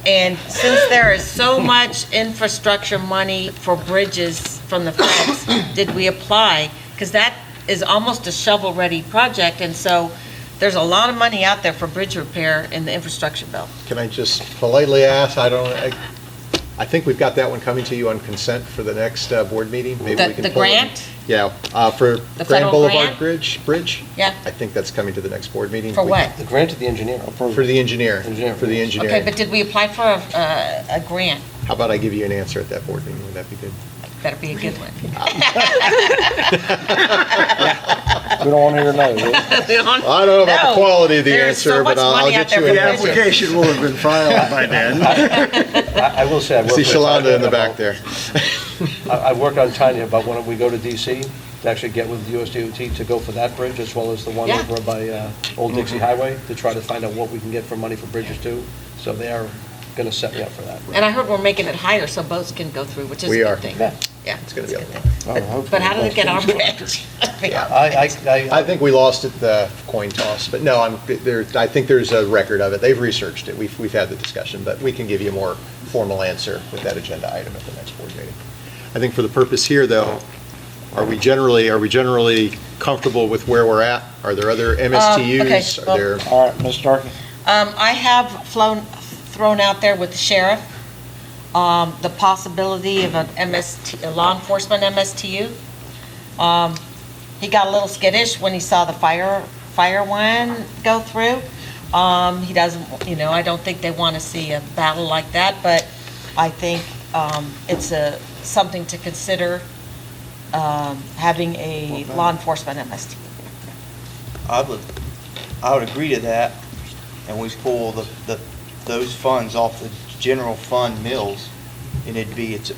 And since there is so much infrastructure money for bridges from the feds, did we apply? Because that is almost a shovel-ready project, and so there's a lot of money out there for bridge repair in the infrastructure bill. Can I just politely ask, I think we've got that one coming to you on consent for the next board meeting. Maybe we can The pull it. grant? Yeah, for The Grand federal Boulevard grant? Bridge? Yeah. I think that's coming to the next board meeting. For what? The grant to the engineer. For the engineer, for the engineering. Okay, but did we apply for a grant? How about I give you an answer at that board meeting? Would that be good? Better be a good one. We don't want to hear no. I don't know about the quality of the answer, but I'll get you an answer. The application will have been filed by then. I will say, I I work see with Shalonda Tanya in the about- back there. I work on Tanya about when we go to DC, to actually get with USDOT to go for that bridge, as well as the one Yeah. over by Old Dixie Highway, to try to find out what we can get for money for bridges too. So they are going to set me up for that. And I heard we're making it higher so boats can go through, which is We a are. good thing. Yeah. Yeah. It's going to be a But how did it get our bridge? I think we lost at the coin toss, but no, I think there's a record of it. They've researched it. We've had the discussion, but we can give you a more formal answer with that agenda item at the next board meeting. I think for the purpose here, though, are we generally comfortable with where we're at? Are there other MSTUs? okay, Are there? All right, Ms. Starkey. I have thrown out there with the sheriff, the possibility of a law enforcement MSTU. He got a little skittish when he saw the fire one go through. He doesn't, I don't think they want to see a battle like that, but I think it's something to consider, having a law enforcement MSTU. I I would agree to that, and we pull those funds off the general fund mills, and it's,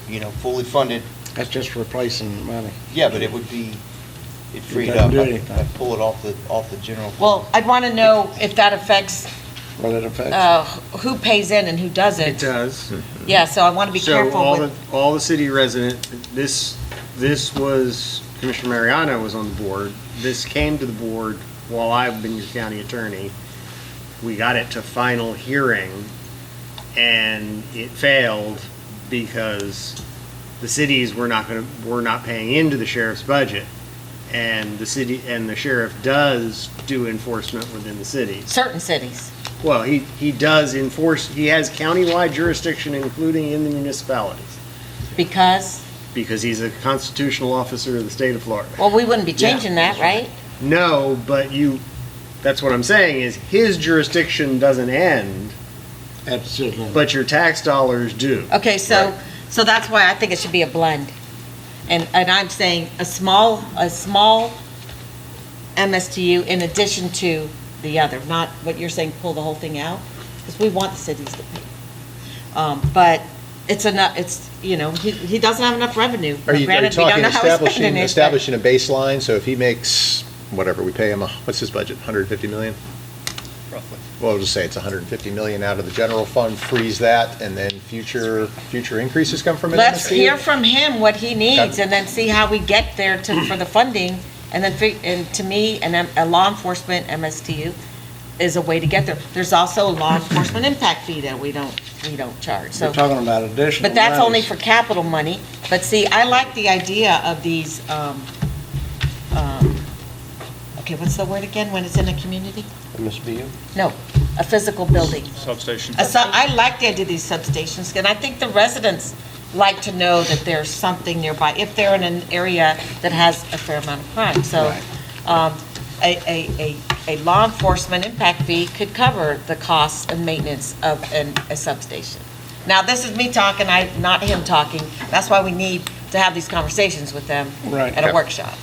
fully funded. That's just replacing money. Yeah, but it would be, it freed doesn't up. do anything. I'd pull it off the general. Well, I'd want to know if that affects Well, it affects. who pays in and who doesn't. It does. Yeah, so I want to be careful So with. all the city resident, this was, Commissioner Mariano was on the board. This came to the board while I've been your county attorney. We got it to final hearing, and it failed because the cities were not paying into the sheriff's budget. And the city, and the sheriff does do enforcement within the city. Certain cities. Well, he does enforce, he has countywide jurisdiction, including in the municipalities, Because, because he's a constitutional officer of the state of Florida. well, we wouldn't be changing that, right? No, but that's what I'm saying, is his jurisdiction doesn't end, but your tax dollars do. Okay, so that's why I think it should be a blend. And I'm saying a small MSTU in addition to the other, not what you're saying, pull the whole thing out, because we want the cities to pay. But it's enough, he doesn't have enough revenue. Are you Granted, we don't talking know how he's spending it, but- establishing a baseline, so if he makes, whatever, we pay him, what's his budget, 150 million? Roughly. Well, we'll just say it's 150 million out of the general fund, freeze that, and then future increases come from it? Let's hear from him what he needs, Okay. and then see how we get there for the funding. And then, and to me, a law enforcement MSTU is a way to get there. There's also a law enforcement impact fee that we don't charge, so. We're talking about additional. But that's only monies. for capital money. But see, I like the idea of these, okay, what's the word again, when it's in a community? MSBU? No, a physical building. Substation. I like the idea of these substations, and I think the residents like to know that there's something nearby, if they're in an area that has a fair amount of crime. So, a law enforcement impact fee could cover the costs and maintenance of a substation. Now, this is me talking, not him talking. That's why we need to have these conversations with them Right. at a workshop.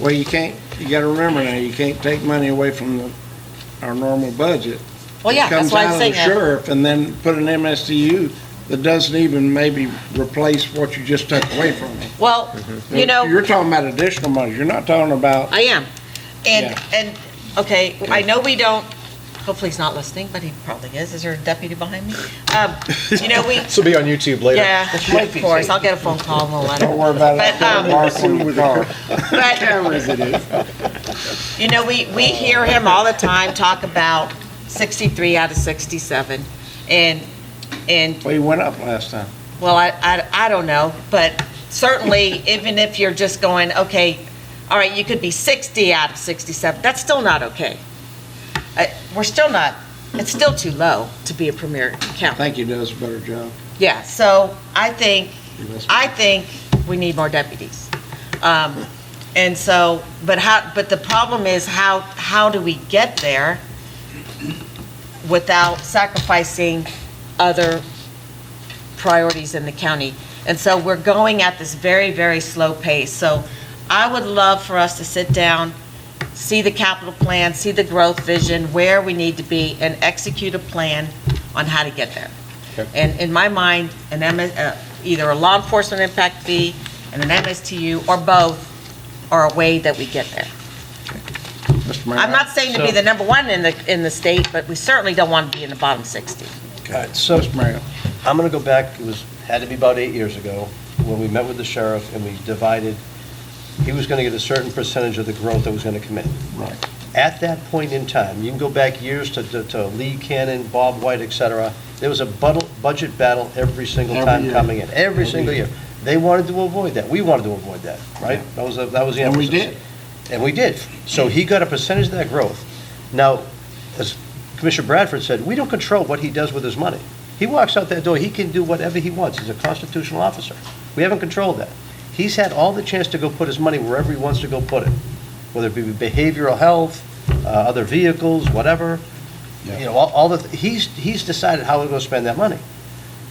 Well, you gotta remember now, you can't take money away from our normal budget. Well, yeah, that's why I'm saying It that. comes out of the sheriff, and then put an MSTU that doesn't even maybe replace what you just took away from me. Well, You're talking about additional money, you're not talking about. I am. Yeah. And, okay, I know we don't, hopefully he's not listening, but he probably is. Is there a deputy behind me? This will be on YouTube later. Yeah, of course, I'll get a phone call and we'll let him. Don't worry about But, it. Mark on the car. Cameras it is. We hear him all the time talk about 63 out of 67. And, Well, he went up last time. well, I don't know, but certainly, even if you're just going, okay, all right, you could be 60 out of 67, that's still not okay. We're still not, it's still too low to be a premier I county. think he does a better job. Yeah, so I think we need more deputies. And so, but the problem is how do we get there without sacrificing other priorities in the county? And so we're going at this very, very slow pace. So I would love for us to sit down, see the capital plan, see the growth vision, where we need to be, and execute a plan on how to get there. Okay. And in my mind, either a law enforcement impact fee and an MSTU, or both, are a way that we get there. Mr. Mayor? I'm not saying to be the number one in the state, but we certainly don't want to be in the bottom 60. All right, so, Mr. Mayor. I'm going to go back, had to be about 8 years ago, when we met with the sheriff and we divided, he was going to get a certain percentage of the growth that was going to come in. Right. At that point in time, you can go back years to Lee Cannon, Bob White, et cetera, there was a budget battle every single time year. coming in, every single year. They wanted to avoid that. We wanted to avoid that, right? That was the emphasis. And we did. And we did. So he got a percentage of that growth. Now, as Commissioner Bradford said, we don't control what he does with his money. He walks out that door, he can do whatever he wants. He's a constitutional officer. We haven't controlled that. He's had all the chance to go put his money wherever he wants to go put it, whether it be behavioral health, other vehicles, whatever. Yeah. You know, he's decided how we're going to spend that money.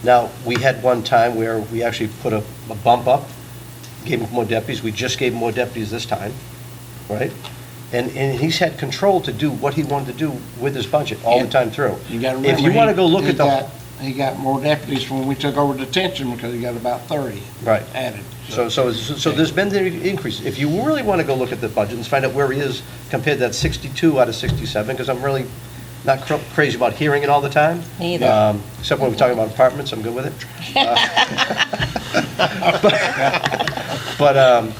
Now, we had one time where we actually put a bump up, gave him more deputies. We just gave him more deputies this time, right? And he's had control to do what he wanted to do with his budget all the time through. You gotta If you remember, want to go look at the, he got more deputies when we took over detention because he got about 30 right. added. So there's been the increase. If you really want to go look at the budget and find out where he is compared to that 62 out of 67, because I'm really not crazy about hearing it all the time. Me either. Except when we're talking about apartments, I'm good with it. But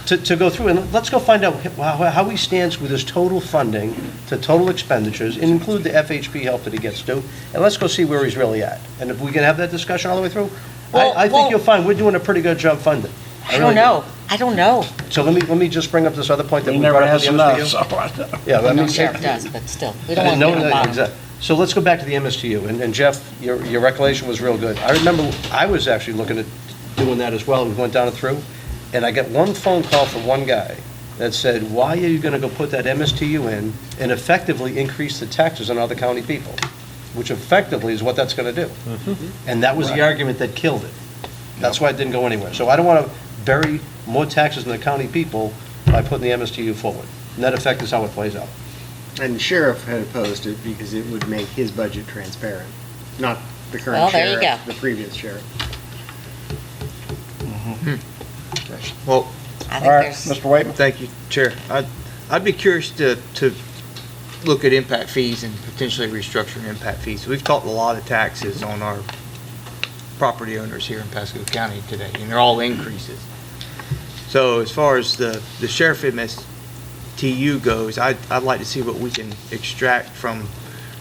to go through, and let's go find out how he stands with his total funding to total expenditures, and include the FHP help that he gets to, and let's go see where he's really at. And if we can have that discussion all the way through, I think you'll find we're doing a pretty good job funding. I don't know. I don't know. So let me just bring up this other point that We we never brought up has with the enough, MSTU. so I know. Yeah, I mean, The sheriff does, but still, we don't want to be on the bottom. Exactly. So let's go back to the MSTU, and Jeff, your recollection was real good. I remember I was actually looking at doing that as well, and we went down and through, and I got one phone call from one guy that said, why are you gonna go put that MSTU in and effectively increase the taxes on other county people? Which effectively is what that's gonna do. And that was the argument that killed it. That's why it didn't go anywhere. So I don't wanna bury more taxes on the county people by putting the MSTU forward. Net effect is how it plays out. And the sheriff had opposed it because it would make his budget transparent, not the current Well, there you sheriff, go. the previous sheriff. Well, I All think right, there's, Mr. Waitman. thank you, Chair. I'd be curious to look at impact fees and potentially restructuring impact fees. We've talked a lot of taxes on our property owners here in Pasco County today, and they're all increases. So as far as the sheriff MSTU goes, I'd like to see what we can extract from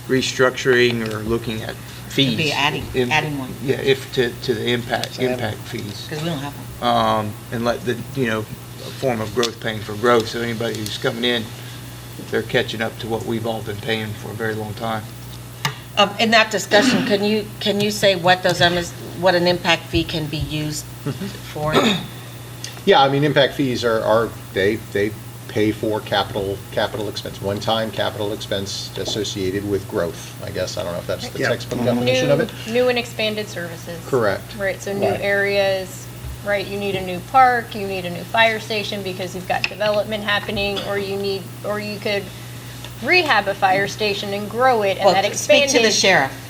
restructuring or looking at fees. Could be adding one. Yeah, if to the impact fees. because we don't have one. And let the, a form of growth paying for growth, so anybody who's coming in, they're catching up to what we've all been paying for a very long time. In that discussion, can you say what what an impact fee can be used for? Yeah, I mean, impact fees they pay for capital expense, one-time capital expense associated with growth, I guess. I don't know if that's the textbook definition of it. New and expanded services. Correct. Right, so new areas, right, you need a new park, you need a new fire station because you've got development happening, or you could rehab a fire station and grow it, and that expanded. Speak to the sheriff.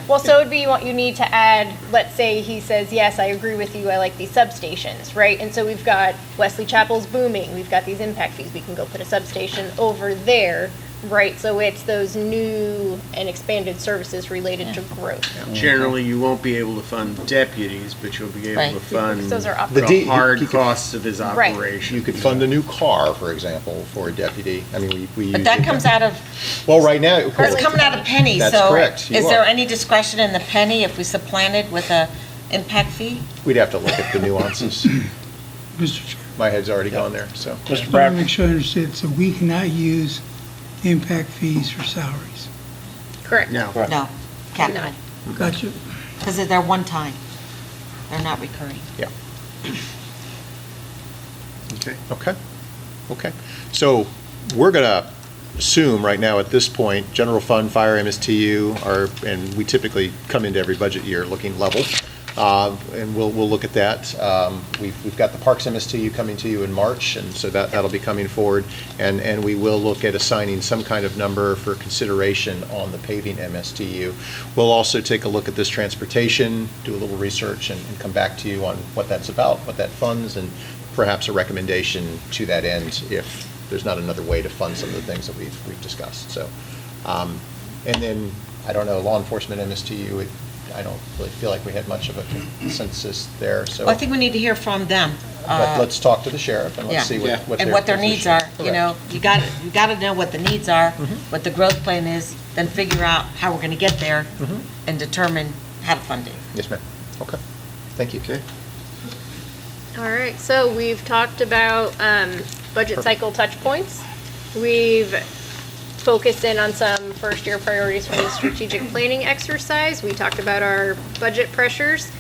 Well, so it'd be, you need to add, let's say he says, yes, I agree with you, I like these substations, right? And so we've got Wesley Chapel's booming, we've got these impact fees, we can go put a substation over there, right? So it's those new and expanded services related to growth. Generally, you won't be able to fund deputies, but you'll be able Right. to fund Because those are the hard costs of his Right. operation. You could fund a new car, for example, for a deputy. I mean, we use. But that comes out of, Well, right now. it's coming out of pennies, so. That's correct. You Is there are. any discretion in the penny if we supplanted with a impact fee? We'd have to look at the nuances. Mr. Chair, My head's already gone there, so. Mr. I want to Bradford. make sure I understand, so we cannot use impact fees for salaries. Correct. No. No, can't, Gotcha. because they're one time. They're not recurring. Okay. So we're going to assume right now at this point, general fund, fire, MSTU and we typically come into every budget year looking level. And we'll look at that. We've got the Parks MSTU coming to you in March, and so that'll be coming forward. And we will look at assigning some kind of number for consideration on the paving MSTU. We'll also take a look at this transportation, do a little research, and come back to you on what that's about, what that funds, and perhaps a recommendation to that end if there's not another way to fund some of the things that we've discussed. So, and then, I don't know, law enforcement MSTU, I don't really feel like we had much of a consensus there, so. Well, I think we need to hear from them. But let's talk to the sheriff and Yeah. let's see what And what their needs are, position- you got to know what the needs are, what the growth plan is, then figure out how we're going to get there and determine how to fund it. Yes, ma'am. Okay. Thank you. Okay. All right, so we've talked about budget cycle touch points. We've focused in on some first-year priorities from the strategic planning exercise. We talked about our budget pressures.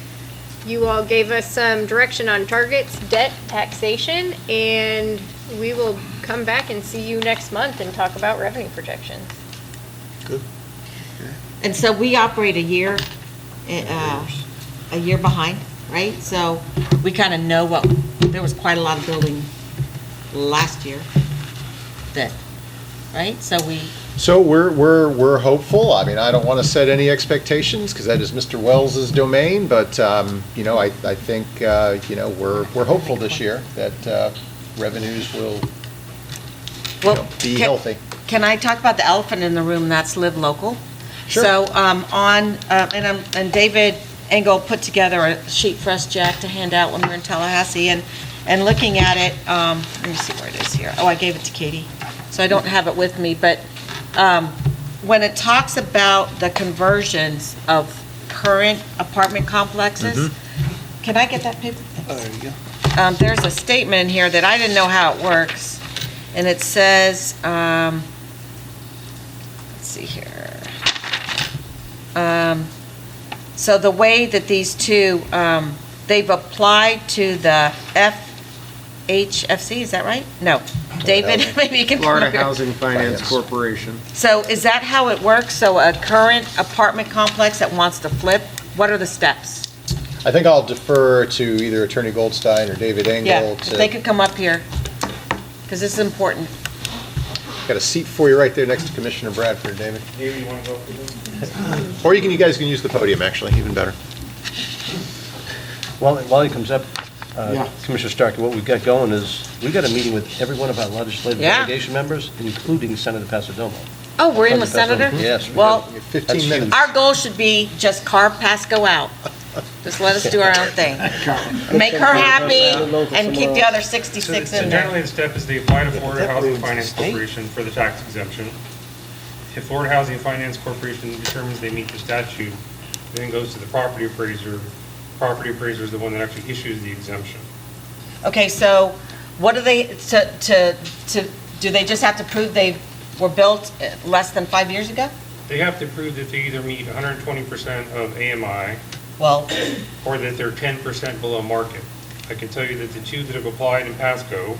You all gave us some direction on targets, debt, taxation, and we will come back and see you next month and talk about revenue projections. And so we operate a year behind, right? So we kind of know there was quite a lot of building last year that right? So we're hopeful. I mean, I don't want to set any expectations because that is Mr. Wells's domain, but, you know, I think, you know, we're hopeful this year that revenues will be healthy. Can I talk about the elephant in the room, that's Live Local? Sure. So and David Engel put together a sheet for us, Jack, to hand out when we were in Tallahassee, and looking at it, let me see where it is here. Oh, I gave it to Katie, so I don't have it with me, but when it talks about the conversions of current apartment complexes, can I get that paper? There you go. There's a statement in here that I didn't know how it works, and it says, let's see here. So the way that these two, they've applied to the FHFC, is that right? No. David, maybe you can. Florida Housing Finance Corporation. So is that how it works? So a current apartment complex that wants to flip, what are the steps? I think I'll defer to either Attorney Goldstein or David Engel. Yeah, if they could come up here, because this is important. Got a seat for you right there next to Commissioner Bradford, David. David, you want to go for this? Or you guys can use the podium, actually, even better. While he comes up, Yeah. Commissioner Starkey, what we've got going is, we've got a meeting with every one of our legislative Yeah. delegation members, including Senator Pasadomo. Oh, we're in with Senator? Yes. Well, 15 minutes. our goal should be just carve Pasco out. Just let us do our own thing. Make her happy and keep the other 66 So in there. generally, the step is they apply to Florida Housing Finance Corporation for the tax exemption. If Florida Housing Finance Corporation determines they meet the statute, it then goes to the property appraiser. Property appraiser is the one that actually issues the exemption. Okay, so what do they, do they just have to prove they were built less than 5 years ago? They have to prove that they either meet 120% of AMI Well, or that they're 10% below market. I can tell you that the two that have applied in Pasco,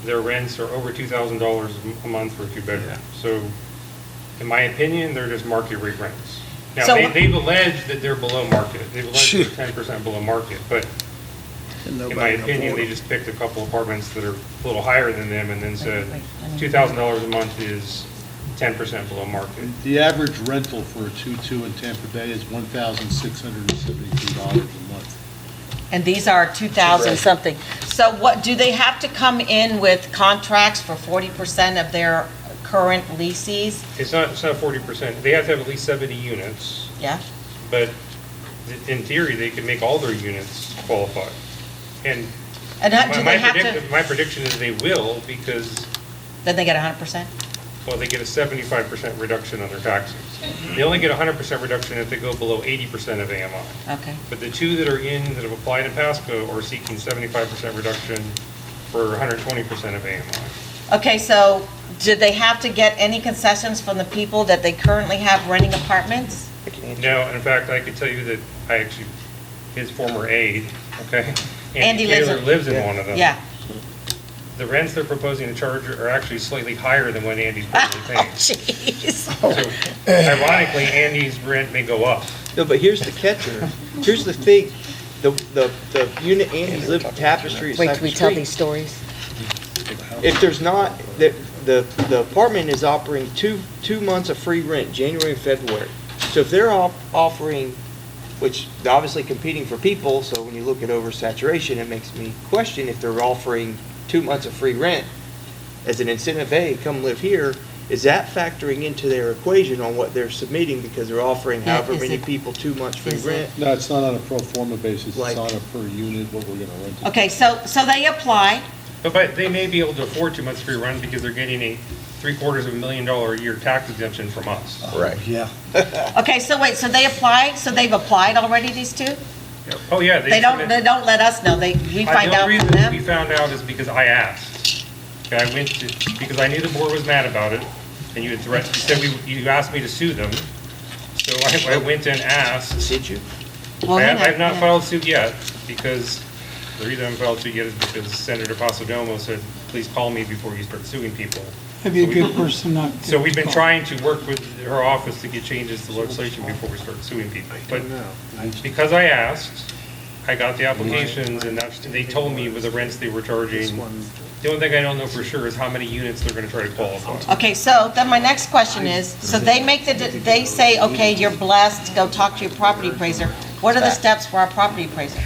their rents are over $2,000 a month for a two-bedroom. So, in my opinion, they're just market rate rents. Now, So- they've alleged that they're below market. They've alleged they're 10% below market, but in my opinion, they just picked a couple apartments that are a little higher than them and then said $2,000 a month is 10% below market. The average rental for a 2-2 in Tampa Bay is $1,673 a month. and these are 2,000 something. So what, do they have to come in with contracts for 40% of their current leases? It's not 40%. They have to have at least 70 units, Yeah? but in theory, they could make all their units qualify. And And do they have to, my prediction is they will because, then they get 100%? well, they get a 75% reduction on their taxes. They only get a 100% reduction if they go below 80% of AMI. Okay. But the two that are in, that have applied in Pasco are seeking 75% reduction for 120% of AMI. Okay, so do they have to get any concessions from the people that they currently have renting apartments? No, in fact, I could tell you that I actually, his former aide, okay? Andy Taylor lives in one of them. Yeah. The rents they're proposing to charge are actually slightly higher than what Andy's currently paying. Jeez. So ironically, Andy's rent may go up. No, but here's the catcher. Here's the thing. The unit Andy's lived in Tapestry. Wait till we tell these stories. If there's not, the apartment is offering two months of free rent, January and February. So if they're offering, which they're obviously competing for people, so when you look at oversaturation, it makes me question if they're offering 2 months of free rent as an incentive, hey, come live here, is that factoring into their equation on what they're submitting because they're offering Yeah, however is many it- people 2 months free is rent? No, it's not on a pro forma basis, Like- it's on a per unit, what we're gonna rent it. Okay, so they apply, But they may be able to afford 2 months free rent because they're getting a $750,000 a year tax exemption from us. Right. Yeah. okay, so wait, so they apply, so they've applied already, these two? Oh, yeah. They don't let us know, we find out from The only reason them? we found out is because I asked. Okay, I went to, because I knew the board was mad about it, and you had threatened, you said you asked me to sue them. So I went and asked. Did you? Well, I then have not yeah. filed suit yet, because the reason I haven't filed suit yet is because Senator Pasadomo said, please call me before you start suing people. That'd be a good person not to. So we've been trying to work with her office to get changes to legislation before we start suing people. But because I asked, I got the applications, and they told me with the rents they were charging The only thing I don't know for sure is how many units they're gonna try to qualify. Okay, so then my next question is, so they make they say, okay, you're blessed, go talk to your property appraiser. What are the steps for our property appraiser?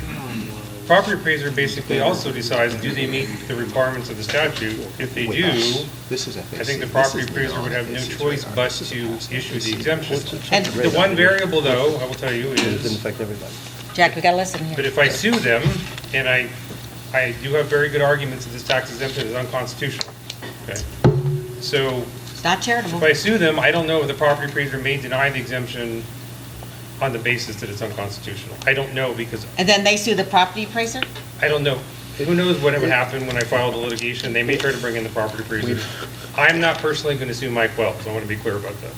Property appraiser basically also decides, do they meet the requirements of the statute? If they do, I think the property appraiser would have no choice but to issue the exemption. And The one variable, though, I will tell you, is, Jack, we gotta listen here. but if I sue them, and I do have very good arguments that this tax exemption is unconstitutional, okay? So, It's not charitable. if I sue them, I don't know if the property appraiser may deny the exemption on the basis that it's unconstitutional. I don't know, because And then they sue the property appraiser? I don't know. Who knows what would happen when I file the litigation? They may try to bring in the property appraiser. I'm not personally going to sue Mike Wells. I want to be clear about that.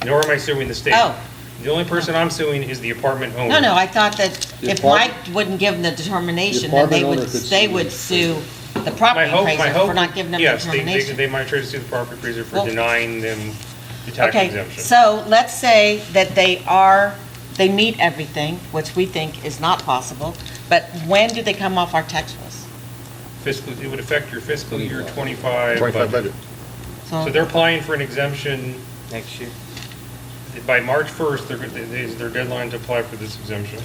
Nor am I suing the state. Oh. The only person I'm suing is the apartment owner. No, I thought that if Mike wouldn't give them the determination, then they would sue the property appraiser for not giving them the Yes, determination. they might try to sue the property appraiser for Well- denying them the tax Okay, exemption. so let's say that they meet everything, which we think is not possible, but when do they come off our tax rolls? It would affect your fiscal year 25 25 budget. budget. So they're applying for an exemption Next year. by March 1st, is their deadline to apply for this exemption.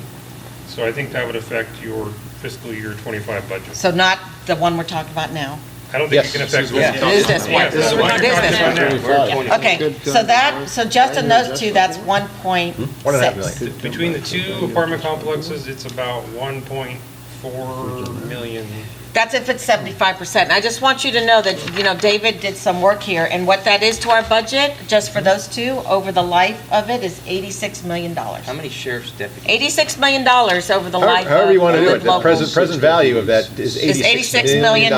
So I think that would affect your fiscal year 25 budget. So not the one we're talking about now? I don't think it can affect. It is this one. Yes, this is what you're talking about now. Okay, so just in those two, that's 1.6. Between the two apartment complexes, it's about 1.4 million. That's if it's 75%. I just want you to know that, David did some work here, and what that is to our budget, just for those two, over the life of it, is $86 million. How many sheriff's deputies? $86 million over the life of However you want to do it, the local. present value of that is $86 million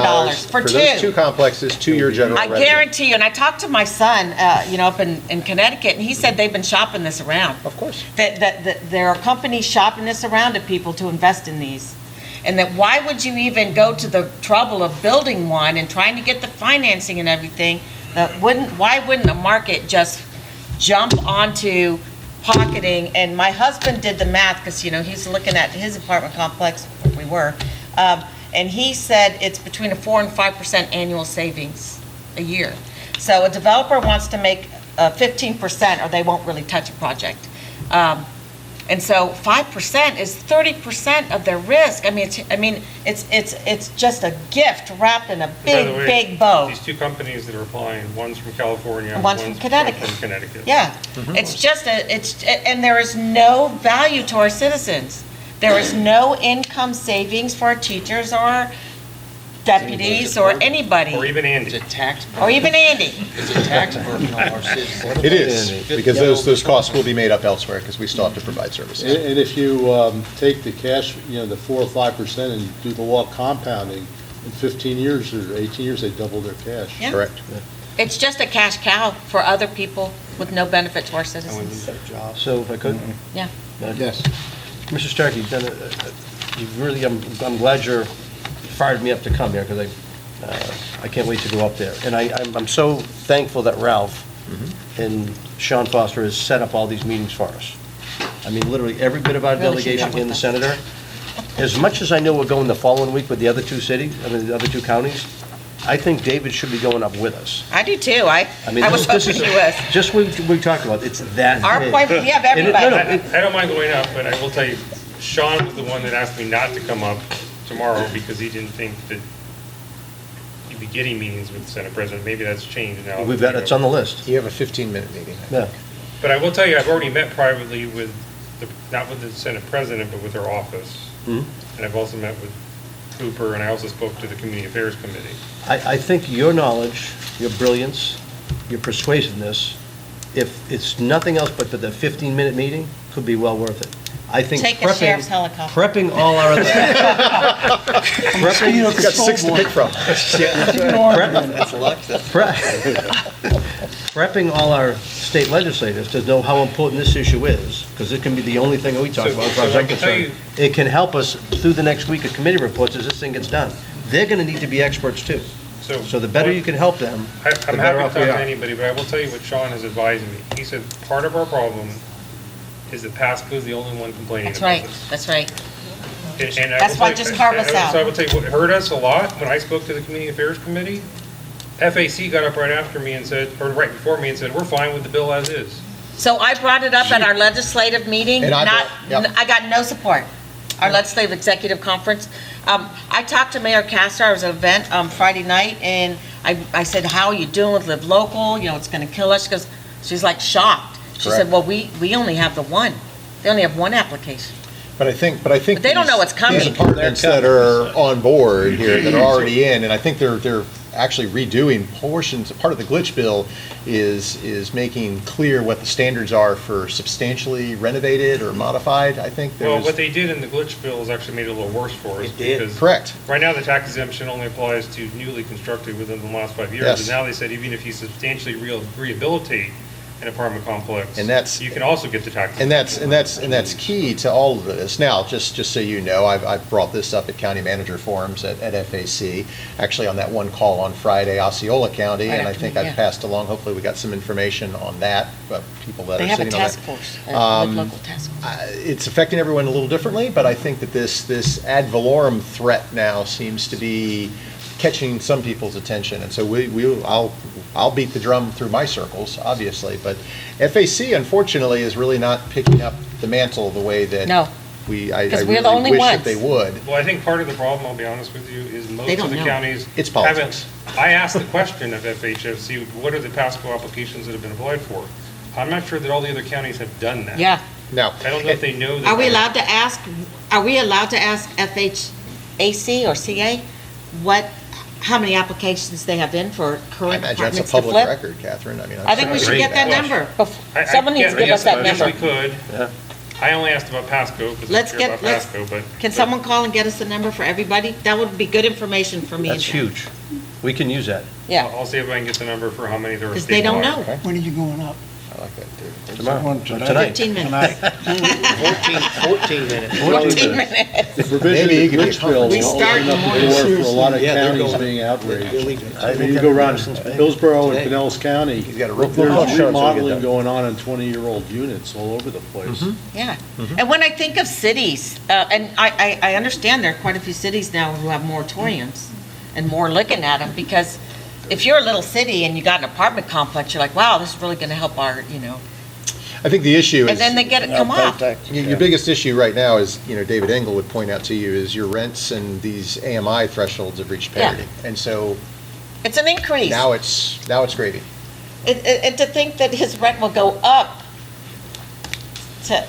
for those two. two complexes, 2-year general I revenue. guarantee you, and I talked to my son, up in Connecticut, and he said they've been shopping this around. Of course. That there are companies shopping this around to people to invest in these. And that why would you even go to the trouble of building one and trying to get the financing and everything? Why wouldn't the market just jump onto pocketing? And my husband did the math, because, he's looking at his apartment complex, we were, and he said it's between a 4% and 5% annual savings a year. So a developer wants to make 15%, or they won't really touch a project. And so 5% is 30% of their risk. It's just a gift wrapped in a By the big, way, big bow. These two companies that are applying, one's from California, One's from Connecticut. From Connecticut. Yeah, it's just and there is no value to our citizens. There is no income savings for our teachers or our deputies or anybody. Or even Andy. It's a tax. Or even Andy. It's a tax burden on our citizens. It is, because those costs will be made up elsewhere, because we still have to provide services. And if you take the cash, the 4 or 5% and do the law of compounding, in 15 years or 18 years, they double their cash. Yeah. Correct. It's just a cash cow for other people with no benefit to our citizens. So if I could? Yeah. Yes. Mr. Starkey, you've done you really, I'm glad you're fired me up to come here, because I can't wait to go up there. And I'm so thankful that Ralph and Sean Foster has set up all these meetings for us. I mean, literally every bit of our Really should delegation get with and the us. senator. As much as I know we're going the following week with the other two cities, the other two counties, I think David should be going up with us. I do too. I was this hoping is he was. just what we talked about. It's that Our big. appointment, we have And it- everybody. I don't mind going up, but I will tell you, Sean was the one that asked me not to come up tomorrow because he didn't think that he'd be getting meetings with the Senate President. Maybe that's changed now. It's on the list. You have a 15-minute meeting. Yeah. But I will tell you, I've already met privately with, not with the Senate President, but with their office. Mhm. And I've also met with Cooper, and I also spoke to the Community Affairs Committee. I think your knowledge, your brilliance, your persuasiveness, if it's nothing else but for the 15-minute meeting, could be well worth it. I think Take a sheriff's helicopter. prepping all our other... You've got 6 to pick from. Prepping all our state legislators to know how important this issue is, because it can be the only thing that we talk about as far as I'm concerned. It can help us through the next week of committee reports as this thing gets done. They're going to need to be experts too. So the better you can help them, the I'm better happy off to we talk to are. anybody, but I will tell you what Sean has advised me. He said, part of our problem is that Pasco is the only one complaining That's about right, this. that's right. And I That's will why tell you- just carve us and out. So I would tell you what hurt us a lot when I spoke to the Community Affairs Committee. FAC got up right after me and said, or right before me and said, we're fine with the bill as is. So I brought it up at our legislative meeting, And I not, brought- yep. I got no support. Our legislative executive conference. I talked to Mayor Castor, I was at an event Friday night, and I said, how are you doing with Live Local? You know, it's gonna kill us, because she's like shocked. She Correct. said, well, we only have the one. They only have one application. But I think But they don't know what's coming. These apartments that are on board here, that are already in, and I think they're actually redoing portions, part of the glitch bill is making clear what the standards are for substantially renovated or modified, I think Well, there's. what they did in the glitch bill has actually made it a little worse for us. It did. Because Correct. right now, the tax exemption only applies to newly constructed within the last 5 years. Yes. And now they said even if you substantially rehabilitate an apartment complex, And that's- you can also get the tax. And that's key to all of this. Now, just so you know, I've brought this up at county manager forums at FAC, actually on that one call on Friday, Osceola County, Right and I after think me, I've yeah. passed along, hopefully we got some information on that, but people that They are have a sitting on that. task force, a Live Local task force. It's affecting everyone a little differently, but I think that this ad valorem threat now seems to be catching some people's attention, and so I'll beat the drum through my circles, obviously, but FAC unfortunately is really not picking up the mantle the way that No. I 'Cause we're really the only wish ones. that they would. Well, I think part of the problem, I'll be honest with you, is They most don't of the know. counties It's politics. haven't. I asked the question of FHFC, what are the Pasco applications that have ban applied for? I'm not sure that all the other counties have done that. Yeah. No. I don't know if they know that. Are we allowed to ask FHAC or CA how many applications they have in for I current imagine that's apartments a to public flip? record, Catherine, I mean. I think we should get that number. Someone needs to give us that Yes, number. we could. I only asked about Pasco, because Let's I'm sure about let's, Pasco, but. can someone call and get us the number for everybody? That would be good information for me. and That's Jen. huge. We can use that. Yeah. I'll see if I can get the number for how many there are. 'Cause they don't statewide. know. When are you going up? I like that, too. Tomorrow. Tonight. Tonight. 15 minutes. 14 minutes. 14 minutes. The provision Maybe you of the could glitch bill We will start open up more the door for a lot of Yeah, they're counties going- being outraged. I I mean, think you that go around since May. Hillsborough and May. Pinellas County, You've got a real there's close shot so we get remodeling that. going on 20-year-old units all over the place. Yeah. And when I think of cities, and I understand there are quite a few cities now who have moratoriums and more looking at them, because if you're a little city and you got an apartment complex, you're like, wow, this is really going to help our, I think the issue and is. then they get it come off. Your biggest issue right now is, David Engel would point out to you, is your rents and these AMI thresholds have reached Yeah. parity. And so It's an increase. now it's gravy. And to think that his rent will go up to,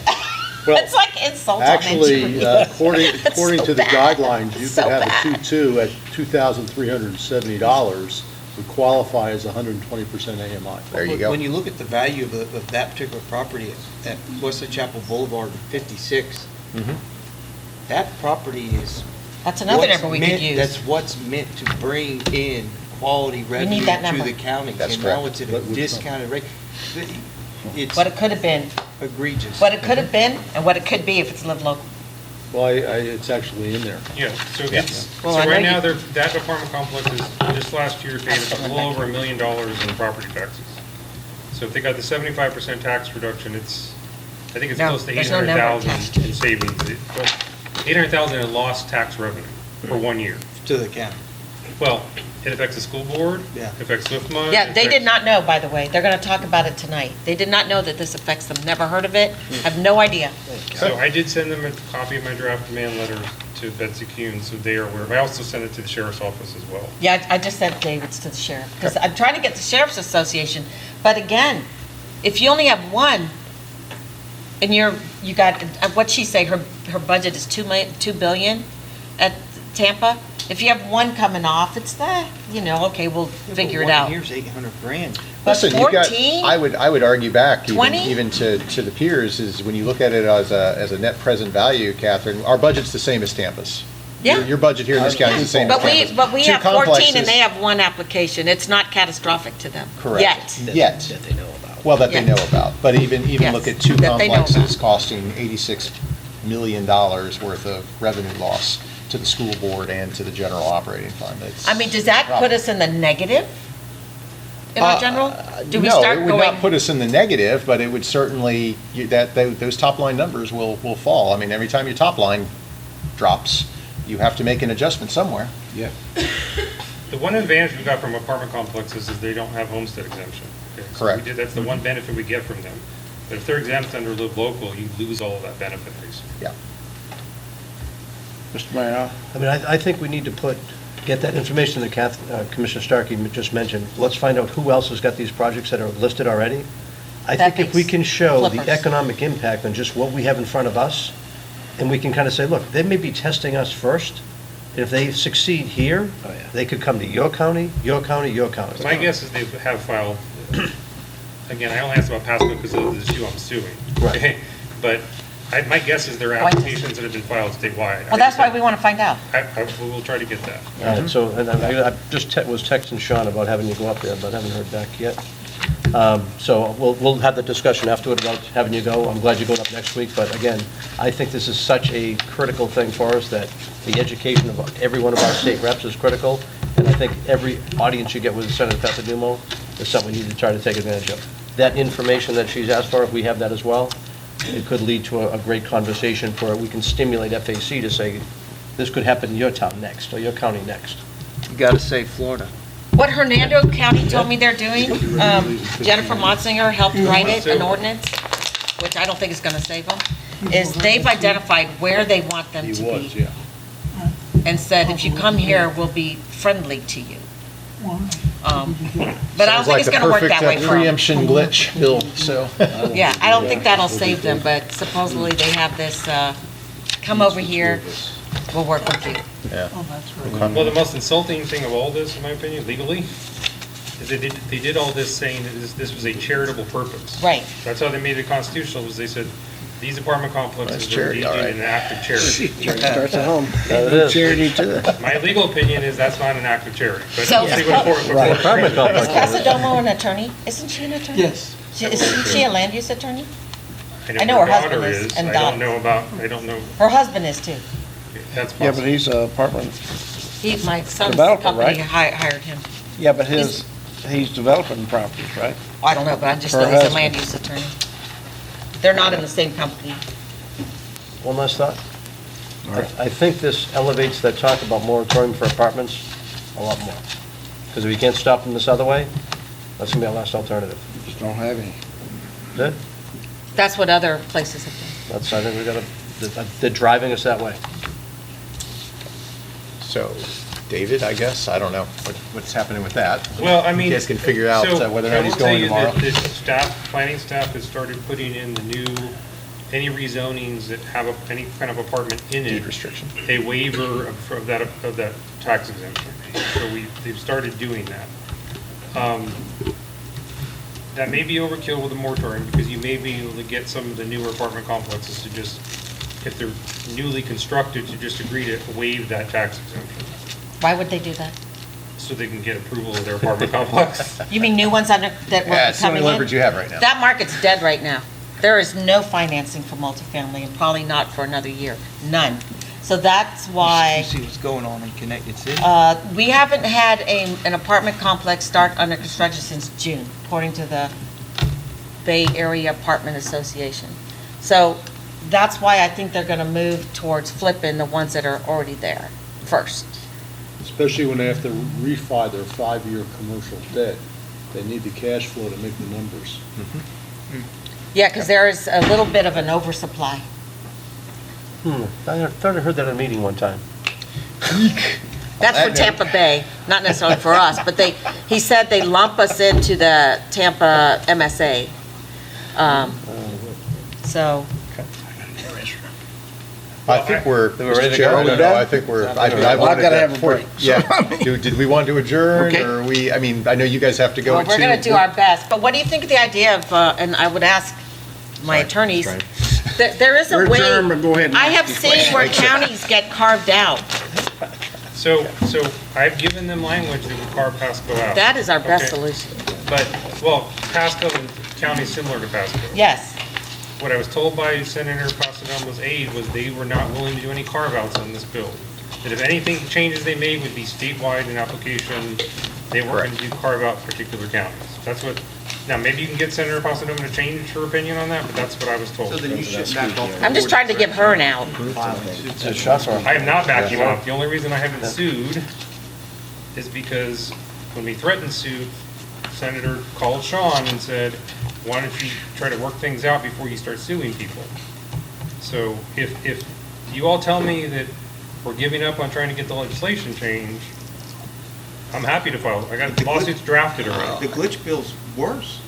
Well, it's like insult on Actually, injury. according It's to so the bad. guidelines, you It's could so have a bad. 2-2 at $2,370 would qualify as 120% AMI. There you go. When you look at the value of that particular property at Wesley Chapel Boulevard and 56, that property is. That's another what's number we could meant- use. That's what's meant to bring in quality revenue that to number. the county. That's And now correct. it's at a discounted rate. It's What it could have been, egregious. what it could have been, and what it could be if it's Live Local. Well, it's actually in there. Yeah, so it's, Well, so I know right now, you- that apartment complex is, this last year paid a little over $1 million in property taxes. So if they got the 75% tax reduction, I think it's No, close to there's no number 800,000 attached. in savings. Well, 800,000 in lost tax revenue for 1 year. To the county. Well, it affects the school board. Yeah. It affects SwiftMud. Yeah, it they did affects- not know, by the way. They're going to talk about it tonight. They did not know that this affects them. Never heard of it. Have no idea. So I did send them a copy of my draft demand letter to Betsy Kuhn, so they are aware. I also sent it to the sheriff's office as well. Yeah, I just sent David's to the sheriff, because I'm trying to get the sheriff's association. But again, if you only have one, and you got, what'd she say, her budget is $2 billion at Tampa? If you have one coming off, it's okay, we'll figure it out. Here's $800,000. But Listen, you've got, 14? I would argue back, 20? even to the peers, is when you look at it as a net present value, Catherine, our budget's the same as Tampa's. Yeah. Your budget here in this county is the same as Tampa's. But we Two have 14 complexes- and they have one application. It's not catastrophic to them. Correct. Yet. That they know about. Well, that they know about. But even Yes, look at two that they know complexes costing $86 million worth of revenue loss to the school board and to the general operating fund. It's I mean, does that a put us in the negative in our general? Do we No, start it would not going, put us in the negative, but it would certainly, those top-line numbers will fall. I mean, every time your top line drops, you have to make an adjustment somewhere. Yeah. The one advantage we got from apartment complexes is they don't have homestead exemption. Okay, so Correct. That's the one benefit we get from them. But if they're exempt under Live Local, you lose all of that benefit, basically. Yeah. Mr. Mayor? I mean, I think we need to get that information that Commissioner Starkey just mentioned. Let's find out who else has got these projects that are listed already. I That think if we makes can show the flippers. economic impact on just what we have in front of us, and we can kind of say, look, they may be testing us first, and if they succeed here, they could come to your county, your county, your county. My guess is they have filed, again, I only asked about Pasco because of the issue I'm suing. Right. Okay? But my guess is there are applications that have been filed statewide. Well, that's why we want to find out. We will try to get that. All right, so, and I just was texting Sean about having you go up there, but haven't heard back yet. So we'll have the discussion afterward about having you go. I'm glad you're going up next week, but again, I think this is such a critical thing for us that the education of every one of our state reps is critical, and I think every audience you get with Senator Papadumo is something we need to try to take advantage of. That information that she's asked for, if we have that as well, it could lead to a great conversation where we can stimulate FAC to say, this could happen in your town next, or your county next. You gotta say Florida. What Hernando County told me they're doing, Jennifer Motzinger helped write it, an ordinance, which I don't think is going to save them, is they've identified where they want them to be. And said, if you come here, we'll be friendly to you. But I don't think it's going to work that way for them. Preemption glitch bill, so. Yeah, I don't think that'll save them, but supposedly they have this, come over here, we'll work with you. Yeah. Well, the most insulting thing of all this, in my opinion, legally, is they did all this saying that this was a charitable purpose. Right. That's how they made it constitutional, was they said, these apartment complexes That's are charity, engaging all in an act of charity. Starts at home. It is. Charity too. My legal opinion is that's not an act of charity, but So- we'll see what the court. Right. Apartment Is complex. Pasadomo an attorney? Isn't she an attorney? Yes. Isn't she a land use attorney? I I know know her her daughter husband is, is, and I don't know about, I don't know, Her husband is too. that's Yeah, but possible. he's a apartment, My son's Developer, company right? hired him. yeah, but he's developing properties, right? I don't know, but I just Her know he's a husband. land use attorney. They're not in the same company. One last thought. I think this elevates that talk about moratorium for apartments a lot more. Because if you can't stop them this other way, that's gonna be our last alternative. Just don't have any. Good? That's what other places have done. That's, I think we gotta, they're driving us that way. So, David, I guess, I don't know what's happening with that. Well, I mean. You guys can figure out so whether or not he's going tomorrow. I will tell you that the staff, planning staff has started putting in the new, any rezonings that have any kind of apartment in it. Deed restriction. A waiver of that tax exemption. So they've started doing that. That may be overkill with a moratorium, because you may be able to get some of the newer apartment complexes to just, if they're newly constructed, to just agree to waive that tax exemption, Why would they do that? so they can get approval of their apartment complex. You mean new ones that Yeah, were it's the only coming in? leverage you have right now. That market's dead right now. There is no financing for multifamily, and probably not for another year. None. So that's You why see what's going on in Connecticut City? we haven't had an apartment complex start under construction since June, according to the Bay Area Apartment Association. So that's why I think they're going to move towards flipping the ones that are already there first. Especially when they have to refi their 5-year commercial debt. They need the cash flow to make the numbers. Yeah, because there is a little bit of an oversupply. I thought I heard that at a meeting one time. That's for Tampa Bay, not necessarily for us, but he said they lump us into the Tampa MSA. So, I think we're, ready Mr. to Chair, go? I don't know, I think we're, I Well, wanted I gotta that have a for- break. Yeah, did we want to adjourn, Okay. or I mean, I know you guys have to go well, too. we're going to do our best. But what do you think of the idea of, and I would ask my attorneys, there is a We're way. adjourned, but go ahead and I ask have your seen question. where counties get carved out. So I've given them language that would carve Pasco out. That is our best Okay. solution. But, well, Pasco and counties similar to Pasco. Yes. What I was told by Senator Pasadomo's aide was they were not willing to do any carve-outs on this bill. That if anything, changes they made would be statewide in application. They weren't going to do carve-out particular counties. That's what Now, maybe you can get Senator Pasadena to change her opinion on that, but that's what I was told. So then you should back off. I'm just trying to give her an out. I am not backing off. The only reason I haven't sued is because when we threatened suit, Senator called Sean and said, why don't you try to work things out before you start suing people? So if you all tell me that we're giving up on trying to get the legislation changed, I'm happy to file. I got lawsuits drafted already. The glitch bill's worse.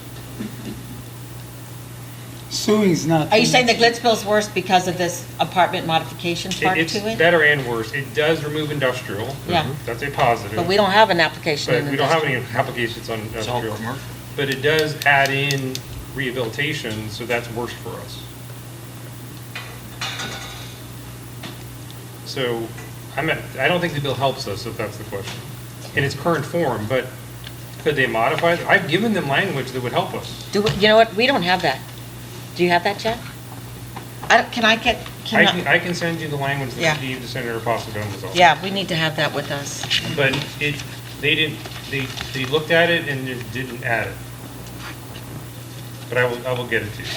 Suing's not. Are you saying the glitz bill's worse because of this apartment modification part It's to it? better and worse. It does remove industrial. Yeah. That's a positive. But we don't have an application in But we don't have any industrial. applications on It's all industrial. commercial. But it does add in rehabilitation, so that's worse for us. So I don't think the bill helps us, if that's the question, in its current form, but could they modify it? I've given them language that would help us. You know what? We don't have that. Do you have that, Jeff? Can I get, I can send you the language Yeah. that you gave to Senator Pasadona's office. yeah, we need to have that with us. But they looked at it and it didn't add it. But I will get it to you.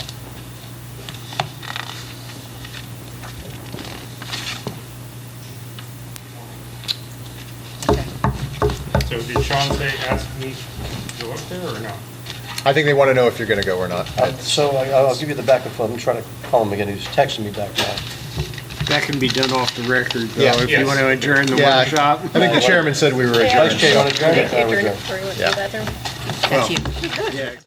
So did Sean ask me to go up there or not? I think they want to know if you're going to go or not. So I'll give you the backup phone. I'm trying to call him again. He's texting me back now. That can be done off the record, though, Yeah. if you want to adjourn the Yeah, workshop. I think the chairman said we were adjourned. Vice Chair, you want to adjourn? Adjourn We're it adjourned. before we went to the bathroom. That's you. Yeah.